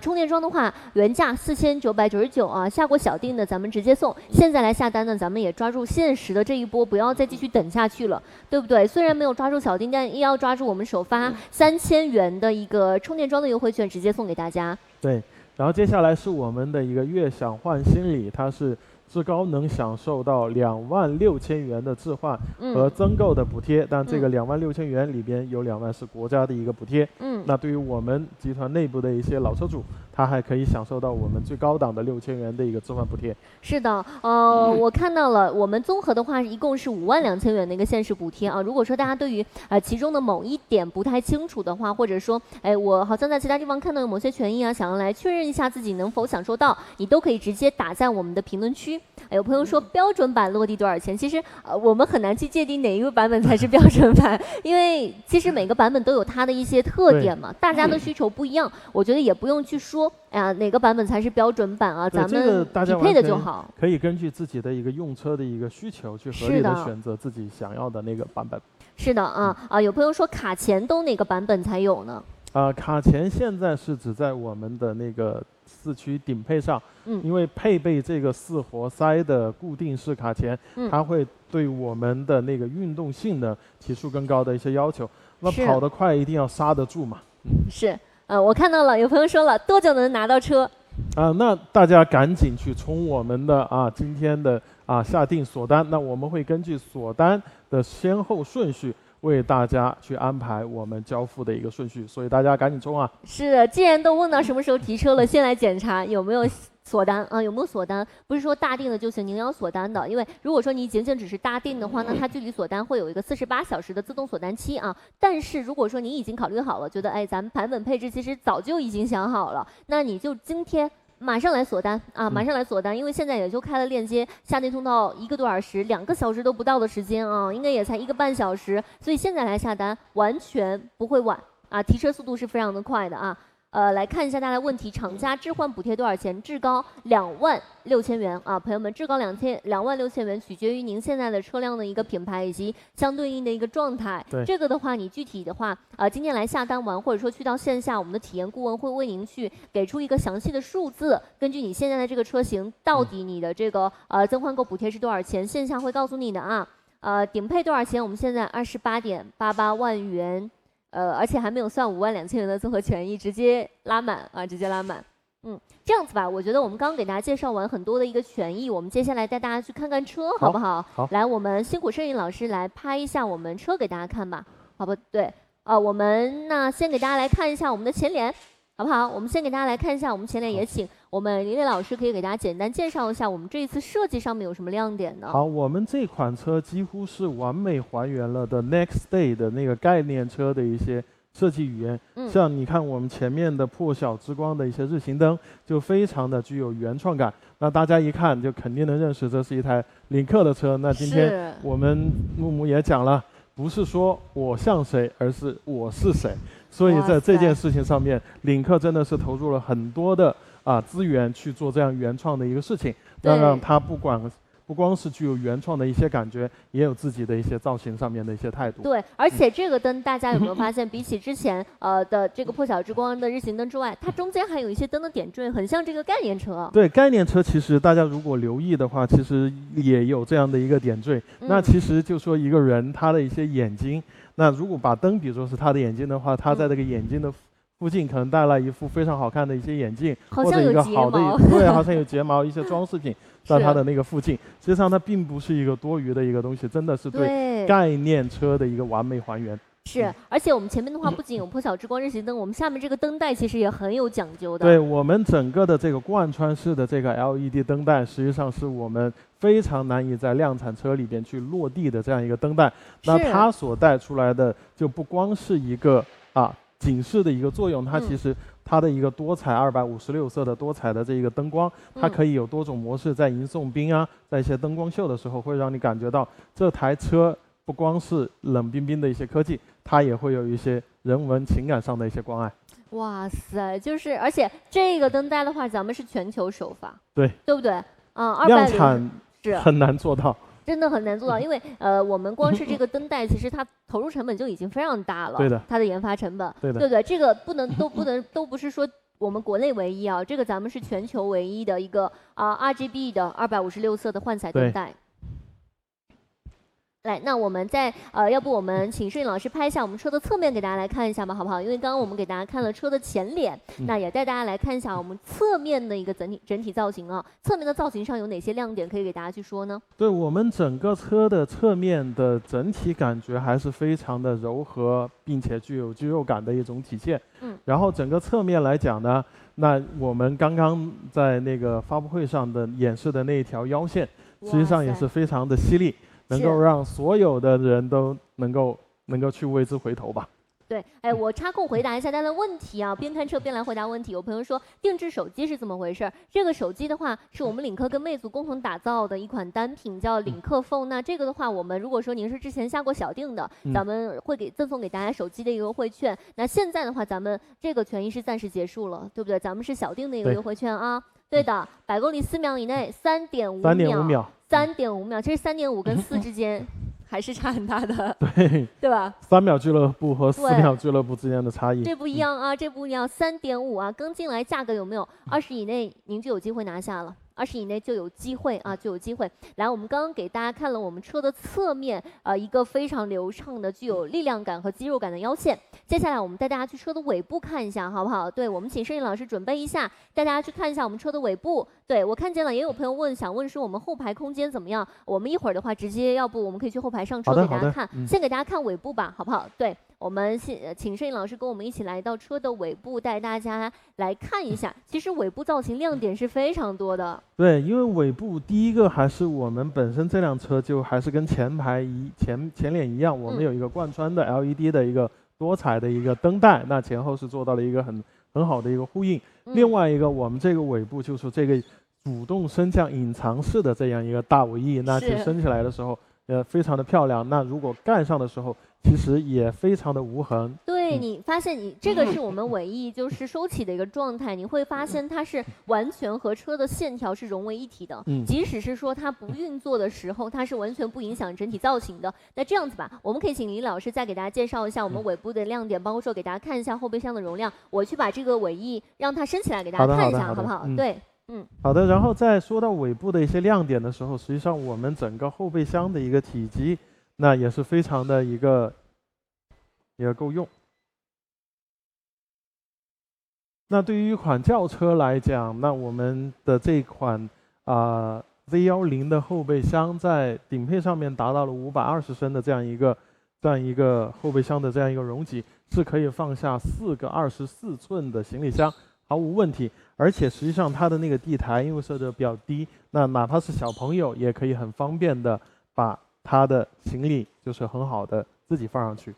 充电桩的话，原价4999啊，下过小定的咱们直接送。现在来下单呢，咱们也抓住限时的这一波，不要再继续等下去了，对不对？虽然没有抓住小定，但也要抓住我们首发3000元的一个充电桩的优惠券，直接送给大家。对，然后接下来是我们的一个悦享换新礼，它是至高能享受到26000元的置换和增购的补贴，但这个26000元里边有2万是国家的一个补贴。那对于我们集团内部的一些老车主，他还可以享受到我们最高档的6000元的一个置换补贴。是的，我看到了，我们综合的话一共是52000元的一个限时补贴啊。如果说大家对于其中的某一点不太清楚的话，或者说我好像在其他地方看到有某些权益啊，想要来确认一下自己能否享受到，你都可以直接打在我们的评论区。有朋友说标准版落地多少钱？其实我们很难去界定哪一个版本才是标准版，因为其实每个版本都有它的一些特点嘛，大家的需求不一样，我觉得也不用去说，哎呀哪个版本才是标准版啊，咱们匹配的就好。可以根据自己的一个用车的一个需求去合理的选择自己想要的那个版本。是的啊，有朋友说卡钳都哪个版本才有呢？卡钳现在是只在我们的那个4驱顶配上，因为配备这个4活塞的固定式卡钳，它会对我们的那个运动性能提出更高的一些要求。那跑得快一定要刹得住嘛。是，我看到了，有朋友说了，多久能拿到车？那大家赶紧去冲我们的今天的下定锁单，那我们会根据锁单的先后顺序，为大家去安排我们交付的一个顺序，所以大家赶紧冲啊！是的，既然都问到什么时候提车了，先来检查有没有锁单啊，有没有锁单？不是说大定了就行，您要锁单的，因为如果说你仅仅只是大定的话，那它距离锁单会有一个48小时的自动锁单期啊。但是如果说你已经考虑好了，觉得咱们版本配置其实早就已经想好了，那你就今天马上来锁单啊！马上来锁单，因为现在也就开了链接，下定通道1个多小时，2个小时都不到的时间啊，应该也才1个半小时，所以现在来下单完全不会晚啊，提车速度是非常的快的啊。来看一下大家的问题，厂家置换补贴多少钱？至高26000元啊，朋友们，至高26000元，取决于您现在的车辆的一个品牌以及相对应的一个状态。对，这个的话，你具体的话，今天来下单完，或者说去到线下，我们的体验顾问会为您去给出一个详细的数字，根据你现在的这个车型，到底你的这个增换购补贴是多少钱，线下会告诉你的啊。顶配多少钱？我们现在28.88万元。而且还没有算52000元的综合权益，直接拉满啊，直接拉满。这样子吧，我觉得我们刚刚给大家介绍完很多的一个权益，我们接下来带大家去看看车，好不好？好。来，我们辛苦摄影老师来拍一下我们车给大家看吧，好不？对，我们那先给大家来看一下我们的前脸，好不好？我们先给大家来看一下我们前脸，也请我们林磊老师可以给大家简单介绍一下我们这一次设计上面有什么亮点呢？好，我们这款车几乎是完美还原了的 Next Day 的那个概念车的一些设计语言。像你看我们前面的破晓之光的一些日行灯，就非常的具有原创感。那大家一看就肯定能认识这是一台领克的车。那今天我们木木也讲了，不是说我像谁，而是我是谁。所以在这件事情上面，领克真的是投入了很多的资源去做这样原创的一个事情，让它不光是具有原创的一些感觉，也有自己的一些造型上面的一些态度。对，而且这个灯大家有没有发现，比起之前的这个破晓之光的日行灯之外，它中间还有一些灯的点缀，很像这个概念车。对，概念车其实大家如果留意的话，其实也有这样的一个点缀。那其实就说一个人他的一些眼睛，那如果把灯比作是他的眼睛的话，他在这个眼睛的附近可能戴了一副非常好看的一些眼镜，或者一个好的对，好像有睫毛一些装饰品在它的那个附近。实际上它并不是一个多余的一个东西，真的是对概念车的一个完美还原。是，而且我们前面的话不仅有破晓之光日行灯，我们下面这个灯带其实也很有讲究的。对，我们整个的这个贯穿式的这个 LED 灯带，实际上是我们非常难以在量产车里边去落地的这样一个灯带。那它所带出来的就不光是一个警示的一个作用，它其实它的一个多彩256色的多彩的这一个灯光，它可以有多种模式，在迎送宾在一些灯光秀的时候，会让你感觉到这台车不光是冷冰冰的一些科技，它也会有一些人文情感上的一些关爱。哇塞，就是而且这个灯带的话，咱们是全球首发，对不对？量产是很难做到。真的很难做到，因为我们光是这个灯带，其实它投入成本就已经非常大了。对的，它的研发成本，对的，对不对？这个都不是说我们国内唯一啊，这个咱们是全球唯一的一个RGB 的256色的幻彩灯带。来，那我们再要不我们请摄影老师拍一下我们车的侧面给大家来看一下吧，好不好？因为刚刚我们给大家看了车的前脸，那也带大家来看一下我们侧面的一个整体造型啊。侧面的造型上有哪些亮点可以给大家去说呢？对，我们整个车的侧面的整体感觉还是非常的柔和，并且具有肌肉感的一种体现。然后整个侧面来讲呢，那我们刚刚在那个发布会上的演示的那一条腰线，实际上也是非常的犀利。能够让所有的人都能够去为之回头吧。对，哎，我插空回答一下大家的问题啊，边看车边来回答问题。有朋友说定制手机是怎么回事？这个手机的话是我们领克跟魅族共同打造的一款单品，叫领克 Phone。那这个的话，我们如果说您是之前下过小定的，咱们会赠送给大家手机的一个优惠券。那现在的话，咱们这个权益是暂时结束了，对不对？咱们是小定的一个优惠券啊。对的，100公里4秒以内，3.5秒，3.5秒，其实3.5跟4之间还是差很大的，对吧？3秒俱乐部和4秒俱乐部之间的差异，这不一样啊，这不一样，3.5啊，刚进来价格有没有20以内，您就有机会拿下了。20以内就有机会啊，就有机会。来，我们刚刚给大家看了我们车的侧面，一个非常流畅的、具有力量感和肌肉感的腰线。接下来我们带大家去车的尾部看一下，好不好？对，我们请摄影老师准备一下，带大家去看一下我们车的尾部。对，我看见了，也有朋友想问说我们后排空间怎么样？我们一会儿的话，直接要不我们可以去后排上车给大家看，先给大家看尾部吧，好不好？对。我们请摄影老师跟我们一起来到车的尾部，带大家来看一下。其实尾部造型亮点是非常多的。对，因为尾部第一个还是我们本身这辆车就还是跟前脸一样，我们有一个贯穿的 LED 的一个多彩的一个灯带，那前后是做到了一个很好的一个呼应。另外一个，我们这个尾部就是这个主动升降隐藏式的这样一个大尾翼，那其实升起来的时候非常的漂亮。那如果盖上的时候，其实也非常的无痕，对，对，你发现你这个是我们尾翼就是收起的一个状态，你会发现它是完全和车的线条是融为一体的。即使是说它不运作的时候，它是完全不影响整体造型的。那这样子吧，我们可以请李老师再给大家介绍一下我们尾部的亮点，包括说给大家看一下后备箱的容量。我去把这个尾翼让它升起来给大家看一下，好不好？对。好的，然后在说到尾部的一些亮点的时候，实际上我们整个后备箱的一个体积，那也是非常的一个也够用。那对于一款轿车来讲，那我们的这款Z10的后备箱在顶配上面达到了520升的这样一个后备箱的这样一个容积，是可以放下4个24寸的行李箱，毫无问题。而且实际上它的那个地台因为设置比较低，那哪怕是小朋友也可以很方便的把他的行李就是很好的自己放上去。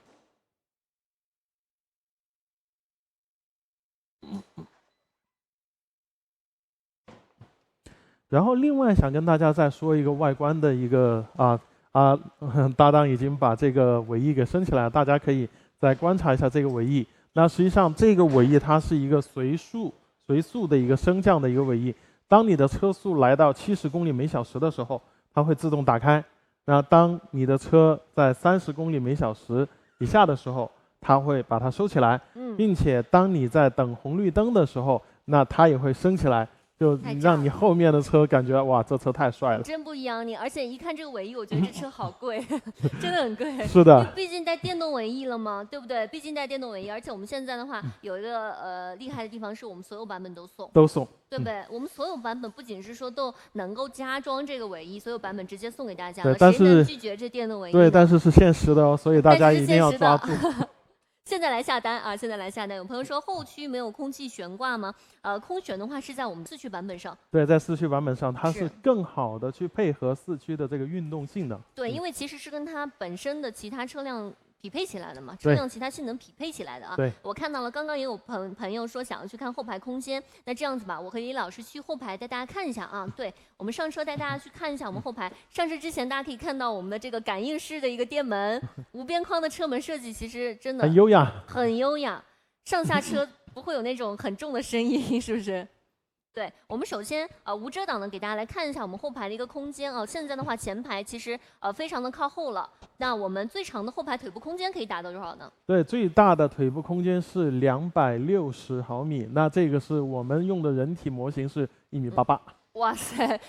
然后另外想跟大家再说一个外观的一个搭档已经把这个尾翼给升起来了，大家可以再观察一下这个尾翼。那实际上这个尾翼它是一个随速的一个升降的一个尾翼，当你的车速来到70公里每小时的时候，它会自动打开。那当你的车在30公里每小时以下的时候，它会把它收起来，并且当你在等红绿灯的时候，那它也会升起来，就让你后面的车感觉哇，这车太帅了。真不一样你，而且一看这个尾翼，我觉得这车好贵，真的很贵。是的，毕竟带电动尾翼了嘛，对不对？毕竟带电动尾翼，而且我们现在的话有一个厉害的地方，是我们所有版本都送，对不对？我们所有版本不仅是说都能够加装这个尾翼，所有版本直接送给大家了。谁能拒绝这电动尾翼？对，但是是限时的哦，所以大家一定要抓住。现在来下单啊！现在来下单。有朋友说后驱没有空气悬挂吗？空悬的话是在我们4驱版本上。对，在4驱版本上，它是更好的去配合4驱的这个运动性能。对，因为其实是跟它本身的其他车辆匹配起来的嘛，车辆其他性能匹配起来的啊。对，我看到了，刚刚也有朋友说想要去看后排空间，那这样子吧，我和李老师去后排带大家看一下啊。对，我们上车带大家去看一下我们后排。上车之前，大家可以看到我们的这个感应式的一个电门，无边框的车门设计，其实真的很优雅，很优雅。上下车不会有那种很重的声音，是不是？对，我们首先无遮挡的给大家来看一下我们后排的一个空间啊。现在的话，前排其实非常的靠后了。那我们最长的后排腿部空间可以达到多少呢？对，最大的腿部空间是260毫米。那这个是我们用的人体模型是1.88米。哇塞，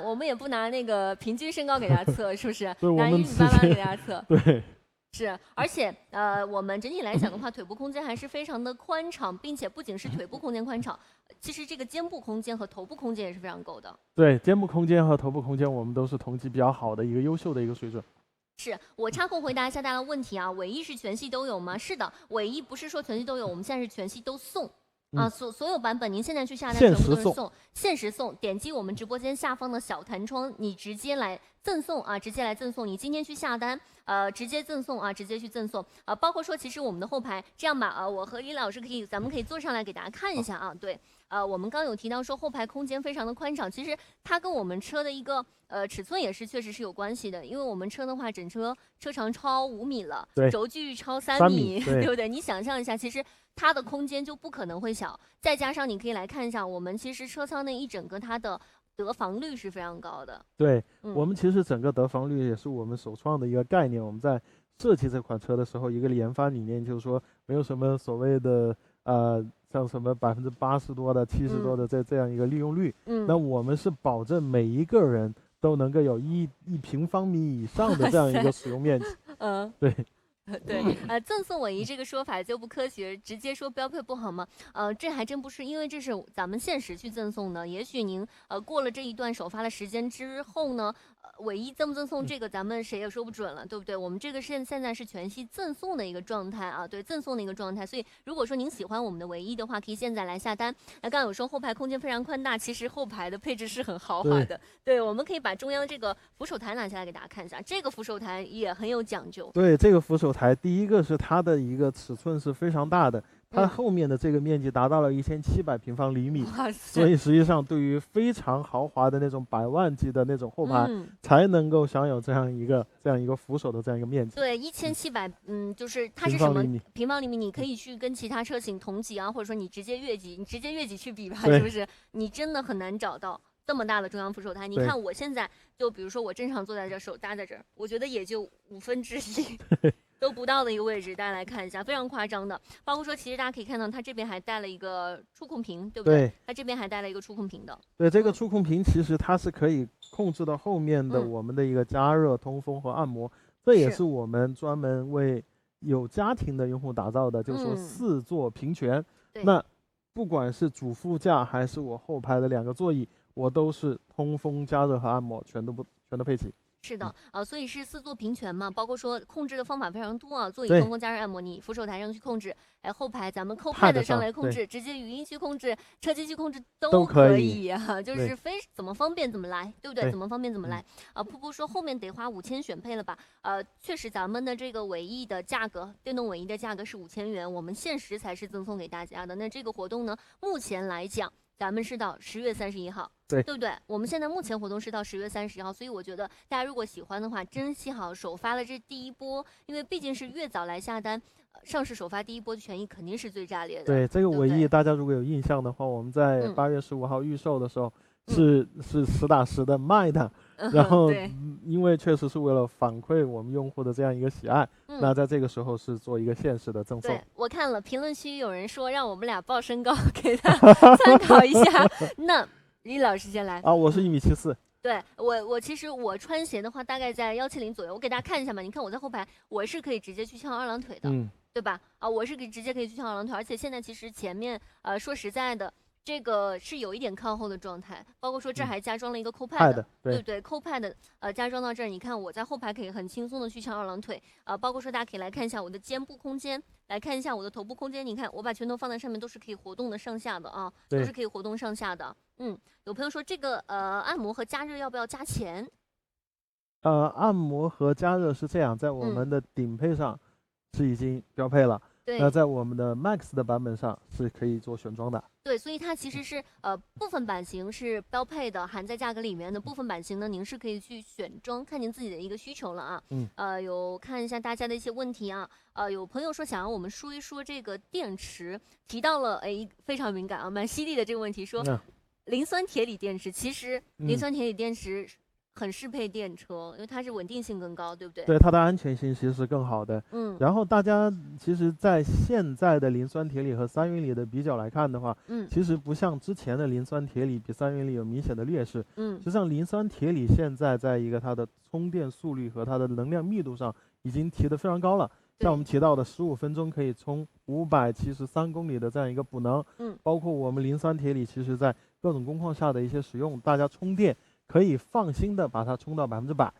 我们也不拿那个平均身高给大家测，是不是？对，拿1.88米给大家测。对。是，而且我们整体来讲的话，腿部空间还是非常的宽敞，并且不仅是腿部空间宽敞，其实这个肩部空间和头部空间也是非常够的。对，肩部空间和头部空间我们都是同级比较好的一个优秀的一个水准。是我插空回答一下大家的问题啊，尾翼是全系都有吗？是的，尾翼不是说全系都有，我们现在是全系都送。所有版本您现在去下单全部都是送，限时送。点击我们直播间下方的小弹窗，你直接来赠送啊，直接来赠送。你今天去下单，直接赠送啊，直接去赠送啊。包括说，其实我们的后排这样吧，我和李老师咱们可以坐上来给大家看一下啊。对，我们刚有提到说后排空间非常的宽敞，其实它跟我们车的一个尺寸也是确实是有关系的，因为我们车的话，整车车长超5米了，轴距超3米，对不对？你想象一下，其实它的空间就不可能会小，再加上你可以来看一下，我们其实车舱内一整个它的得房率是非常高的。对，我们其实整个得房率也是我们首创的一个概念。我们在设计这款车的时候，一个研发理念就是说，没有什么所谓的像什么80%多的、70%多的这样一个利用率。那我们是保证每一个人都能够有1平方米以上的这样一个使用面积。对。对，赠送尾翼这个说法就不科学，直接说标配不好吗？这还真不是，因为这是咱们限时去赠送的。也许您过了这一段首发的时间之后呢，尾翼赠不赠送这个咱们谁也说不准了，对不对？我们这个现在是全系赠送的一个状态啊，对，赠送的一个状态。所以如果说您喜欢我们的尾翼的话，可以现在来下单。那刚刚有说后排空间非常宽大，其实后排的配置是很豪华的。对，我们可以把中央这个扶手台拿下来给大家看一下，这个扶手台也很有讲究。对，这个扶手台第一个是它的一个尺寸是非常大的，它后面的这个面积达到了1700平方厘米，哇塞所以实际上对于非常豪华的那种100万级的那种后排，才能够享有这样一个扶手的这样一个面积。对，1700，就是它是什么平方厘米？你可以去跟其他车型同级啊，或者说你直接越级去比吧，是不是？你真的很难找到这么大的中央扶手台。你看我现在就比如说我正常坐在这儿，手搭在这儿，我觉得也就1/5都不到的一个位置，大家来看一下，非常夸张的。包括说，其实大家可以看到，它这边还带了一个触控屏，对不对？它这边还带了一个触控屏的。对，这个触控屏其实它是可以控制到后面的我们的一个加热、通风和按摩，这也是我们专门为有家庭的用户打造的，就是说4座平权。那不管是主副驾还是我后排的2个座椅，我都是通风、加热和按摩全都配齐。是的，所以是4座平权嘛，包括说控制的方法非常多啊，座椅通风、加热、按摩，你扶手台上去控制，后排咱们Co-Pilot上来控制，直接语音去控制，车机去控制都可以啊，就是怎么方便怎么来，对不对？怎么方便怎么来瀑布说后面得花5000选配了吧？确实咱们的这个尾翼的价格，电动尾翼的价格是5000元，我们限时才是赠送给大家的。那这个活动呢，目前来讲，咱们是到10月31号。对不对？我们现在目前活动是到10月30号，所以我觉得大家如果喜欢的话，珍惜好首发的这第一波，因为毕竟是越早来下单，上市首发第一波的权益肯定是最炸裂的。对，这个尾翼大家如果有印象的话，我们在8月15号预售的时候是实打实的卖的，然后因为确实是为了反馈我们用户的这样一个喜爱，那在这个时候是做一个限时的赠送。对，我看了评论区有人说让我们俩报身高给他参考一下，那。李老师先来啊，我是1.74米。对我其实我穿鞋的话大概在170左右，我给大家看一下嘛。你看我在后排，我是可以直接去翘2郎腿的，对吧？我是直接可以去翘2郎腿，而且现在其实前面说实在的，这个是有一点靠后的状态，包括说这儿还加装了一个 Co-Pilot，对不对 ？Co-Pilot 加装到这儿，你看我在后排可以很轻松的去翘2郎腿，包括说大家可以来看一下我的肩部空间。来看一下我的头部空间，你看我把拳头放在上面都是可以活动的上下的啊，都是可以活动上下的。有朋友说这个按摩和加热要不要加钱？按摩和加热是这样，在我们的顶配上是已经标配了，那在我们的 Max 的版本上是可以做选装的。对，所以它其实是部分版型是标配的，含在价格里面的部分版型呢，您是可以去选装，看您自己的一个需求了啊。有看一下大家的一些问题啊，有朋友说想让我们说一说这个电池，提到了非常敏感啊，蛮犀利的这个问题，说磷酸铁锂电池，其实磷酸铁锂电池很适配电车，因为它是稳定性更高，对不对？对，它的安全性其实是更好的。然后大家其实，在现在的磷酸铁锂和三元锂的比较来看的话，其实不像之前的磷酸铁锂比三元锂有明显的劣势。实际上磷酸铁锂现在在一个它的充电速率和它的能量密度上已经提得非常高了。像我们提到的15分钟可以充573公里的这样一个补能，包括我们磷酸铁锂，其实在各种工况下的一些使用，大家充电可以放心的把它充到100%，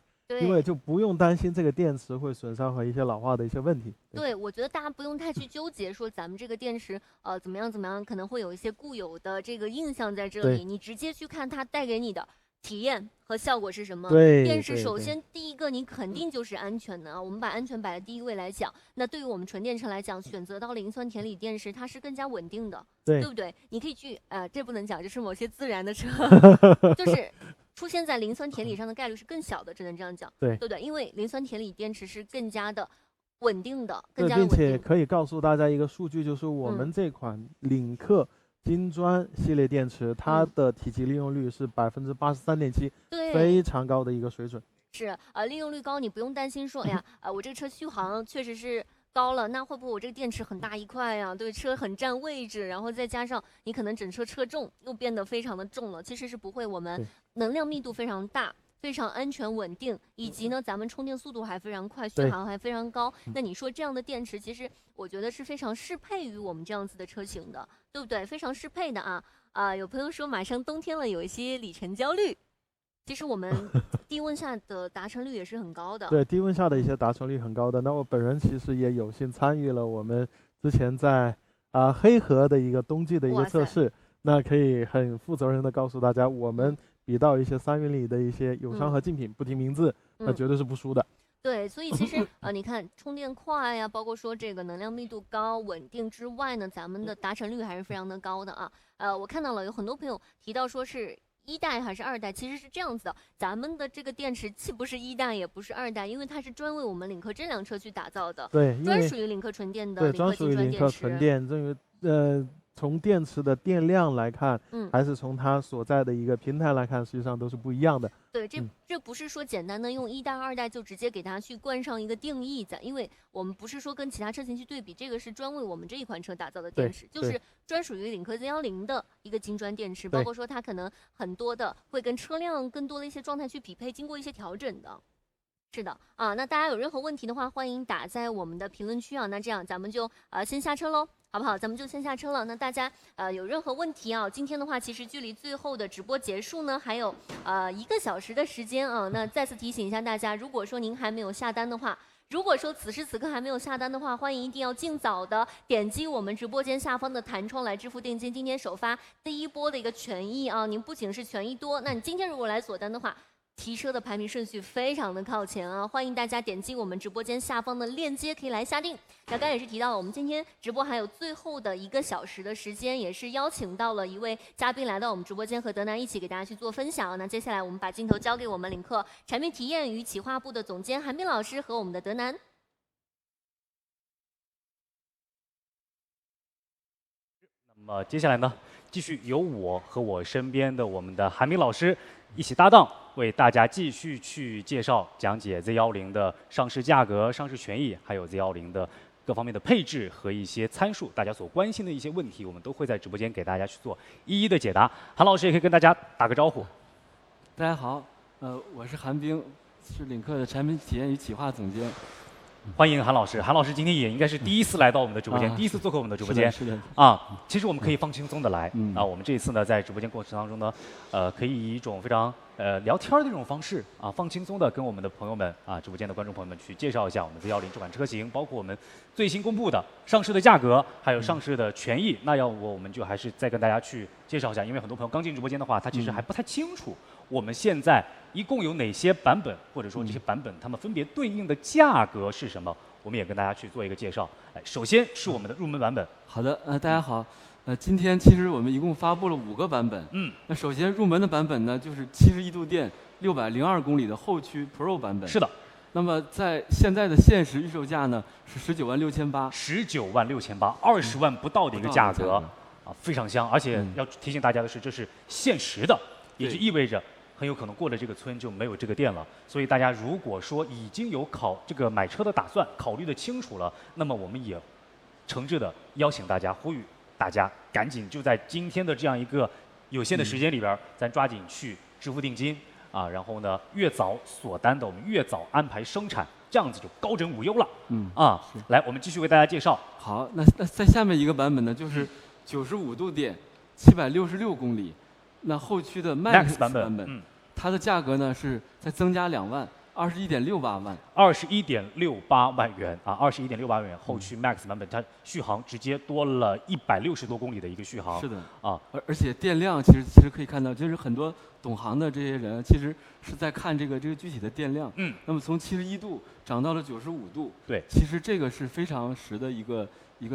因为就不用担心这个电池会损伤和一些老化的一些问题。对，我觉得大家不用太去纠结说咱们这个电池怎么样，可能会有一些固有的这个印象在这里，你直接去看它带给你的体验和效果是什么？电池首先第一个你肯定就是安全的啊，我们把安全摆在第一位来讲。那对于我们纯电车来讲，选择到磷酸铁锂电池，它是更加稳定的，对不对？你可以去这不能讲，就是某些自燃的车，就是出现在磷酸铁锂上的概率是更小的，只能这样讲，对不对？因为磷酸铁锂电池是更加的稳定的，更加的稳定。并且可以告诉大家一个数据，就是我们这款领克金砖系列电池，它的体积利用率是83.7%，非常高的一个水准。是利用率高，你不用担心说，哎呀，我这个车续航确实是高了，那会不会我这个电池很大一块呀？对，车很占位置，然后再加上你可能整车车重又变得非常的重了。其实是不会，我们能量密度非常大，非常安全稳定，以及呢咱们充电速度还非常快，续航还非常高。那你说这样的电池，其实我觉得是非常适配于我们这样子的车型的，对不对？非常适配的啊。有朋友说马上冬天了，有一些里程焦虑。其实我们低温下的达成率也是很高的。对，低温下的一些达成率很高的。那我本人其实也有幸参与了我们之前在黑河的一个冬季的一个测试。那可以很负责任的告诉大家，我们比到一些三元锂的一些友商和竞品，不提名字，那绝对是不输的。对，所以其实你看充电快呀，包括说这个能量密度高、稳定之外呢，咱们的达成率还是非常的高的啊。我看到了有很多朋友提到说是1代还是2代，其实是这样子的，咱们的这个电池既不是1代也不是2代，因为它是专为我们领克这辆车去打造的，对，专属于领克纯电的对，领克金砖领克纯电，这个从电池的电量来看，还是从它所在的一个平台来看，实际上都是不一样的。对，这不是说简单的用1代、2代就直接给它去冠上一个定义在，因为我们不是说跟其他车型去对比，这个是专为我们这一款车打造的电池，就是专属于领克 Z10的一个金砖电池，包括说它可能很多的会跟车辆更多的一些状态去匹配，经过一些调整的。是的啊，那大家有任何问题的话，欢迎打在我们的评论区啊。那这样咱们就先下车喽，好不好？咱们就先下车了。那大家有任何问题啊？今天的话，其实距离最后的直播结束呢，还有1个小时的时间啊。那再次提醒一下大家，如果说您还没有下单的话，如果说此时此刻还没有下单的话，欢迎一定要尽早的点击我们直播间下方的弹窗来支付定金。今天首发第1波的一个权益啊，您不仅是权益多，那你今天如果来锁单的话，提车的排名顺序非常的靠前啊，欢迎大家点击我们直播间下方的链接可以来下定。那刚才也是提到了，我们今天直播还有最后的1个小时的时间，也是邀请到了一位嘉宾来到我们直播间和德南一起给大家去做分享。那接下来我们把镜头交给我们领克产品体验与企划部的总监韩冰老师和我们的德南。那么接下来呢，继续由我和我身边的我们的韩冰老师一起搭档，为大家继续去介绍讲解 Z10的上市价格、上市权益，还有 Z10的各方面的配置和一些参数，大家所关心的一些问题，我们都会在直播间给大家去做一一的解答。韩老师也可以跟大家打个招呼。大家好，我是韩冰，是领克的产品体验与企划总监。欢迎韩老师，韩老师今天也应该是第1次来到我们的直播间，第1次做客我们的直播间。是的。啊，其实我们可以放轻松的来。啊，我们这一次呢，在直播间过程当中呢，可以以一种非常聊天的这种方式啊，放轻松的跟我们的朋友们啊，直播间的观众朋友们去介绍一下我们 Z10这款车型，包括我们最新公布的上市的价格，还有上市的权益。那我们就还是再跟大家去介绍一下，因为很多朋友刚进直播间的话，他其实还不太清楚我们现在一共有哪些版本，或者说这些版本它们分别对应的价格是什么。我们也跟大家去做一个介绍。首先是我们的入门版本。好的，大家好，今天其实我们一共发布了5个版本。那首先入门的版本呢，就是71度电602公里的后驱 Pro 版本。是的。那么在现在的限时预售价呢是196800。196800，20万不到的一个价格啊，非常香。而且要提醒大家的是，这是限时的，也就意味着很有可能过了这个村就没有这个店了，所以大家如果说已经有这个买车的打算，考虑的清楚了，那么我们也诚挚的邀请大家，呼吁大家赶紧就在今天的这样一个有限的时间里边，咱抓紧去支付定金啊，然后呢越早锁单的我们越早安排生产，这样子就高枕无忧了。来，我们继续为大家介绍。好，那在下面一个版本呢，就是95度电766公里。那后驱的 Max 版本，它的价格呢是再增加2万，21.68万，21.68万元啊，21.68万元。后驱 Max 版本，它续航直接多了160多公里的一个续航。是的啊，而且电量其实可以看到，就是很多懂行的这些人其实是在看这个具体的电量。那么从71度涨到了95度。对。其实这个是非常实的一个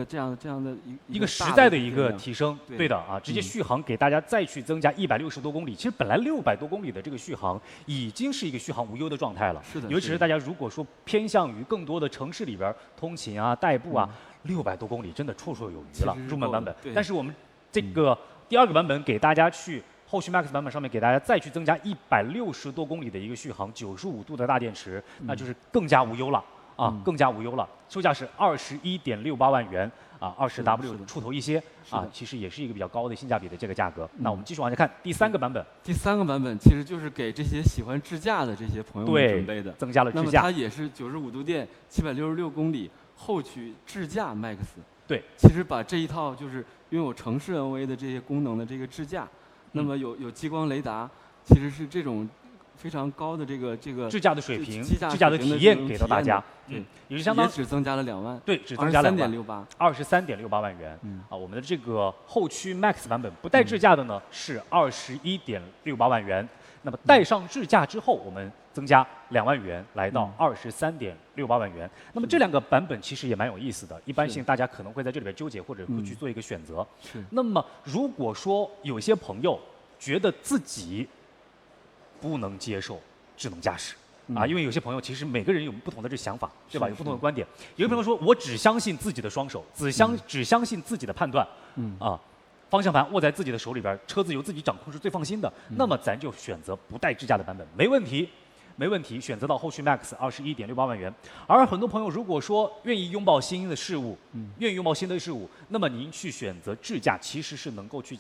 这样的一个实在的一个提升，对的啊，直接续航给大家再去增加160多公里。其实本来600多公里的这个续航已经是一个续航无忧的状态了。是的。尤其是大家如果说偏向于更多的城市里边通勤啊、代步啊，600多公里真的绰绰有余了。入门版本。但是我们这个第2个版本给大家去后续 Max 版本上面给大家再去增加160多公里的一个续航，95度的大电池，那就是更加无忧了。更加无忧了，售价是21.68万元啊，20W 出头一些啊，其实也是一个比较高的性价比的这个价格。那我们继续往下看第3个版本。第3个版本其实就是给这些喜欢智驾的这些朋友们准备的，增加了智驾。那么它也是95度电766公里后驱智驾 Max。对，其实把这一套就是拥有城市 NV 的这些功能的这个智驾，那么有激光雷达，其实是这种非常高的这个智驾的水平、智驾的体验给到大家，也是相当也只增加了2万，对，只增加了23.68万元，啊，我们的这个后驱 Max 版本不带智驾的呢是21.68万元，那么带上智驾之后，我们增加2万元，来到23.68万元。那么这2个版本其实也蛮有意思的，一般性大家可能会在这里边纠结，或者会去做一个选择。那么如果说有些朋友觉得自己不能接受智能驾驶，啊，因为有些朋友其实每个人有不同的这想法，对吧？有不同的观点。有些朋友说我只相信自己的双手，只相信自己的判断，啊。方向盘握在自己的手里边，车子由自己掌控是最放心的。那么咱就选择不带智驾的版本，没问题，没问题。选择到后续 Max 21.68万元。而很多朋友如果说愿意拥抱新的事物，那么您去选择智驾，其实是能够去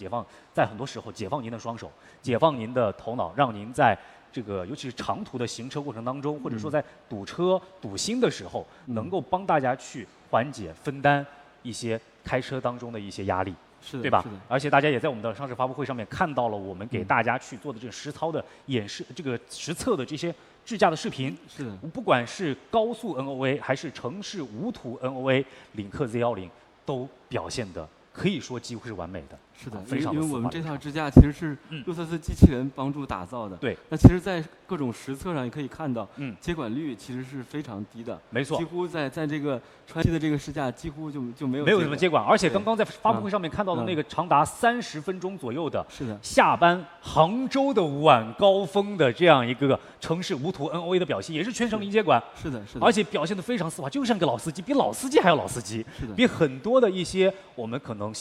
在很多时候解放您的双手，解放您的头脑，让您在这个尤其是长途的行车过程当中，或者说在堵车堵心的时候，能够帮大家去缓解分担一些开车当中的一些压力。对吧？而且大家也在我们的上市发布会上面看到了我们给大家去做的这个实操的演示，这个实测的这些智驾的视频。是的，不管是高速 NOA 还是城市无图 NOA， 领克 Z10都表现的可以说几乎是完美的。是的，非常的因为我们这套支架其实是路特斯机器人帮助打造的。对，那其实，在各种实测上也可以看到，接管率其实是非常低的。没错，几乎在这个川西的这个试驾几乎就没有什么接管，而且刚刚在发布会上面看到的那个长达30分钟左右的，是的，下班杭州的晚高峰的这样一个城市无图 NOA 的表现，也是全程零接管。是的，而且表现得非常丝滑，就像个老司机，比老司机还要老司机。是的，比很多的一些我们可能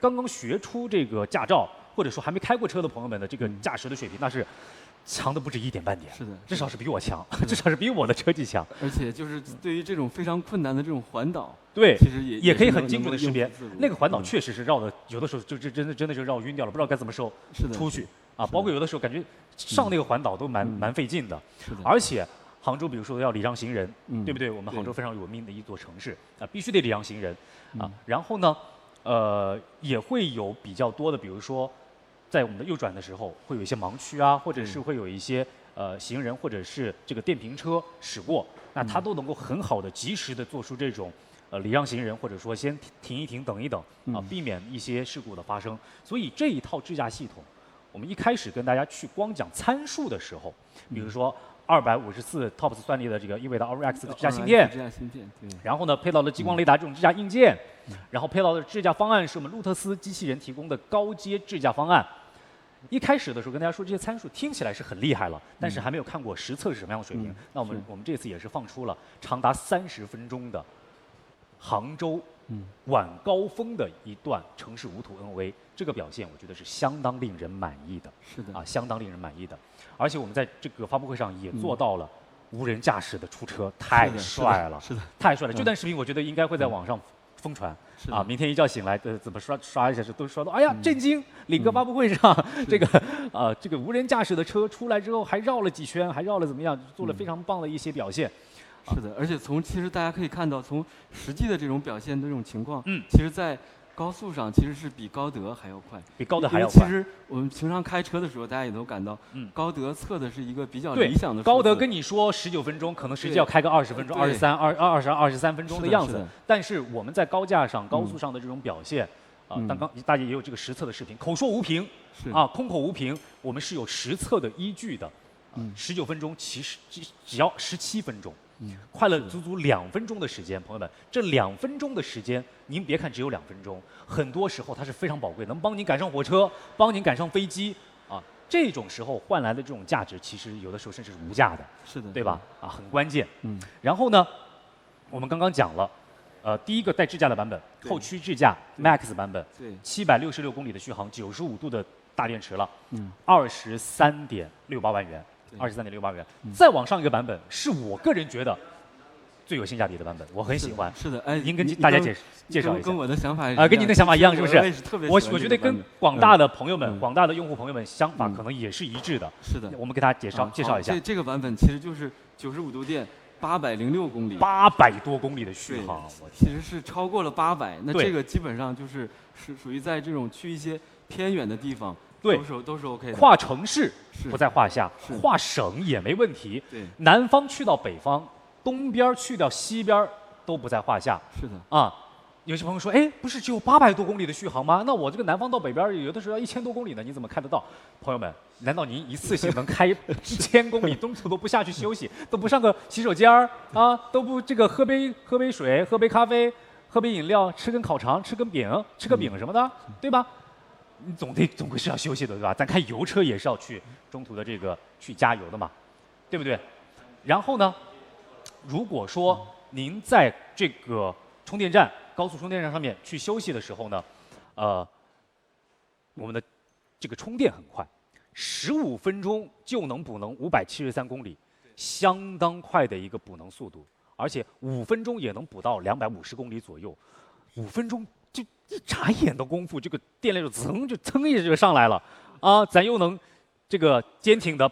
刚刚学出这个驾照，或者说还没开过车的朋友们的这个驾驶的水平，那是强的不止1点半点。是的，至少是比我强，至少是比我的车技强。而且就是对于这种非常困难的这种环岛，对，其实也可以很精准的识别。那个环岛确实是绕的，有的时候就真的就绕晕掉了，不知道该怎么收出去啊。包括有的时候感觉上那个环岛都蛮费劲的。是的，而且杭州比如说要礼让行人，对不对？我们杭州非常有名的一座城市啊，必须得礼让行人啊。然后呢？也会有比较多的，比如说，在我们的右转的时候，会有一些盲区啊，或者是会有一些行人或者是这个电瓶车驶过，那它都能够很好的、及时的做出这种礼让行人，或者说先停一停、等一等啊，避免一些事故的发生。所以这一套智驾系统，我们一开始跟大家去光讲参数的时候，比如说254 TOPS 算力的这个英伟达 RX 的智驾芯片，对，然后呢配到了激光雷达这种智驾硬件。然后配到的智驾方案是我们路特斯机器人提供的高阶智驾方案。一开始的时候跟大家说这些参数听起来是很厉害了，但是还没有看过实测是什么样的水平。那我们这次也是放出了长达30分钟的杭州晚高峰的一段城市无图 NOA， 这个表现我觉得是相当令人满意的。是的，相当令人满意的。而且我们在这个发布会上也做到了无人驾驶的出车，太帅了，是的，太帅了。这段视频我觉得应该会在网上疯传啊！明天一觉醒来，怎么刷一下都刷到，哎呀，震惊！领克发布会上这个无人驾驶的车出来之后，还绕了几圈，还绕了怎么样，做了非常棒的一些表现。是的，而且其实大家可以看到，从实际的这种表现的这种情况，其实在高速上其实是比高德还要快，比高德还要快。其实我们平常开车的时候，大家也都感到，高德测的是一个比较理想的。高德跟你说19分钟，可能实际要开个20分钟、23分钟的样子。但是我们在高架上、高速上的这种表现，大家也有这个实测的视频，口说无凭，空口无凭，我们是有实测的依据的。19分钟其实只要17分钟。快了足足2分钟的时间，朋友们，这2分钟的时间，您别看只有2分钟，很多时候它是非常宝贵，能帮您赶上火车，帮您赶上飞机啊。这种时候换来的这种价值，其实有的时候甚至是无价的，是的，对吧？很关键。然后呢，我们刚刚讲了，第一个带智驾的版本，后驱智驾 Max 版本，对，766公里的续航，95度的大电池了，23.68万元。23.68万元，再往上一个版本是我个人觉得最有性价比的版本，我很喜欢。是的，您跟大家介绍一下。跟我的想法跟您的想法一样，是不是？我觉得跟广大的朋友们、广大的用户朋友们想法可能也是一致的。是的，我们给大家介绍一下。这个版本其实就是95度电，806公里，800多公里的续航，其实是超过了800。那这个基本上就是属于在这种去一些偏远的地方，对，都是 OK 的。跨城市不在话下，跨省也没问题。对，南方去到北方，东边去到西边都不在话下。是的。啊，有些朋友说，哎，不是只有800多公里的续航吗？那我这个南方到北边有的时候要1000多公里呢，你怎么开得到？朋友们，难道您一次性能开1000公里，中途都不下去休息，都不上个洗手间啊，都不这个喝杯水，喝杯咖啡，喝杯饮料，吃根烤肠，吃个饼什么的，对吧？你总归是要休息的，对吧？咱开油车也是要去中途的这个去加油的嘛，对不对？然后呢，如果说您在这个充电站、高速充电站上面去休息的时候呢，我们的这个充电很快，15分钟就能补能573公里，相当快的一个补能速度，而且5分钟也能补到250公里左右，5分钟就一眨眼的功夫，这个电量就噌一下就上来了，啊，咱又能这个坚挺的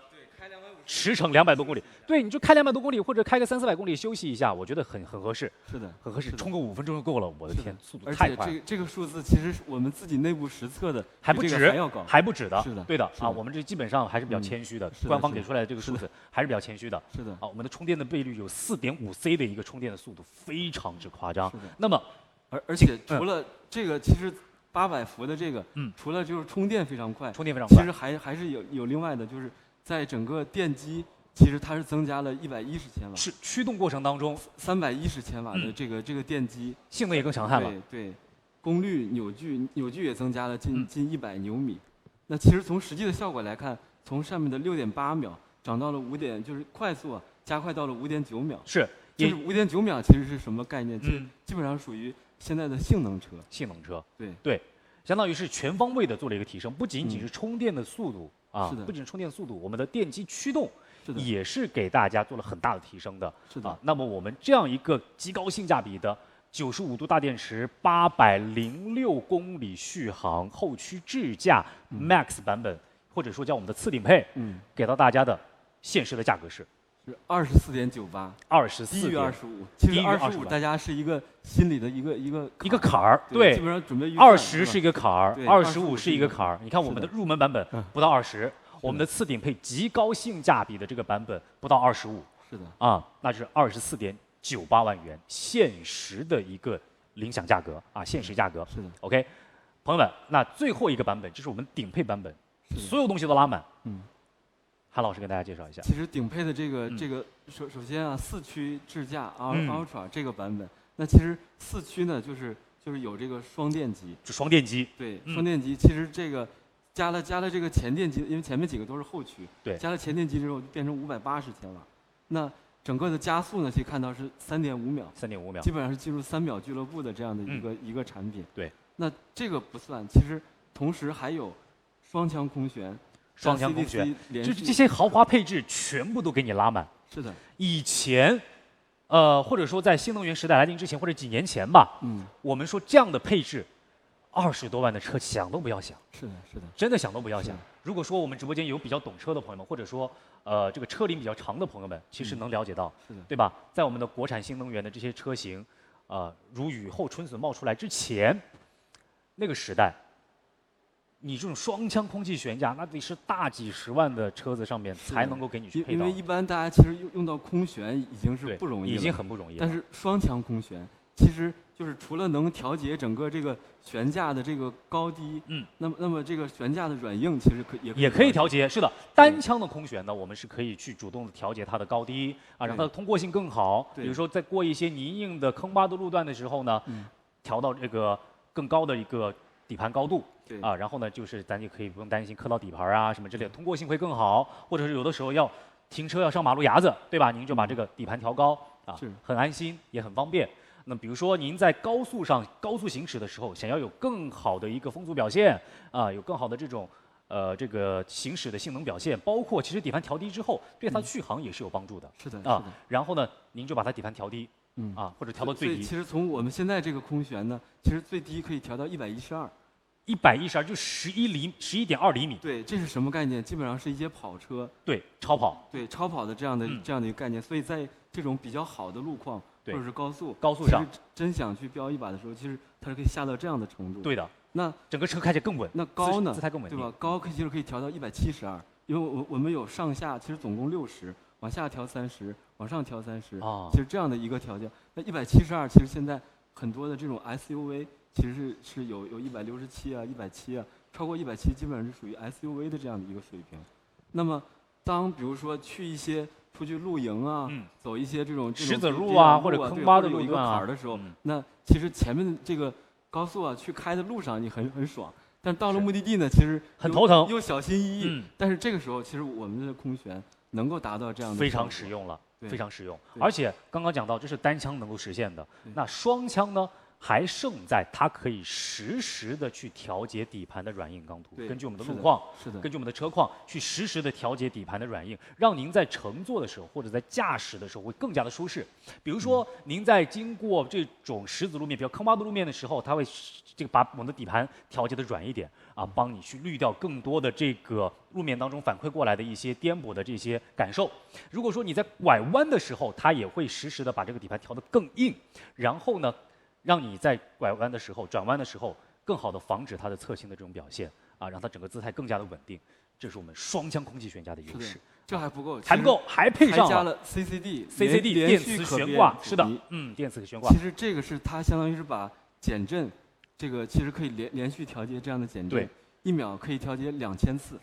驰骋200多公里，对，你就开200多公里或者开个300-400公里休息一下，我觉得很合适。是的，很合适，充个5分钟就够了。我的天，速度而太快了。且这个数字其实我们自己内部实测的还不止，还不止的。是的，对的啊，我们这基本上还是比较谦虚的，官方给出来的这个数字还是比较谦虚的。是的，啊，我们的充电的倍率有4.5C 的一个充电的速度，非常之夸张。那么，而且除了这个，其实800伏的这个，除了就是充电非常快，充电非常快，其实还是有另外的，就是在整个电机。其实它是增加了110千瓦，是驱动过程当中310千瓦的这个电机，性能也更强悍了。对，功率扭矩也增加了近100牛米。那其实从实际的效果来看，从上面的6.8秒涨到了就是快速加快到了5.9秒。是，就是5.9秒其实是什么概念？其实基本上属于现在的性能车。对，相当于是全方位的做了一个提升，不仅仅是充电的速度啊，不仅是充电速度，我们的电机驱动。也是给大家做了很大的提升的，那么我们这样一个极高性价比的95度大电池，806公里续航，后驱智驾 Max 版本，或者说叫我们的次顶配，给到大家的现实的价格是24.98，低于25。其实25大家是一个心里的一个坎儿，对，基本上准备20是一个坎儿，25是一个坎儿。你看我们的入门版本不到20。我们的次顶配极高性价比的这个版本不到25，是的啊，那是24.98万元，现实的一个领享价格啊，现实价格是的。OK， 朋友们，那最后一个版本，这是我们顶配版本，所有东西都拉满。韩老师跟大家介绍一下。其实顶配的这个首先啊，4驱智驾 Ultra 这个版本，那其实4驱呢就是有这个双电机，双电机，对，双电机，其实这个。加了这个前电机，因为前面几个都是后驱，对，加了前电机之后就变成580千瓦，那整个的加速呢，可以看到是3.5秒，基本上是进入3秒俱乐部的这样的一个产品。对，那这个不算，其实同时还有双腔空悬，这些豪华配置全部都给你拉满。是的，以前，或者说在新能源时代来临之前，或者几年前吧，我们说这样的配置。20多万的车想都不要想，是的，真的想都不要想。如果说我们直播间有比较懂车的朋友们，或者说这个车龄比较长的朋友们，其实能了解到，对吧？在我们的国产新能源的这些车型，如雨后春笋冒出来之前，那个时代，你这种双腔空气悬架，那得是大几十万的车子上面才能够给你去配到。因为一般大家其实用到空悬已经是不容易了，已经很不容易了。但是双腔空悬其实。就是除了能调节整个这个悬架的这个高低，那么这个悬架的软硬其实也可以调节。是的，单腔的空悬呢，我们是可以去主动的调节它的高低啊，让它的通过性更好。比如说在过一些泥泞的坑洼的路段的时候呢，调到这个更高的一个底盘高度啊，然后呢就是咱就可以不用担心磕到底盘啊什么之类的，通过性会更好。或者是有的时候要停车要上马路牙子，对吧？您就把这个底盘调高啊，很安心也很方便。那比如说您在高速行驶的时候，想要有更好的一个风阻表现啊，有更好的这种这个行驶的性能表现，包括其实底盘调低之后，对它续航也是有帮助的。是的啊，然后呢，您就把它底盘调低，啊或者调到最低。其实从我们现在这个空悬呢，其实最低可以调到112。112就11.2厘米。对，这是什么概念？基本上是一些跑车。对，超跑。对，超跑的这样的一个概念。所以在这种比较好的路况。或者是高速上，真想去飙一把的时候，其实它是可以下到这样的程度。对的，那整个车开起来更稳。那高呢？姿态更稳定，对吧？高其实可以调到172，因为我们有上下，其实总共60，往下调30，往上调30。啊，其实这样的一个调教，那172其实现在很多的这种 SUV 其实是有167啊、170啊，超过170基本上是属于 SUV 的这样的一个水平。那么当比如说去一些出去露营啊，走一些这种石子路啊或者坑洼的路段啊的时候，那其实前面的这个高速啊去开的路上你很爽，但到了目的地呢，其实很头疼，又小心翼翼。但是这个时候，其实我们的空悬能够达到这样的非常实用了，非常实用。而且刚刚讲到，这是单枪能够实现的，那双枪呢？还胜在它可以实时的去调节底盘的软硬刚涂，根据我们的路况，根据我们的车况去实时的调节底盘的软硬，让您在乘坐的时候或者在驾驶的时候会更加的舒适。比如说您在经过这种石子路面、比较坑洼的路面的时候，它会这个把我们的底盘调节的软一点啊，帮你去滤掉更多的这个路面当中反馈过来的一些颠簸的这些感受。如果说你在拐弯的时候，它也会实时的把这个底盘调得更硬，然后呢，让你在拐弯的时候、转弯的时候，更好的防止它的侧倾的这种表现啊，让它整个姿态更加的稳定。这是我们双枪空气悬架的优势。这还不够，还不够，还配上了 CCD 电磁悬挂。是的，电磁悬挂。其实这个是它相当于是把减震，这个其实可以连续调节这样的减震，1秒可以调节2000次。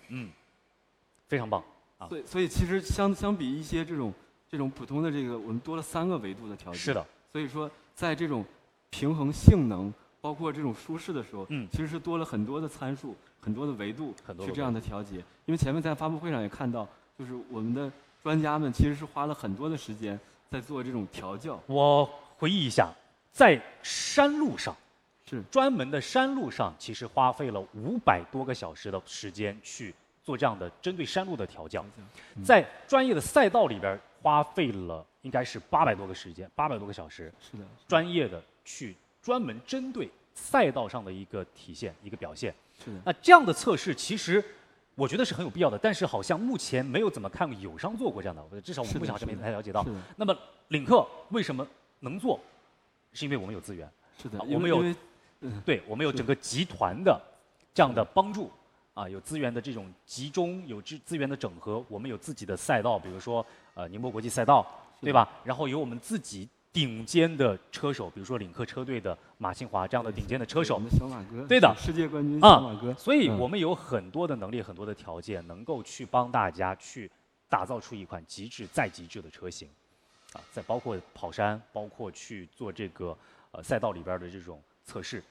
非常棒啊。所以其实相比一些这种普通的这个，我们多了3个维度的调节。是的。所以说在这种平衡性能，包括这种舒适的时候，其实是多了很多的参数、很多的维度去这样的调节。因为前面在发布会上也看到，就是我们的专家们其实是花了很多的时间在做这种调教。我回忆一下，在山路上，是专门的山路上，其实花费了500多个小时的时间去做这样的针对山路的调教，在专业的赛道里边花费了应该是800多个小时，是的，专业的去专门针对赛道上的一个体现、一个表现。是的。那这样的测试其实我觉得是很有必要的，但是好像目前没有怎么看过友商做过这样的，至少我们目前好像没太了解到。那么领克为什么能做？是因为我们有资源。是的，我们有，对，我们有整个集团的这样的帮助。啊，有资源的这种集中，有资源的整合，我们有自己的赛道，比如说宁波国际赛道，对吧？然后有我们自己顶尖的车手，比如说领克车队的马庆华这样的顶尖的车手，小马哥，对的，世界冠军小马哥。所以我们有很多的能力，很多的条件，能够去帮大家去打造出一款极致再极致的车型，啊，再包括跑山，包括去做这个赛道里边的这种测试。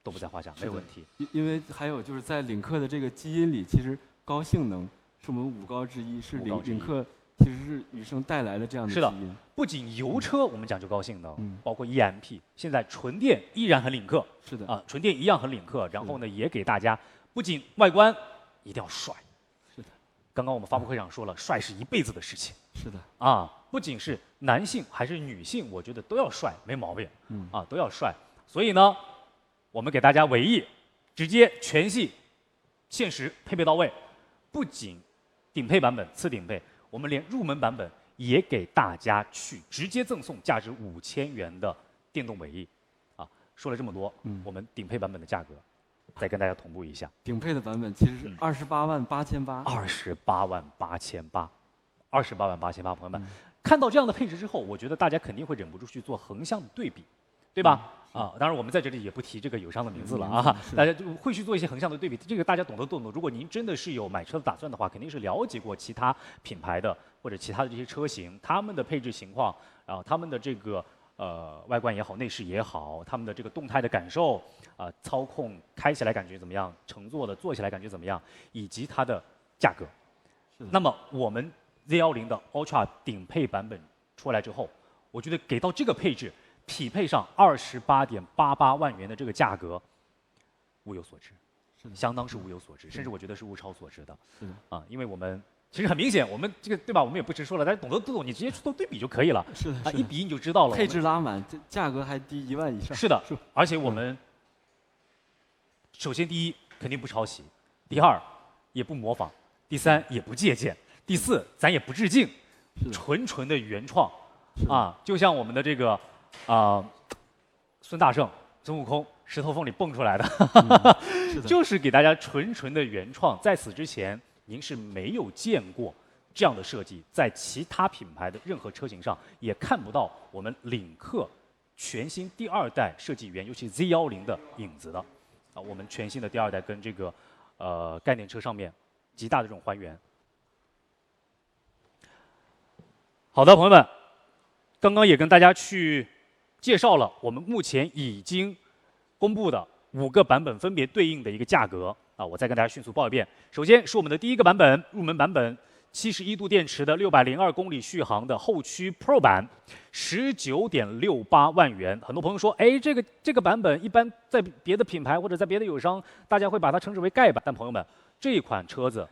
都不在话下，没有问题。因为还有就是在领克的这个基因里，其实高性能是我们5高之一，是领克其实是宇生带来的这样的基因。是的，不仅油车我们讲究高性能，包括 EMP， 现在纯电依然很领克。是的啊，纯电一样很领克。然后呢，也给大家不仅外观一定要帅。是的。刚刚我们发布会上说了，帅是一辈子的事情。是的。啊，不仅是男性还是女性，我觉得都要帅，没毛病。啊，都要帅。所以呢，我们给大家尾翼直接全系限时配备到位，不仅顶配版本、次顶配，我们连入门版本也给大家去直接赠送价值5000元的电动尾翼。啊，说了这么多，我们顶配版本的价格再跟大家同步一下。顶配的版本其实是288800。288800，朋友们，看到这样的配置之后，我觉得大家肯定会忍不住去做横向的对比，对吧？啊，当然我们在这里也不提这个友商的名字了啊，大家就会去做一些横向的对比，这个大家懂得。如果您真的是有买车的打算的话，肯定是了解过其他品牌的或者其他的这些车型，他们的配置情况，然后他们的这个外观也好，内饰也好，他们的这个动态的感受，操控开起来感觉怎么样，乘坐的坐起来感觉怎么样，以及它的价格。那么我们 Z10的 Ultra 顶配版本出来之后，我觉得给到这个配置，匹配上28.88万元的这个价格，物有所值，相当是物有所值，甚至我觉得是物超所值的。啊，因为我们其实很明显，我们这个对吧？我们也不直说了，大家懂得不懂？你直接去做对比就可以了。是的，啊，一比你就知道了。配置拉满，这价格还低1万以上。是的，而且我们首先第一肯定不抄袭，第二也不模仿，第三也不借鉴，第四咱也不致敬，纯的原创。啊，就像我们的这个孙大圣孙悟空石头缝里蹦出来的，是的就是给大家纯的原创。在此之前，您是没有见过这样的设计，在其他品牌的任何车型上也看不到我们领克全新第2代设计语言，尤其 Z10的影子的。啊，我们全新的第2代跟这个概念车上面极大的这种还原。好的，朋友们，刚刚也跟大家去介绍了我们目前已经公布的5个版本分别对应的一个价格啊，我再跟大家迅速报一遍。首先是我们的第1个版本，入门版本，71度电池的602公里续航的后驱 Pro 版，19.68万元。很多朋友说，哎，这个版本一般在别的品牌或者在别的友商，大家会把它称之为盖版。但朋友们，这一款车子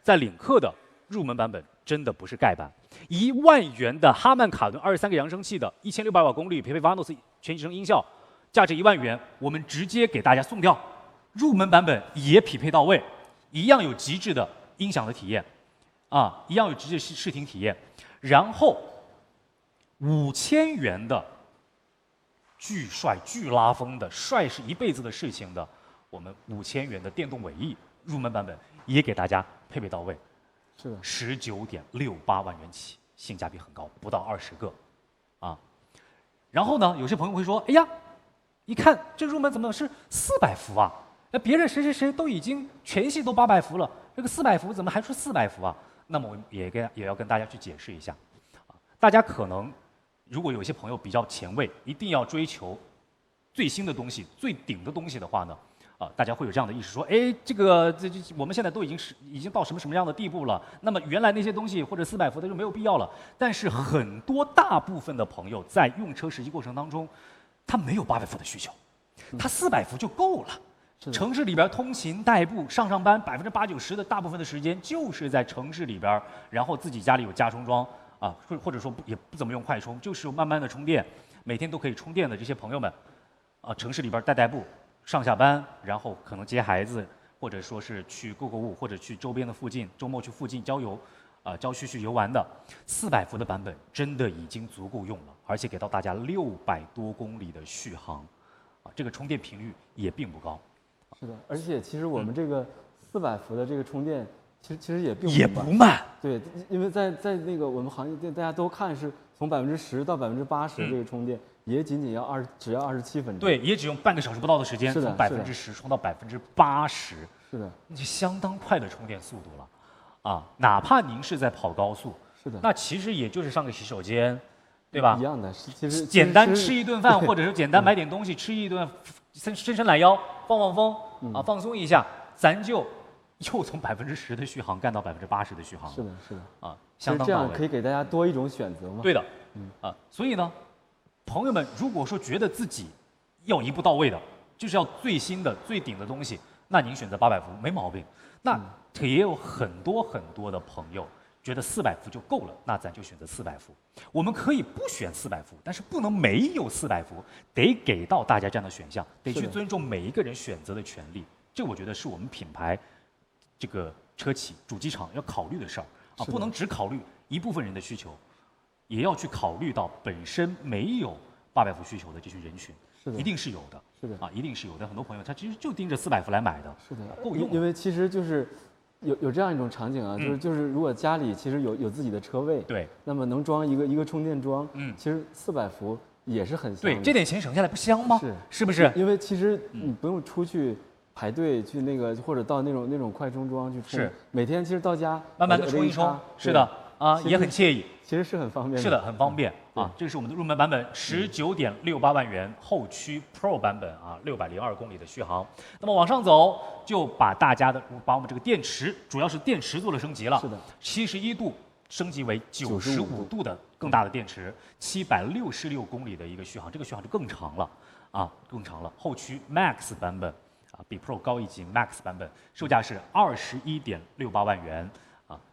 在领克的入门版本真的不是盖版，1万元的哈曼卡顿23个扬声器的1600瓦功率，匹配 Vanos 全集成音效，价值1万元，我们直接给大家送掉。入门版本也匹配到位，一样有极致的音响的体验，啊，一样有极致视听体验。然后5000元的巨帅、巨拉风的，帅是一辈子的事情的，我们5000元的电动尾翼入门版本也给大家配备到位。是的，19.68万元起，性价比很高，不到20个，啊。然后呢，有些朋友会说，哎呀，一看这入门怎么是400伏啊？那别人谁都已经全系都800伏了，这个400伏怎么还是400伏啊？那么我也要跟大家去解释一下，啊，大家可能如果有些朋友比较前卫，一定要追求最新的东西、最顶的东西的话呢。大家会有这样的意识，说，哎，我们现在都已经到什么样的地步了？那么原来那些东西或者400伏的就没有必要了。但是大部分的朋友在用车实际过程当中，他没有800伏的需求，他400伏就够了。城市里边通勤代步上班，80%、90%的大部分的时间就是在城市里边，然后自己家里有加充桩啊，或者说也不怎么用快充，就是慢慢的充电，每天都可以充电的这些朋友们，啊，城市里边代步。上下班，然后可能接孩子，或者说是去购物，或者去周边的附近，周末去附近郊游，郊区去游玩的，400伏的版本真的已经足够用了，而且给到大家600多公里的续航，啊，这个充电频率也并不高。是的，而且其实我们这个400伏的这个充电，其实也不慢。对，因为在那个我们行业，大家都看是从10%到80%这个充电。也仅只要27分钟，对，也只用半个小时不到的时间，从10%充到80%，是的，那就相当快的充电速度了，啊，哪怕您是在跑高速，是的，那其实也就是上个洗手间，对吧？一样的，其实简单吃一顿饭，或者是简单买点东西，吃一顿，伸懒腰，放风，啊，放松一下，咱就又从10%的续航干到80%的续航，是的，啊，相当到位。这样可以给大家多一种选择嘛？对的，啊，所以呢。朋友们，如果说觉得自己要一步到位的，就是要最新的、最顶的东西，那您选择800伏没毛病。那也有很多的朋友觉得400伏就够了，那咱就选择400伏。我们可以不选400伏，但是不能没有400伏，得给到大家这样的选项，得去尊重每一个人选择的权利。这我觉得是我们品牌这个车企、主机厂要考虑的事儿啊，不能只考虑一部分人的需求。也要去考虑到本身没有800伏需求的这群人群，一定是有的，啊，一定是有的。很多朋友他其实就盯着400伏来买的，是的，够用。因为其实就是有这样一种场景啊，就是如果家里其实有自己的车位，对，那么能装一个充电桩，其实400伏也是很香的。对，这点钱省下来不香吗？是不是？因为其实你不用出去排队去那个，或者到那种快充桩去充，每天其实到家慢慢的充一充，是的。啊，也很惬意，其实是很方便的。是的，很方便啊。这个是我们的入门版本，19.68万元后驱 Pro 版本啊，602公里的续航。那么往上走，就把我们这个电池，主要是电池做了升级了。是的，71度升级为95度的更大的电池，766公里的一个续航，这个续航就更长了啊，更长了。后驱 Max 版本啊，比 Pro 高一级 Max 版本，售价是21.68万元。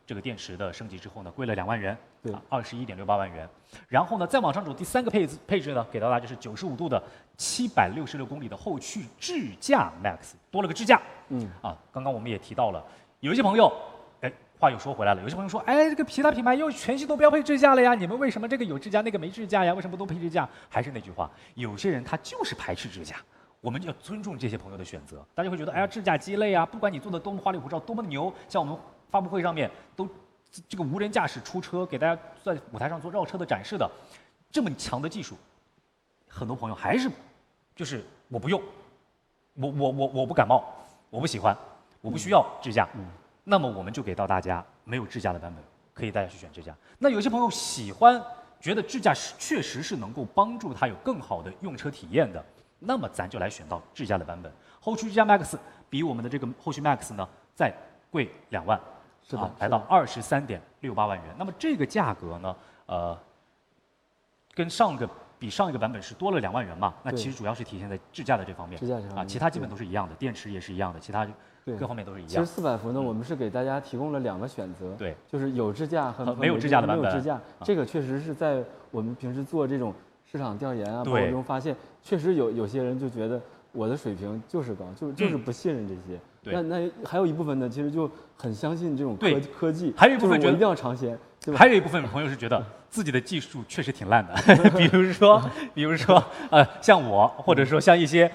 这个电池的升级之后呢，贵了2万元，对，21.68万元。然后呢，再往上走，第3个配置呢，给到大家就是95度的766公里的后驱智驾 Max， 多了个支架。刚刚我们也提到了，有一些朋友，哎，话又说回来了，有些朋友说，哎，这个其他品牌又全系都标配支架了呀，你们为什么这个有支架，那个没支架呀？为什么都配支架？还是那句话，有些人他就是排斥支架，我们要尊重这些朋友的选择。大家会觉得，哎呀，支架鸡肋啊，不管你做的多么花里胡哨，多么牛，像我们发布会上面都这个无人驾驶出车，给大家在舞台上做绕车的展示的，这么强的技术，很多朋友还是就是我不用，我不感冒，我不喜欢，我不需要支架。那么我们就给到大家没有支架的版本，可以大家去选支架。那有些朋友喜欢，觉得支架确实是能够帮助他有更好的用车体验的，那么咱就来选到支架的版本。后驱支架 Max 比我们的这个后驱 Max 呢再贵2万，是的，来到23.68万元。那么这个价格呢，跟比上一个版本是多了2万元嘛？那其实主要是体现在支架的这方面。支架这方面其他基本都是一样的，电池也是一样的，其他各方面都是一样。其实400伏呢，我们是给大家提供了2个选择，对，就是有支架和没有支架的版本。没有支架，这个确实是在我们平时做这种市场调研啊，包括中发现，确实有些人就觉得我的水平就是高，就是不信任这些。那还有一部分呢，其实就很相信这种科技，还有一部分觉得一定要尝鲜，对吧？还有一部分朋友是觉得自己的技术确实挺烂的，比如说像我，或者说像一些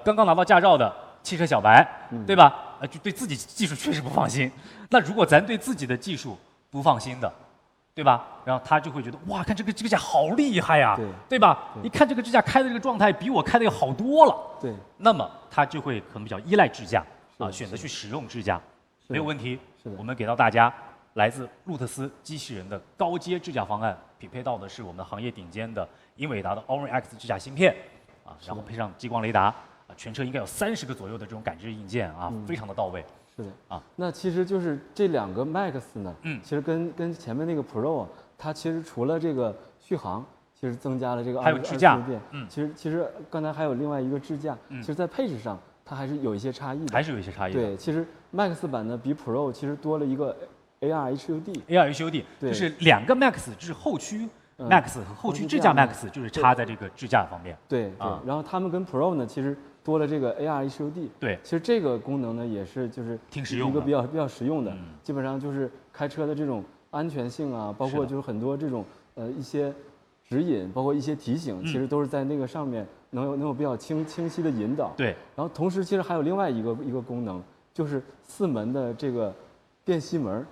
刚刚拿到驾照的汽车小白，对吧？就对自己技术确实不放心。那如果咱对自己的技术不放心的，对吧？然后他就会觉得哇，看这个支架好厉害呀，对吧？一看这个支架开的这个状态比我开的要好多了，对。那么他就会可能比较依赖支架选择去使用支架，没有问题。我们给到大家来自路特斯机器人的高阶支架方案，匹配到的是我们行业顶尖的英伟达的 Orin X 支架芯片然后配上激光雷达全车应该有30个左右的这种感知硬件非常的到位。是的那其实就是这2个 Max 呢，其实跟前面那个 Pro 它其实除了这个续航，其实增加了这个还有支架，其实刚才还有另外一个支架，其实在配置上它还是有一些差异的，还是有一些差异的。对，其实 Max 版呢比 Pro 其实多了一个 AR HUD， 就是2个 Max 就是后驱 Max 和后驱支架 Max 就是插在这个支架方面。对然后他们跟 Pro 呢其实多了这个 AR HUD， 对，其实这个功能呢也是就是挺实用的，一个比较实用的，基本上就是开车的这种安全性啊，包括就是很多这种一些指引，包括一些提醒，其实都是在那个上面能有比较清晰的引导。对，然后同时其实还有另外一个功能，就是4门的这个电吸门。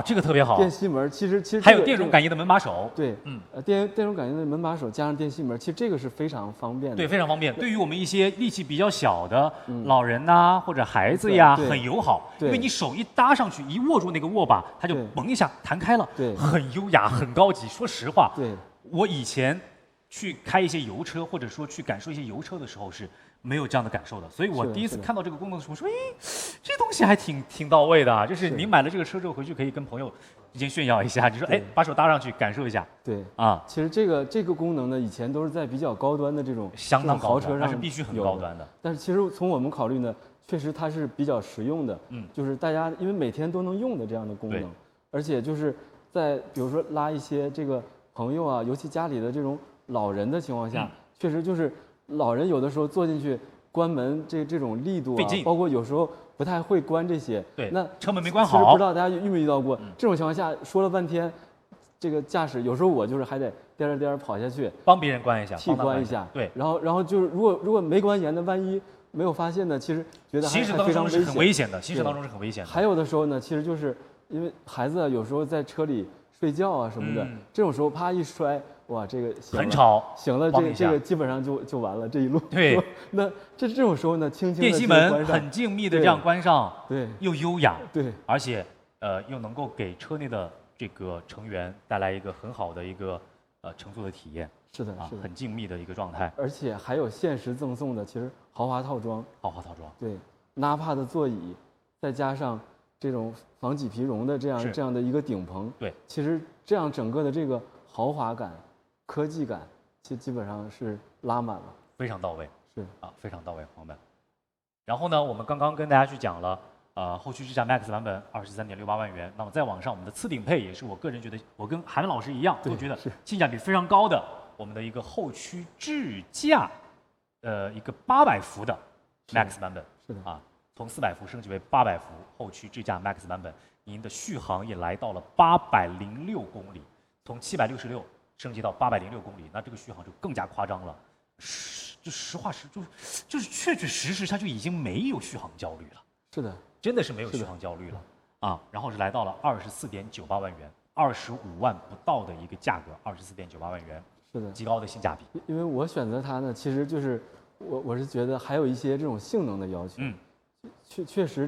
这个特别好。电吸门其实还有电容感应的门把手。对，电容感应的门把手加上电吸门，其实这个是非常方便的。对，非常方便。对于我们一些力气比较小的老人呐，或者孩子呀，很友好。因为你手一搭上去，一握住那个握把，它就嘣一下弹开了，很优雅，很高级。说实话，我以前去开一些油车，或者说去感受一些油车的时候是没有这样的感受的，所以我第一次看到这个功能的时候说，这东西还挺到位的，就是你买了这个车之后回去可以跟朋友之间炫耀一下，就说把手搭上去感受一下。对其实这个功能呢，以前都是在比较高端的这种相当豪车上是必须很高端的。但是其实从我们考虑呢，确实它是比较实用的，就是大家因为每天都能用的这样的功能，而且就是在比如说拉一些这个朋友啊，尤其家里的这种老人的情况下，确实就是老人有的时候坐进去关门这种力度啊，包括有时候不太会关这些，那车门没关好，其实不知道大家遇没遇到过这种情况下，说了半天，这个驾驶有时候我就是还得颠颠跑下去帮别人关一下，替关一下，对，然后就是如果没关严的，万一没有发现呢，其实觉得还非常危险的，行驶当中是很危险的。还有的时候呢，其实就是因为孩子有时候在车里睡觉啊什么的，这种时候啪一摔。哇，这个很吵，行了，这个基本上就完了这一路。对，那这种时候呢，轻轻电吸门很静谧的这样关上，对，又优雅，对，而且又能够给车内的这个成员带来一个很好的一个乘坐的体验。是的，是的，很静谧的一个状态。而且还有限时赠送的，其实豪华套装，对，纳帕的座椅，再加上这种防麂皮绒的这样的一个顶棚，对，其实这样整个的这个豪华感。科技感，基本上是拉满了，非常到位，是非常到位，朋友们。然后呢，我们刚刚跟大家去讲了，后驱支架 Max 版本23.68万元。那么再往上，我们的次顶配也是我个人觉得，我跟韩老师一样，都觉得性价比非常高的，我们的一个后驱支架，一个800伏的 Max 版本，是的从400伏升级为800伏后驱支架 Max 版本，您的续航也来到了806公里，从766升级到806公里，那这个续航就更加夸张了。实话实就是确实它就已经没有续航焦虑了。是的，真的是没有续航焦虑了啊。然后是来到了24.98万元，25万不到的一个价格，24.98万元，是的，极高的性价比。因为我选择它呢，其实就是我是觉得还有一些这种性能的要求。确实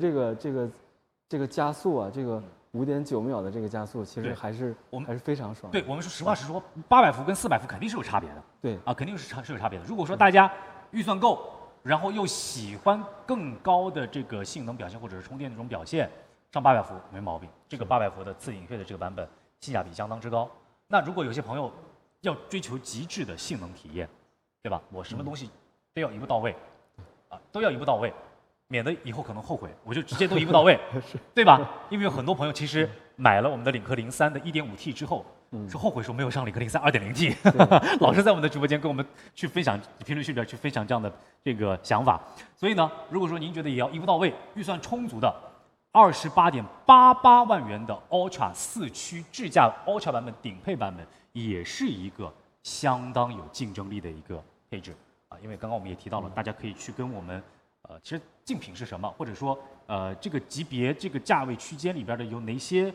这个加速啊，这个5.9秒的这个加速，其实还是非常爽。对，我们说实话实说，800伏跟400伏肯定是有差别的。对啊，肯定是有差别的。如果说大家预算够，然后又喜欢更高的这个性能表现或者是充电的这种表现，上800伏没毛病。这个800伏的次顶配的这个版本性价比相当之高。那如果有些朋友要追求极致的性能体验，对吧？我什么东西都要一步到位，啊，都要一步到位。免得以后可能后悔，我就直接都一步到位，对吧？因为有很多朋友其实买了我们的领克03的 1.5T 之后，是后悔说没有上领克03 2.0T， 老是在我们的直播间跟我们去分享评论区里边去分享这样的这个想法。所以呢，如果说您觉得也要一步到位，预算充足的28.88万元的 Ultra 4驱智驾 Ultra 版本顶配版本，也是一个相当有竞争力的一个配置啊。因为刚刚我们也提到了，大家可以去跟我们。其实竞品是什么，或者说这个级别、这个价位区间里边的有哪些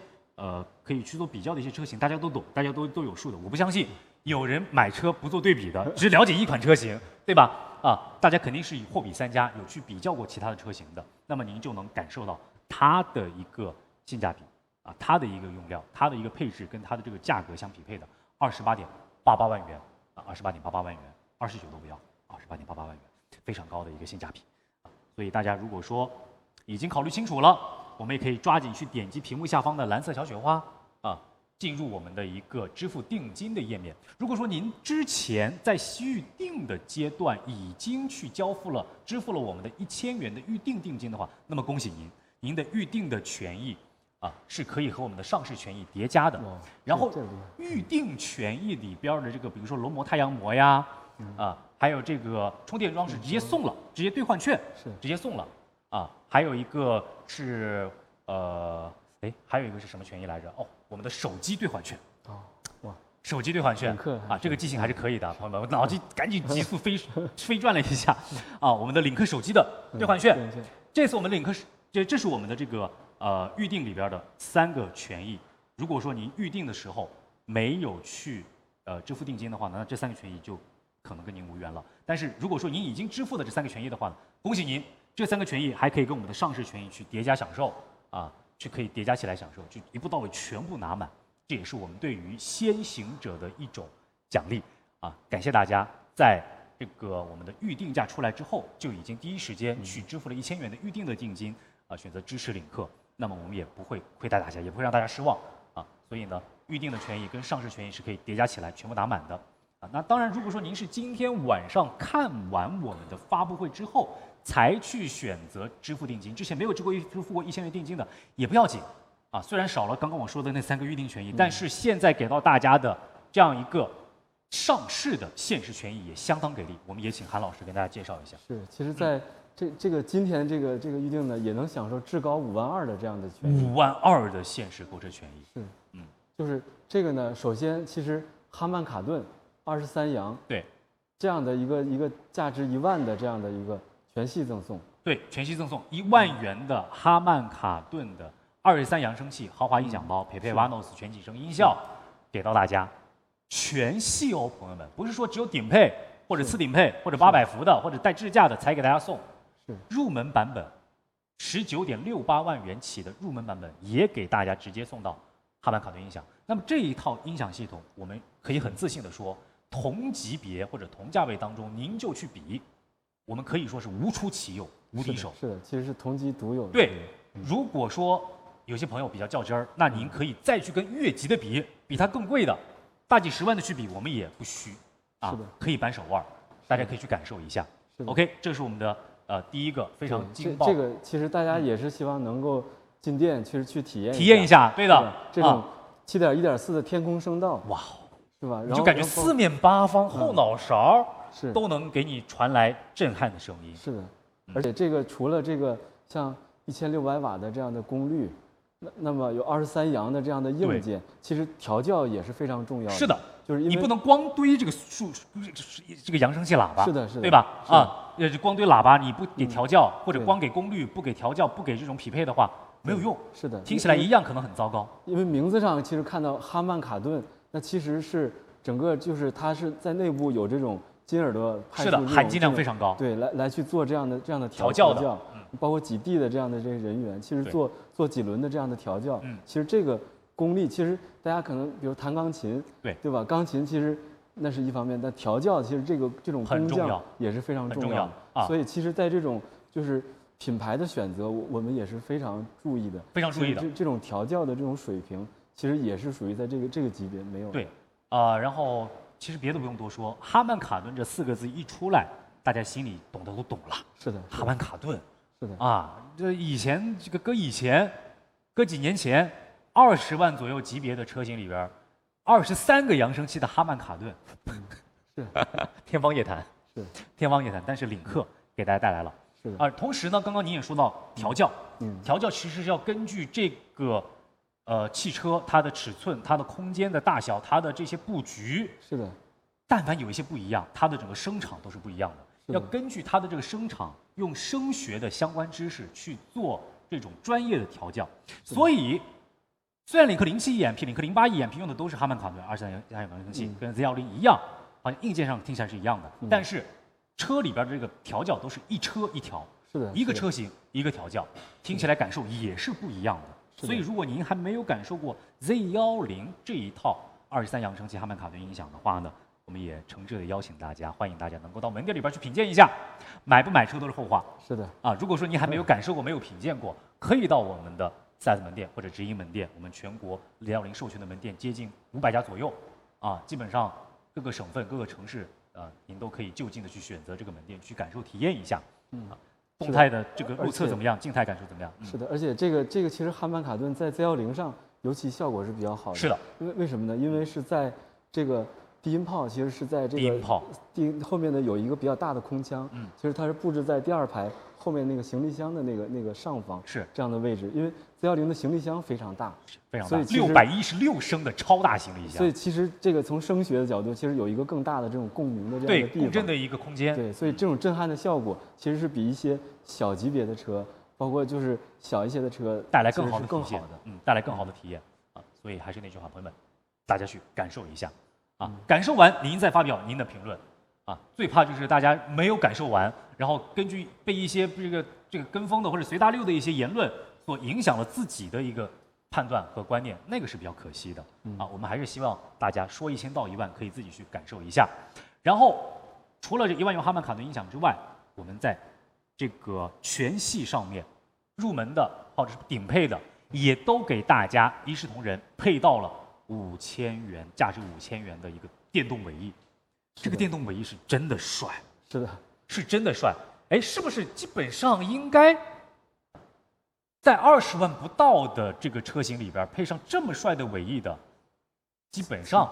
可以去做比较的一些车型，大家都懂，大家都有数的。我不相信有人买车不做对比的，只了解一款车型，对吧？啊，大家肯定是以货比三家，有去比较过其他的车型的，那么您就能感受到它的一个性价比啊，它的一个用料，它的一个配置跟它的这个价格相匹配的28.88万元啊，28.88万元，29都不要，28.88万元，非常高的一个性价比。所以大家如果说已经考虑清楚了，我们也可以抓紧去点击屏幕下方的蓝色小雪花啊，进入我们的一个支付定金的页面。如果说您之前在预定的阶段已经去支付了我们的1000元的预定定金的话，那么恭喜您，您的预定的权益啊是可以和我们的上市权益叠加的。然后预定权益里边的这个，比如说龙膜太阳膜呀，还有这个充电装置直接送了，直接兑换券直接送了啊。还有一个是还有一个是什么权益来着？哦，我们的手机兑换券。哦，哇，手机兑换券啊，这个记性还是可以的，朋友们，我脑筋赶紧急速飞转了一下啊。我们的领克手机的兑换券，这次我们领克这是我们的这个预定里边的3个权益。如果说您预定的时候没有去支付定金的话呢，那这3个权益就可能跟您无缘了。但是如果说您已经支付了这3个权益的话呢，恭喜您，这3个权益还可以跟我们的上市权益去叠加享受啊，可以叠加起来享受，就一步到位全部拿满。这也是我们对于先行者的一种奖励啊！感谢大家在这个我们的预定价出来之后，就已经第一时间去支付了1000元的预定的定金啊，选择支持领克。那么我们也不会亏待大家，也不会让大家失望啊。所以呢，预定的权益跟上市权益是可以叠加起来全部拿满的。那当然，如果说您是今天晚上看完我们的发布会之后才去选择支付定金，之前没有支付过1000元定金的也不要紧啊。虽然少了刚刚我说的那3个预定权益，但是现在给到大家的这样一个上市的限时权益也相当给力。我们也请韩老师跟大家介绍一下。是，其实在这个今天这个预定呢，也能享受至高52000的这样的权益。52000的限时购车权益。是，就是这个呢，首先其实哈曼卡顿23扬，对，这样的一个价值1万的这样的一个全系赠送，对，全系赠送1万元的哈曼卡顿的23扬声器豪华音响包，配 Vanos 全景声音效，给到大家，全系哦，朋友们，不是说只有顶配或者次顶配或者800伏的或者带智驾的才给大家送，是入门版本，19.68万元起的入门版本也给大家直接送到哈曼卡顿音响。那么这一套音响系统，我们可以很自信的说，同级别或者同价位当中，您就去比，我们可以说是无出其右，无敌手。是的，其实是同级独有的。对，如果说有些朋友比较较真儿，那您可以再去跟越级的比它更贵的，大几10万的去比，我们也不虚啊，可以扳手腕，大家可以去感受一下。OK， 这是我们的第一个非常劲爆。这个其实大家也是希望能够进店去体验一下，对的，这种7.1、1.4的天空声道，哇，是吧？你就感觉四面八方后脑勺都能给你传来震撼的声音。是的，而且这个除了这个像1600瓦的这样的功率，那么有23扬的这样的硬件，其实调教也是非常重要的。是的，就是你不能光堆这个这个扬声器喇叭，是的，是的，对吧？光堆喇叭你不给调教，或者光给功率不给调教，不给这种匹配的话，没有用。是的，听起来一样可能很糟糕。因为名字上其实看到哈曼卡顿，那其实是整个就是它是在内部有这种金耳朵派是的，含金量非常高。对，来去做这样的调教的，包括几地的这样的这个人员，其实做几轮的这样的调教，其实这个功力，其实大家可能比如弹钢琴，对吧？钢琴其实那是一方面，但调教其实这种工匠也是非常重要的。所以其实，在这种就是品牌的选择，我们也是非常注意的，非常注意的。这种调教的这种水平，其实也是属于在这个级别没有。对，然后其实别的不用多说，哈曼卡顿这4个字一出来，大家心里懂的都懂了。是的，哈曼卡顿。是的这以前搁几年前，20万左右级别的车型里边，23个扬声器的哈曼卡顿，是天方夜谭，是天方夜谭。但是领克给大家带来了，是的。同时呢，刚刚您也说到调教，调教其实是要根据这个汽车它的尺寸、它的空间的大小、它的这些布局，是的。但凡有一些不一样，它的整个声场都是不一样的。要根据它的这个声场，用声学的相关知识去做这种专业的调教。所以，虽然领克07 EMP、领克08 EMP 用的都是哈曼卡顿23扬声器，跟 Z10一样，好像硬件上听起来是一样的，但是车里边的这个调教都是一车一调，是的，一个车型一个调教，听起来感受也是不一样的。所以，如果您还没有感受过 Z10这一套23扬声器哈曼卡顿音响的话呢，我们也诚挚的邀请大家，欢迎大家能够到门店里边去品鉴一下，买不买车都是后话。是的，如果说您还没有感受过、没有品鉴过，可以到我们的4S门店或者直营门店，我们全国Z10授权的门店接近500家左右，基本上各个省份、各个城市，您都可以就近的去选择这个门店去感受、体验一下。动态的这个路测怎么样？静态感受怎么样？是的，而且这个其实哈曼卡顿在 Z10上尤其效果是比较好的。是的，为什么呢？因为是在这个低音炮，其实是在这个后面呢有一个比较大的空腔，其实它是布置在第2排后面那个行李箱的那个上方，是这样的位置。因为 Z10的行李箱非常大，非常大，616升的超大行李箱。所以其实这个从声学的角度，其实有一个更大的这种共鸣的这样的地方，共振的一个空间。对，所以这种震撼的效果，其实是比一些小级别的车，包括就是小一些的车带来更好的带来更好的体验所以还是那句话，朋友们，大家去感受一下。感受完您再发表您的评论，最怕就是大家没有感受完，然后根据被一些这个跟风的或者随大流的一些言论所影响了自己的一个判断和观念，那个是比较可惜的。我们还是希望大家说1000道1万，可以自己去感受一下。然后除了这1万元哈曼卡顿音响之外，我们在这个全系上面入门的或者是顶配的，也都给大家一视同仁配到了5000元，价值5000元的一个电动尾翼。这个电动尾翼是真的帅，是的，是真的帅。是不是基本上应该在20万不到的这个车型里边配上这么帅的尾翼的，基本上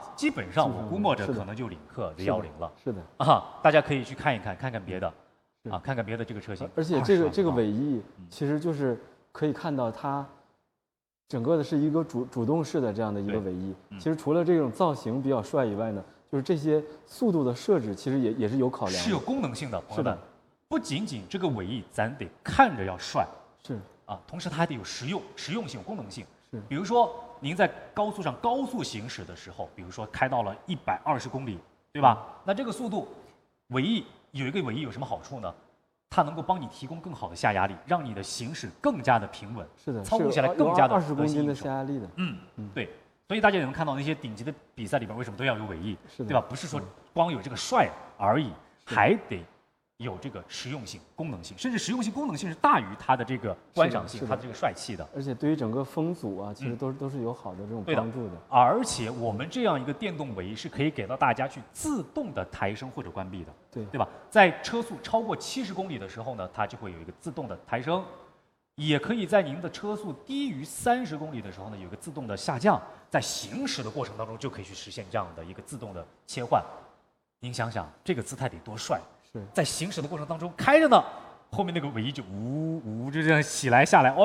我估摸着可能就领克Z10了。是的大家可以去看一看，看看别的看看别的这个车型。而且这个尾翼其实就是可以看到它整个的是一个主动式的这样的一个尾翼。其实除了这种造型比较帅以外呢，就是这些速度的设置其实也是有考量的，是有功能性的。朋友们，不仅仅这个尾翼咱得看着要帅，是同时它还得有实用性、有功能性。是，比如说您在高速上高速行驶的时候，比如说开到了120公里，对吧？那这个速度，尾翼有什么好处呢？它能够帮你提供更好的下压力，让你的行驶更加的平稳，是的，操控起来更加的20公斤的下压力的。对。所以大家也能看到那些顶级的比赛里边为什么都要有尾翼，对吧？不是说光有这个帅而已，还得有这个实用性、功能性，甚至实用性、功能性是大于它的这个观赏性、它的这个帅气的。而且对于整个风阻其实都是有好的这种帮助的。而且我们这样一个电动尾翼是可以给到大家去自动的抬升或者关闭的，对吧？在车速超过70公里的时候呢，它就会有一个自动的抬升。也可以在您的车速低于30公里的时候呢，有一个自动的下降，在行驶的过程当中就可以去实现这样的一个自动的切换。您想想，这个姿态得多帅！在行驶的过程当中开着呢，后面那个尾翼就呜呜就这样起来下来，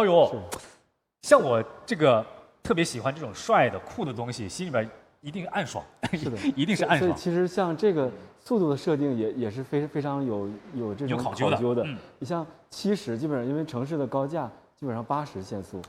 像我这个特别喜欢这种帅的酷的东西，心里边一定暗爽，是的，一定是暗爽。所以其实像这个速度的设定也是非常有这种考究的。你像70，基本上因为城市的高架，基本上80限速，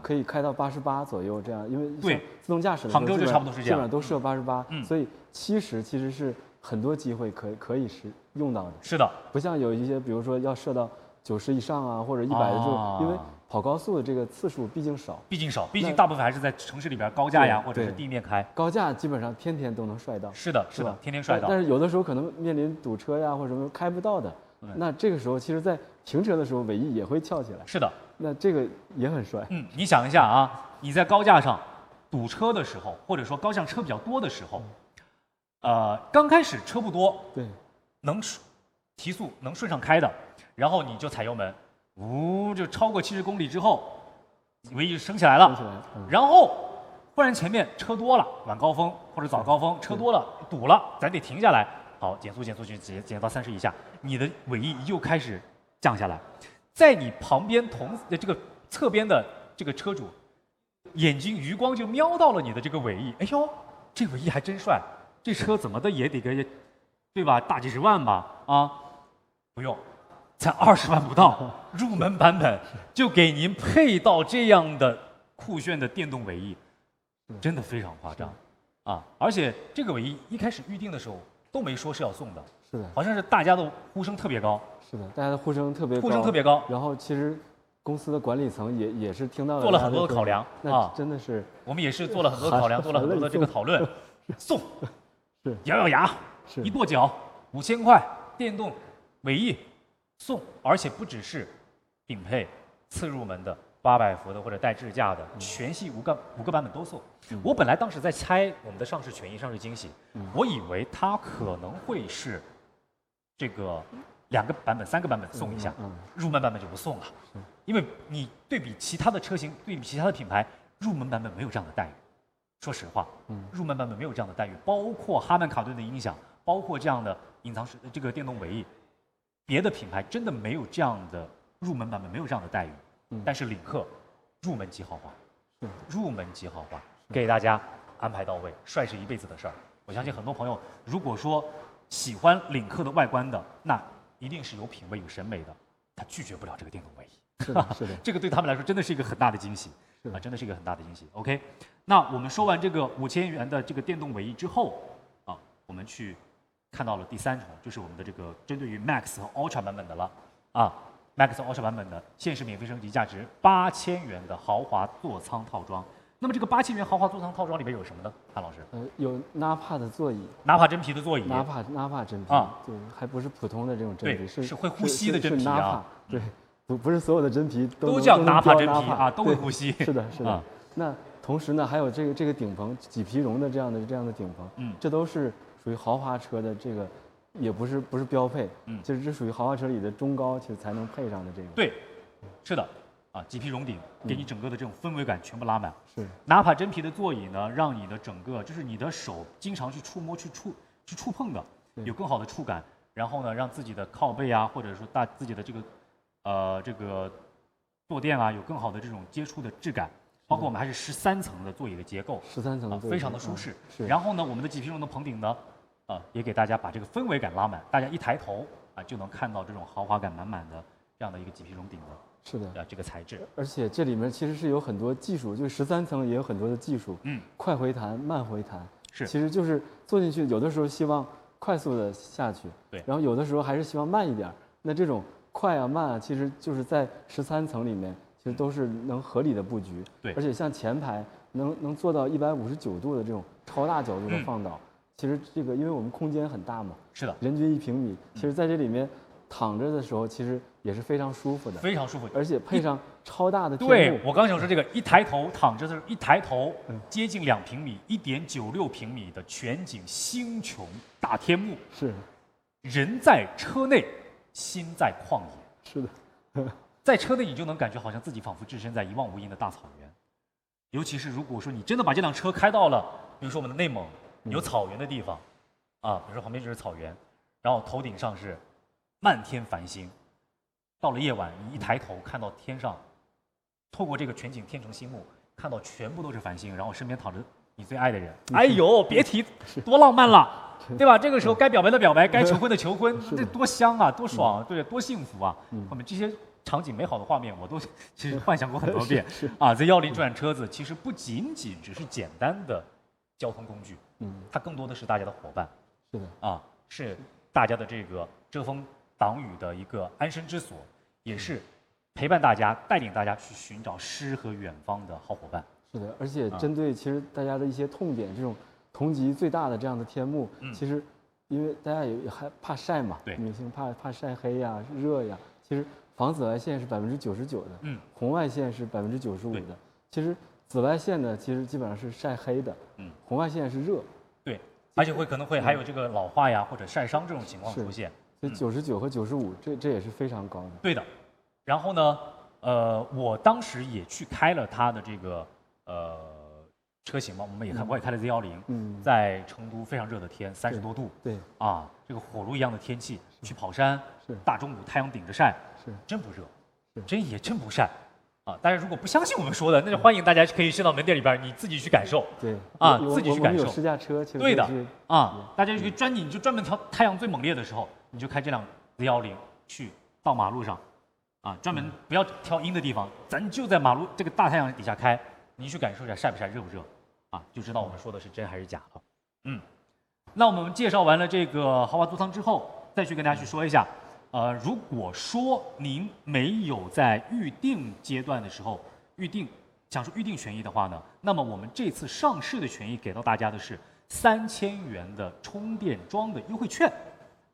可以开到88左右这样，因为对自动驾驶的杭州就差不多是这样，基本上都设88，所以70其实是很多机会可以用到的。是的，不像有一些比如说要设到90以上啊，或者100的，就因为跑高速的这个次数毕竟少，毕竟大部分还是在城市里边高架呀，或者是地面开。高架基本上天天都能帅到。是的，天天帅到。但是有的时候可能面临堵车呀，或者什么开不到的，那这个时候其实，在停车的时候尾翼也会翘起来。是的，那这个也很帅。你想一下啊，你在高架上堵车的时候，或者说高架车比较多的时候，刚开始车不多，对，能提速能顺上开的，然后你就踩油门。就超过70公里之后，尾翼升起来了，然后忽然前面车多了，晚高峰或者早高峰车多了堵了，咱得停下来，好减速减到30以下，你的尾翼又开始降下来，在你旁边这个侧边的这个车主眼睛余光就瞄到了你的这个尾翼，哎呦，这尾翼还真帅，这车怎么的也得个对吧，大几十万吧啊，不用。才20万不到，入门版本就给您配到这样的酷炫的电动尾翼，真的非常夸张啊！而且这个尾翼一开始预定的时候都没说是要送的，是的，好像是大家的呼声特别高，是的，大家的呼声特别高。然后其实公司的管理层也是听到了，做了很多的考量啊，真的是我们也是做了很多考量，做了很多的这个讨论，送，是咬牙，一跺脚5000块电动尾翼。送，而且不只是顶配、次入门的800伏的或者带智驾的，全系5个版本都送。我本来当时在猜我们的上市权益、上市惊喜，我以为它可能会是这个2个版本、3个版本送一下，入门版本就不送了，因为你对比其他的车型、对比其他的品牌，入门版本没有这样的待遇。说实话，入门版本没有这样的待遇，包括哈曼卡顿的音响，包括这样的隐藏式这个电动尾翼。别的品牌真的没有这样的入门版本，没有这样的待遇。但是领克入门级豪华，入门级豪华，给大家安排到位，帅是一辈子的事儿。我相信很多朋友，如果说喜欢领克的外观的，那一定是有品味、有审美的，他拒绝不了这个电动尾翼。是的，是的，这个对他们来说真的是一个很大的惊喜啊，真的是一个很大的惊喜。OK， 那我们说完这个5000元的这个电动尾翼之后啊，我们去。看到了第3重，就是我们的这个针对于 Max 和 Ultra 版本的了啊 ，Max 和 Ultra 版本的限时免费升级，价值8000元的豪华座舱套装。那么这个8000元豪华座舱套装里边有什么呢？韩老师？有 Nappa 的座椅，Nappa 真皮的座椅 ，Nappa 真皮啊，对，还不是普通的这种真皮，是会呼吸的真皮啊，对，不是所有的真皮都叫 Nappa 真皮啊，都会呼吸。是的，是的。那同时呢，还有这个顶棚麂皮绒的这样的顶棚，这都是。属于豪华车的这个，也不是标配，其实这属于豪华车里的中高，其实才能配上的这个。对，是的，啊，麂皮绒顶给你整个的这种氛围感全部拉满。是，Nappa真皮的座椅呢，让你的整个就是你的手经常去触摸、去触碰的，有更好的触感，然后呢，让自己的靠背啊，或者说自己的这个坐垫啊，有更好的这种接触的质感。包括我们还是13层的座椅的结构，13层的非常的舒适。然后呢，我们的麂皮绒的棚顶呢，也给大家把这个氛围感拉满，大家一抬头啊，就能看到这种豪华感满满的这样的一个麂皮绒顶的。是的，这个材质。而且这里面其实是有很多技术，就是13层也有很多的技术，快回弹、慢回弹，其实就是坐进去，有的时候希望快速的下去，对，然后有的时候还是希望慢一点。那这种快啊慢啊，其实就是在13层里面。其实都是能合理的布局，对，而且像前排能做到159度的这种超大角度的放倒，其实这个因为我们空间很大嘛，是的，人均1平米，其实在这里面躺着的时候，其实也是非常舒服的，非常舒服，而且配上超大的天幕。对，我刚想说这个，一抬头躺着的时候，一抬头接近2平米，1.96平米的全景星穹大天幕，是，人在车内，心在旷野，是的。在车内，你就能感觉好像自己仿佛置身在一望无垠的大草原。尤其是如果说你真的把这辆车开到了，比如说我们的内蒙有草原的地方，啊，比如说旁边就是草原，然后头顶上是漫天繁星，到了夜晚，你一抬头看到天上透过这个全景天成星幕，看到全部都是繁星，然后身边躺着你最爱的人，哎呦，别提多浪漫了，对吧？这个时候该表白的表白，该求婚的求婚，这多香啊，多爽，对，多幸福啊！我们这些场景美好的画面，我都其实幻想过很多遍啊。Z10这款车子其实不仅仅只是简单的交通工具，它更多的是大家的伙伴，是的啊，是大家的这个遮风挡雨的一个安身之所，也是陪伴大家、带领大家去寻找诗和远方的好伙伴。是的，而且针对其实大家的一些痛点，这种同级最大的这样的天幕，其实因为大家也还怕晒嘛，对，女性怕晒黑呀、热呀，其实防紫外线是99%的，红外线是95%的。其实紫外线呢，其实基本上是晒黑的，红外线是热，对，而且可能会还有这个老化呀或者晒伤这种情况出现。所以99和95，这也是非常高的。对的，然后呢，我当时也去开了它的这个车型嘛，我也开了 Z10，在成都非常热的天，30多度，对啊，这个火炉一样的天气，去跑山，大中午太阳顶着晒，真不热，真不晒。啊，大家如果不相信我们说的，那就欢迎大家可以去到门店里边，你自己去感受。对，啊，自己去感受。有试驾车，其实对的啊，大家就可以你就专门挑太阳最猛烈的时候，你就开这辆 Z10去到马路上，啊，专门不要挑阴的地方，咱就在马路这个大太阳底下开，你去感受一下晒不晒、热不热，啊，就知道我们说的是真还是假了。那我们介绍完了这个豪华座舱之后，再去跟大家去说一下。如果说您没有在预定阶段的时候享受预定权益的话呢，那么我们这次上市的权益给到大家的是3000元的充电桩的优惠券，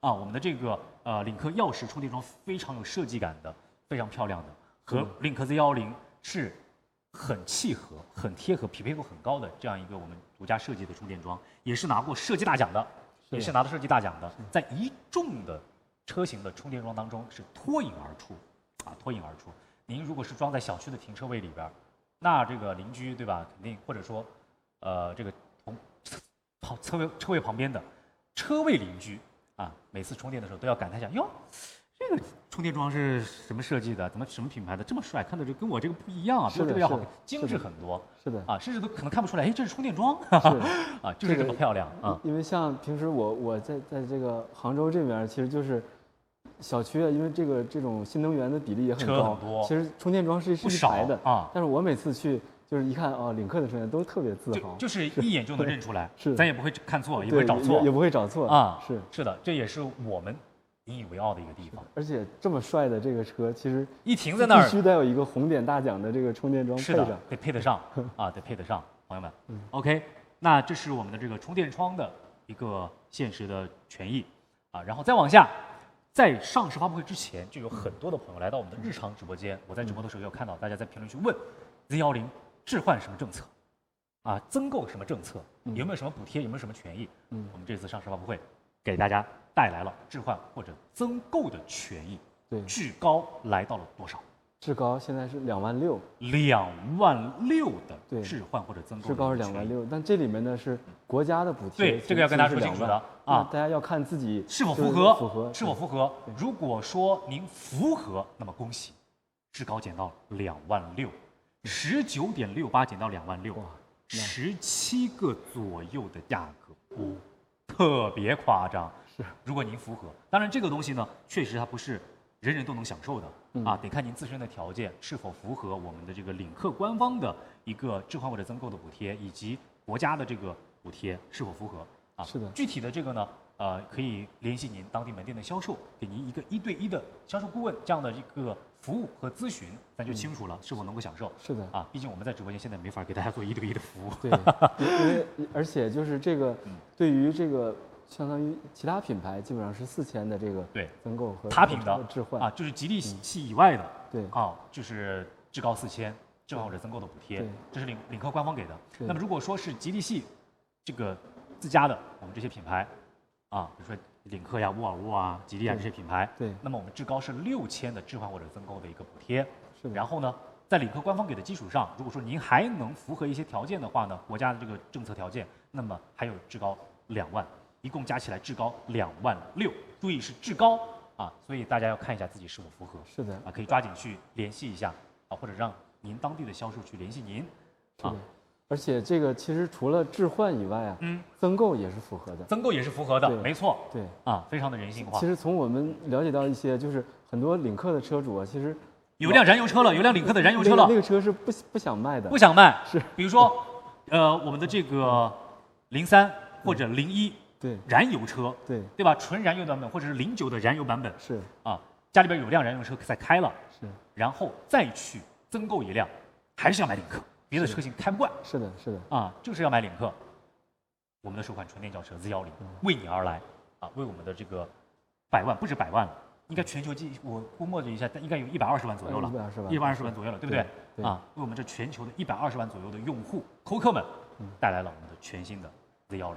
啊，我们的这个领克钥匙充电桩非常有设计感的，非常漂亮的，和领克 Z10是很契合、很贴合、匹配度很高的这样一个我们独家设计的充电桩，也是拿过设计大奖的，在一众的车型的充电桩当中是脱颖而出，啊，脱颖而出。您如果是装在小区的停车位里边，那这个邻居对吧，肯定或者说，这个车位旁边的车位邻居啊，每次充电的时候都要感叹一下，哟，这个充电桩是什么设计的？怎么什么品牌的？这么帅，看着就跟我这个不一样啊，比我这个要好，精致很多。是的啊，甚至都可能看不出来，哎，这是充电桩，啊，就是这么漂亮啊。因为像平时我在这个杭州这边，其实就是小区啊，因为这种新能源的比例也很高，其实充电桩是一排的啊。但是我每次去就是一看哦，领克的充电都特别自豪，就是一眼就能认出来，是，咱也不会看错，也不会找错，也不会找错啊。是的，这也是我们引以为傲的一个地方。而且这么帅的这个车，其实一停在那儿，必须得有一个红点大奖的这个充电桩配上，得配得上啊，得配得上，朋友们。OK， 那这是我们的这个充电窗的一个限时的权益啊，然后再往下。在上市发布会之前，就有很多的朋友来到我们的日常直播间。我在直播的时候有看到大家在评论区问 ：Z10置换什么政策？啊，增购什么政策？有没有什么补贴？有没有什么权益？我们这次上市发布会给大家带来了置换或者增购的权益。对，至高来到了多少？至高现在是26000。26000的置换或者增购。至高是26000，但这里面呢是国家的补贴。对，这个要跟大家说清楚的啊，大家要看自己是否符合，是否符合。如果说您符合，那么恭喜，至高减到26000，19.68减到26000，17个左右的价格，特别夸张。是，如果您符合，当然这个东西呢，确实它不是人人都能享受的啊，得看您自身的条件是否符合我们的这个领克官方的一个置换或者增购的补贴，以及国家的这个补贴是否符合啊？是的，具体的这个呢，可以联系您当地门店的销售，给您一个1对1的销售顾问这样的一个服务和咨询，咱就清楚了是否能够享受。是的啊，毕竟我们在直播间现在没法给大家做1对1的服务。对，因为而且就是这个对于这个。相当于其他品牌基本上是4000的这个增购和他品的置换啊，就是吉利系以外的，对啊，就是至高4000置换或者增购的补贴，这是领克官方给的。那么如果说是吉利系这个自家的我们这些品牌啊，比如说领克呀、沃尔沃啊、吉利啊这些品牌，对，那么我们至高是6000的置换或者增购的一个补贴。是的。然后呢，在领克官方给的基础上，如果说您还能符合一些条件的话呢，国家的这个政策条件，那么还有至高2万。一共加起来至高26000，注意是至高啊，所以大家要看一下自己是否符合。是的啊，可以抓紧去联系一下啊，或者让您当地的销售去联系您。啊，而且这个其实除了置换以外啊，增购也是符合的。增购也是符合的，没错。对啊，非常的人性化。其实从我们了解到一些，就是很多领克的车主啊，其实有辆燃油车了，有辆领克的燃油车了，那个车是不想卖的，不想卖。是，比如说，我们的这个03或者01。对，燃油车，对吧？纯燃油版本或者是09的燃油版本是啊，家里边有辆燃油车在开了，是，然后再去增购一辆，还是要买领克，别的车型开不惯。是的，是的，啊，就是要买领克。我们的首款纯电轿车 Z10为你而来啊，为我们的这个100万不止100万了，应该全球我估摸着一下，应该有120万左右了，120万左右了，对不对？啊，为我们这全球的120万左右的用户扣客们带来了我们的全新的 Z10。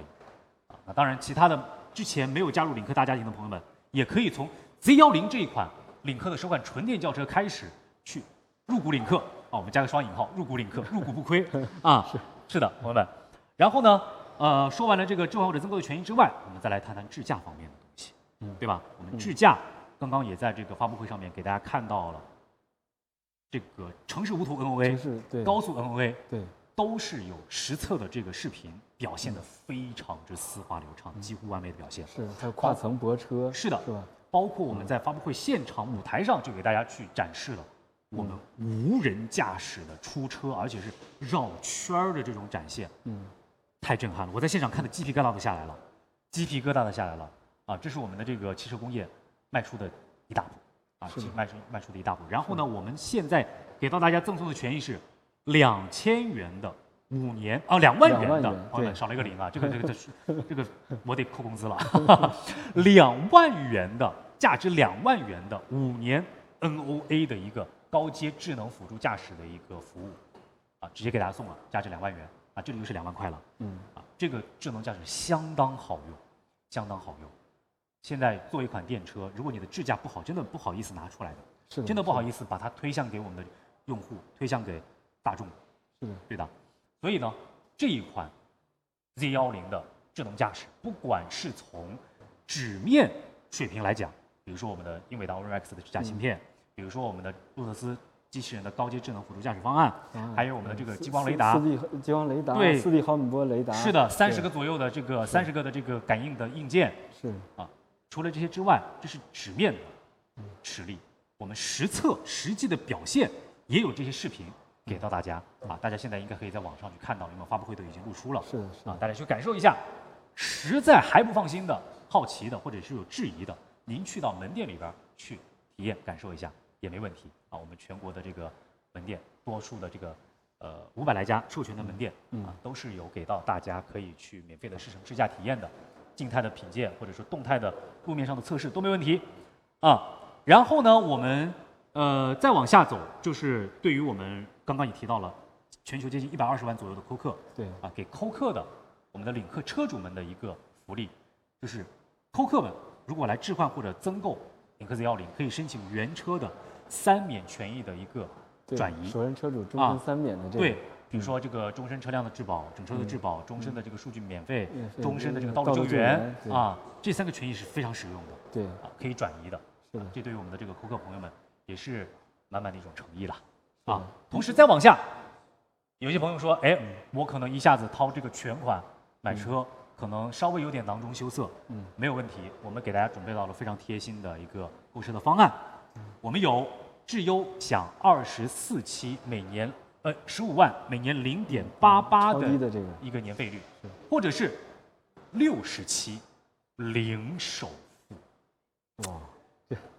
那当然，其他的之前没有加入领克大家庭的朋友们，也可以从 Z10这一款领克的首款纯电轿车开始去入股领克啊，我们加个双引号，入股领克，入股不亏啊。是的，朋友们。然后呢，说完了这个置换或者增购的权益之外，我们再来谈谈智驾方面的东西，对吧？我们智驾刚刚也在这个发布会上面给大家看到了这个城市无图 NOA、高速 NOA， 对。都是有实测的这个视频表现的非常之丝滑流畅，几乎完美的表现。是，还有跨层泊车。是的，是吧？包括我们在发布会现场舞台上就给大家去展示了我们无人驾驶的出车，而且是绕圈儿的这种展现。太震撼了！我在现场看的鸡皮疙瘩都下来了，啊！这是我们的这个汽车工业迈出的一大步啊，迈出的一大步。然后呢，我们现在给到大家赠送的权益是2000元的5年啊，2万元的，朋友们少了一个零啊，这个我得扣工资了。2万元的，价值2万元的5年 NOA 的一个高阶智能辅助驾驶的一个服务啊，直接给大家送了，价值2万元啊，这里又是2万块了。啊，这个智能驾驶相当好用，相当好用。现在做一款电车，如果你的智驾不好，真的不好意思拿出来的，真的不好意思把它推向给我们的用户，推向给大众，是的，对的。所以呢，这一款 Z10的智能驾驶，不管是从纸面水平来讲，比如说我们的英伟达 Orin X 的智驾芯片，比如说我们的路特斯机器人的高阶智能辅助驾驶方案，还有我们的这个激光雷达，4D 激光雷达，对，4D 毫米波雷达，是的，30个左右的这个30个的这个感应的硬件，是啊。除了这些之外，这是纸面的实力，我们实测实际的表现也有这些视频给到大家啊，大家现在应该可以在网上去看到，因为发布会都已经露出了，是啊，大家去感受一下。实在还不放心的、好奇的，或者是有质疑的，您去到门店里边去体验感受一下也没问题啊。我们全国的这个门店，多数的这个500来家授权的门店啊，都是有给到大家可以去免费的试乘试驾体验的。静态的品鉴或者说动态的路面上的测试都没问题，啊，然后呢，我们再往下走，就是对于我们刚刚也提到了，全球接近120万左右的扣客，对啊，给扣客的我们的领克车主们的一个福利，就是扣客们如果来置换或者增购领克 Z10，可以申请原车的3免权益的一个转移，首任车主终身3免的这个。对。比如说这个终身车辆的质保、整车的质保、终身的这个数据免费、终身的这个道路救援啊，这3个权益是非常实用的，对啊，可以转移的，是的，这对于我们的这个顾客朋友们也是满满的一种诚意了啊。同时再往下，有些朋友说，哎，我可能一下子掏这个全款买车，可能稍微有点囊中羞涩，没有问题，我们给大家准备到了非常贴心的一个购车的方案，我们有智优享24期，每年15万，每年0.88的这个一个年费率，或者是60期零首付，哇，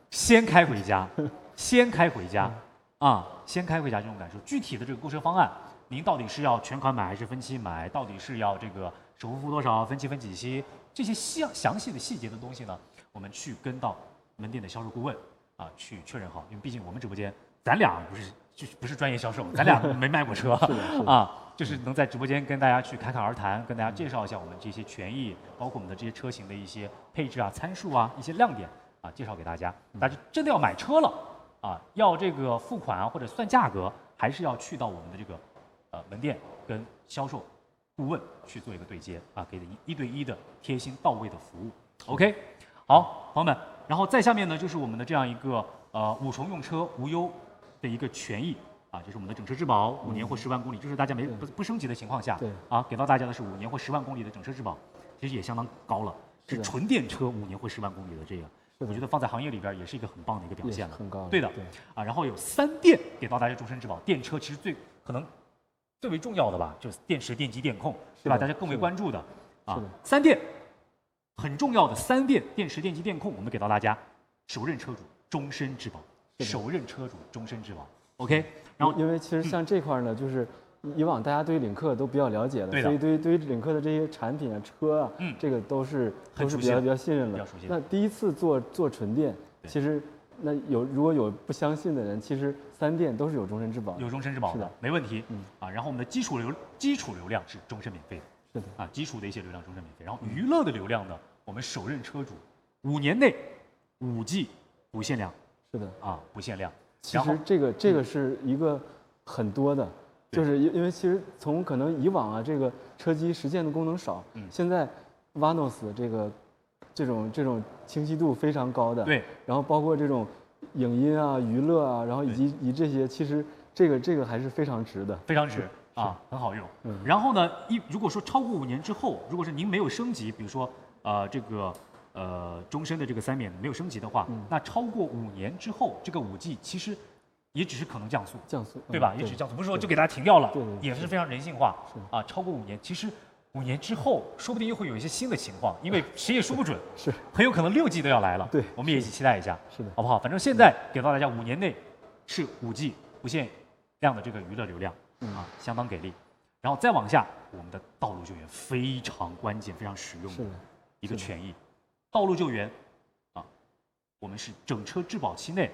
先开回家，先开回家啊，先开回家这种感受。具体的这个购车方案，您到底是要全款买还是分期买？到底是要这个首付多少，分期分几期？这些详细的细节的东西呢，我们去跟到门店的销售顾问啊去确认好，因为毕竟我们直播间咱俩不是专业销售，咱俩没卖过车啊，就是能在直播间跟大家去侃侃而谈，跟大家介绍一下我们这些权益，包括我们的这些车型的一些配置啊、参数啊、一些亮点啊，介绍给大家。大家真的要买车了啊，要这个付款啊或者算价格，还是要去到我们的这个门店跟销售顾问去做一个对接啊，给1对1的贴心到位的服务。OK， 好，朋友们，然后再下面呢就是我们的这样一个5重用车无忧的一个权益啊，这是我们的整车质保5年或10万公里，就是大家不升级的情况下，啊，给到大家的是5年或10万公里的整车质保，其实也相当高了，是纯电车5年或10万公里的这个。我觉得放在行业里边也是一个很棒的一个表现了，很高。对的，啊，然后有3电给到大家终身质保，电车其实可能最为重要的吧，就是电池、电机、电控，对吧？大家更为关注的啊，3电很重要的3电电池、电机、电控，我们给到大家首任车主终身质保，首任车主终身质保 ，OK。然后因为其实像这块呢，就是以往大家对领克都比较了解了，所以对于领克的这些产品啊、车啊，这个都是比较信任了。那第一次做纯电，其实那如果有不相信的人，其实3电都是有终身质保的，有终身质保的，没问题。啊，然后我们的基础流量是终身免费的，是的啊，基础的一些流量终身免费。然后娱乐的流量呢，我们首任车主5年内5G 不限量，是的啊，不限量。其实这个是一个很多的。就是因为其实从可能以往啊，这个车机实现的功能少，现在 Vanos 这种清晰度非常高的，对，然后包括这种影音啊、娱乐啊，然后以及这些，其实这个还是非常值的，非常值啊，很好用。然后呢，如果说超过5年之后，如果是您没有升级，比如说这个终身的这个3免没有升级的话，那超过5年之后，这个5G 其实也只是可能降速，对吧？也只是降速，不是说就给大家停掉了，也是非常人性化啊。超过5年，其实5年之后，说不定又会有一些新的情况，因为谁也说不准，是很有可能6G 都要来了。对，我们也一起期待一下，是的，好不好？反正现在给到大家5年内是5G 不限量的这个娱乐流量啊，相当给力。然后再往下，我们的道路救援非常关键、非常实用的一个权益，道路救援啊，我们是整车质保期内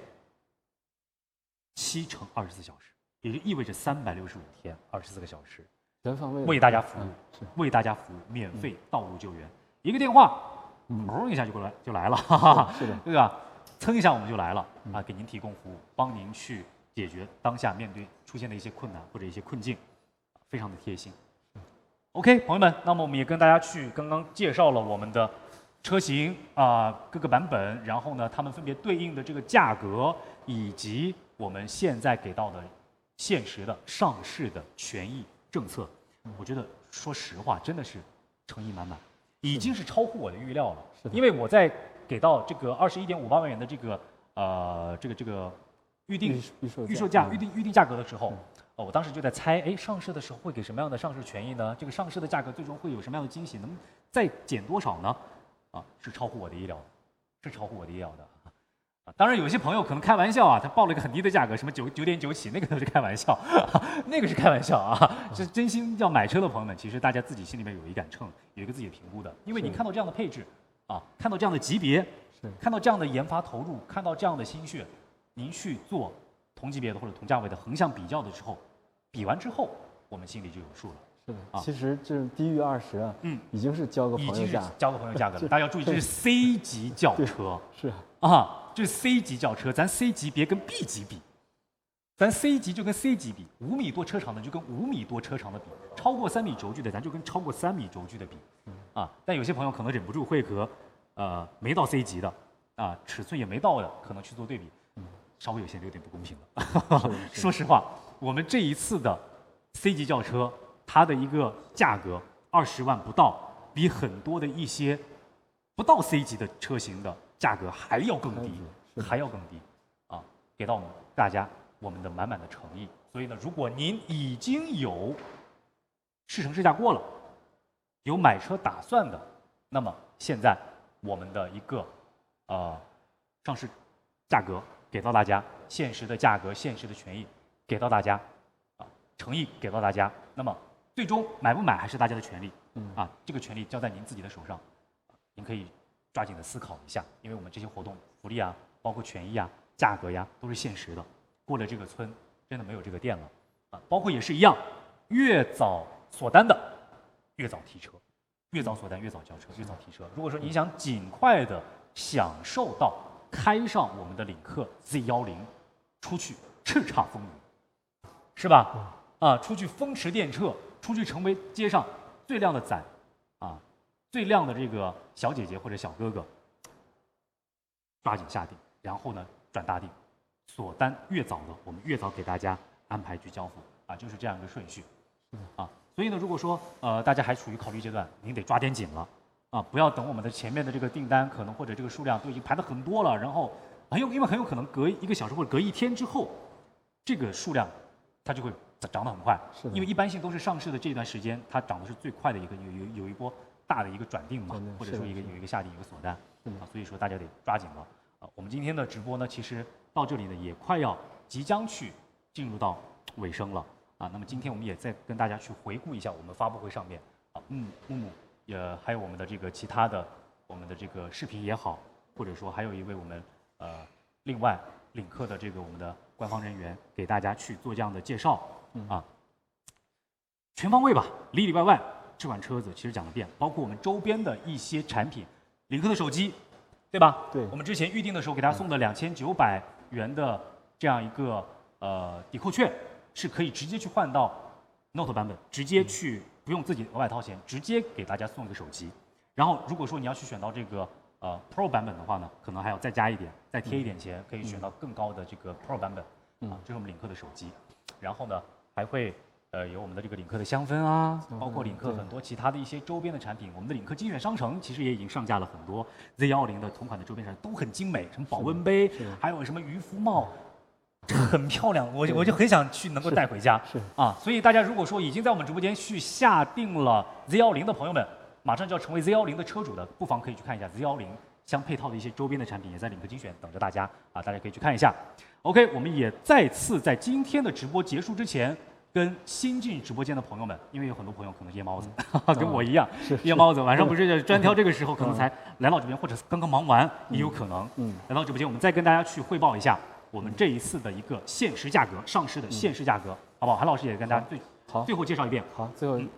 7乘24小时，也就意味着365天24个小时，全方位为大家服务，为大家服务，免费道路救援，一个电话，一下就来了，哈哈，是的，对吧？蹭一下我们就来了啊，给您提供服务，帮您去解决当下面对出现的一些困难或者一些困境，非常的贴心。OK， 朋友们，那么我们也跟大家刚刚介绍了我们的车型各个版本，然后呢，它们分别对应的这个价格，以及我们现在给到的现实的上市的权益政策，我觉得说实话真的是诚意满满，已经是超乎我的预料了。因为我在给到这个21.58万元的这个预定价格的时候，我当时就在猜，上市的时候会给什么样的上市权益呢？这个上市的价格最终会有什么样的惊喜？能再减多少呢？是超乎我的意料的，是超乎我的意料的。当然，有些朋友可能开玩笑啊，他报了一个很低的价格，什么9.9起，那个都是开玩笑，那个是开玩笑啊。是真心要买车的朋友们，其实大家自己心里面有一杆秤，有一个自己的评估的。因为你看到这样的配置啊，看到这样的级别，看到这样的研发投入，看到这样的心血，您去做同级别的或者同价位的横向比较的时候，比完之后，我们心里就有数了。是的，其实这低于20啊，已经是交个朋友价，交个朋友价格了。大家要注意，这是 C 级轿车，是啊。这是 C 级轿车，咱 C 级别跟 B 级比，咱 C 级就跟 C 级比，5米多车长的就跟5米多车长的比，超过3米轴距的咱就跟超过3米轴距的比，但有些朋友可能忍不住会和没到 C 级的尺寸也没到的可能去做对比，稍微有些有点不公平了。说实话，我们这一次的 C 级轿车，它的一个价格20万不到，比很多的一些不到 C 级的车型的价格还要更低，给到我们大家我们的满满的诚意。所以呢，如果您已经有试乘试驾过了，有买车打算的，那么现在我们的一个上市价格给到大家，现实的价格、现实的权益给到大家，诚意给到大家。那么最终买不买还是大家的权利，这个权利交在您自己的手上，您可以抓紧的思考一下，因为我们这些活动福利啊，包括权益啊、价格呀，都是限时的。过了这个村，真的没有这个店了包括也是一样，越早锁单的，越早提车，越早锁单越早交车，越早提车。如果说你想尽快的享受到开上我们的领克 Z10，出去叱咤风云，是吧？出去风驰电掣，出去成为街上最靓的仔最靓的这个小姐姐或者小哥哥，抓紧下定，然后呢转大定，锁单越早的，我们越早给大家安排去交付啊，就是这样一个顺序啊。所以呢，如果说大家还处于考虑阶段，您得抓点紧了啊，不要等我们的前面的这个订单可能或者这个数量都已经排得很多了，然后因为很有可能隔1个小时或者隔1天之后，这个数量它就会涨得很快，因为一般性都是上市的这段时间，它涨的是最快的一个有一波大的一个转定嘛，或者说有一个下定一个锁单啊，所以说大家得抓紧了啊。我们今天的直播呢，其实到这里呢也快要即将去进入到尾声了啊。那么今天我们也再跟大家去回顾一下我们发布会上面啊，木木也还有我们的这个其他的我们的这个视频也好，或者说还有一位我们另外领克的这个我们的官方人员给大家去做这样的介绍啊，全方位吧，里里外外这款车子其实讲了遍，包括我们周边的一些产品，领克的手机，对吧？对，我们之前预定的时候给大家送的2900元的这样一个抵扣券，是可以直接去换到 Note 版本，直接去不用自己额外掏钱，直接给大家送一个手机。然后如果说你要去选到这个Pro 版本的话呢，可能还要再加一点，再贴一点钱，可以选到更高的这个 Pro 版本啊，这是我们领克的手机。然后呢，还会有我们的这个领克的香氛啊，包括领克很多其他的一些周边的产品。我们的领克精选商城其实也已经上架了很多 Z10的同款的周边产品，都很精美，什么保温杯，还有什么渔夫帽，很漂亮，我就很想去能够带回家。是啊，所以大家如果说已经在我们直播间去下定了 Z10的朋友们，马上就要成为 Z10的车主的，不妨可以去看一下 Z10相配套的一些周边的产品，也在领克精选等着大家啊，大家可以去看一下。OK， 我们也再次在今天的直播结束之前，跟新进直播间的朋友们，因为有很多朋友可能夜猫子，跟我一样夜猫子，晚上不是专挑这个时候可能才来到这边，或者刚刚忙完也有可能。来到直播间，我们再跟大家去汇报一下我们这一次的一个限时价格，上市的限时价格，好不好？韩老师也跟大家最后介绍一遍。好，最后基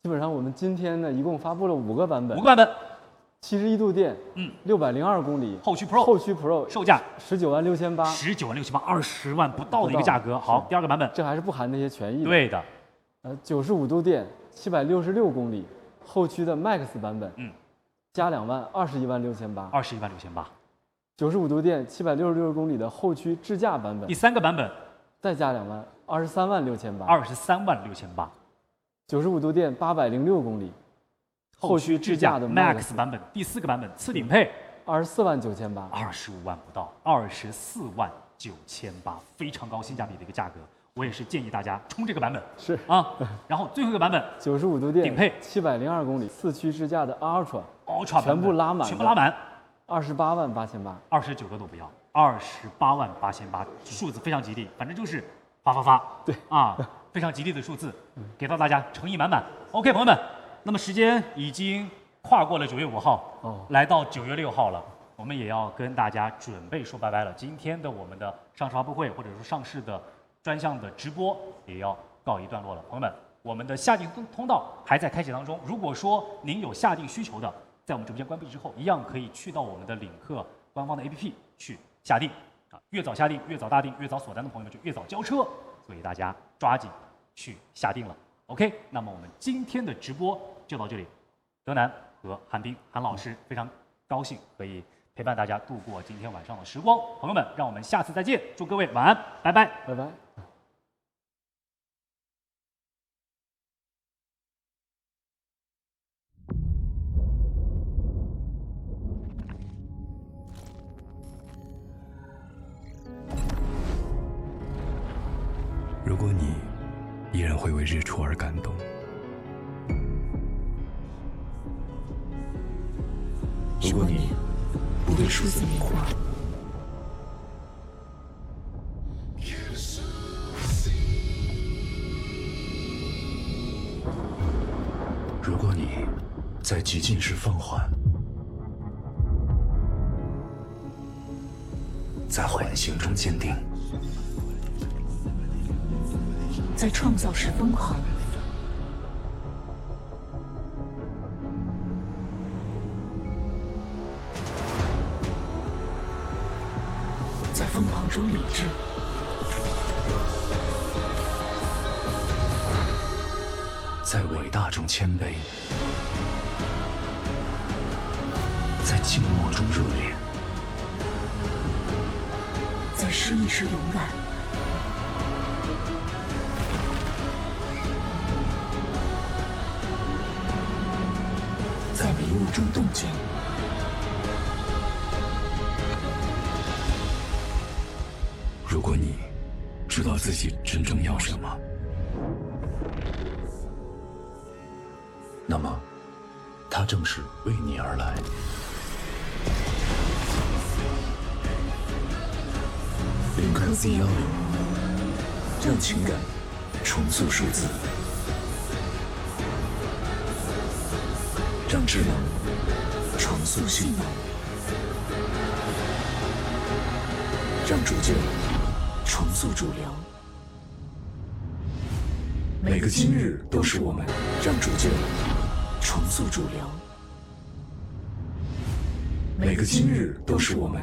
本上我们今天呢一共发布了5个版本。5个版本。71度电，602公里，后驱 Pro，售价196800，20万不到的一个价格。好，第2个版本，这还是不含那些权益。对的。95度电，766公里，后驱的 Max 版本，加2万，216800。95度电，766公里的后驱智驾版本。第3个版本，再加2万，236800。95度电，806公里。后驱智驾的 Max 版本，第4个版本次顶配，249800，25万不到，249800，非常高性价比的一个价格。我也是建议大家冲这个版本，是啊。然后最后一个版本，95度电顶配，702公里，四驱智驾的 Ultra 全部拉满，288800，29个都不要，288800，数字非常吉利，反正就是发，对啊，非常吉利的数字，给到大家诚意满满。OK， 朋友们。那么时间已经跨过了9月5号，来到9月6号了，我们也要跟大家准备说拜拜了。今天的我们的上市发布会或者说上市的专项的直播也要告一段落了。朋友们，我们的下定通道还在开启当中。如果说您有下定需求的，在我们直播间关闭之后，一样可以去到我们的领克官方的 APP 去下定啊，越早下定越早大定，越早锁单的朋友们就越早交车，所以大家抓紧去下定了。OK， 那么我们今天的直播就到这里。德南和韩冰韩老师非常高兴可以陪伴大家度过今天晚上的时光。朋友们，让我们下次再见，祝各位晚安，拜拜，拜拜。如果你依然会为日出而感动，如果你不被数字迷惑，如果你在极尽时放缓，在缓行中坚定，在创造时疯狂，在疯狂中理智，在伟大中谦卑，在静默中热烈，在失意时勇敢，物中动静。如果你知道自己真正要什么，那么它正是为你而来。领克 Z10，让情感重塑数字，让智能重塑性能，让主见重塑主流。每个今日都是我们让主见重塑主流。每个今日都是我们